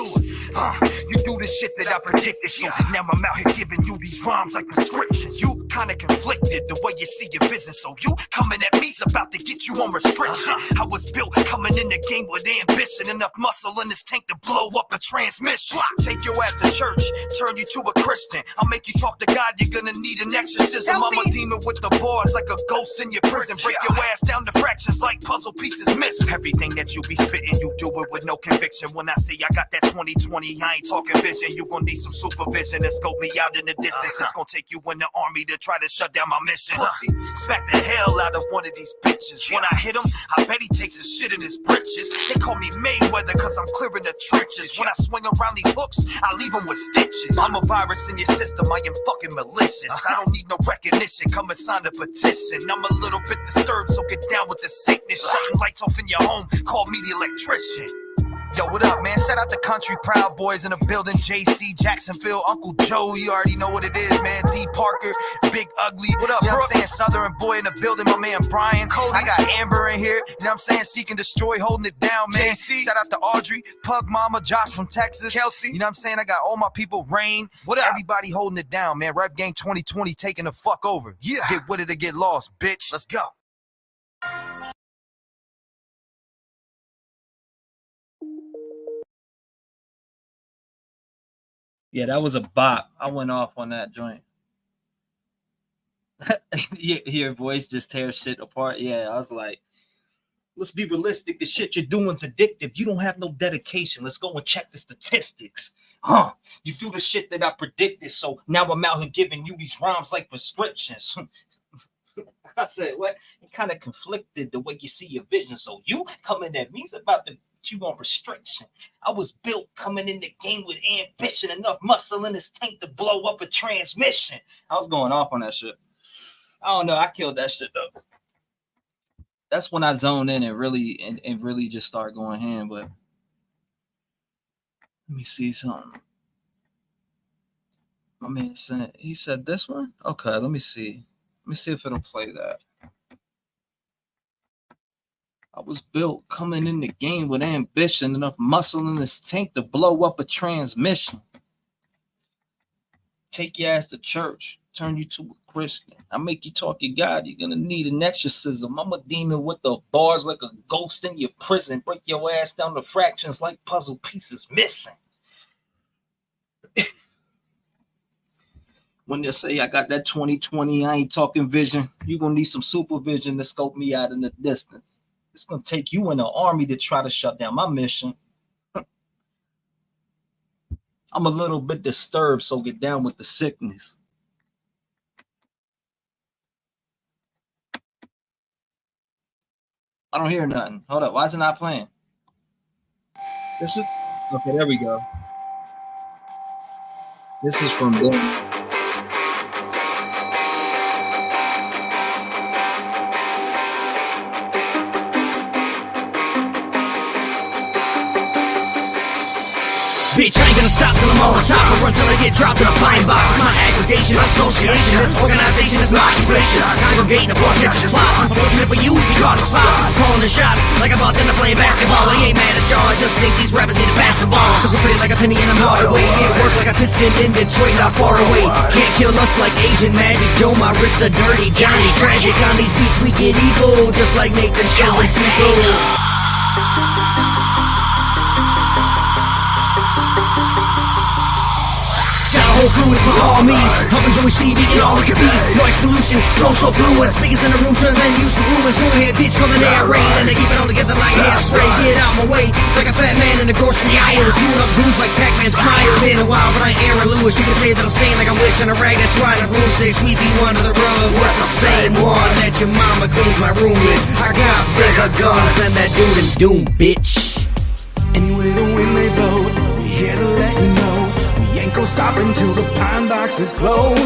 You do the shit that I predicted. So now I'm out here giving you these rhymes like prescriptions. You kinda conflicted the way you see your vision. So you coming at me's about to get you on restriction. I was built coming in the game with ambition. Enough muscle in this tank to blow up a transmission. Take your ass to church, turn you to a Christian. I'll make you talk to God, you're gonna need an exorcism. I'm a demon with the bars like a ghost in your prison. Break your ass down to fractions like puzzle pieces missing. Everything that you be spitting, you do it with no conviction. When I say I got that 20/20, I ain't talking vision. You gon' need some supervision and scope me out in the distance. It's gon' take you in the army to try to shut down my mission. Pussy, smack the hell out of one of these bitches. When I hit him, I bet he takes his shit in his britches. They call me Mayweather cause I'm clearing the trenches. When I swing around these hooks, I leave them with stitches. I'm a virus in your system, I am fucking malicious. I don't need no recognition, come and sign a petition. I'm a little bit disturbed, so get down with the sickness. Shutting lights off in your home, call me the electrician. Yo, what up, man? Shout out the Country Proud Boys in the building. JC, Jacksonville, Uncle Joe, you already know what it is, man. D Parker, Big Ugly. What up, you know what I'm saying? Southern Boy in the building, my man Brian. Cody. I got Amber in here, you know what I'm saying? Seek and Destroy, holding it down, man. JC. Shout out to Audrey, Pug Mama, Josh from Texas. Kelsey, you know what I'm saying? I got all my people, Rain. What up? Everybody holding it down, man. Rap Gang 2020 taking the fuck over. Yeah. Get with it or get lost, bitch. Let's go. Yeah, that was a bop. I went off on that joint. Your voice just tears shit apart. Yeah, I was like, let's be realistic. The shit you're doing's addictive. You don't have no dedication. Let's go and check the statistics. You do the shit that I predicted, so now I'm out here giving you these rhymes like prescriptions. I said, what? It kind of conflicted the way you see your vision. So you coming at me, it's about to put you on restriction. I was built coming in the game with ambition, enough muscle in this tank to blow up a transmission. I was going off on that shit. I don't know. I killed that shit though. That's when I zone in and really just start going ham. But let me see something. My man said, he said this one? Okay, let me see. Let me see if it'll play that. I was built coming in the game with ambition, enough muscle in this tank to blow up a transmission. Take your ass to church, turn you to a Christian. I make you talk to God, you're gonna need an exorcism. I'm a demon with the bars like a ghost in your prison. Break your ass down to fractions like puzzle pieces missing. When they say I got that 20/20, I ain't talking vision. You're gonna need some supervision to scope me out in the distance. It's gonna take you in the army to try to shut down my mission. I'm a little bit disturbed, so get down with the sickness. I don't hear nothing. Hold up, why is it not playing? This is okay. There we go. This is from Darin. Bitch, I ain't gonna stop till I'm on the top. I run till I get dropped in a pine box. My aggregation, association, this organization is my occupation. I congregate in a vortex plot. Unfortunate for you, you caught a spot. Calling the shots like I'm about to play basketball. I ain't mad at y'all, I just think these rappers need a basketball. Cause I'm pretty like a penny in a waterway. Yeah, work like a piston in Detroit, not far away. Can't kill us like Agent Magic Joe. My wrist a dirty Johnny. Tragic on these beats, we get evil. Just like Nathan Shaw and Sequel. Whole crew is my army, helping to receive, get all we can be. Noise pollution, flow so fluent. Speakers in the room turn venues to ruins. Who here, bitch, come in there, rain, and they keep it all together like hairspray. Get out my way, like a fat man in the grocery aisle. Tune up grooves like Pac-Man smile. Been a while, but I ain't Aaron Lewis. You can say that I'm staying like a witch on a rag. That's why the rules they sweep me under the rug. We're the same one that your mama cleans my room with. I got bigger guns than that dude in Doom, bitch. Anyway, the wind may blow, we here to let you know. Ain't gon' stop until the pine box is closed.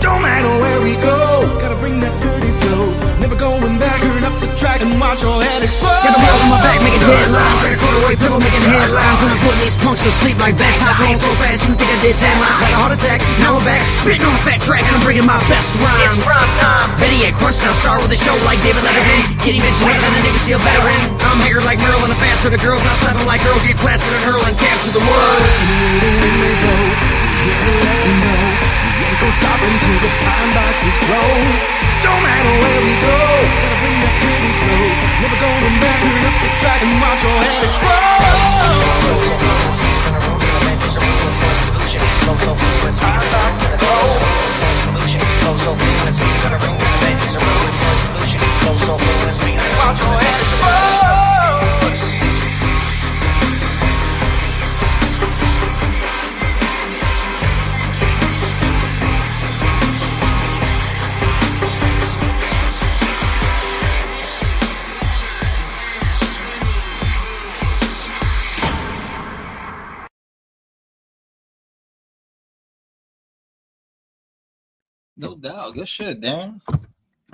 Don't matter where we go, gotta bring that dirty flow. Never going back, turn up the track and watch your head explode. Got the ball on my back making headlines, like a corduroy pillow making headlines. And I'm putting these punks to sleep like bats. I'm going so fast you think I did 10 lines. Like a heart attack, now I'm back spitting on a fat track and I'm bringing my best rhymes. Betty at crunch time, star with a show like David Letterman. Kitty bitch wetter than a Navy SEAL veteran. I'm haggard like Merle and a fast for the girls. I slap them like girls, get classy and hurl and capture the world. Yeah, let you know, we ain't gon' stop until the pine box is closed. Don't matter where we go, gotta bring that pretty flow. Never going back, turn up the track and watch your head explode. Watch your head explode. No doubt. Good shit, Darin.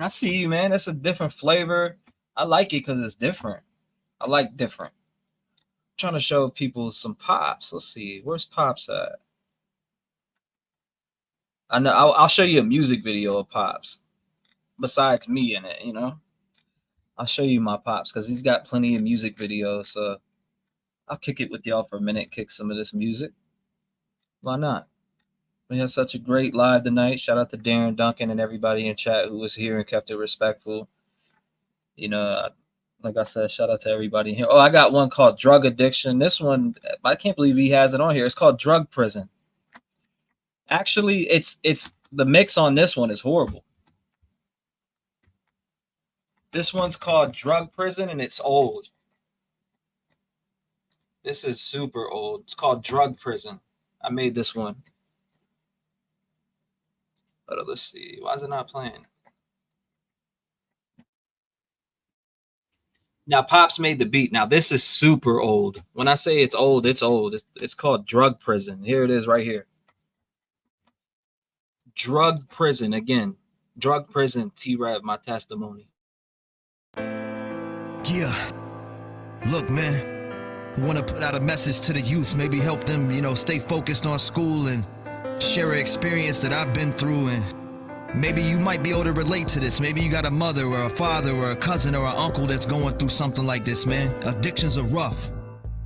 I see you, man. That's a different flavor. I like it because it's different. I like different. I'm trying to show people some Pops. Let's see. Where's Pops at? I know. I'll show you a music video of Pops. Besides me in it, you know. I'll show you my Pops because he's got plenty of music videos. So I'll kick it with y'all for a minute. Kick some of this music. Why not? We had such a great live tonight. Shout out to Darin, Dunkin, and everybody in chat who was here and kept it respectful. You know, like I said, shout out to everybody here. Oh, I got one called Drug Addiction. This one, I can't believe he has it on here. It's called Drug Prison. Actually, it's the mix on this one is horrible. This one's called Drug Prison, and it's old. This is super old. It's called Drug Prison. I made this one. But let's see. Why is it not playing? Now, Pops made the beat. Now, this is super old. When I say it's old, it's old. It's called Drug Prison. Here it is right here. Drug Prison. Again, Drug Prison, T-REV, my testimony. Yeah. Look, man, I want to put out a message to the youth, maybe help them, stay focused on school and share an experience that I've been through. And maybe you might be able to relate to this. Maybe you got a mother or a father or a cousin or an uncle that's going through something like this, man. Addictions are rough,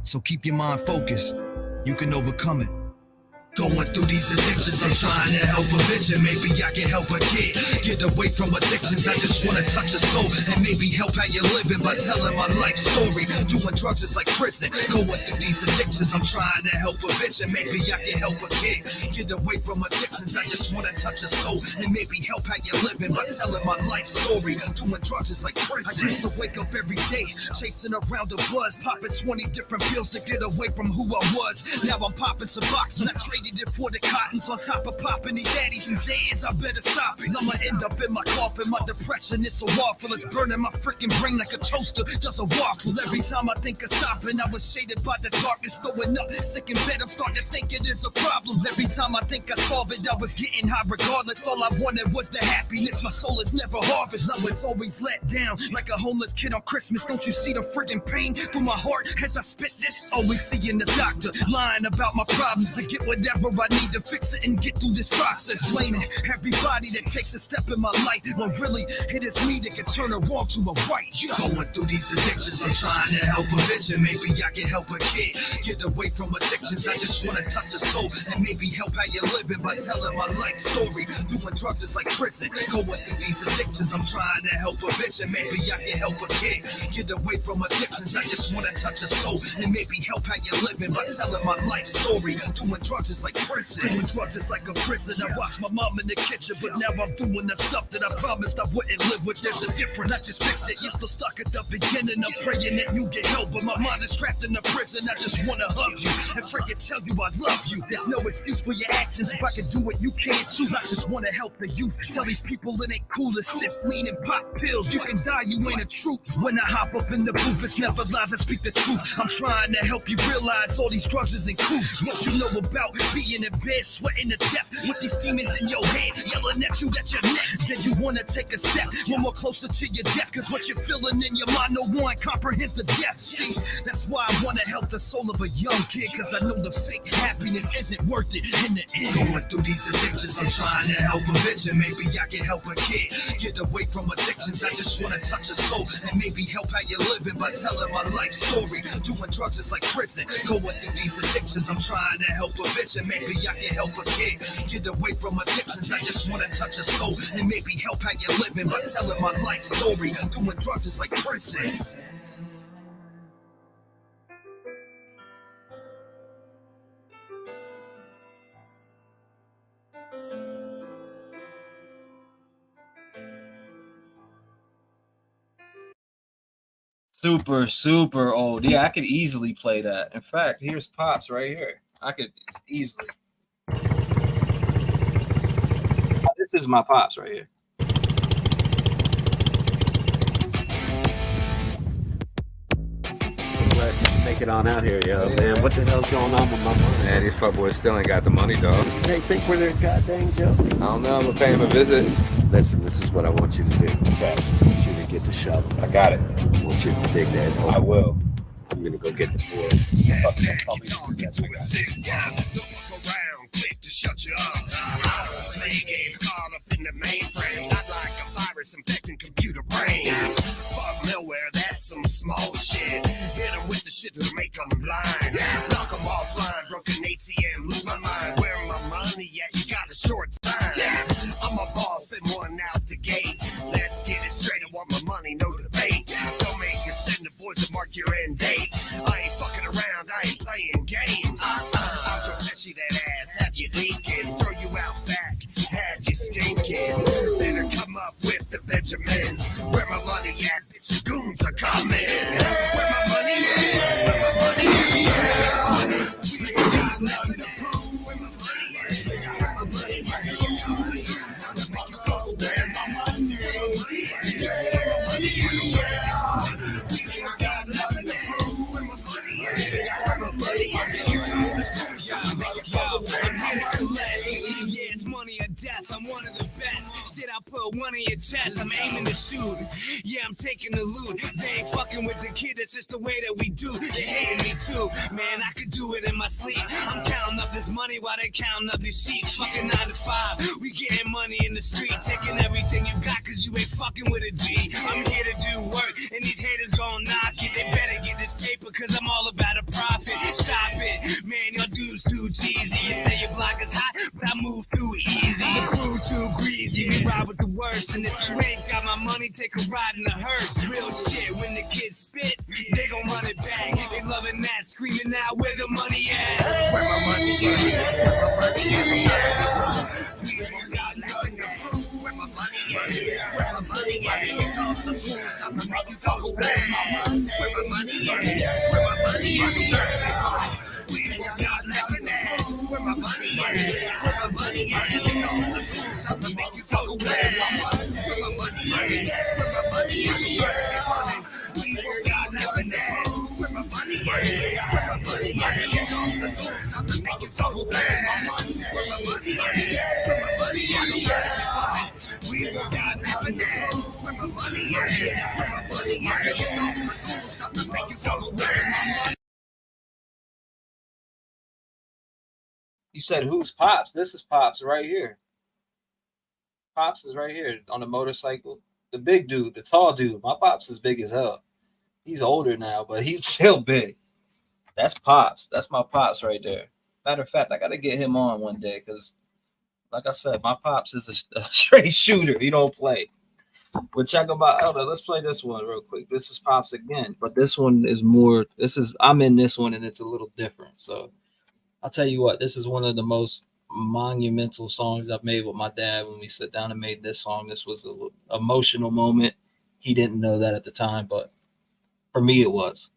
so keep your mind focused. You can overcome it. Going through these addictions, I'm trying to help a vision. Maybe I can help a kid get away from addictions. I just want to touch a soul and maybe help how you're living by telling my life story. Doing drugs is like prison. Going through these addictions, I'm trying to help a vision. Maybe I can help a kid get away from addictions. I just want to touch a soul and maybe help how you're living by telling my life story. Doing drugs is like prison. I used to wake up every day chasing around the buzz, popping 20 different pills to get away from who I was. Now I'm popping some boxes. I traded it for the cottons on top of popping these daddies and Zans. I better stop it. I'ma end up in my coffin. My depression is so awful. It's burning my freaking brain like a toaster does a waffle. Every time I think of stopping, I was shaded by the darkness throwing up. Sick in bed, I'm starting to think it is a problem. Every time I think I solve it, I was getting high regardless. All I wanted was the happiness. My soul is never harvest. I was always let down like a homeless kid on Christmas. Don't you see the freaking pain through my heart as I spit this? Always seeing the doctor lying about my problems to get whatever I need to fix it and get through this process. Blaming everybody that takes a step in my life, when really it is me that can turn a wrong to a right. Going through these addictions, I'm trying to help a vision. Maybe I can help a kid get away from addictions. I just want to touch a soul and maybe help how you're living by telling my life story. Doing drugs is like prison. Going through these addictions, I'm trying to help a vision. Maybe I can help a kid get away from addictions. I just want to touch a soul and maybe help how you're living by telling my life story. Doing drugs is like prison. Doing drugs is like a prison. I watched my mom in the kitchen, but now I'm doing the stuff that I promised I wouldn't live with. There's a difference. I just fixed it. You're still stuck at the beginning. I'm praying that you get help, but my mind is trapped in the prison. I just want to hug you and freaking tell you I love you. There's no excuse for your actions. If I can do it, you can't too. I just want to help the youth. Tell these people it ain't cool to sip lean and pop pills. You can die, you ain't a truth. When I hop up in the booth, it's never lies. I speak the truth. I'm trying to help you realize all these drugs isn't cool. What you know about being in bed, sweating to death with these demons in your head, yelling at you that you're next. Then you wanna take a step, one more closer to your death, cause what you're feeling in your mind, no one comprehends the depth. See, that's why I wanna help the soul of a young kid, cause I know the fake happiness isn't worth it in the end. Going through these addictions, I'm trying to help a vision. Maybe I can help a kid get away from addictions. I just wanna touch a soul and maybe help how you're living by telling my life story. Doing drugs is like prison. Going through these addictions, I'm trying to help a vision. Maybe I can help a kid get away from addictions. I just want to touch a soul and maybe help how you're living by telling my life story. Doing drugs is like prison. Super, super old. Yeah, I could easily play that. In fact, here's Pops right here. I could easily. This is my Pops right here. Let's make it on out here, yo, man. What the hell's going on with my money? Man, these fuckboys still ain't got the money, dog. They think we're their goddamn joke. I don't know. I'm gonna pay him a visit. Listen, this is what I want you to do. Okay. I want you to get the shovel. I got it. I want you to dig that hole. I will. I'm gonna go get the boys. Shut you up. I don't play games caught up in the mainframes. I'd like a virus infecting computer brains. Fuck malware, that's some small shit. Hit them with the shit to make them blind. Knock them offline, broken ATM, lose my mind. Where my money at? You got a short time. I'm a boss, been one out the gate. Let's get it straight, I want my money, no debate. Don't make you send the boys to mark your end date. I ain't fucking around, I ain't playing games. I'll try to see that ass, have you leaking, throw you out back, have you stinking. Better come up with the Benjamins. Where my money at, bitch, the goons are coming. Where my money at, where my money at. Where my money at. Yeah, it's money or death. I'm one of the best. Shit, I'll put one in your chest. I'm aiming to shoot. Yeah, I'm taking the loot. They ain't fucking with the kid. That's just the way that we do. They hating me too. Man, I could do it in my sleep. I'm counting up this money while they counting up these sheets. Fucking 9 to 5. We getting money in the street. Taking everything you got cause you ain't fucking with a G. I'm here to do work and these haters gon' knock it. They better get this paper cause I'm all about a profit. Stop it. Man, your dudes too cheesy. You say your block is hot, but I move through easy. The crew too greasy. We ride with the worst. And if you ain't got my money, take a ride in the hearse. Real shit, when the kids spit, they gon' run it back. They loving that, screaming out where the money at. Where my money at? Where my money at? Where my money at? Where my money at? Stop the making so bad. Where my money at? Where my money at? We ain't got nothing at. Where my money at? Where my money at? Stop the making so bad. Where my money at? Where my money at? We ain't got nothing at. Where my money at? Where my money at? Stop the making so bad. Where my money at? Where my money at? We ain't got nothing at. Where my money at? Where my money at? Stop the making so bad. You said who's Pops? This is Pops right here. Pops is right here on the motorcycle. The big dude, the tall dude. My Pops is big as hell. He's older now, but he's still big. That's Pops. That's my Pops right there. Matter of fact, I got to get him on one day because, like I said, my Pops is a straight shooter. He don't play. But check him out. Hold on, let's play this one real quick. This is Pops again, but this one is more. I'm in this one, and it's a little different. So I'll tell you what, this is one of the most monumental songs I've made with my dad. When we sat down and made this song, this was an emotional moment. He didn't know that at the time, but for me, it was.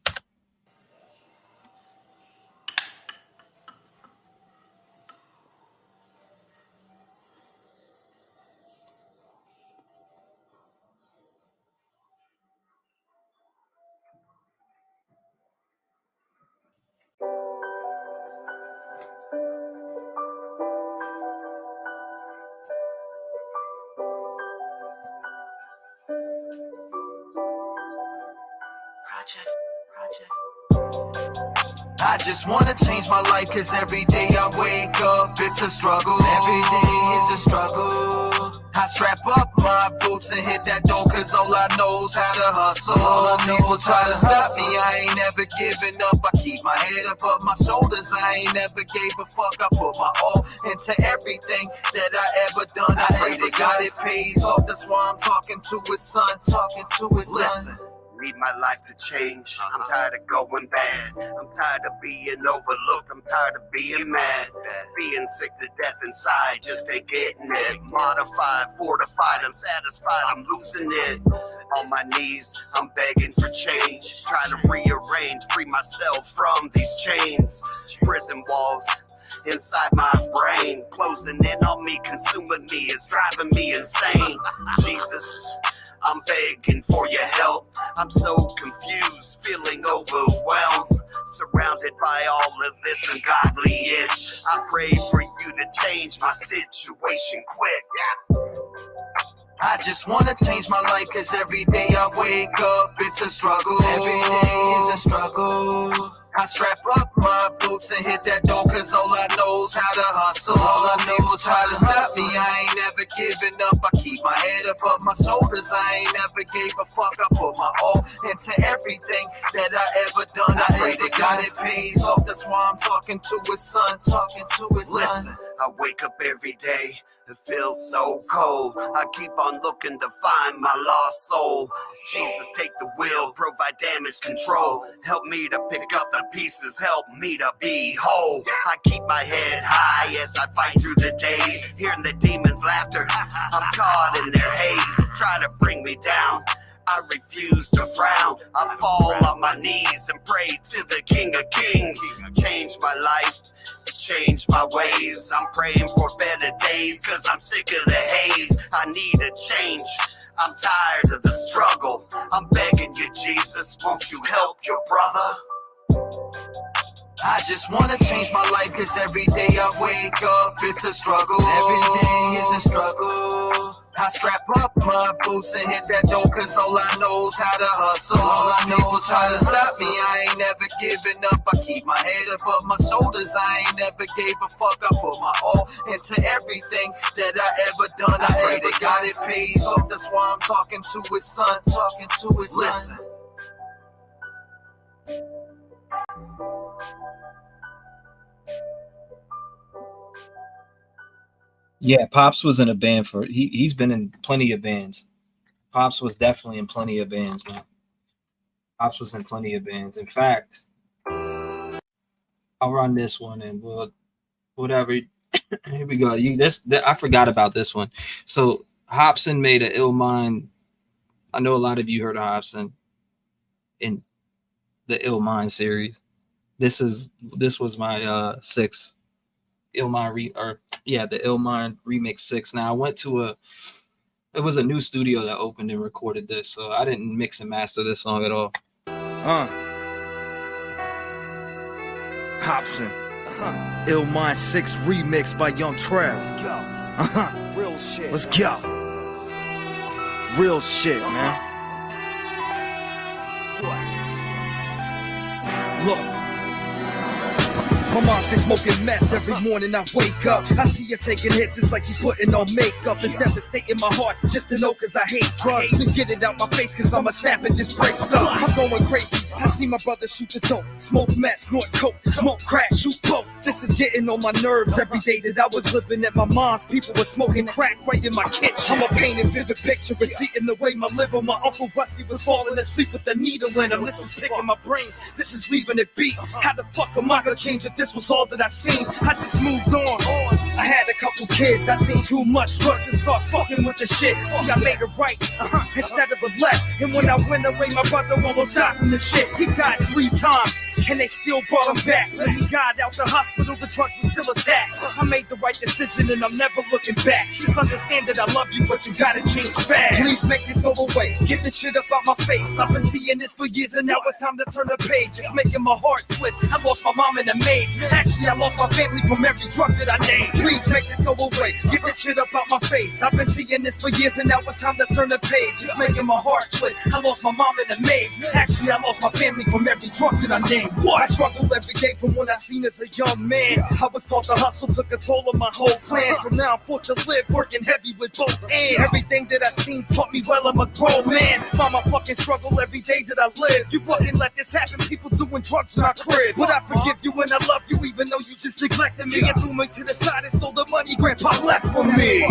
I just wanna change my life cause every day I wake up, it's a struggle. Every day is a struggle. I strap up my boots and hit that door cause all I know is how to hustle. All people try to stop me, I ain't never giving up. I keep my head above my shoulders, I ain't never gave a fuck. I put my all into everything that I ever done. I pray to God it pays off, that's why I'm talking to his son. Listen. Need my life to change. I'm tired of going bad. I'm tired of being overlooked. I'm tired of being mad. Being sick to death inside, just ain't getting it. Modified, fortified, unsatisfied, I'm losing it. On my knees, I'm begging for change. Trying to rearrange, free myself from these chains. Prison walls inside my brain, closing in on me, consuming me, it's driving me insane. Jesus, I'm begging for your help. I'm so confused, feeling overwhelmed, surrounded by all of this ungodly-ish. I pray for you to change my situation quick. I just wanna change my life cause every day I wake up, it's a struggle. Every day is a struggle. I strap up my boots and hit that door cause all I know is how to hustle. All I people try to stop me, I ain't never giving up. I keep my head above my shoulders, I ain't never gave a fuck. I put my all into everything that I ever done. I pray to God it pays off, that's why I'm talking to his son. Listen, I wake up every day, it feels so cold. I keep on looking to find my lost soul. Jesus, take the wheel, provide damage control. Help me to pick up the pieces, help me to be whole. I keep my head high as I fight through the days, hearing the demons' laughter. I'm caught in their haze, try to bring me down. I refuse to frown. I fall on my knees and pray to the King of Kings. Change my life, change my ways. I'm praying for better days, cause I'm sick of the haze. I need a change. I'm tired of the struggle. I'm begging you, Jesus, won't you help your brother? I just wanna change my life, cause every day I wake up, it's a struggle. Every day is a struggle. I strap up my boots and hit that dope, cause all I know is how to hustle. All I know people try to stop me, I ain't never giving up. I keep my head above my shoulders, I ain't never gave a fuck. I put my all into everything that I ever done. I pray to God it pays off, that's why I'm talking to his son. Talking to his son. Listen. Yeah, Pops was in a band for he's been in plenty of bands. Pops was definitely in plenty of bands, man. Pops was in plenty of bands. In fact, I'll run this one and we'll whatever. Here we go. I forgot about this one. So Hobson made an Ill Mind. I know a lot of you heard of Hobson in the Ill Mind series. This was my sixth Ill Mind the Ill Mind Remix 6. Now I went to it was a new studio that opened and recorded this, so I didn't mix and master this song at all. Hobson, Ill Mind 6 remix by Young T-REV. Let's go. Real shit. Let's go. Real shit, man. Look. My mom stays smoking meth every morning I wake up. I see her taking hits, it's like she's putting on makeup. It's devastating my heart just to know cause I hate drugs. Please get it out my face cause I'ma snap and just break stuff. I'm going crazy, I see my brother shoot the dope. Smoke meth, snort coke, smoke crack, shoot both. This is getting on my nerves every day that I was living at my mom's. People were smoking crack right in my kitchen. I'm a painted vivid picture, it's eating away my liver. My Uncle Rusty was falling asleep with the needle in him. This is picking my brain, this is leaving it beat. How the fuck am I gonna change it? This was all that I seen. I just moved on. I had a couple kids. I seen too much drugs and start fucking with the shit. See, I made it right instead of a left. And when I went away, my brother almost died from the shit. He died 3 times. And they still brought him back. When he got out the hospital, the drugs were still attached. I made the right decision and I'm never looking back. Just understand that I love you, but you gotta change fast. Please make this go away. Get this shit up out my face. I've been seeing this for years and now it's time to turn the page. It's making my heart twist. I lost my mom in a maze. Actually, I lost my family from every drug that I named. Please make this go away. Get this shit up out my face. I've been seeing this for years and now it's time to turn the page. It's making my heart twist. I lost my mom in a maze. Actually, I lost my family from every drug that I named. What? I struggled every day from when I seen as a young man. I was taught to hustle, took control of my whole plan. So now I'm forced to live, working heavy with both hands. Everything that I seen taught me well, I'm a grown man. Mama fucking struggle every day that I live. You fucking let this happen, people doing drugs in our crib. But I forgive you and I love you even though you just neglected me. And threw me to the side and stole the money Grandpa left for me.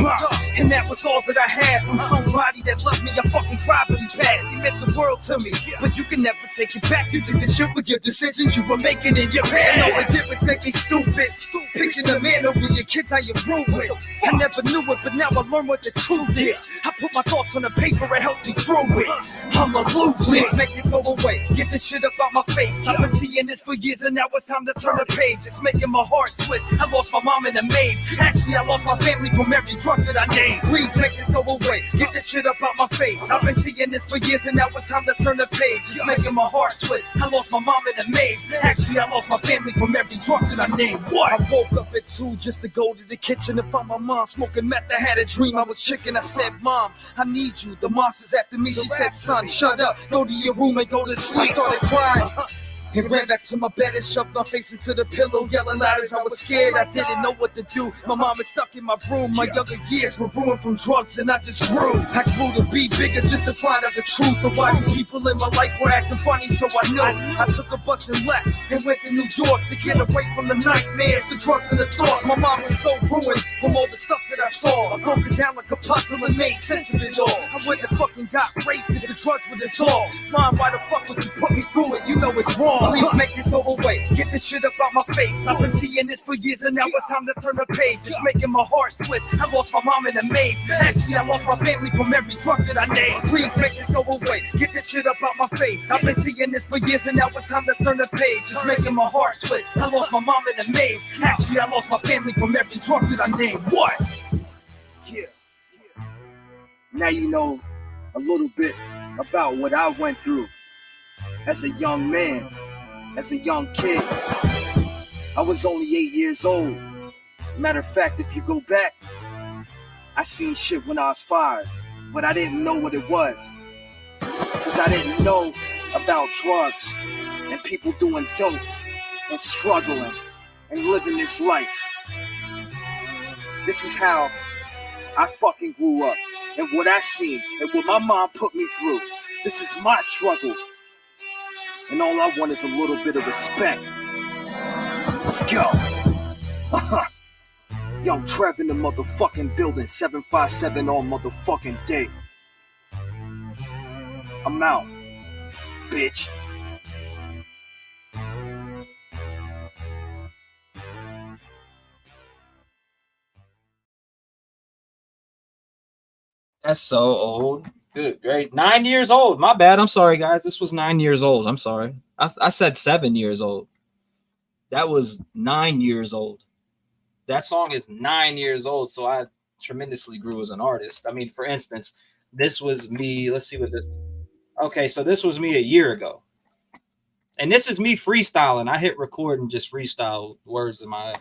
And that was all that I had from somebody that loved me. I fucking cried when he passed. He meant the world to me. But you can never take it back. You did this shit with your decisions you were making in your past. All the difference make me stupid. Picking the man over your kids, I am ruined. I never knew it, but now I learn what the truth is. I put my thoughts on the paper, it helps me through it. I'm a loser. Please make this go away. Get this shit up out my face. I've been seeing this for years and now it's time to turn the page. It's making my heart twist. I lost my mom in a maze. Actually, I lost my family from every drug that I named. Please make this go away. Get this shit up out my face. I've been seeing this for years and now it's time to turn the page. It's making my heart twist. I lost my mom in a maze. Actually, I lost my family from every drug that I named. What? I woke up at 2 just to go to the kitchen and find my mom smoking meth. I had a dream I was chicken. I said, Mom, I need you. The monster's after me. She said, son, shut up. Go to your room and go to sleep. I started crying. And ran back to my bed and shoved my face into the pillow, yelling loud as I was scared. I didn't know what to do. My mom is stuck in my room. My younger years were ruined from drugs and I just grew. I grew to be bigger just to find out the truth of why these people in my life were acting funny, so I knew. I took a bus and left and went to New York to get away from the nightmares, the drugs and the thoughts. My mom was so ruined from all the stuff that I saw. I broke it down like a puzzle and made sense of it all. I wouldn't have fucking got raped if the drugs were this all. Mom, why the fuck would you put me through it? You know it's wrong. Please make this go away. Get this shit up out my face. I've been seeing this for years and now it's time to turn the page. It's making my heart twist. I lost my mom in a maze. Actually, I lost my family from every drug that I named. Please make this go away. Get this shit up out my face. I've been seeing this for years and now it's time to turn the page. It's making my heart twist. I lost my mom in a maze. Actually, I lost my family from every drug that I named. What? Yeah. Now you know a little bit about what I went through as a young man, as a young kid. I was only 8 years old. Matter of fact, if you go back, I seen shit when I was 5, but I didn't know what it was. Because I didn't know about drugs and people doing dope and struggling and living this life. This is how I fucking grew up and what I seen and what my mom put me through. This is my struggle. And all I want is a little bit of respect. Let's go. Yo, Trev in the motherfucking building, 757 all motherfucking day. I'm out, bitch. That's so old. Good, great. 9 years old. My bad. I'm sorry, guys. This was 9 years old. I'm sorry. I said 7 years old. That was 9 years old. That song is 9 years old. So I tremendously grew as an artist. I mean, for instance, this was me. Let's see what this. Okay, so this was me a year ago. And this is me freestyling. I hit record and just freestyle words in my head.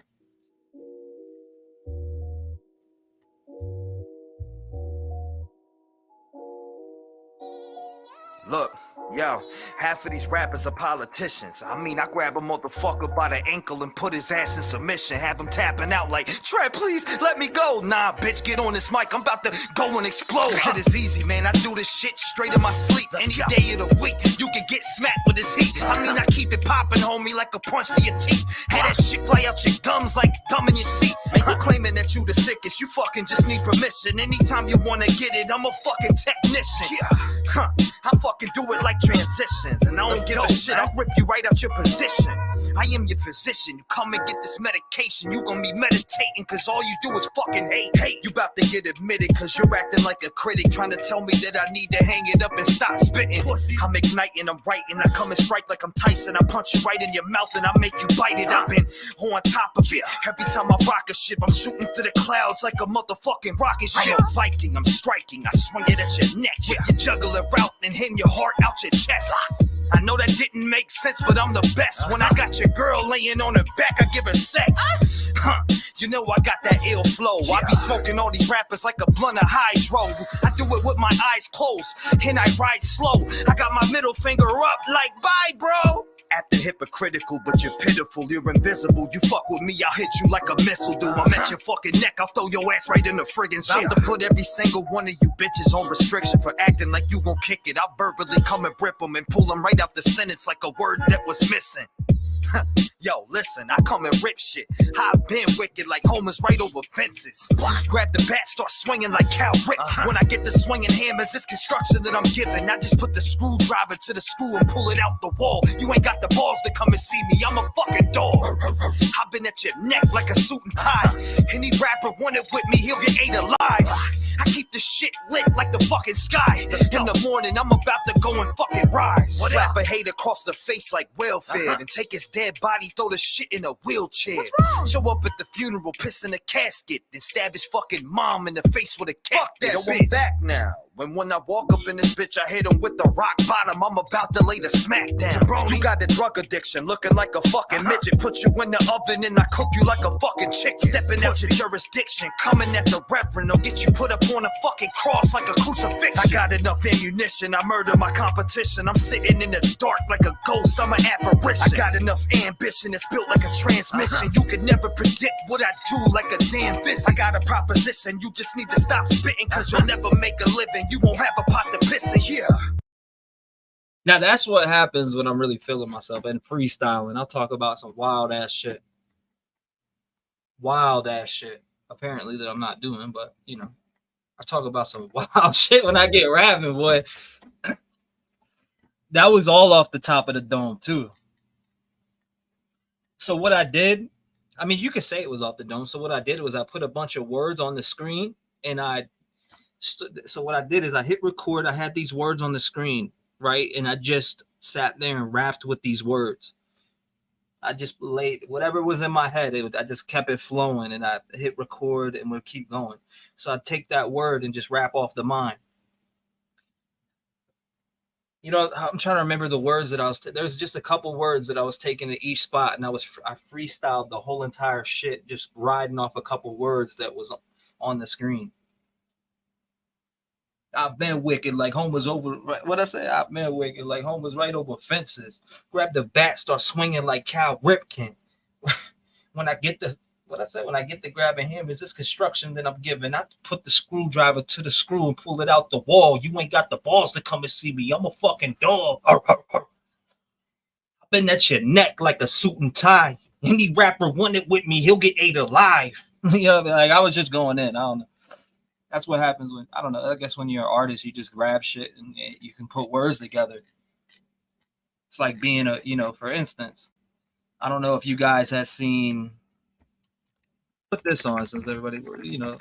Look, yo, half of these rappers are politicians. I mean, I grab a motherfucker by the ankle and put his ass in submission. Have him tapping out like, Trev, please let me go. Nah, bitch, get on this mic. I'm about to go and explode. Shit is easy, man. I do this shit straight in my sleep. Any day of the week, you can get smacked with this heat. I mean, I keep it popping, homie, like a punch to your teeth. Had that shit fly out your gums like gum in your seat. Ain't no claiming that you the sickest. You fucking just need permission. Anytime you wanna get it, I'm a fucking technician. Yeah, I fucking do it like transitions, and I don't give a shit. I'll rip you right out your position. I am your physician. You come and get this medication, you gon' be meditating, cause all you do is fucking hate. You about to get admitted, cause you're acting like a critic, trying to tell me that I need to hang it up and stop spitting. Pussy. I'm igniting, I'm writing, I come and strike like I'm Tyson. I punch you right in your mouth and I make you bite it. I've been on top of it. Every time I rock a ship, I'm shooting through the clouds like a motherfucking rocket ship. I'm Viking, I'm striking, I swing it at your neck. Yeah, you juggling route and hitting your heart out your chest. I know that didn't make sense, but I'm the best. When I got your girl laying on her back, I give her sex. You know I got that ill flow. I be smoking all these rappers like a blunt of hydro. I do it with my eyes closed, and I ride slow. I got my middle finger up like, bye, bro. Acting hypocritical, but you're pitiful, you're invisible. You fuck with me, I'll hit you like a missile do. I'm at your fucking neck, I'll throw your ass right in the friggin' shit. I'm to put every single one of you bitches on restriction for acting like you gon' kick it. I'll verbally come and rip them and pull them right out the sentence like a word that was missing. Yo, listen, I come and rip shit. I've been wicked like homers right over fences. Grab the bat, start swinging like Cal Rip. When I get the swinging hammers, it's construction that I'm giving. I just put the screwdriver to the screw and pull it out the wall. You ain't got the balls to come and see me, I'm a fucking dog. I've been at your neck like a suit and tie. Any rapper want it with me, he'll get ate alive. I keep the shit lit like the fucking sky. In the morning, I'm about to go and fucking rise. Slap a hate across the face like welfare, and take his dead body, throw the shit in a wheelchair. Show up at the funeral, piss in a casket, then stab his fucking mom in the face with a cat. Fuck that bitch. I'm back now. When I walk up in this bitch, I hit him with the rock bottom. I'm about to lay the smack down. You got the drug addiction, looking like a fucking midget. Put you in the oven and I cook you like a fucking chicken. Stepping out your jurisdiction, coming at the reverend. I'll get you put up on a fucking cross like a crucifix. I got enough ammunition, I murder my competition. I'm sitting in the dark like a ghost, I'm an apparition. I got enough ambition, it's built like a transmission. You can never predict what I do like a damn fist. I got a proposition, you just need to stop spitting, cause you'll never make a living. You won't have a pot to piss in here. Now that's what happens when I'm really feeling myself and freestyling. I'll talk about some wild ass shit. Wild ass shit. Apparently that I'm not doing, but you know, I talk about some wild shit when I get rapping, boy. That was all off the top of the dome too. So what I did, I mean, you could say it was off the dome. So what I did was I put a bunch of words on the screen, and so what I did is I hit record. I had these words on the screen, right? And I just sat there and rapped with these words. I just laid whatever was in my head. I just kept it flowing, and I hit record and we'll keep going. So I take that word and just rap off the mind. You know, I'm trying to remember the words that I was. There's just a couple words that I was taking at each spot, and I freestyled the whole entire shit, just riding off a couple words that was on the screen. I've been wicked like home was over. What I say? I've been wicked like home was right over fences. Grab the bat, start swinging like Cal Ripken. When I get the when I get the grabbing him, is this construction that I'm giving? I put the screwdriver to the screw and pull it out the wall. You ain't got the balls to come and see me. I'm a fucking dog. I've been at your neck like a suit and tie. Any rapper want it with me, he'll get ate alive. You know, like I was just going in. I don't know. That's what happens when, I don't know, I guess when you're an artist, you just grab shit and you can put words together. It's like being a, you know, for instance, I don't know if you guys have seen, put this on since everybody, you know,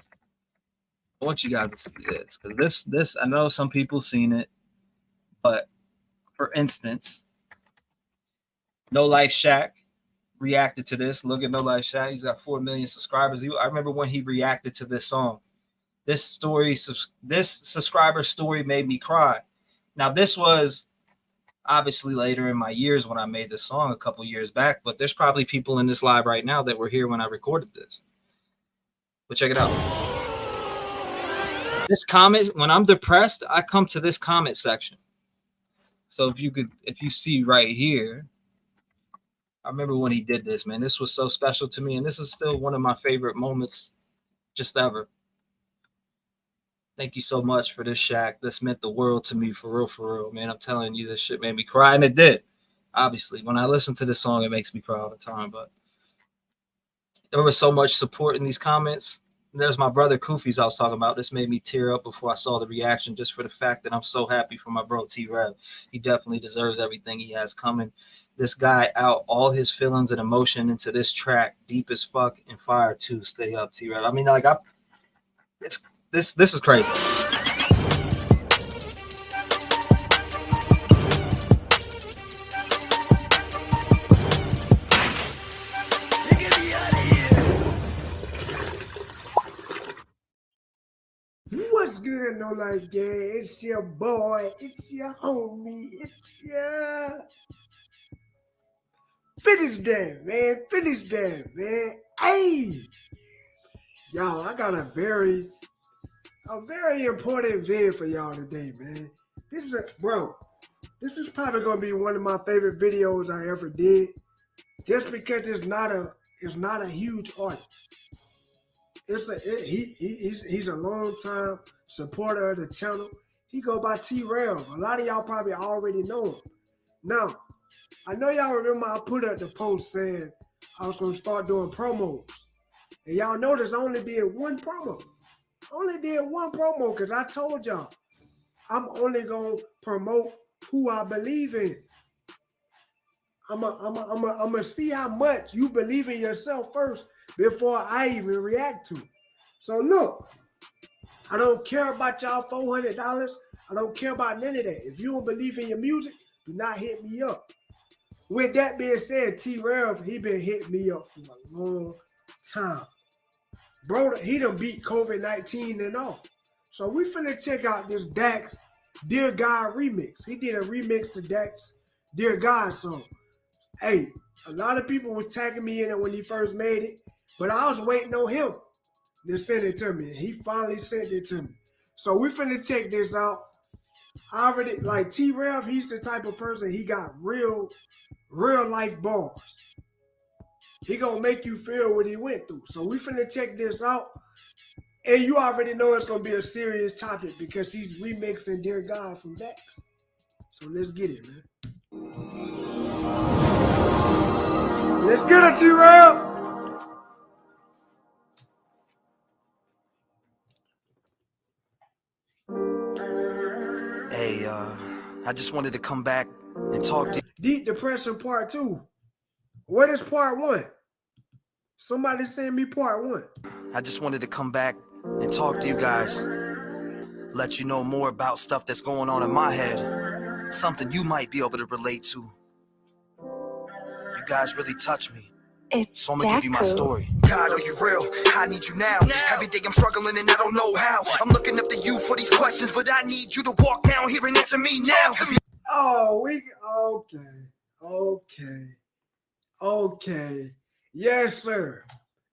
I want you guys to see this. Because this, I know some people seen it, but for instance, No Life Shaq reacted to this. Look at No Life Shaq. He's got 4 million subscribers. I remember when he reacted to this song. This subscriber story made me cry. Now, this was obviously later in my years when I made this song a couple years back, but there's probably people in this live right now that were here when I recorded this. But check it out. This comment, when I'm depressed, I come to this comment section. So if you see right here, I remember when he did this, man. This was so special to me, and this is still one of my favorite moments just ever. Thank you so much for this, Shaq. This meant the world to me, for real, man. I'm telling you, this shit made me cry, and it did. Obviously, when I listen to this song, it makes me cry all the time, but there was so much support in these comments. There's my brother Koofies I was talking about. This made me tear up before I saw the reaction, just for the fact that I'm so happy for my bro T-REV. He definitely deserves everything he has coming. This guy out all his feelings and emotion into this track, deep as fuck, and fire too. Stay up, T-REV. I mean, like, this is crazy. What's good, No Life Gang? It's your boy. It's your homie. It's your Finish that, man. Finish that, man. Hey, y'all, I got a very important vid for y'all today, man. This is probably gonna be one of my favorite videos I ever did, just because it's not a huge artist. He's a long time supporter of the channel. He go by T-REV. A lot of y'all probably already know him. Now, I know y'all remember I put up the post saying I was gonna start doing promos, and y'all notice I only did one promo. Because I told y'all I'm only gonna promote who I believe in. I'm gonna see how much you believe in yourself first before I even react to it. So look, I don't care about y'all $400. I don't care about none of that. If you don't believe in your music, do not hit me up. With that being said, T-REV, he been hitting me up for a long time. Bro, he done beat COVID-19 and all. So we finna check out this Dax Dear God remix. He did a remix to Dax Dear God song. Hey, a lot of people was tagging me in it when he first made it, but I was waiting on him to send it to me. He finally sent it to me. So we finna check this out. I already, like T-REV, he's the type of person, he got real life bars. He gonna make you feel what he went through. So we finna check this out. And you already know it's gonna be a serious topic because he's remixing Dear God from Dax. So let's get it, man. Let's get it, T-REV. Hey, I just wanted to come back and talk to you. Deep Depression Part 2. What is part 1? Somebody send me part 1. I just wanted to come back and talk to you guys. Let you know more about stuff that's going on in my head. Something you might be able to relate to. You guys really touch me. So I'm gonna give you my story. God, are you real? I need you now. Every day I'm struggling and I don't know how. I'm looking up to you for these questions, but I need you to walk down here and answer me now. Oh, okay. Yes, sir.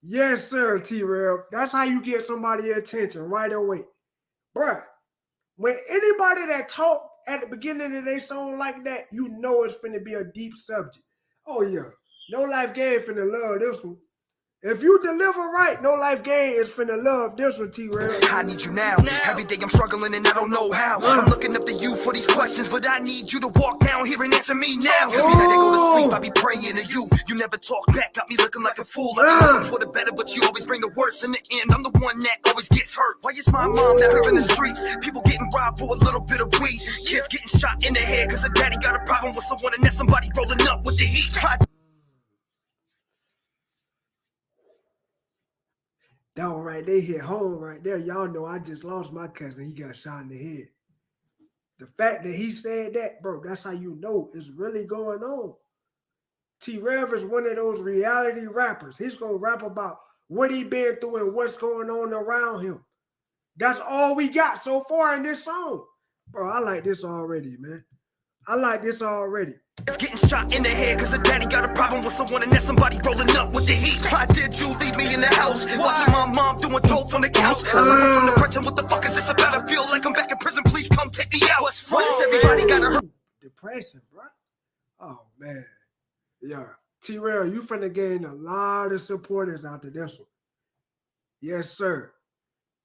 Yes, sir, T-REV. That's how you get somebody's attention right away. Bruh, when anybody that talk at the beginning of their song like that, you know it's finna be a deep subject. Oh, yeah. No Life Gang finna love this one. If you deliver right, No Life Gang is finna love this one, T-REV. I need you now. Every day I'm struggling and I don't know how. I'm looking up to you for these questions, but I need you to walk down here and answer me now. Every night I go to sleep, I be praying to you. You never talk back, got me looking like a fool. I be hoping for the better, but you always bring the worst in the end. I'm the one that always gets hurt. Why is my mom down here in the streets? People getting robbed for a little bit of weed. Kids getting shot in the head because a daddy got a problem with someone and then somebody rolling up with the heat. That one right there hit home right there. Y'all know I just lost my cousin. He got shot in the head. The fact that he said that, bro, that's how you know it's really going on. T-REV is one of those reality rappers. He's going to rap about what he been through and what's going on around him. That's all we got so far in this song. Bro, I like this already, man. I like this already. It's getting shot in the head because a daddy got a problem with someone and then somebody rolling up with the heat. Why did you leave me in the house? Watching my mom doing dope on the couch. I suffer from depression. What the fuck is this about? I feel like I'm back in prison. Please come take me out. Why does everybody gotta hurt? Depression, bro. Oh, man. Yeah. T-REV, you finna gain a lot of supporters after this one. Yes, sir.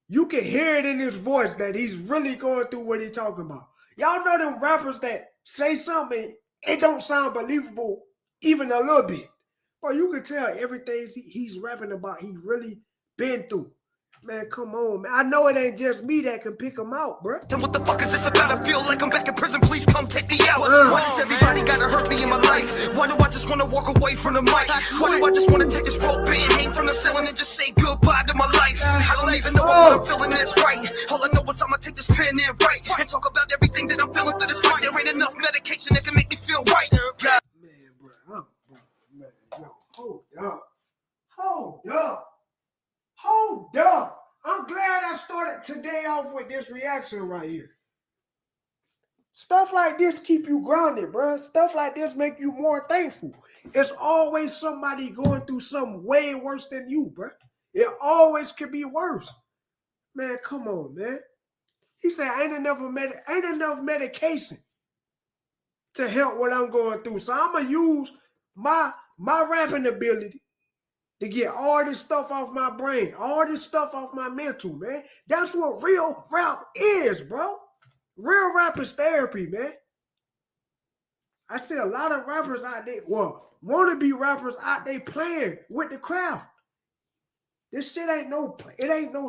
You can hear it in his voice that he's really going through what he's talking about. Y'all know them rappers that say something, it don't sound believable even a little bit. But you can tell everything he's rapping about, he really been through. Man, come on, man. I know it ain't just me that can pick him out, bro. Then what the fuck is this about? I feel like I'm back in prison. Please come take me out. Why does everybody gotta hurt me in my life? Why do I just wanna walk away from the mic? Why do I just wanna take this rope and hang from the ceiling and just say goodbye to my life? I don't even know if I'm feeling this right. All I know is I'ma take this pen and write and talk about everything that I'm feeling through this fight. There ain't enough medication that can make me feel right. God. Hold up. I'm glad I started today off with this reaction right here. Stuff like this keep you grounded, bro. Stuff like this make you more thankful. It's always somebody going through something way worse than you, bro. It always could be worse. Man, come on, man. He said, ain't enough medication to help what I'm going through. So I'm going to use my rapping ability to get all this stuff off my brain, all this stuff off my mental, man. That's what real rap is, bro. Real rap is therapy, man. I see a lot of rappers out there, wannabe rappers out there playing with the craft. This shit ain't no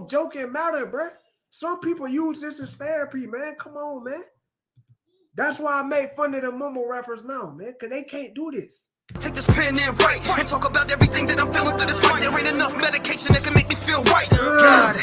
joking matter, bro. Some people use this as therapy, man. Come on, man. That's why I make fun of the mumble rappers now, man, because they can't do this. Take this pen and write and talk about everything that I'm feeling through this fight. There ain't enough medication that can make me feel right. God,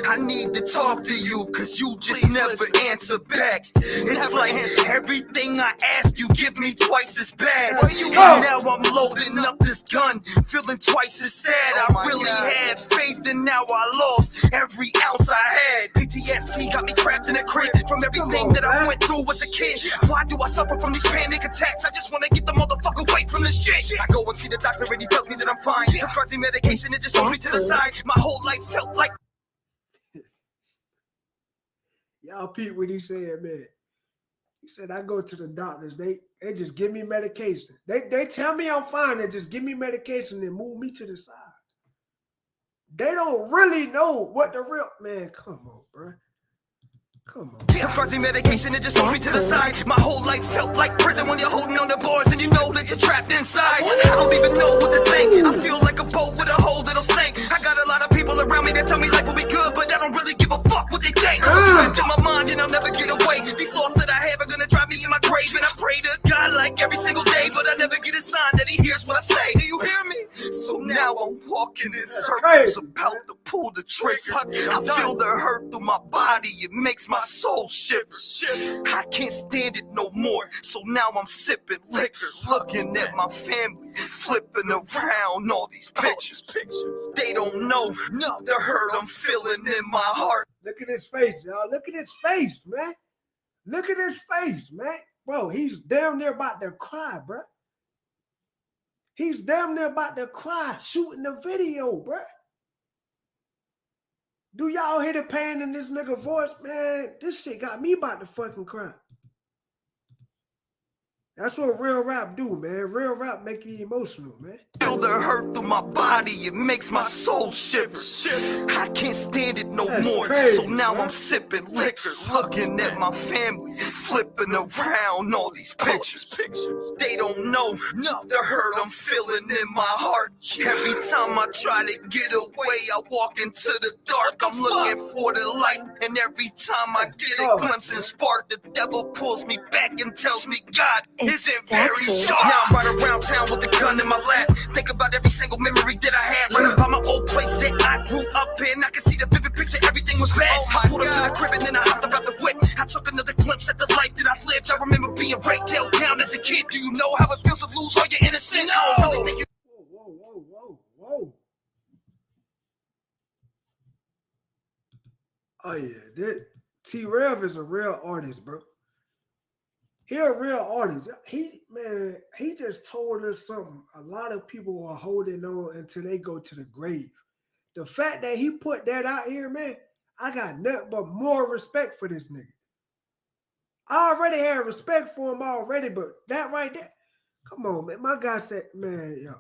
I need to talk to you because you just never answer back. It's like everything I ask you give me twice as bad. And now I'm loading up this gun, feeling twice as sad. I really had faith and now I lost every ounce I had. PTSD got me trapped in a crib from everything that I went through as a kid. Why do I suffer from these panic attacks? I just want to get the motherfucker away from this shit. I go and see the doctor and he tells me that I'm fine. He prescribes me medication and just throws me to the side. My whole life felt like... Y'all peep what he said, man. He said, I go to the doctors. They just give me medication. They tell me I'm fine and just give me medication and move me to the side. They don't really know what the real... Man, come on, bro. Come on. He prescribes me medication and just throws me to the side. My whole life felt like prison when you're holding on the boards and you know that you're trapped inside. I don't even know what to think. I feel like a boat with a hole that'll sink. I got a lot of people around me that tell me life will be good, but I don't really give a fuck what they think. I'm trapped in my mind and I'll never get away. These thoughts that I have are gonna drive me in my grave. And I pray to God like every single day, but I never get a sign that he hears what I say. Do you makes my soul shiver. I can't stand it no more, so now I'm sipping liquor, looking at my family, flipping around all these pictures. They don't know the hurt I'm feeling in my heart. Look at his face, y'all. Look at his face, man. Look at his face, man. Bro, he's damn near about to cry, bro. He's damn near about to cry shooting the video, bro. Do y'all hear the pain in this nigga voice, man? This shit got me about to fucking cry. That's what real rap do, man. Real rap make you emotional, man. Feel the hurt through my body, it makes my soul shiver. I can't stand it no more, crazy, so now I'm sipping liquor, looking at my family, flipping around all these pictures. They don't know the hurt I'm feeling in my heart. Every time I try to get away, I walk into the dark. I'm looking for the light, and every time I get a glimpse and spark, the devil pulls me back and tells me God isn't very sharp. Now I'm right around town with the gun in my lap. Think about every single memory that I had. Running by my old place that I grew up in. I can see the vivid picture, everything was bad. I pulled up to the crib and then I hopped about the whip. I took another glimpse at the life that I've lived. I remember being raped, held down as a kid. Do you know how it feels to lose all your innocence? I don't really think you. Whoa. Oh yeah, T-REV is a real artist, bro. He a real artist. He just told us something a lot of people are holding on until they go to the grave. The fact that he put that out here, man, I got nothing but more respect for this nigga. I already had respect for him already, but that right there, come on, man. My guy said, man, yo.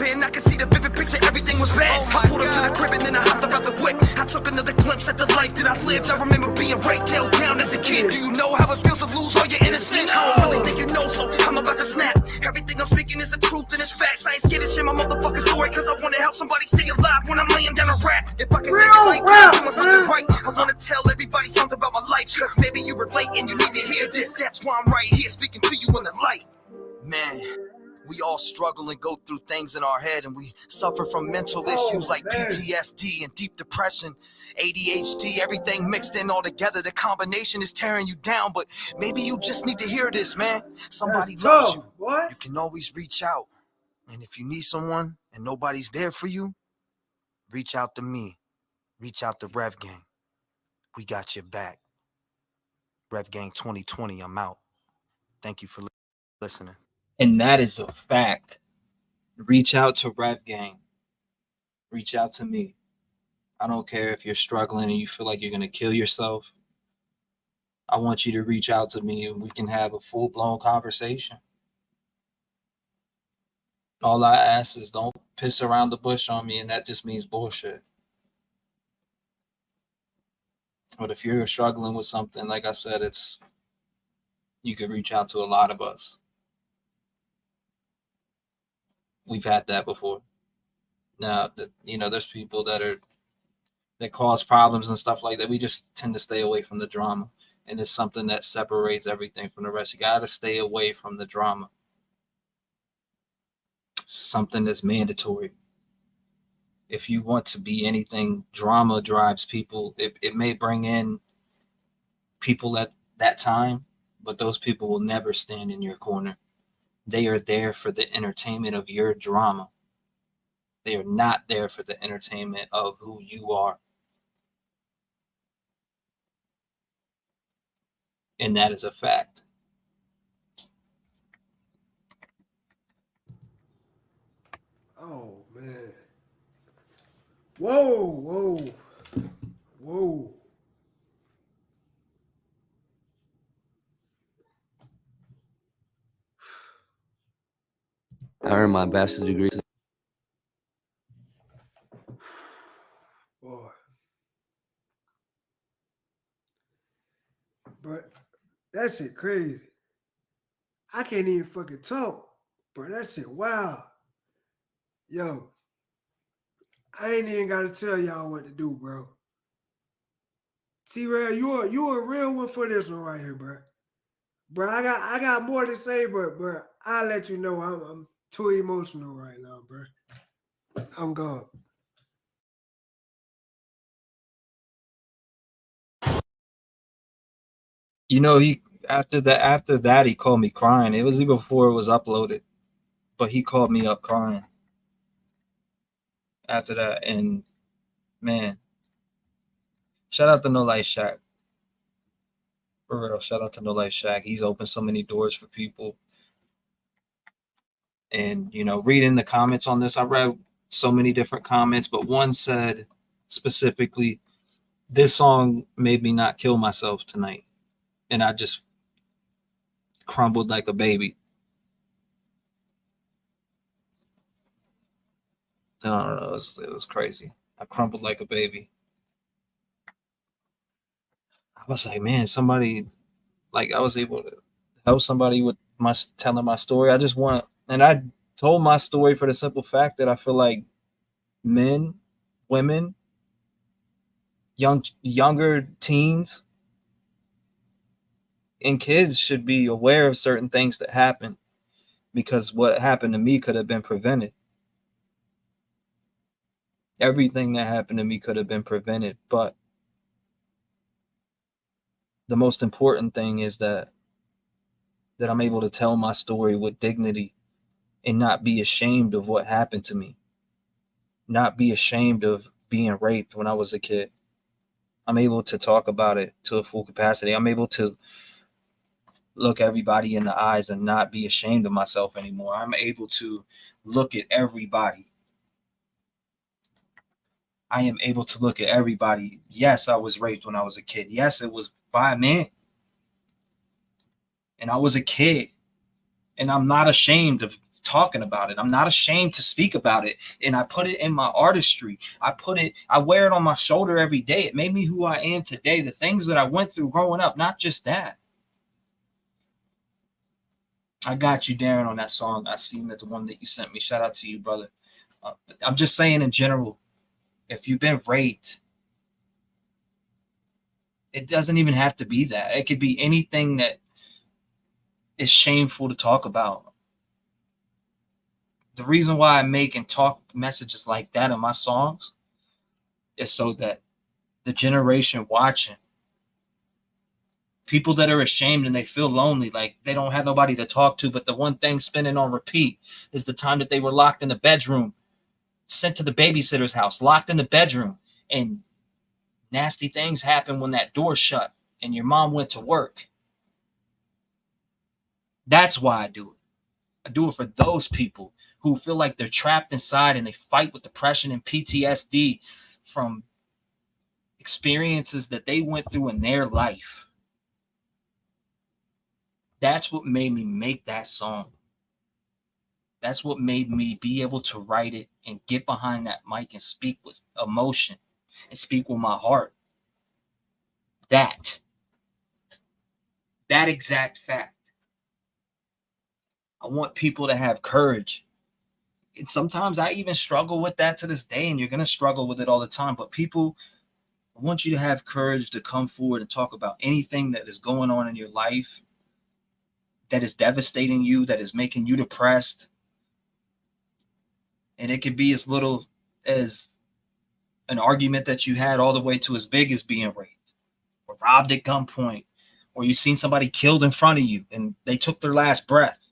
I can see the vivid picture, everything was bad. I pulled up to the crib and then I hopped about the whip. I took another glimpse at the life that I've lived. I remember being raped, held down as a kid. Do you know how it feels to lose all your innocence? I don't really think you know, so I'm about to snap. Everything I'm speaking is the truth and it's facts. I ain't scared to share my motherfucking story, cause I want to help somebody stay alive when I'm laying down a rap. If I can save your life, I'm doing something right. I want to tell everybody something about my life, cause maybe you relate and you need to hear this. That's why I'm right here speaking to you in the light. Man, we all struggle and go through things in our head, and we suffer from mental issues like PTSD and deep depression, ADHD, everything mixed in all together. The combination is tearing you down, but maybe you just need to hear this, man. Somebody loves you. You can always reach out. And if you need someone and nobody's there for you, reach out to me. Reach out to Rev Gang. We got your back. Rev Gang 2020, I'm out. Thank you for listening. And that is a fact. Reach out to Rev Gang. Reach out to me. I don't care if you're struggling and you feel like you're going to kill yourself. I want you to reach out to me and we can have a full-blown conversation. All I ask is don't piss around the bush on me, and that just means bullshit. But if you're struggling with something, like I said, you could reach out to a lot of us. We've had that before. Now, there's people that cause problems and stuff like that. We just tend to stay away from the drama. And it's something that separates everything from the rest. You got to stay away from the drama. Something that's mandatory. If you want to be anything, drama drives people. It may bring in people at that time, but those people will never stand in your corner. They are there for the entertainment of your drama. They are not there for the entertainment of who you are. And that is a fact. Oh, man. Whoa. I earned my bachelor's degree. Boy. But that shit crazy. I can't even fucking talk, bro. That shit wild. Yo, I ain't even got to tell y'all what to do, bro. T-REV, you a real one for this one right here, bro. Bro, I got more to say, but bro, I'll let you know I'm too emotional right now, bro. I'm gone. You know, he after that he called me crying. It was even before it was uploaded, but he called me up crying after that. And man, shout out to No Life Shack. For real, shout out to No Life Shack. He's opened so many doors for people. And you know, reading the comments on this, I read so many different comments, but one said specifically, "This song made me not kill myself tonight," and I just crumbled like a baby. I don't know, it was crazy. I crumbled like a baby. I was like, man, somebody, like, I was able to help somebody with my telling my story. And I told my story for the simple fact that I feel like men, women, younger teens, and kids should be aware of certain things that happen, because what happened to me could have been prevented. Everything that happened to me could have been prevented, but the most important thing is that I'm able to tell my story with dignity and not be ashamed of what happened to me. Not be ashamed of being raped when I was a kid. I'm able to talk about it to a full capacity. I'm able to look everybody in the eyes and not be ashamed of myself anymore. I'm able to look at everybody. I am able to look at everybody. Yes, I was raped when I was a kid. Yes, it was by a man. And I was a kid. And I'm not ashamed of talking about it. I'm not ashamed to speak about it. And I put it in my artistry. I wear it on my shoulder every day. It made me who I am today. The things that I went through growing up, not just that. I got you, Darin, on that song. I seen that the one that you sent me. Shout out to you, brother. I'm just saying in general, if you've been raped, it doesn't even have to be that. It could be anything that is shameful to talk about. The reason why I make and talk messages like that in my songs is so that the generation watching, people that are ashamed and they feel lonely, like they don't have nobody to talk to, but the one thing spinning on repeat is the time that they were locked in the bedroom, sent to the babysitter's house, locked in the bedroom, and nasty things happen when that door shut and your mom went to work. That's why I do it. I do it for those people who feel like they're trapped inside and they fight with depression and PTSD from experiences that they went through in their life. That's what made me make that song. That's what made me be able to write it and get behind that mic and speak with emotion and speak with my heart. That exact fact. I want people to have courage. And sometimes I even struggle with that to this day, and you're going to struggle with it all the time. But people, I want you to have courage to come forward and talk about anything that is going on in your life that is devastating you, that is making you depressed. And it could be as little as an argument that you had all the way to as big as being raped or robbed at gunpoint, or you've seen somebody killed in front of you and they took their last breath.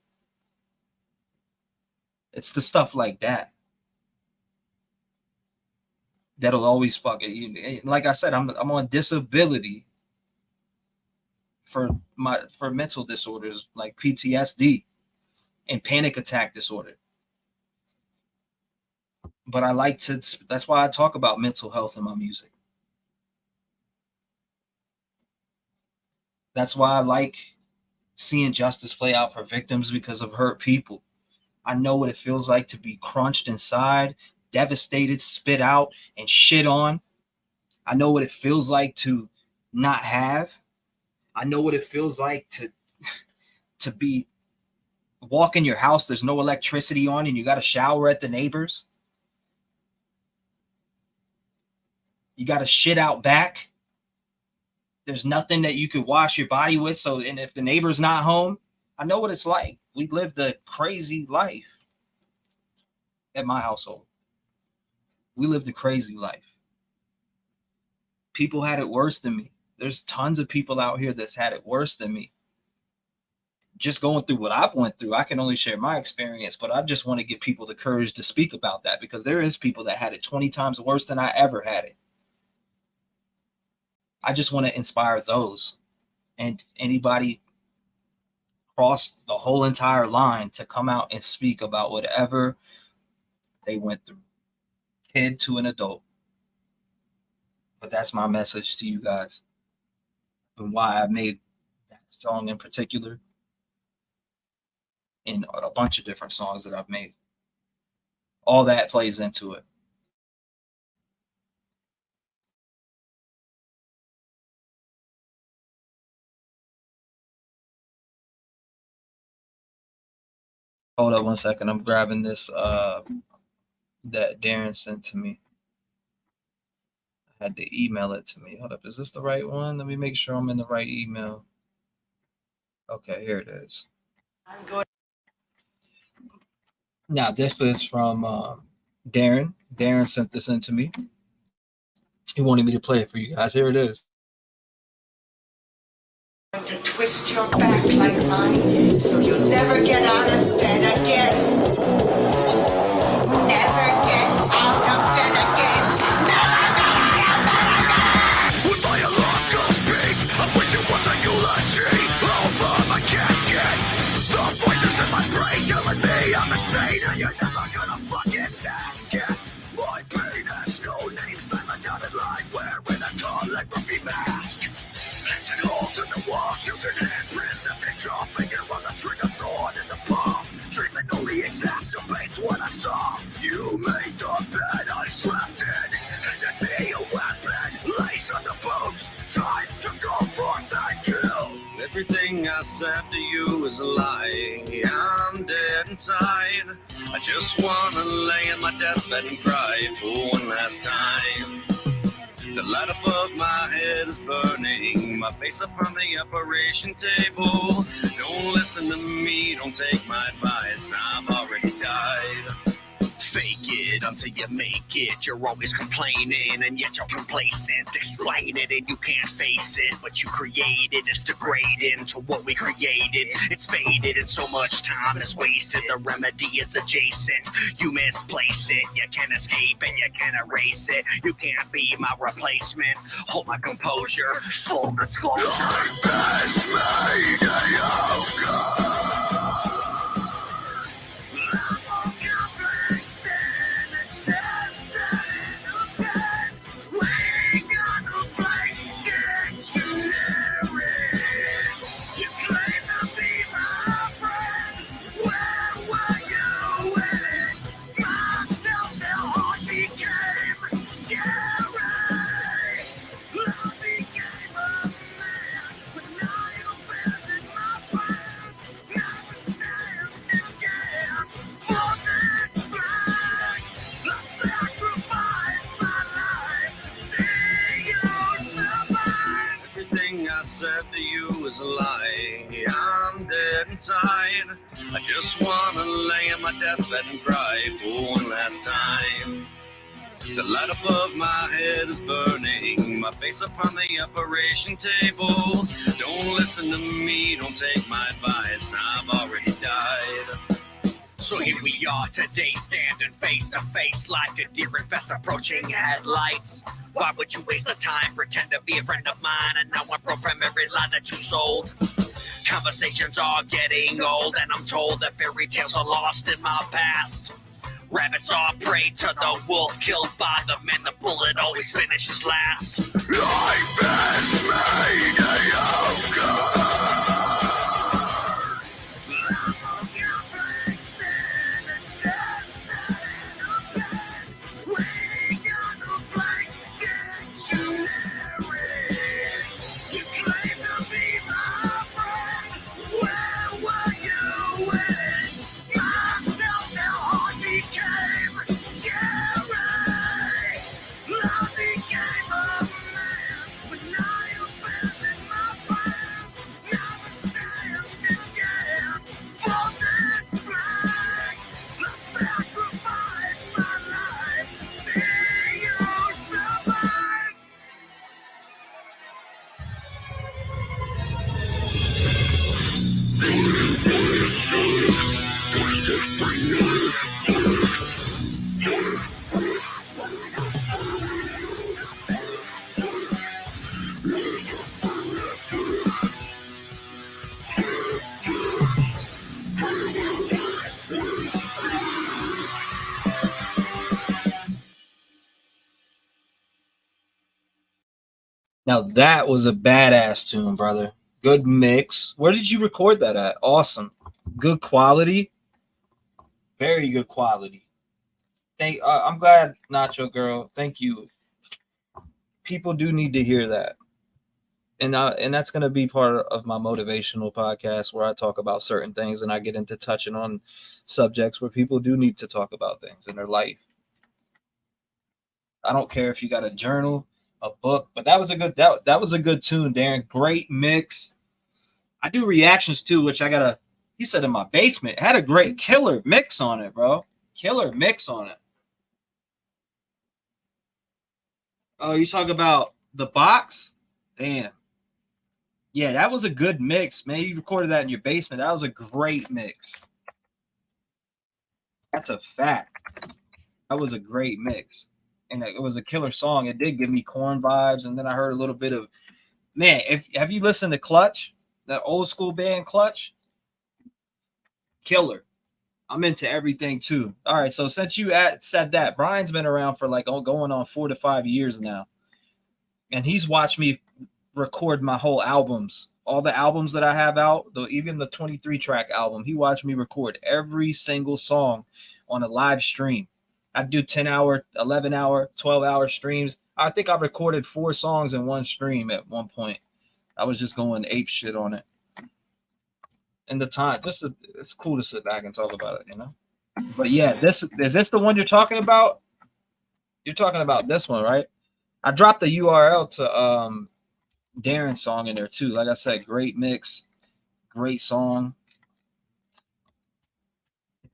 It's the stuff like that that'll always fuck it. Like I said, I'm on disability for mental disorders like PTSD and panic attack disorder. But that's why I talk about mental health in my music. That's why I like seeing justice play out for victims, because of hurt people. I know what it feels like to be crunched inside, devastated, spit out, and shit on. I know what it feels like to not have. I know what it feels like to be walk in your house, there's no electricity on, and you got to shower at the neighbors. You got to shit out back. There's nothing that you could wash your body with. So, and if the neighbor's not home, I know what it's like. We lived a crazy life at my household. We lived a crazy life. People had it worse than me. There's tons of people out here that's had it worse than me. Just going through what I've went through, I can only share my experience, but I just want to give people the courage to speak about that, because there is people that had it 20 times worse than I ever had it. I just want to inspire those and anybody across the whole entire line to come out and speak about whatever they went through, kid to an adult. But that's my message to you guys, and why I made that song in particular, and a bunch of different songs that I've made. All that plays into it. Hold up 1 second. I'm grabbing this that Darin sent to me. I had to email it to me. Hold up. Is this the right one? Let me make sure I'm in the right email. Okay, here it is. I'm going. Now, this was from Darin. Darin sent this in to me. He wanted me to play it for you guys. Here it is. To twist your back like mine, so you'll never get out of bed again. Never get out of bed again. Never get out of bed again. When my alarm goes big, I wish it was a eulogy over my casket. The voices in my brain telling me I'm insane, and you're never gonna fucking make it. My pain has no name, silent dotted line, wearing a calligraphy mask. Planting holes in the wall, children handprints, and they draw finger on the trigger, sword in the palm. Treatment only exacerbates what I saw. You made the bed I slept in, handed me a weapon, lace on the boots. Time to go forth and kill. Everything I said to you is a lie. I'm dead inside. I just wanna lay in my deathbed and cry for one last time. The light above my head is burning, my face up on the operation table. Don't listen to me, don't take my advice, I'm already died. Fake it until you make it. You're always complaining and yet you're complacent. Explain it and you can't face it. What you created, it's degrading to what we created. It's faded and so much time is wasted. The remedy is adjacent. You misplace it. You can't escape and you can't erase it. You can't be my replacement. Hold my composure. Full disclosure. Life is made a said to you is a lie. I'm dead inside. I just wanna lay in my deathbed and cry for one last time. The light above my head is burning, my face upon the operation table. Don't listen to me, don't take my advice, I've already died. So here we are today, standing face to face like a deer in fast approaching headlights. Why would you waste the time, pretend to be a friend of mine, and now I'm broke from every lie that you sold? Conversations are getting old, and I'm told that fairy tales are lost in my past. Rabbits are prey to the wolf, killed by the man, the bullet always finishes last. Life is made of God. Now that was a badass tune, brother. Good mix. Where did you record that at? Awesome. Good quality. Very good quality. I'm glad, Nacho Girl. Thank you. People do need to hear that. And that's going to be part of my motivational podcast where I talk about certain things and I get into touching on subjects where people do need to talk about things in their life. I don't care if you got a journal, a book, but that was a good that was a good tune, Darin. Great mix. I do reactions too, which he said in my basement. It had a great killer mix on it, bro. Killer mix on it. Oh, you talk about the box? Damn. Yeah, that was a good mix, man. You recorded that in your basement. That was a great mix. That's a fact. That was a great mix. And it was a killer song. It did give me Korn vibes. And then I heard a little bit of, man, have you listened to Clutch? That old school band Clutch? Killer. I'm into everything too. All right, so since you said that, Brian's been around for like going on 4 to 5 years now. And he's watched me record my whole albums, all the albums that I have out, even the 23-track album. He watched me record every single song on a live stream. I do 10-hour, 11-hour, 12-hour streams. I think I recorded 4 songs in one stream at one point. I was just going ape shit on it. And the time, it's cool to sit back and talk about it, you know? But yeah, is this the one you're talking about? You're talking about this one, right? I dropped the URL to Darin's song in there too. Like I said, great mix, great song.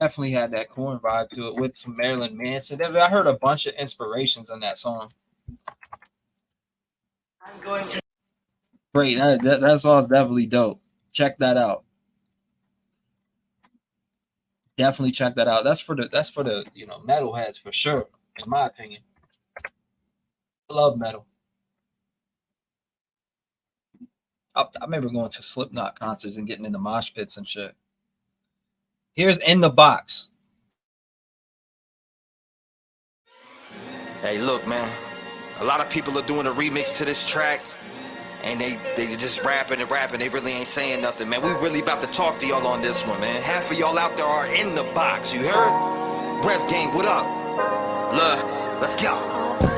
Definitely had that Korn vibe to it with some Marilyn Manson. I heard a bunch of inspirations in that song. Great, that song's definitely dope. Check that out. Definitely check that out. That's for the metalheads for sure, in my opinion. I love metal. I remember going to Slipknot concerts and getting in the mosh pits and shit. Here's In the Box. Hey, look, man. A lot of people are doing a remix to this track, and they just rapping. They really ain't saying nothing, man. We really about to talk to y'all on this one, man. Half of y'all out there are in the box. You heard? Rev Gang, what up? Look, let's go.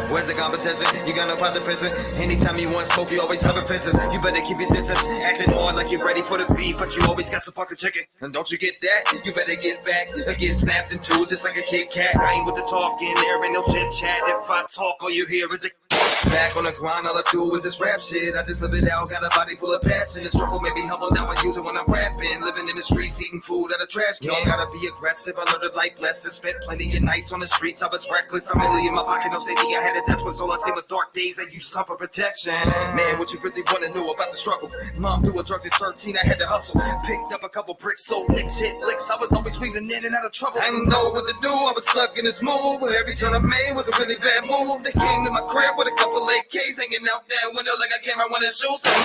Where's the competition? You got no pot to prison. Anytime you want smoke, you always have fences. You better keep your distance. Acting hard like you're ready for the beat, but you always got some fucking chicken. And don't you get that? You better get back or get snapped in two just like a Kit Kat. I ain't with the talking, there ain't no chit chat. If I talk, all you hear is the back on the grind. All I do is this rap shit. I just live it out, got a body full of passion. The struggle made me humble, now I use it when I'm rapping. Living in the streets, eating food out of trash can. You gotta be aggressive, I learned a life lesson. Spent plenty of nights on the streets, I was reckless. I'm really in my pocket, no safety, I had a death was all I seen was dark days. I used suffer protection. Man, what you really wanna know about the struggle? Mom threw a drug at 13, I had to hustle. Picked up a couple bricks, sold licks, hit licks. I was always weaving in and out of trouble. I didn't know what to do, I was stuck in this move. Every turn I made was a really bad move. They came to my crib with a couple AKs hanging out that window like I came I wanna shoot them.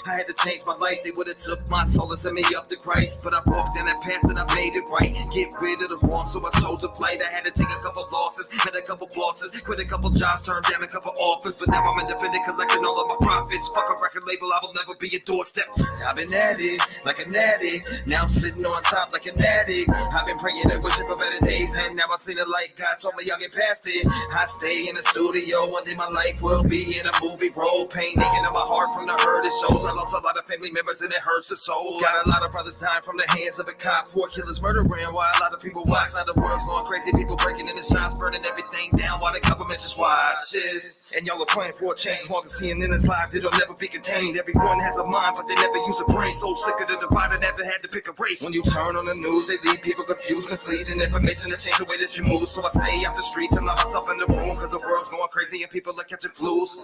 I had to change my life, they would've took my soul and sent me up to Christ. But I walked down that path and I made it right. Get rid of the wrong, so I chose the flight. I had to take a couple losses, met a couple bosses, quit a couple jobs, turned down a couple offers. But now I'm independent, collecting all of my profits. Fuck a record label, I will never be a doorstep. I've been at it like an addict. Now I'm sitting on top like an addict. I've been praying and wishing for better days, and now I see the light. God told me I'll get past it. I stay in the studio, one day my life will be in a movie role. Pain aching in my heart from the hurt it shows. I lost a lot of family members and it hurts the soul. Got a lot of brothers dying from the hands of a cop. 4 killers murdering while a lot of people watch. Now the world's going crazy, people breaking in the shots, burning everything down while the government just watches. And y'all are playing for a change. As long as CNN is live, it'll never be contained. Everyone has a mind, but they never use a brain. So sick of the divide, I never had to pick a race. When you turn on the news, they leave people confused, misleading information to change the way that you move. So I stay out the streets and lock myself in the room, cause the world's going crazy and people are catching catching flus.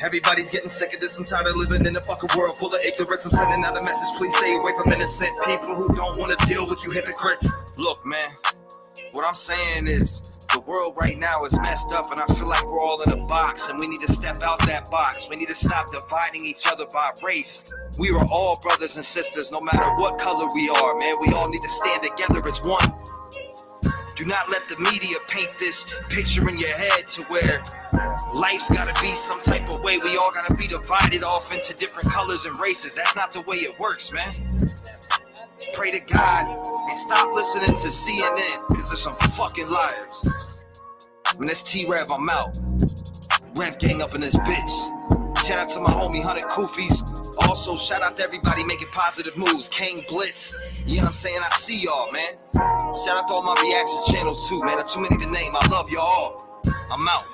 Everybody's getting sick of this. I'm tired of living in a fucking world full of ignorance. I'm sending out a message, please stay away from innocent people who don't want to deal with you hypocrites. Look, man, what I'm saying is the world right now is messed up, and I feel like we're all in a box, and we need to step out that box. We need to stop dividing each other by race. We are all brothers and sisters, no matter what color we are, man. We all need to stand together as one. Do not let the media paint this picture in your head to where life's gotta be some type of way. We all gotta be divided off into different colors and races. That's not the way it works, man. Pray to God and stop listening to CNN, because there's some fucking liars. When it's T-REV, I'm out. Rev gang up in this bitch. Shout out to my homie 100 Koofies. Also shout out to everybody making positive moves. King Blitz, you know what I'm saying? I see y'all, man. Shout out to all my reaction channels too, man. There's too many to name. I love y'all all. I'm out.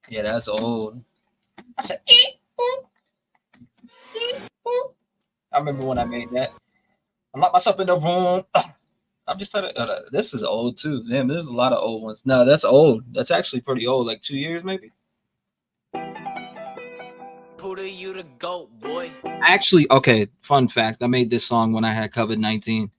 Yeah, that's old. I said, I remember when I made that. I locked myself in the room. I'm just trying to. This is old too. Damn, there's a lot of old ones. No, that's old. That's actually pretty old. Like 2 years, maybe. Puda, you the goat, boy. Actually, okay. Fun fact: I made this song when I had COVID-19.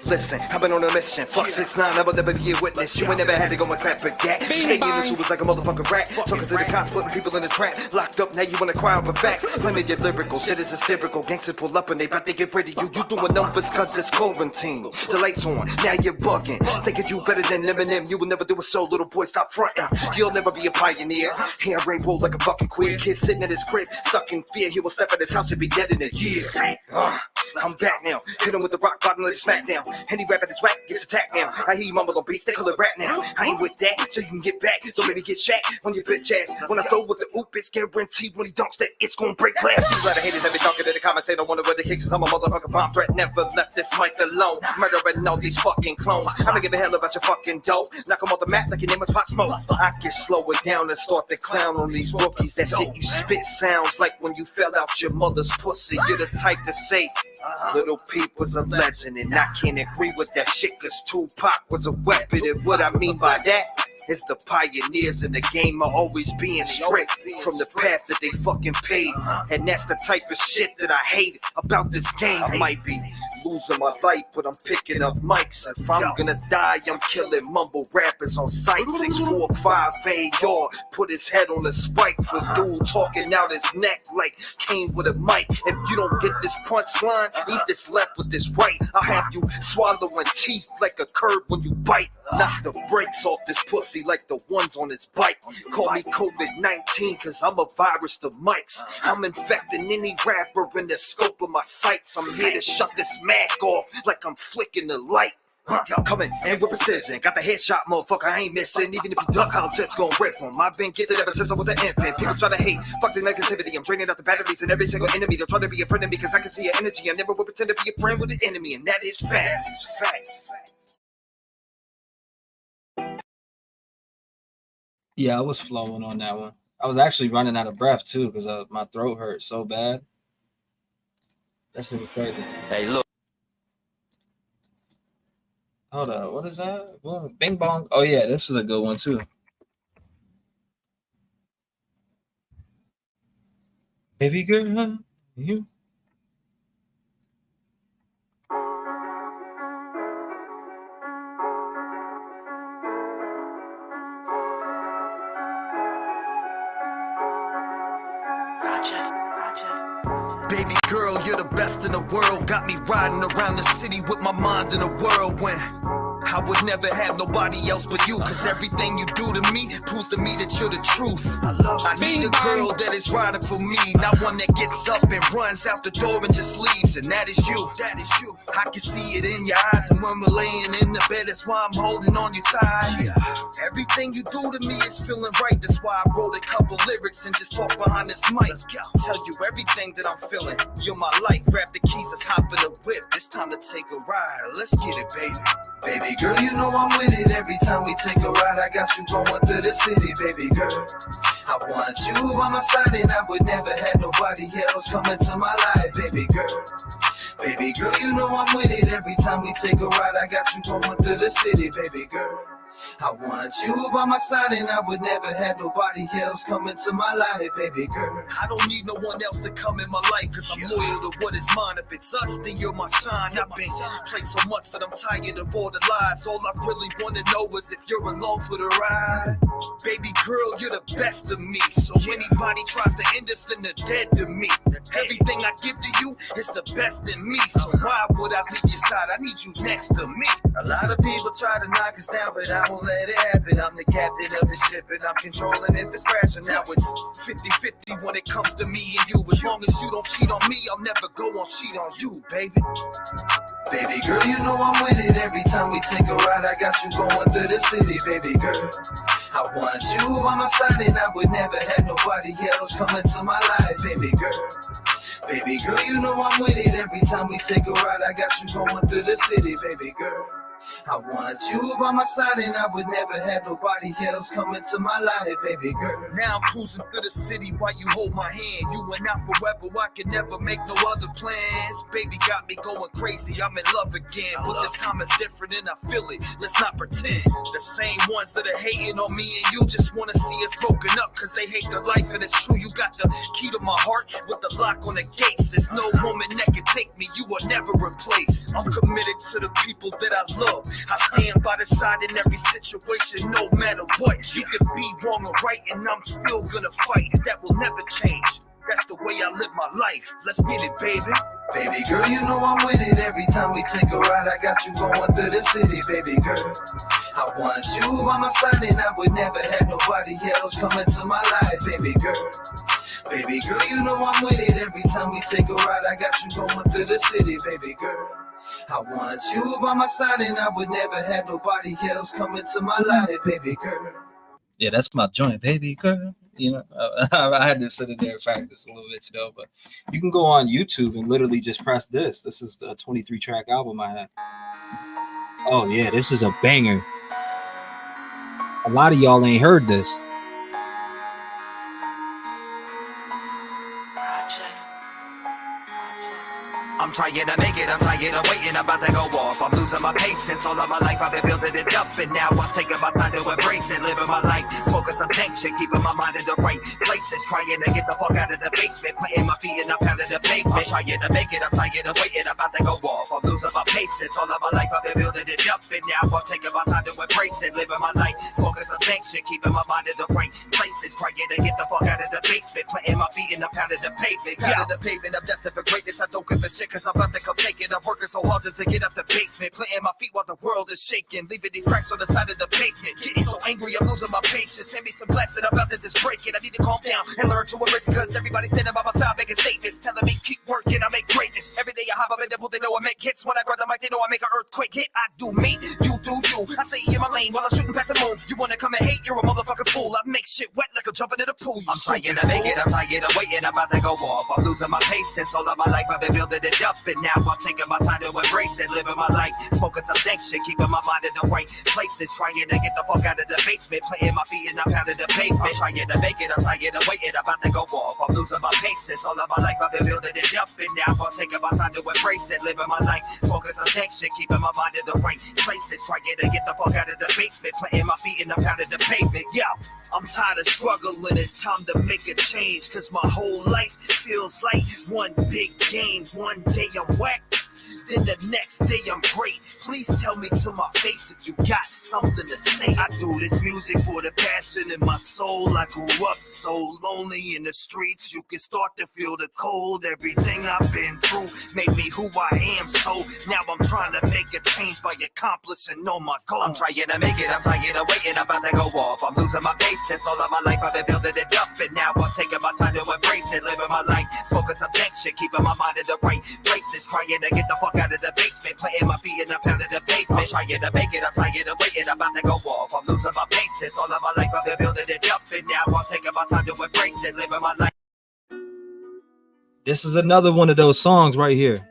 Listen, I've been on a mission. Fuck 6ix9ine, I will never be a witness. You ain't never had to go and clap a gat. Stay in the suit was like a motherfucking rat. Talking to the cops, putting people in the trap. Locked up, now you wanna cry over facts. Claiming you're lyrical, shit is hysterical. Gangsters pull up and they about to get rid of you. You doing numbers cause it's quarantine. The lights on, now you're bugging. Thinking you better than Eminem. You will never do a show, little boy, stop fronting. You'll never be a pioneer. Hair rainbow like a fucking queer kid sitting in his crib, stuck in fear. He will step in his house and be dead in a year. I'm back now. Hit him with the rock bottom, let it smack down. Any rapper that's whack gets attacked now. I hear you mumble on beats, they call it rap now. I ain't with that, so you can get back. Don't make me get shacked on your bitch ass. When I throw with the oop, it's guaranteed when he dunks that it's gonna break glass. See, a lot of haters have been talking in the comments, they don't wonder where the kicks is. I'm a motherfucking bomb threat, never left this mic alone. Murdering all these fucking clones. I don't give a hell about your fucking dope. Knock them off the mat like your name was Pop Smoke. I can slow it down and start to clown on these rookies. That shit you spit sounds like when you fell out your mother's pussy. You're the type to say, Little Peep was a legend, and I can't agree with that shit, cause Tupac was a weapon. And what I mean by that is the pioneers in the game are always being strict from the path that they fucking paid. And that's the type of shit that I hate about this game. I might be losing my life, but I'm picking up mics. If I'm gonna die, I'm killing mumble rappers on sight. 645 AR, put his head on a spike for dude talking out his neck like Kane with a mic. If you don't get this punchline, eat this left with this right. I'll have you swallowing teeth like a curb when you bite. Knock the brakes off this pussy like the ones on his bike. Call me COVID-19 cause I'm a virus to mics. I'm infecting any rapper in the scope of my sights. I'm here to shut this mag off like I'm flicking the light. Y'all coming and with precision. Got the headshot, motherfucker, I ain't missing. Even if you duck, how tips gon' rip them. I've been getting ever since I was an infant. People try to hate, fuck the negativity. I'm draining out the batteries in every single enemy. They'll try to be a friend of me cause I can see your energy. I never will pretend to be a friend with an enemy, and that is facts. Facts. Yeah, I was flowing on that one. I was actually running out of breath too because my throat hurt so bad. That shit was crazy. Hey, look. Hold up, what is that? Well, Bing Bong. Oh yeah, this is a good one too. Baby girl, you. Baby girl, you're the best in the world. Got me riding around the city with my mind in a whirlwind. I would never have nobody else but you, cause everything you do to me proves to me that you're the truth. I need a girl that is riding for me, not one that gets up and runs out the door and just leaves, and that is you. That is you. I can see it in your eyes, and when we're laying in the bed, that's why I'm holding on you tight. Everything you do to me is feeling right, that's why I wrote a couple lyrics and just talk behind this mic. Tell you everything that I'm feeling. You're my life, grab the keys, let's hop in the whip. It's time to take a ride, let's get it, baby. Baby girl, you know I'm with it every time we take a ride. I got you going through the city, baby girl. I want you by my side and I would never have nobody else come into my life, baby girl. Baby girl, you know I'm with it every time we take a ride. I got you going through the city, baby girl. I want you by my side and I would never have nobody else come into my life, baby girl. I don't need no one else to come in my life, cause I'm loyal to what is mine. If it's us, then you're my shine. I've been played so much that I'm tired of all the lies. All I really wanna know is if you're along for the ride. Baby girl, you're the best of me. So anybody tries to end us, then they're dead to me. Everything I give to you is the best in me. So why would I leave your side? I need you next to me. A lot of people try to knock us down, but I won't let it happen. I'm the captain of the ship and I'm controlling if it's crashing. Now it's 50-50 when it comes to me and you. As long as you don't cheat on me, I'll never go on cheat on you, baby. Baby girl, you know I'm with it every time we take a ride. I got you going through the city, baby girl. I want you on my side and I would never have nobody else come into my life, baby girl. Baby girl, you know I'm with it every time we take a ride. I got you going through the city, baby girl. I want you by my side and I would never have nobody else come into my life, baby girl. Now I'm cruising through the city while you hold my hand. You and I forever, I can never make no other plans. Baby got me going crazy, I'm in love again. But this time it's different and I feel it, let's not pretend. The same ones that are hating on me and you just wanna see us broken up cause they hate the life. And it's true, you got the key to my heart with the lock on the gates. There's no woman that can take me, you will never replace. I'm committed to the people that I love. I stand by the side in every situation, no matter what. You could be wrong or right, and I'm still gonna fight. That will never change. That's the way I live my life. Let's get it, baby. Baby girl, you know I'm with it every time we take a ride. I got you going through the city, baby girl. I want you by my side and I would never have nobody else come into my life, baby girl. Baby girl, you know I'm with it every time we take a ride. I got you going through the city, baby girl. I want you by my side and I would never have nobody else come into my life, baby girl. Yeah, that's my joint, baby girl. You know, I had to sit in there and practice a little bit, you know, but you can go on YouTube and literally just press this. This is a 23-track album I had. Oh, yeah, this is a banger. A lot of y'all ain't heard this. I'm trying to make it, I'm tired of waiting, I'm about to go off. I'm losing my patience, all of my life I've been building it up. And now I'm taking my time to embrace it, living my life, smoking some tension, keeping my mind in the right places. Trying to get the fuck out of the basement, planting my feet and I'm pounding the pavement. I'm trying to make it, I'm tired of waiting, I'm about to go off. I'm losing my patience, all of my life I've been building it up. And now I'm taking my time to embrace it, living my life, smoking some tension, keeping my mind in the right places. Trying to get the fuck out of the basement, planting my feet and I'm pounding the pavement. Pounding the pavement, I'm destined for greatness, I don't give a shit. Cause I'm about to come take it. I'm working so hard just to get up the basement, planting my feet while the world is shaking, leaving these cracks on the side of the pavement. Getting so angry, I'm losing my patience. Hand me some blessing, I'm about to just break it. I need to calm down and learn to embrace it. Cause everybody's standing by my side making statements, telling me keep working, I make greatness. Every day I hop up in the booth, they know I make hits. When I grab the mic, they know I make an earthquake hit. I do me, you do you. I stay in my lane while I'm shooting past the moon. You wanna come and hate, you're a motherfucking fool. I make shit wet like I'm jumping in a pool. I'm trying to make it, I'm tired of waiting, I'm about to go off. I'm losing my patience, all of my life I've been building it up. And now I'm taking my time to embrace it, living my life, smoking some dank shit, keeping my mind in the right places. Trying to get the fuck out of the basement, planting my feet and I'm pounding the pavement. Trying to make it, I'm tired of waiting, I'm about to go off. I'm losing my patience, all of my life I've been building it up. And now I'm taking my time to embrace it, living my life, smoking some dank shit, keeping my mind in the right places. Trying to get the fuck out of the basement, planting my feet and I'm pounding the pavement. Yo, I'm tired of struggling, it's time to make a change. Cause my whole life feels like one big game. One day I'm whack, then the next day I'm great. Please tell me to my face if you got something to say. I do this music for the passion in my soul. I grew up so lonely in the streets. You can start to feel the cold. Everything I've been through made me who I am. So now I'm trying to make a change by accomplishing all my goals. I'm trying to make it, I'm tired of waiting, I'm about to go off. I'm losing my patience, all of my life I've been building it up. And now I'm taking my time to embrace it, living my life, smoking some dank shit, keeping my mind in the right places. Trying to get the fuck out of the basement, planting my feet and I'm pounding the pavement. I'm trying to make it, I'm tired of waiting, I'm about to go off. I'm losing my patience, all of my life I've been building it up. And now I'm taking my time to embrace it, living my life. This is another one of those songs right here.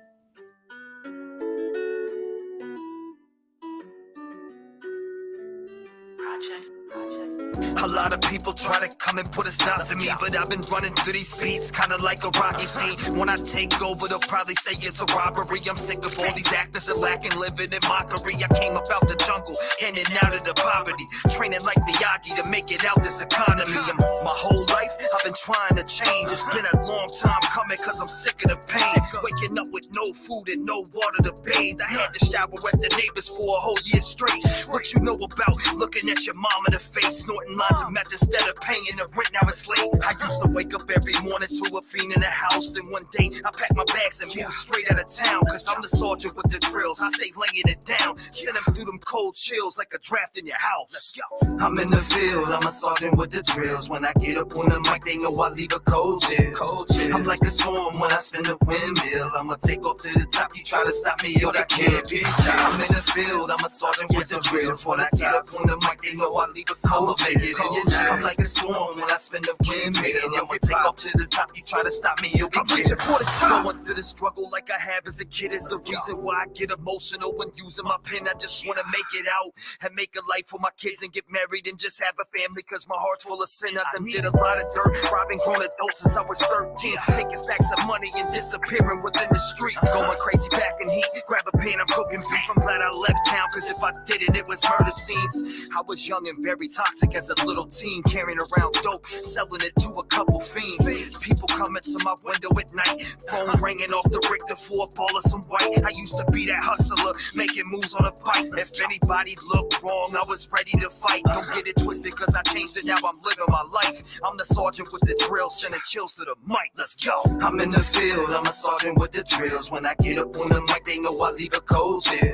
A lot of people try to come and put a stop to me, but I've been running through these beats kinda like a rocky scene. When I take over, they'll probably say it's a robbery. I'm sick of all these actors that lacking, living in mockery. I came up out the jungle, in and out of the poverty, training like Miyagi to make it out this economy. My whole life, I've been trying to change. It's been a long time coming, cause I'm sick of the pain. Waking up with no food and no water to bathe. I had to shower at the neighbors for a whole year straight. What you know about looking at your mom in the face, snorting lines of meth instead of paying the rent, now it's late. I used to wake up every morning to a fiend in the house. Then one day, I packed my bags and moved straight out of town. Cause I'm the sergeant with the drills, I stay laying it down. Send them through them cold chills like a draft in your house. Let's go. I'm in the field, I'm a sergeant with the drills. When I get up on the mic, they know I leave a cold chill. I'm like a storm when I spin a windmill. I'ma take off to the top, you try to stop me, yo, that can't be stopped. I'm in the field, I'm a sergeant with the drills. When I get up on the mic, they know I leave a cold chill. I'm like a storm when I spin a windmill. I'ma take off to the top, you try to stop me, yo, I'm reaching for the top. Going through the struggle like I have as a kid is the reason why I get emotional when using my pen. I just wanna make it out and make a life for my kids and get married and just have a family, cause my heart's full of sin. I done did a lot of dirt, robbing grown adults since I was 13, taking stacks of money and disappearing within the street. Going crazy back in heat, grab a pen, I'm cooking beef. I'm glad I left town, cause if I didn't, it was murder scenes. I was young and very toxic as a little teen, carrying around dope, selling it to a couple fiends. People coming to my window at night, phone ringing off the Richter for a ball of some white. I used to be that hustler, making moves on a bike. If anybody looked wrong, I was ready to fight. Don't get it twisted, cause I changed it, now I'm living my life. I'm the sergeant with the drill, sending chills to the mic. Let's go. I'm in the field, I'm a sergeant with the drills. When I get up on the mic, they know I leave a cold chill.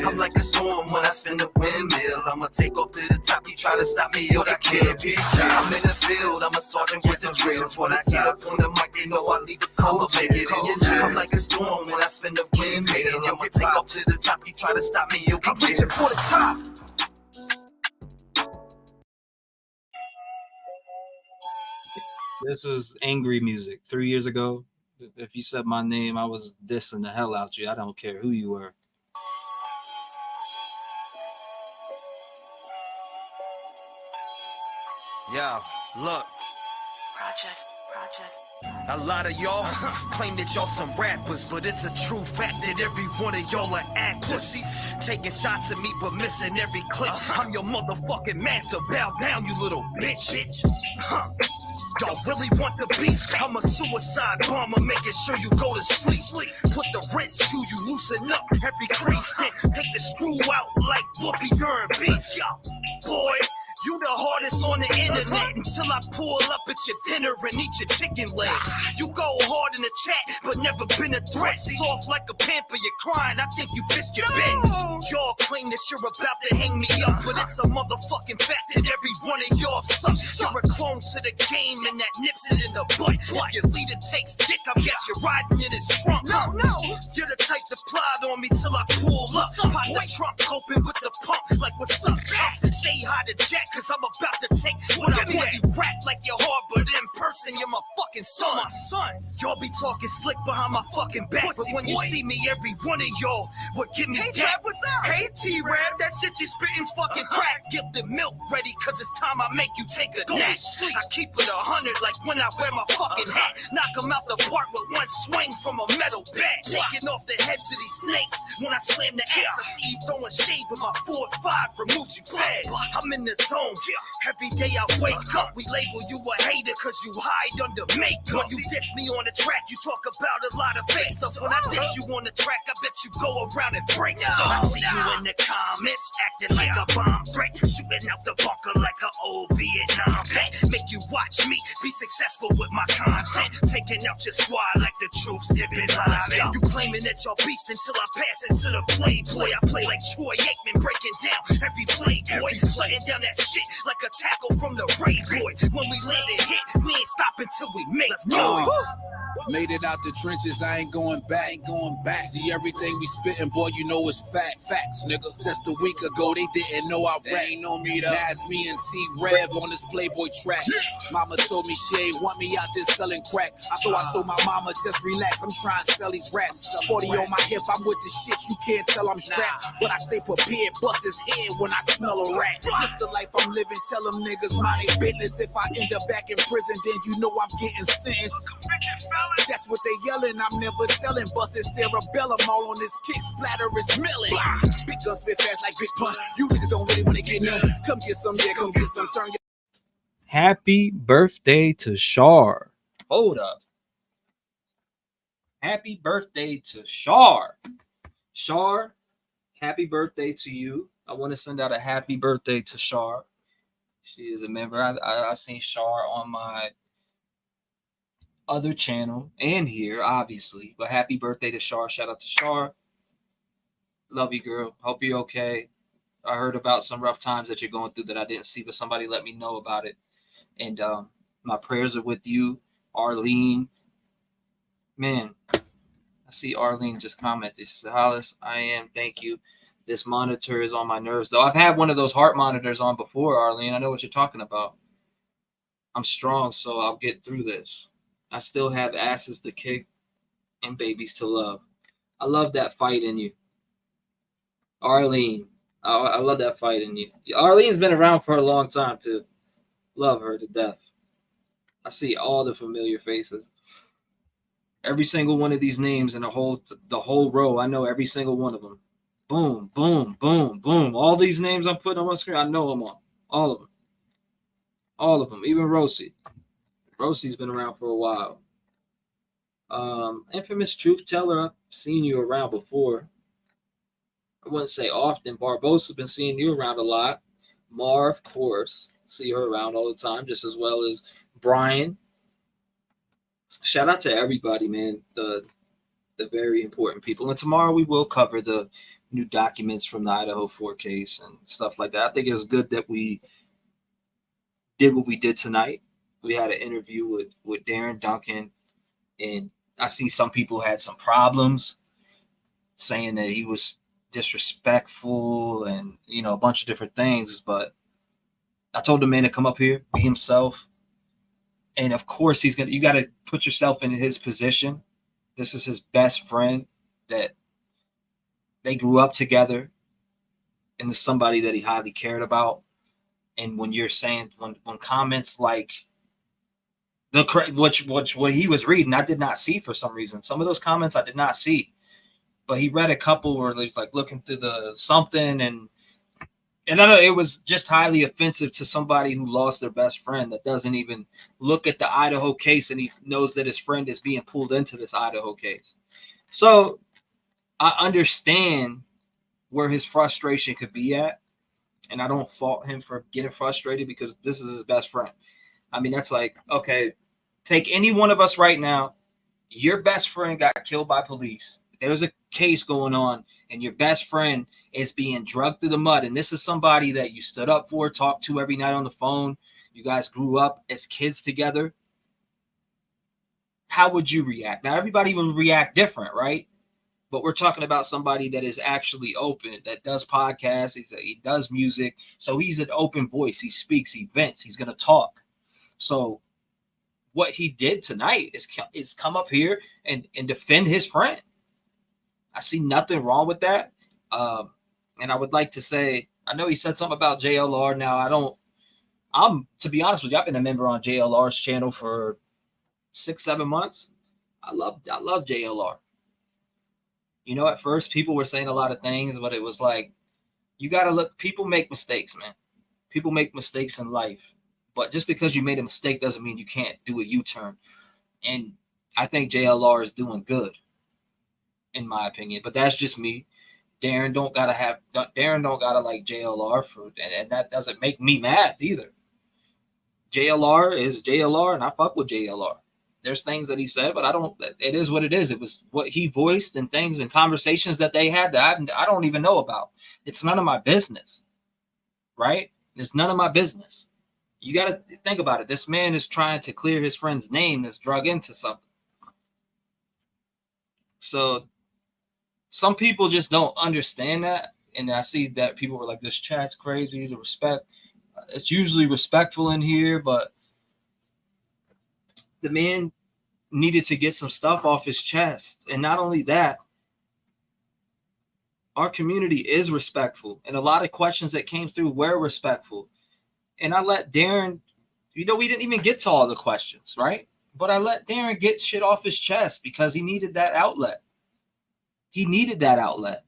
I'm like a storm when I spin a windmill. I'ma take off to the top, you try to stop me, yo, that can't be stopped. I'm in the field, I'm a sergeant with the drills. When I get up on the mic, they know I leave a cold chill. I'm like a storm when I spin a windmill. I'ma take off to the top, you try to stop me, yo, I'm reaching for the top. This is angry music. 3 years ago, if you said my name, I was dissing the hell out you. I don't care who you were. Yo, look. Project. A lot of y'all claim that y'all some rappers, but it's a true fact that every one of y'all are actors. Taking shots at me, but missing every clip. I'm your motherfucking master. Bow down, you little bitch. Y'all really want the beef? I'm a suicide bomber, making sure you go to sleep. Put the wrench to you, loosen up every crease. Then take the screw out like Whoopi during beats. Yo, boy. You the hardest on the internet until I pull up at your dinner and eat your chicken legs. You go hard in the chat, but never been a threat. Soft like a pamper, you're crying, I think you pissed your bed. Y'all claim that you're about to hang me up, but it's a motherfucking fact that every one of y'all sucks. You're a clone to the game and that nips it in the butt. If your leader takes dick, I guess you're riding in his trunk. No. You're the type to plot on me till I pull up. Pop the trunk open with the pump, like what's up, Jack? Say hi to Jack, cause I'm about to take what I want. You rap like you're hard, but in person, you're my fucking son. Y'all be talking slick behind my fucking back, but when you see me, every one of y'all would give me that. What's up? Hey, T-REV, that shit you spitting's fucking crack. Get the milk ready, cause it's time I make you take a nap. I keep it 100 like when I wear my fucking hat. Knock 'em out the park with one swing from a metal bat. Taking off the heads of these snakes when I slam the ass. I see you throwing shade, but my 4-5 removes you fast. I'm in the zone. Every day I wake up, we label you a hater cause you hide under makeup. When you diss me on the track, you talk about a lot of fake stuff. When I diss you on the track, I bet you go around and break stuff. I see you in the comments, acting like a bomb threat, shooting out the bunker like an old Vietnam vet. Make you watch me be successful with my content, taking out your squad like the troops dipping live. You claiming that y'all beast until I pass into the playboy. I play like Troy Aikman, breaking down every playboy, shutting down that shit like a tackle from the Ray boy. When we land a hit, we ain't stopping till we make noise. Made it out the trenches, I ain't going back. See everything we spittin', boy, you know it's facts, nigga. Just a week ago, they didn't know I rap. Ain't know me though. Now it's me and T-REV on this Playboy track. Mama told me she ain't want me out there selling crack. So I told my mama, just relax, I'm trying to sell these raps. 40 on my hip, I'm with the shit, you can't tell I'm strapped. But I stay prepared, bust his head when I smell a rat. This the life I'm living, tell them niggas mind their business. If I end up back in prison, then you know I'm getting sentenced. That's what they yelling, I'm never telling. Busted cerebellum, all on this kick, splatter is milling. Big guns spit fast like Big Pun. You niggas don't really wanna get none. Come get some, yeah, come get some. Turn your Happy birthday to Shar. Hold up. Happy birthday to Shar. Shar, happy birthday to you. I want to send out a happy birthday to Shar. She is a member. I seen Shar on my other channel and here, obviously. But happy birthday to Shar. Shout out to Shar. Love you, girl. Hope you're okay. I heard about some rough times that you're going through that I didn't see, but somebody let me know about it. And my prayers are with you, Arlene. Man, I see Arlene just commented. She said, Hollis, I am. Thank you. This monitor is on my nerves, though. I've had one of those heart monitors on before, Arlene. I know what you're talking about. I'm strong, so I'll get through this. I still have asses to kick and babies to love. I love that fight in you. Arlene, I love that fight in you. Arlene's been around for a long time, too. Love her to death. I see all the familiar faces. Every single one of these names in the whole row, I know every single one of them. Boom, boom, boom, boom. All these names I'm putting on my screen, I know them all. All of them. All of them. Even Rosie. Rosie's been around for a while. Infamous Truth Teller, I've seen you around before. I wouldn't say often. Barbosa's been seeing you around a lot. Mar, of course. See her around all the time, just as well as Brian. Shout out to everybody, man. The very important people. And tomorrow we will cover the new documents from the Idaho 4 case and stuff like that. I think it was good that we did what we did tonight. We had an interview with Darin, Dunkin, and I see some people had some problems saying that he was disrespectful and, you know, a bunch of different things. But I told the man to come up here, be himself. And of course, you got to put yourself in his position. This is his best friend that they grew up together. And this is somebody that he highly cared about. And when you're saying, when comments like what he was reading, I did not see for some reason. Some of those comments I did not see. But he read a couple where he was like looking through the something and I know it was just highly offensive to somebody who lost their best friend that doesn't even look at the Idaho case and he knows that his friend is being pulled into this Idaho case. So I understand where his frustration could be at. And I don't fault him for getting frustrated because this is his best friend. I mean, that's like, okay, take any one of us right now. Your best friend got killed by police. There's a case going on and your best friend is being drugged through the mud. And this is somebody that you stood up for, talked to every night on the phone. You guys grew up as kids together. How would you react? Now, everybody will react different, right? But we're talking about somebody that is actually open, that does podcasts, he does music. So he's an open voice. He speaks, he vents, he's going to talk. So what he did tonight is come up here and defend his friend. I see nothing wrong with that. And I would like to say, I know he said something about JLR. Now, to be honest with you, I've been a member on JLR's channel for 6-7 months. I love JLR. You know, at first people were saying a lot of things, but it was like, you got to look, people make mistakes, man. People make mistakes in life. But just because you made a mistake doesn't mean you can't do a U-turn. And I think JLR is doing good, in my opinion. But that's just me. Darin don't gotta like JLR and that doesn't make me mad either. JLR is JLR, and I fuck with JLR. There's things that he said, but it is what it is. It was what he voiced and things and conversations that they had that I don't even know about. It's none of my business, right? It's none of my business. You got to think about it. This man is trying to clear his friend's name that's drug into something. So some people just don't understand that. And I see that people were like, this chat's crazy, the respect. It's usually respectful in here, but the man needed to get some stuff off his chest. And not only that, our community is respectful. And a lot of questions that came through were respectful. And I let Darin, we didn't even get to all the questions, right? But I let Darin get shit off his chest because he needed that outlet. He needed that outlet.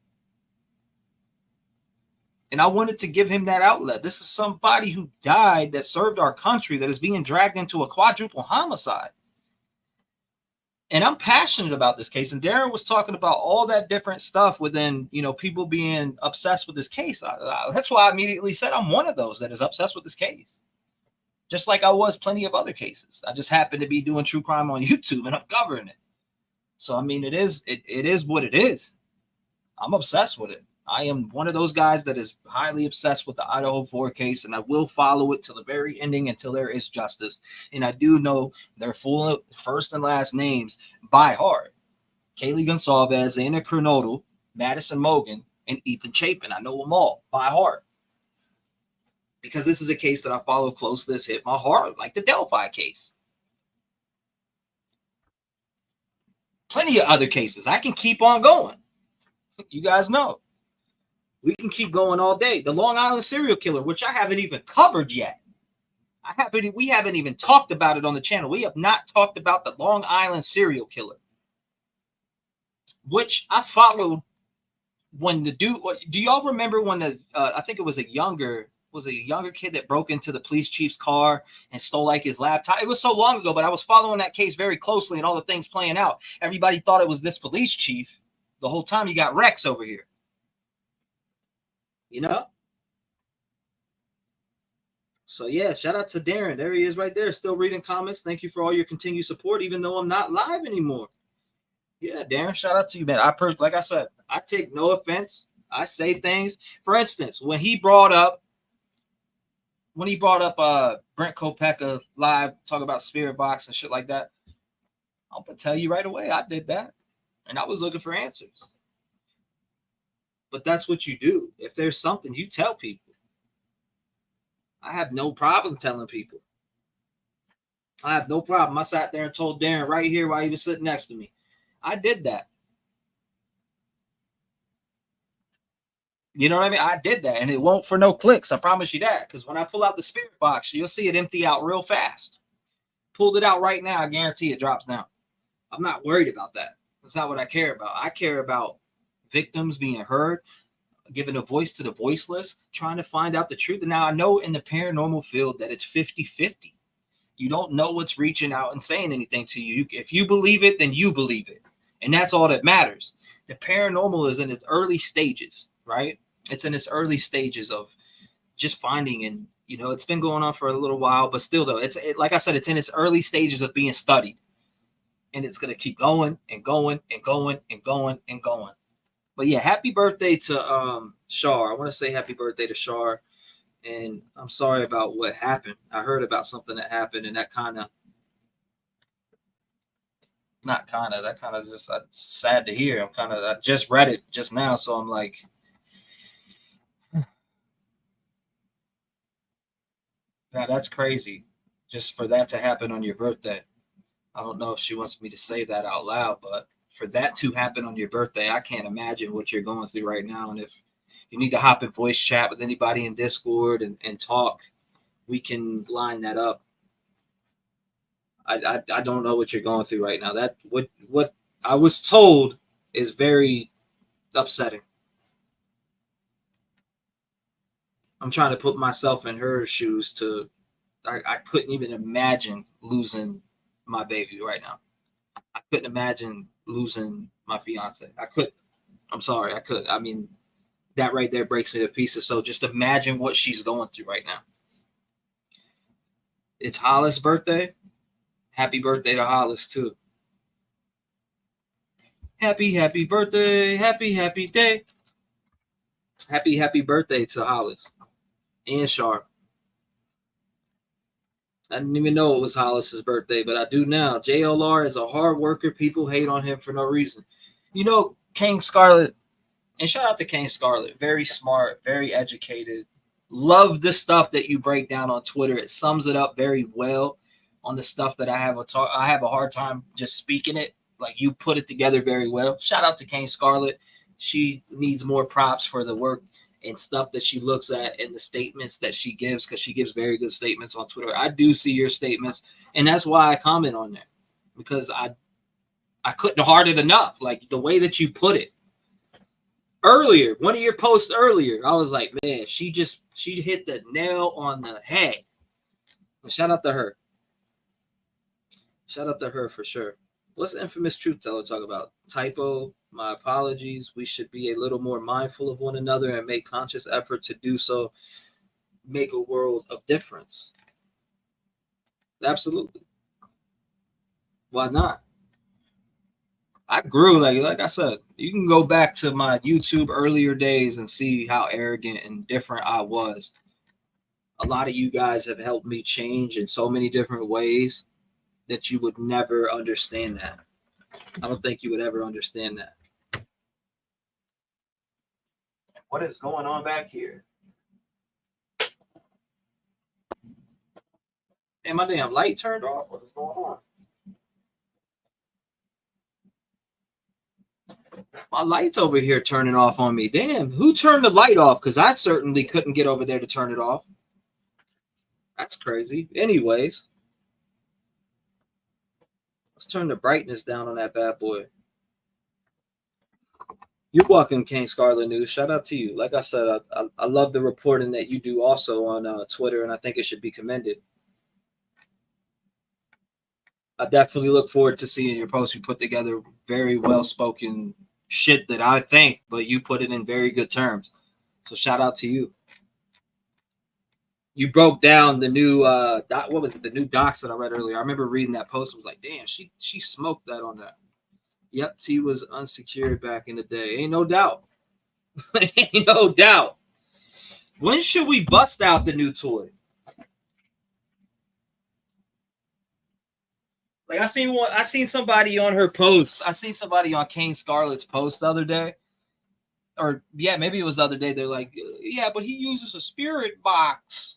And I wanted to give him that outlet. This is somebody who died that served our country that is being dragged into a quadruple homicide. And I'm passionate about this case. And Darin was talking about all that different stuff within, people being obsessed with this case. That's why I immediately said I'm one of those that is obsessed with this case. Just like I was plenty of other cases. I just happen to be doing true crime on YouTube and I'm covering it. So, I mean, it is what it is. I'm obsessed with it. I am one of those guys that is highly obsessed with the Idaho 4 case, and I will follow it to the very ending until there is justice. And I do know their full first and last names by heart. Kaylee Gonsalves, Anna Kernodle, Madison Mogan, and Ethan Chapin. I know them all by heart. Because this is a case that I follow close. This hit my heart, like the Delphi case. Plenty of other cases. I can keep on going. You guys know. We can keep going all day. The Long Island serial killer, which I haven't even covered yet. We haven't even talked about it on the channel. We have not talked about the Long Island serial killer, which I followed when the dude. Do y'all remember when I think it was a younger kid that broke into the police chief's car and stole like his laptop? It was so long ago, but I was following that case very closely and all the things playing out. Everybody thought it was this police chief. The whole time you got Rex over here. So yeah, shout out to Darin. There he is right there, still reading comments. Thank you for all your continued support, even though I'm not live anymore. Yeah, Darin, shout out to you, man. Like I said, I take no offense. I say things. For instance, when he brought up Brent Kopackas live, talk about spirit box and shit like that, I'm gonna tell you right away, I did that. And I was looking for answers. But that's what you do. If there's something, you tell people. I have no problem telling people. I have no problem. I sat there and told Darin right here while he was sitting next to me. I did that. You know what I mean? I did that. And it won't for no clicks. I promise you that. Because when I pull out the spirit box, you'll see it empty out real fast. Pulled it out right now. I guarantee it drops down. I'm not worried about that. That's not what I care about. I care about victims being heard, giving a voice to the voiceless, trying to find out the truth. And now I know in the paranormal field that it's 50-50. You don't know what's reaching out and saying anything to you. If you believe it, then you believe it. And that's all that matters. The paranormal is in its early stages, right? It's in its early stages of just finding, and it's been going on for a little while, but still though, like I said, it's in its early stages of being studied. And it's going to keep going and going and going and going and going. But yeah, happy birthday to Shar. I want to say happy birthday to Shar. And I'm sorry about what happened. I heard about something that happened, and that kind of just sad to hear. I just read it just now, so I'm like, now that's crazy. Just for that to happen on your birthday. I don't know if she wants me to say that out loud, but for that to happen on your birthday, I can't imagine what you're going through right now. And if you need to hop in voice chat with anybody in Discord and talk, we can line that up. I don't know what you're going through right now. That what I was told is very upsetting. I'm trying to put myself in her shoes I couldn't even imagine losing my baby right now. I couldn't imagine losing my fiance. I'm sorry, I couldn't. I mean, that right there breaks me to pieces. So just imagine what she's going through right now. It's Hollis' birthday. Happy birthday to Hollis too. Happy birthday. Happy day. Happy birthday to Hollis and Sharp. I didn't even know it was Hollis's birthday, but I do now. JLR is a hard worker. People hate on him for no reason. You know, King Scarlet, and shout out to King Scarlet. Very smart, very educated. Love the stuff that you break down on Twitter. It sums it up very well on the stuff that I have a hard time just speaking it. Like, you put it together very well. Shout out to King Scarlet. She needs more props for the work and stuff that she looks at and the statements that she gives, because she gives very good statements on Twitter. I do see your statements, and that's why I comment on there, because I couldn't heart it enough. Like, the way that you put it earlier, one of your posts earlier, I was like, man, she hit the nail on the head. Well, shout out to her. Shout out to her for sure. What's the infamous truth teller talk about? Typo. My apologies. We should be a little more mindful of one another and make conscious effort to do so. Make a world of difference. Absolutely. Why not? I grew, like I said, you can go back to my YouTube earlier days and see how arrogant and different I was. A lot of you guys have helped me change in so many different ways that you would never understand that. I don't think you would ever understand that. What is going on back here? And my damn light turned off. What is going on? My light's over here turning off on me. Damn, who turned the light off? Because I certainly couldn't get over there to turn it off. That's crazy. Anyways, let's turn the brightness down on that bad boy. You're welcome, King Scarlet News. Shout out to you. Like I said, I love the reporting that you do also on Twitter, and I think it should be commended. I definitely look forward to seeing your posts. You put together very well-spoken shit that I think, but you put it in very good terms. So shout out to you. You broke down the new what was it? The new docs that I read earlier. I remember reading that post. I was like, damn, she smoked that on that. Yep, T was unsecured back in the day. Ain't no doubt. Ain't no doubt. When should we bust out the new toy? Like, I seen somebody on her post. I seen somebody on King Scarlet's post the other day. Or yeah, maybe it was the other day. They're like, yeah, but he uses a spirit box.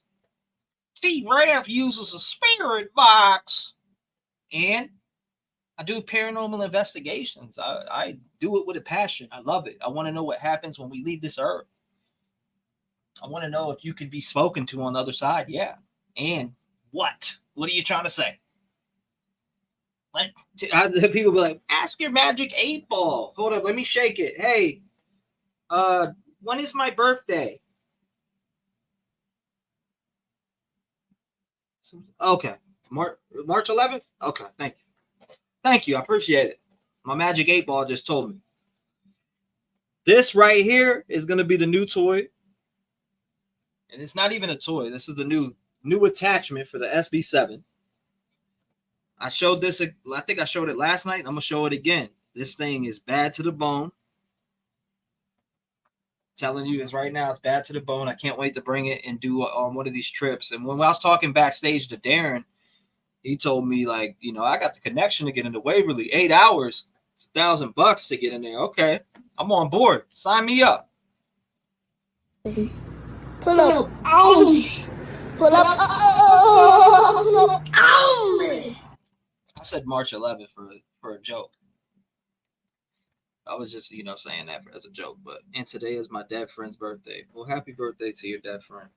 T-REV uses a spirit box. And I do paranormal investigations. I do it with a passion. I love it. I want to know what happens when we leave this earth. I want to know if you could be spoken to on the other side. Yeah. And what? What are you trying to say? Like, people be like, ask your magic 8-ball. Hold up, let me shake it. Hey, when is my birthday? Okay, March 11th. Okay, thank you. I appreciate it. My magic 8-ball just told me. This right here is gonna be the new toy, and it's not even a toy. This is the new attachment for the SB7. I showed this. I think I showed it last night. I'm gonna show it again. This thing is bad to the bone. Telling you this right now, it's bad to the bone. I can't wait to bring it and do on one of these trips. And when I was talking backstage to Darin, he told me, like, you know, I got the connection to get into Waverly. 8 hours, it's $1,000 to get in there. Okay, I'm on board. Sign me up. Pull up on me. Pull up on me. I said March 11th for a joke. I was just, saying that as a joke. And today is my dead friend's birthday. Well, happy birthday to your dead friend.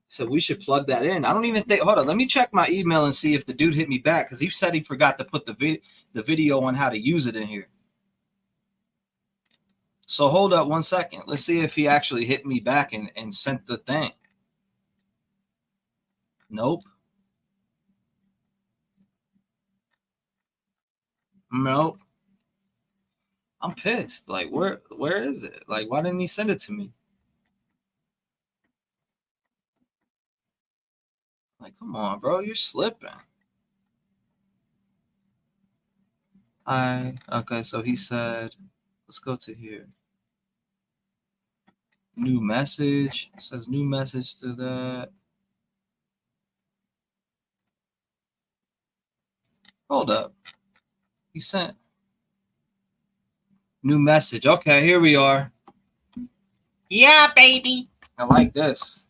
So we should plug that in. I don't even think. Hold on, let me check my email and see if the dude hit me back, because he said he forgot to put the video on how to use it in here. So hold up 1 second. Let's see if he actually hit me back and sent the thing. Nope. Nope. I'm pissed. Like, where is it? Like, why didn't he send it to me? Like, come on, bro, you're slipping. Okay, so he said, let's go to here. New message. It says new message to that. Hold up. He sent new message. Okay, here we are. Yeah, baby. I like this.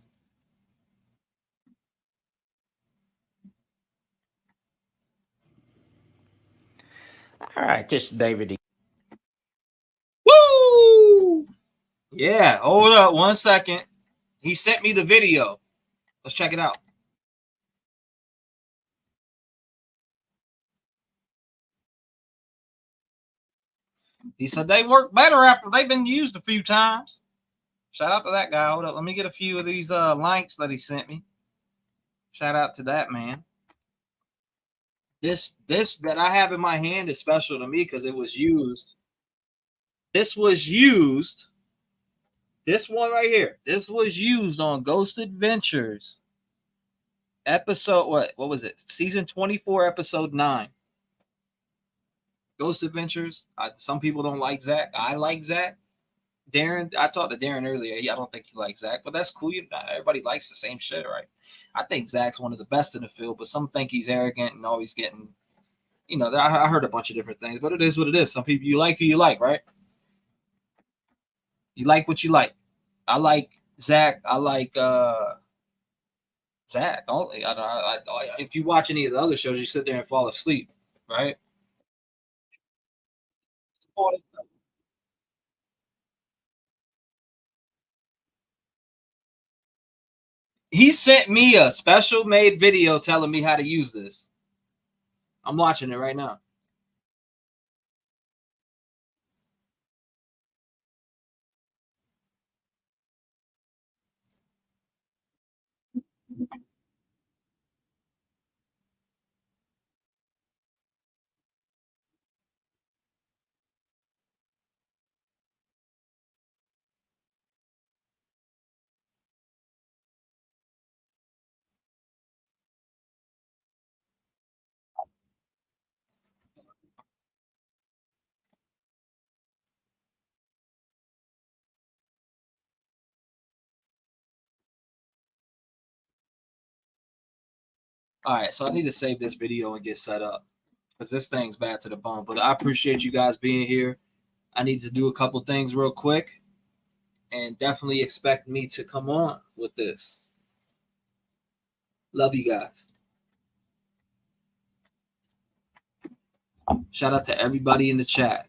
All right, this is David. Woo! Yeah, hold up 1 second. He sent me the video. Let's check it out. He said they work better after they've been used a few times. Shout out to that guy. Hold up. Let me get a few of these links that he sent me. Shout out to that man. This that I have in my hand is special to me because it was used. This was used. This one right here. This was used on Ghost Adventures. Episode, what was it? Season 24, episode 9. Ghost Adventures. Some people don't like Zach. I like Zach. Darin, I talked to Darin earlier. I don't think he likes Zach, but that's cool. Everybody likes the same shit, right? I think Zach's one of the best in the field, but some think he's arrogant and always getting, I heard a bunch of different things, but it is what it is. Some people you like who you like, right? You like what you like. I like Zach. I like Zach. Only. If you watch any of the other shows, you sit there and fall asleep, right? He sent me a special made video telling me how to use this. I'm watching it right now. All right, so I need to save this video and get set up because this thing's bad to the bone. But I appreciate you guys being here. I need to do a couple things real quick, and definitely expect me to come on with this. Love you guys. Shout out to everybody in the chat.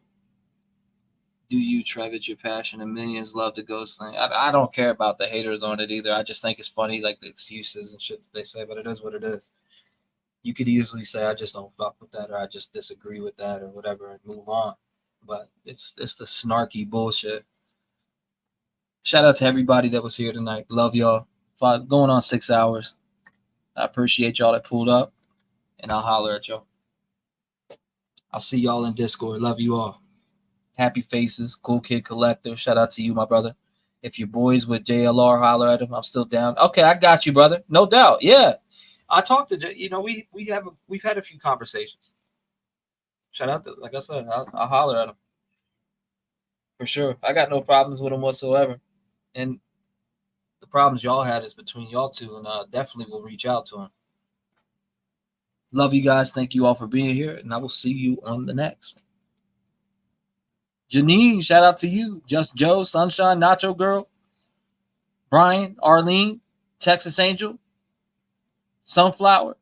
Do you, Trev, it's your passion, and millions love the ghost thing. I don't care about the haters on it either. I just think it's funny, like the excuses and shit that they say, but it is what it is. You could easily say, I just don't fuck with that, or I just disagree with that, or whatever, and move on. But it's the snarky bullshit. Shout out to everybody that was here tonight. Love y'all. Going on 6 hours. I appreciate y'all that pulled up, and I'll holler at y'all. I'll see y'all in Discord. Love you all. Happy Faces, Cool Kid Collector. Shout out to you, my brother. If your boys with JLR, holler at him. I'm still down. Okay, I got you, brother. No doubt. Yeah. I talked to, we've had a few conversations. Shout out to, like I said, I'll holler at him. For sure. I got no problems with him whatsoever. And the problems y'all had is between y'all two, and definitely will reach out to him. Love you guys. Thank you all for being here, and I will see you on the next one. Janine, shout out to you. Just Joe, Sunshine, Nacho Girl, Brian, Arlene, Texas Angel, Sunflower,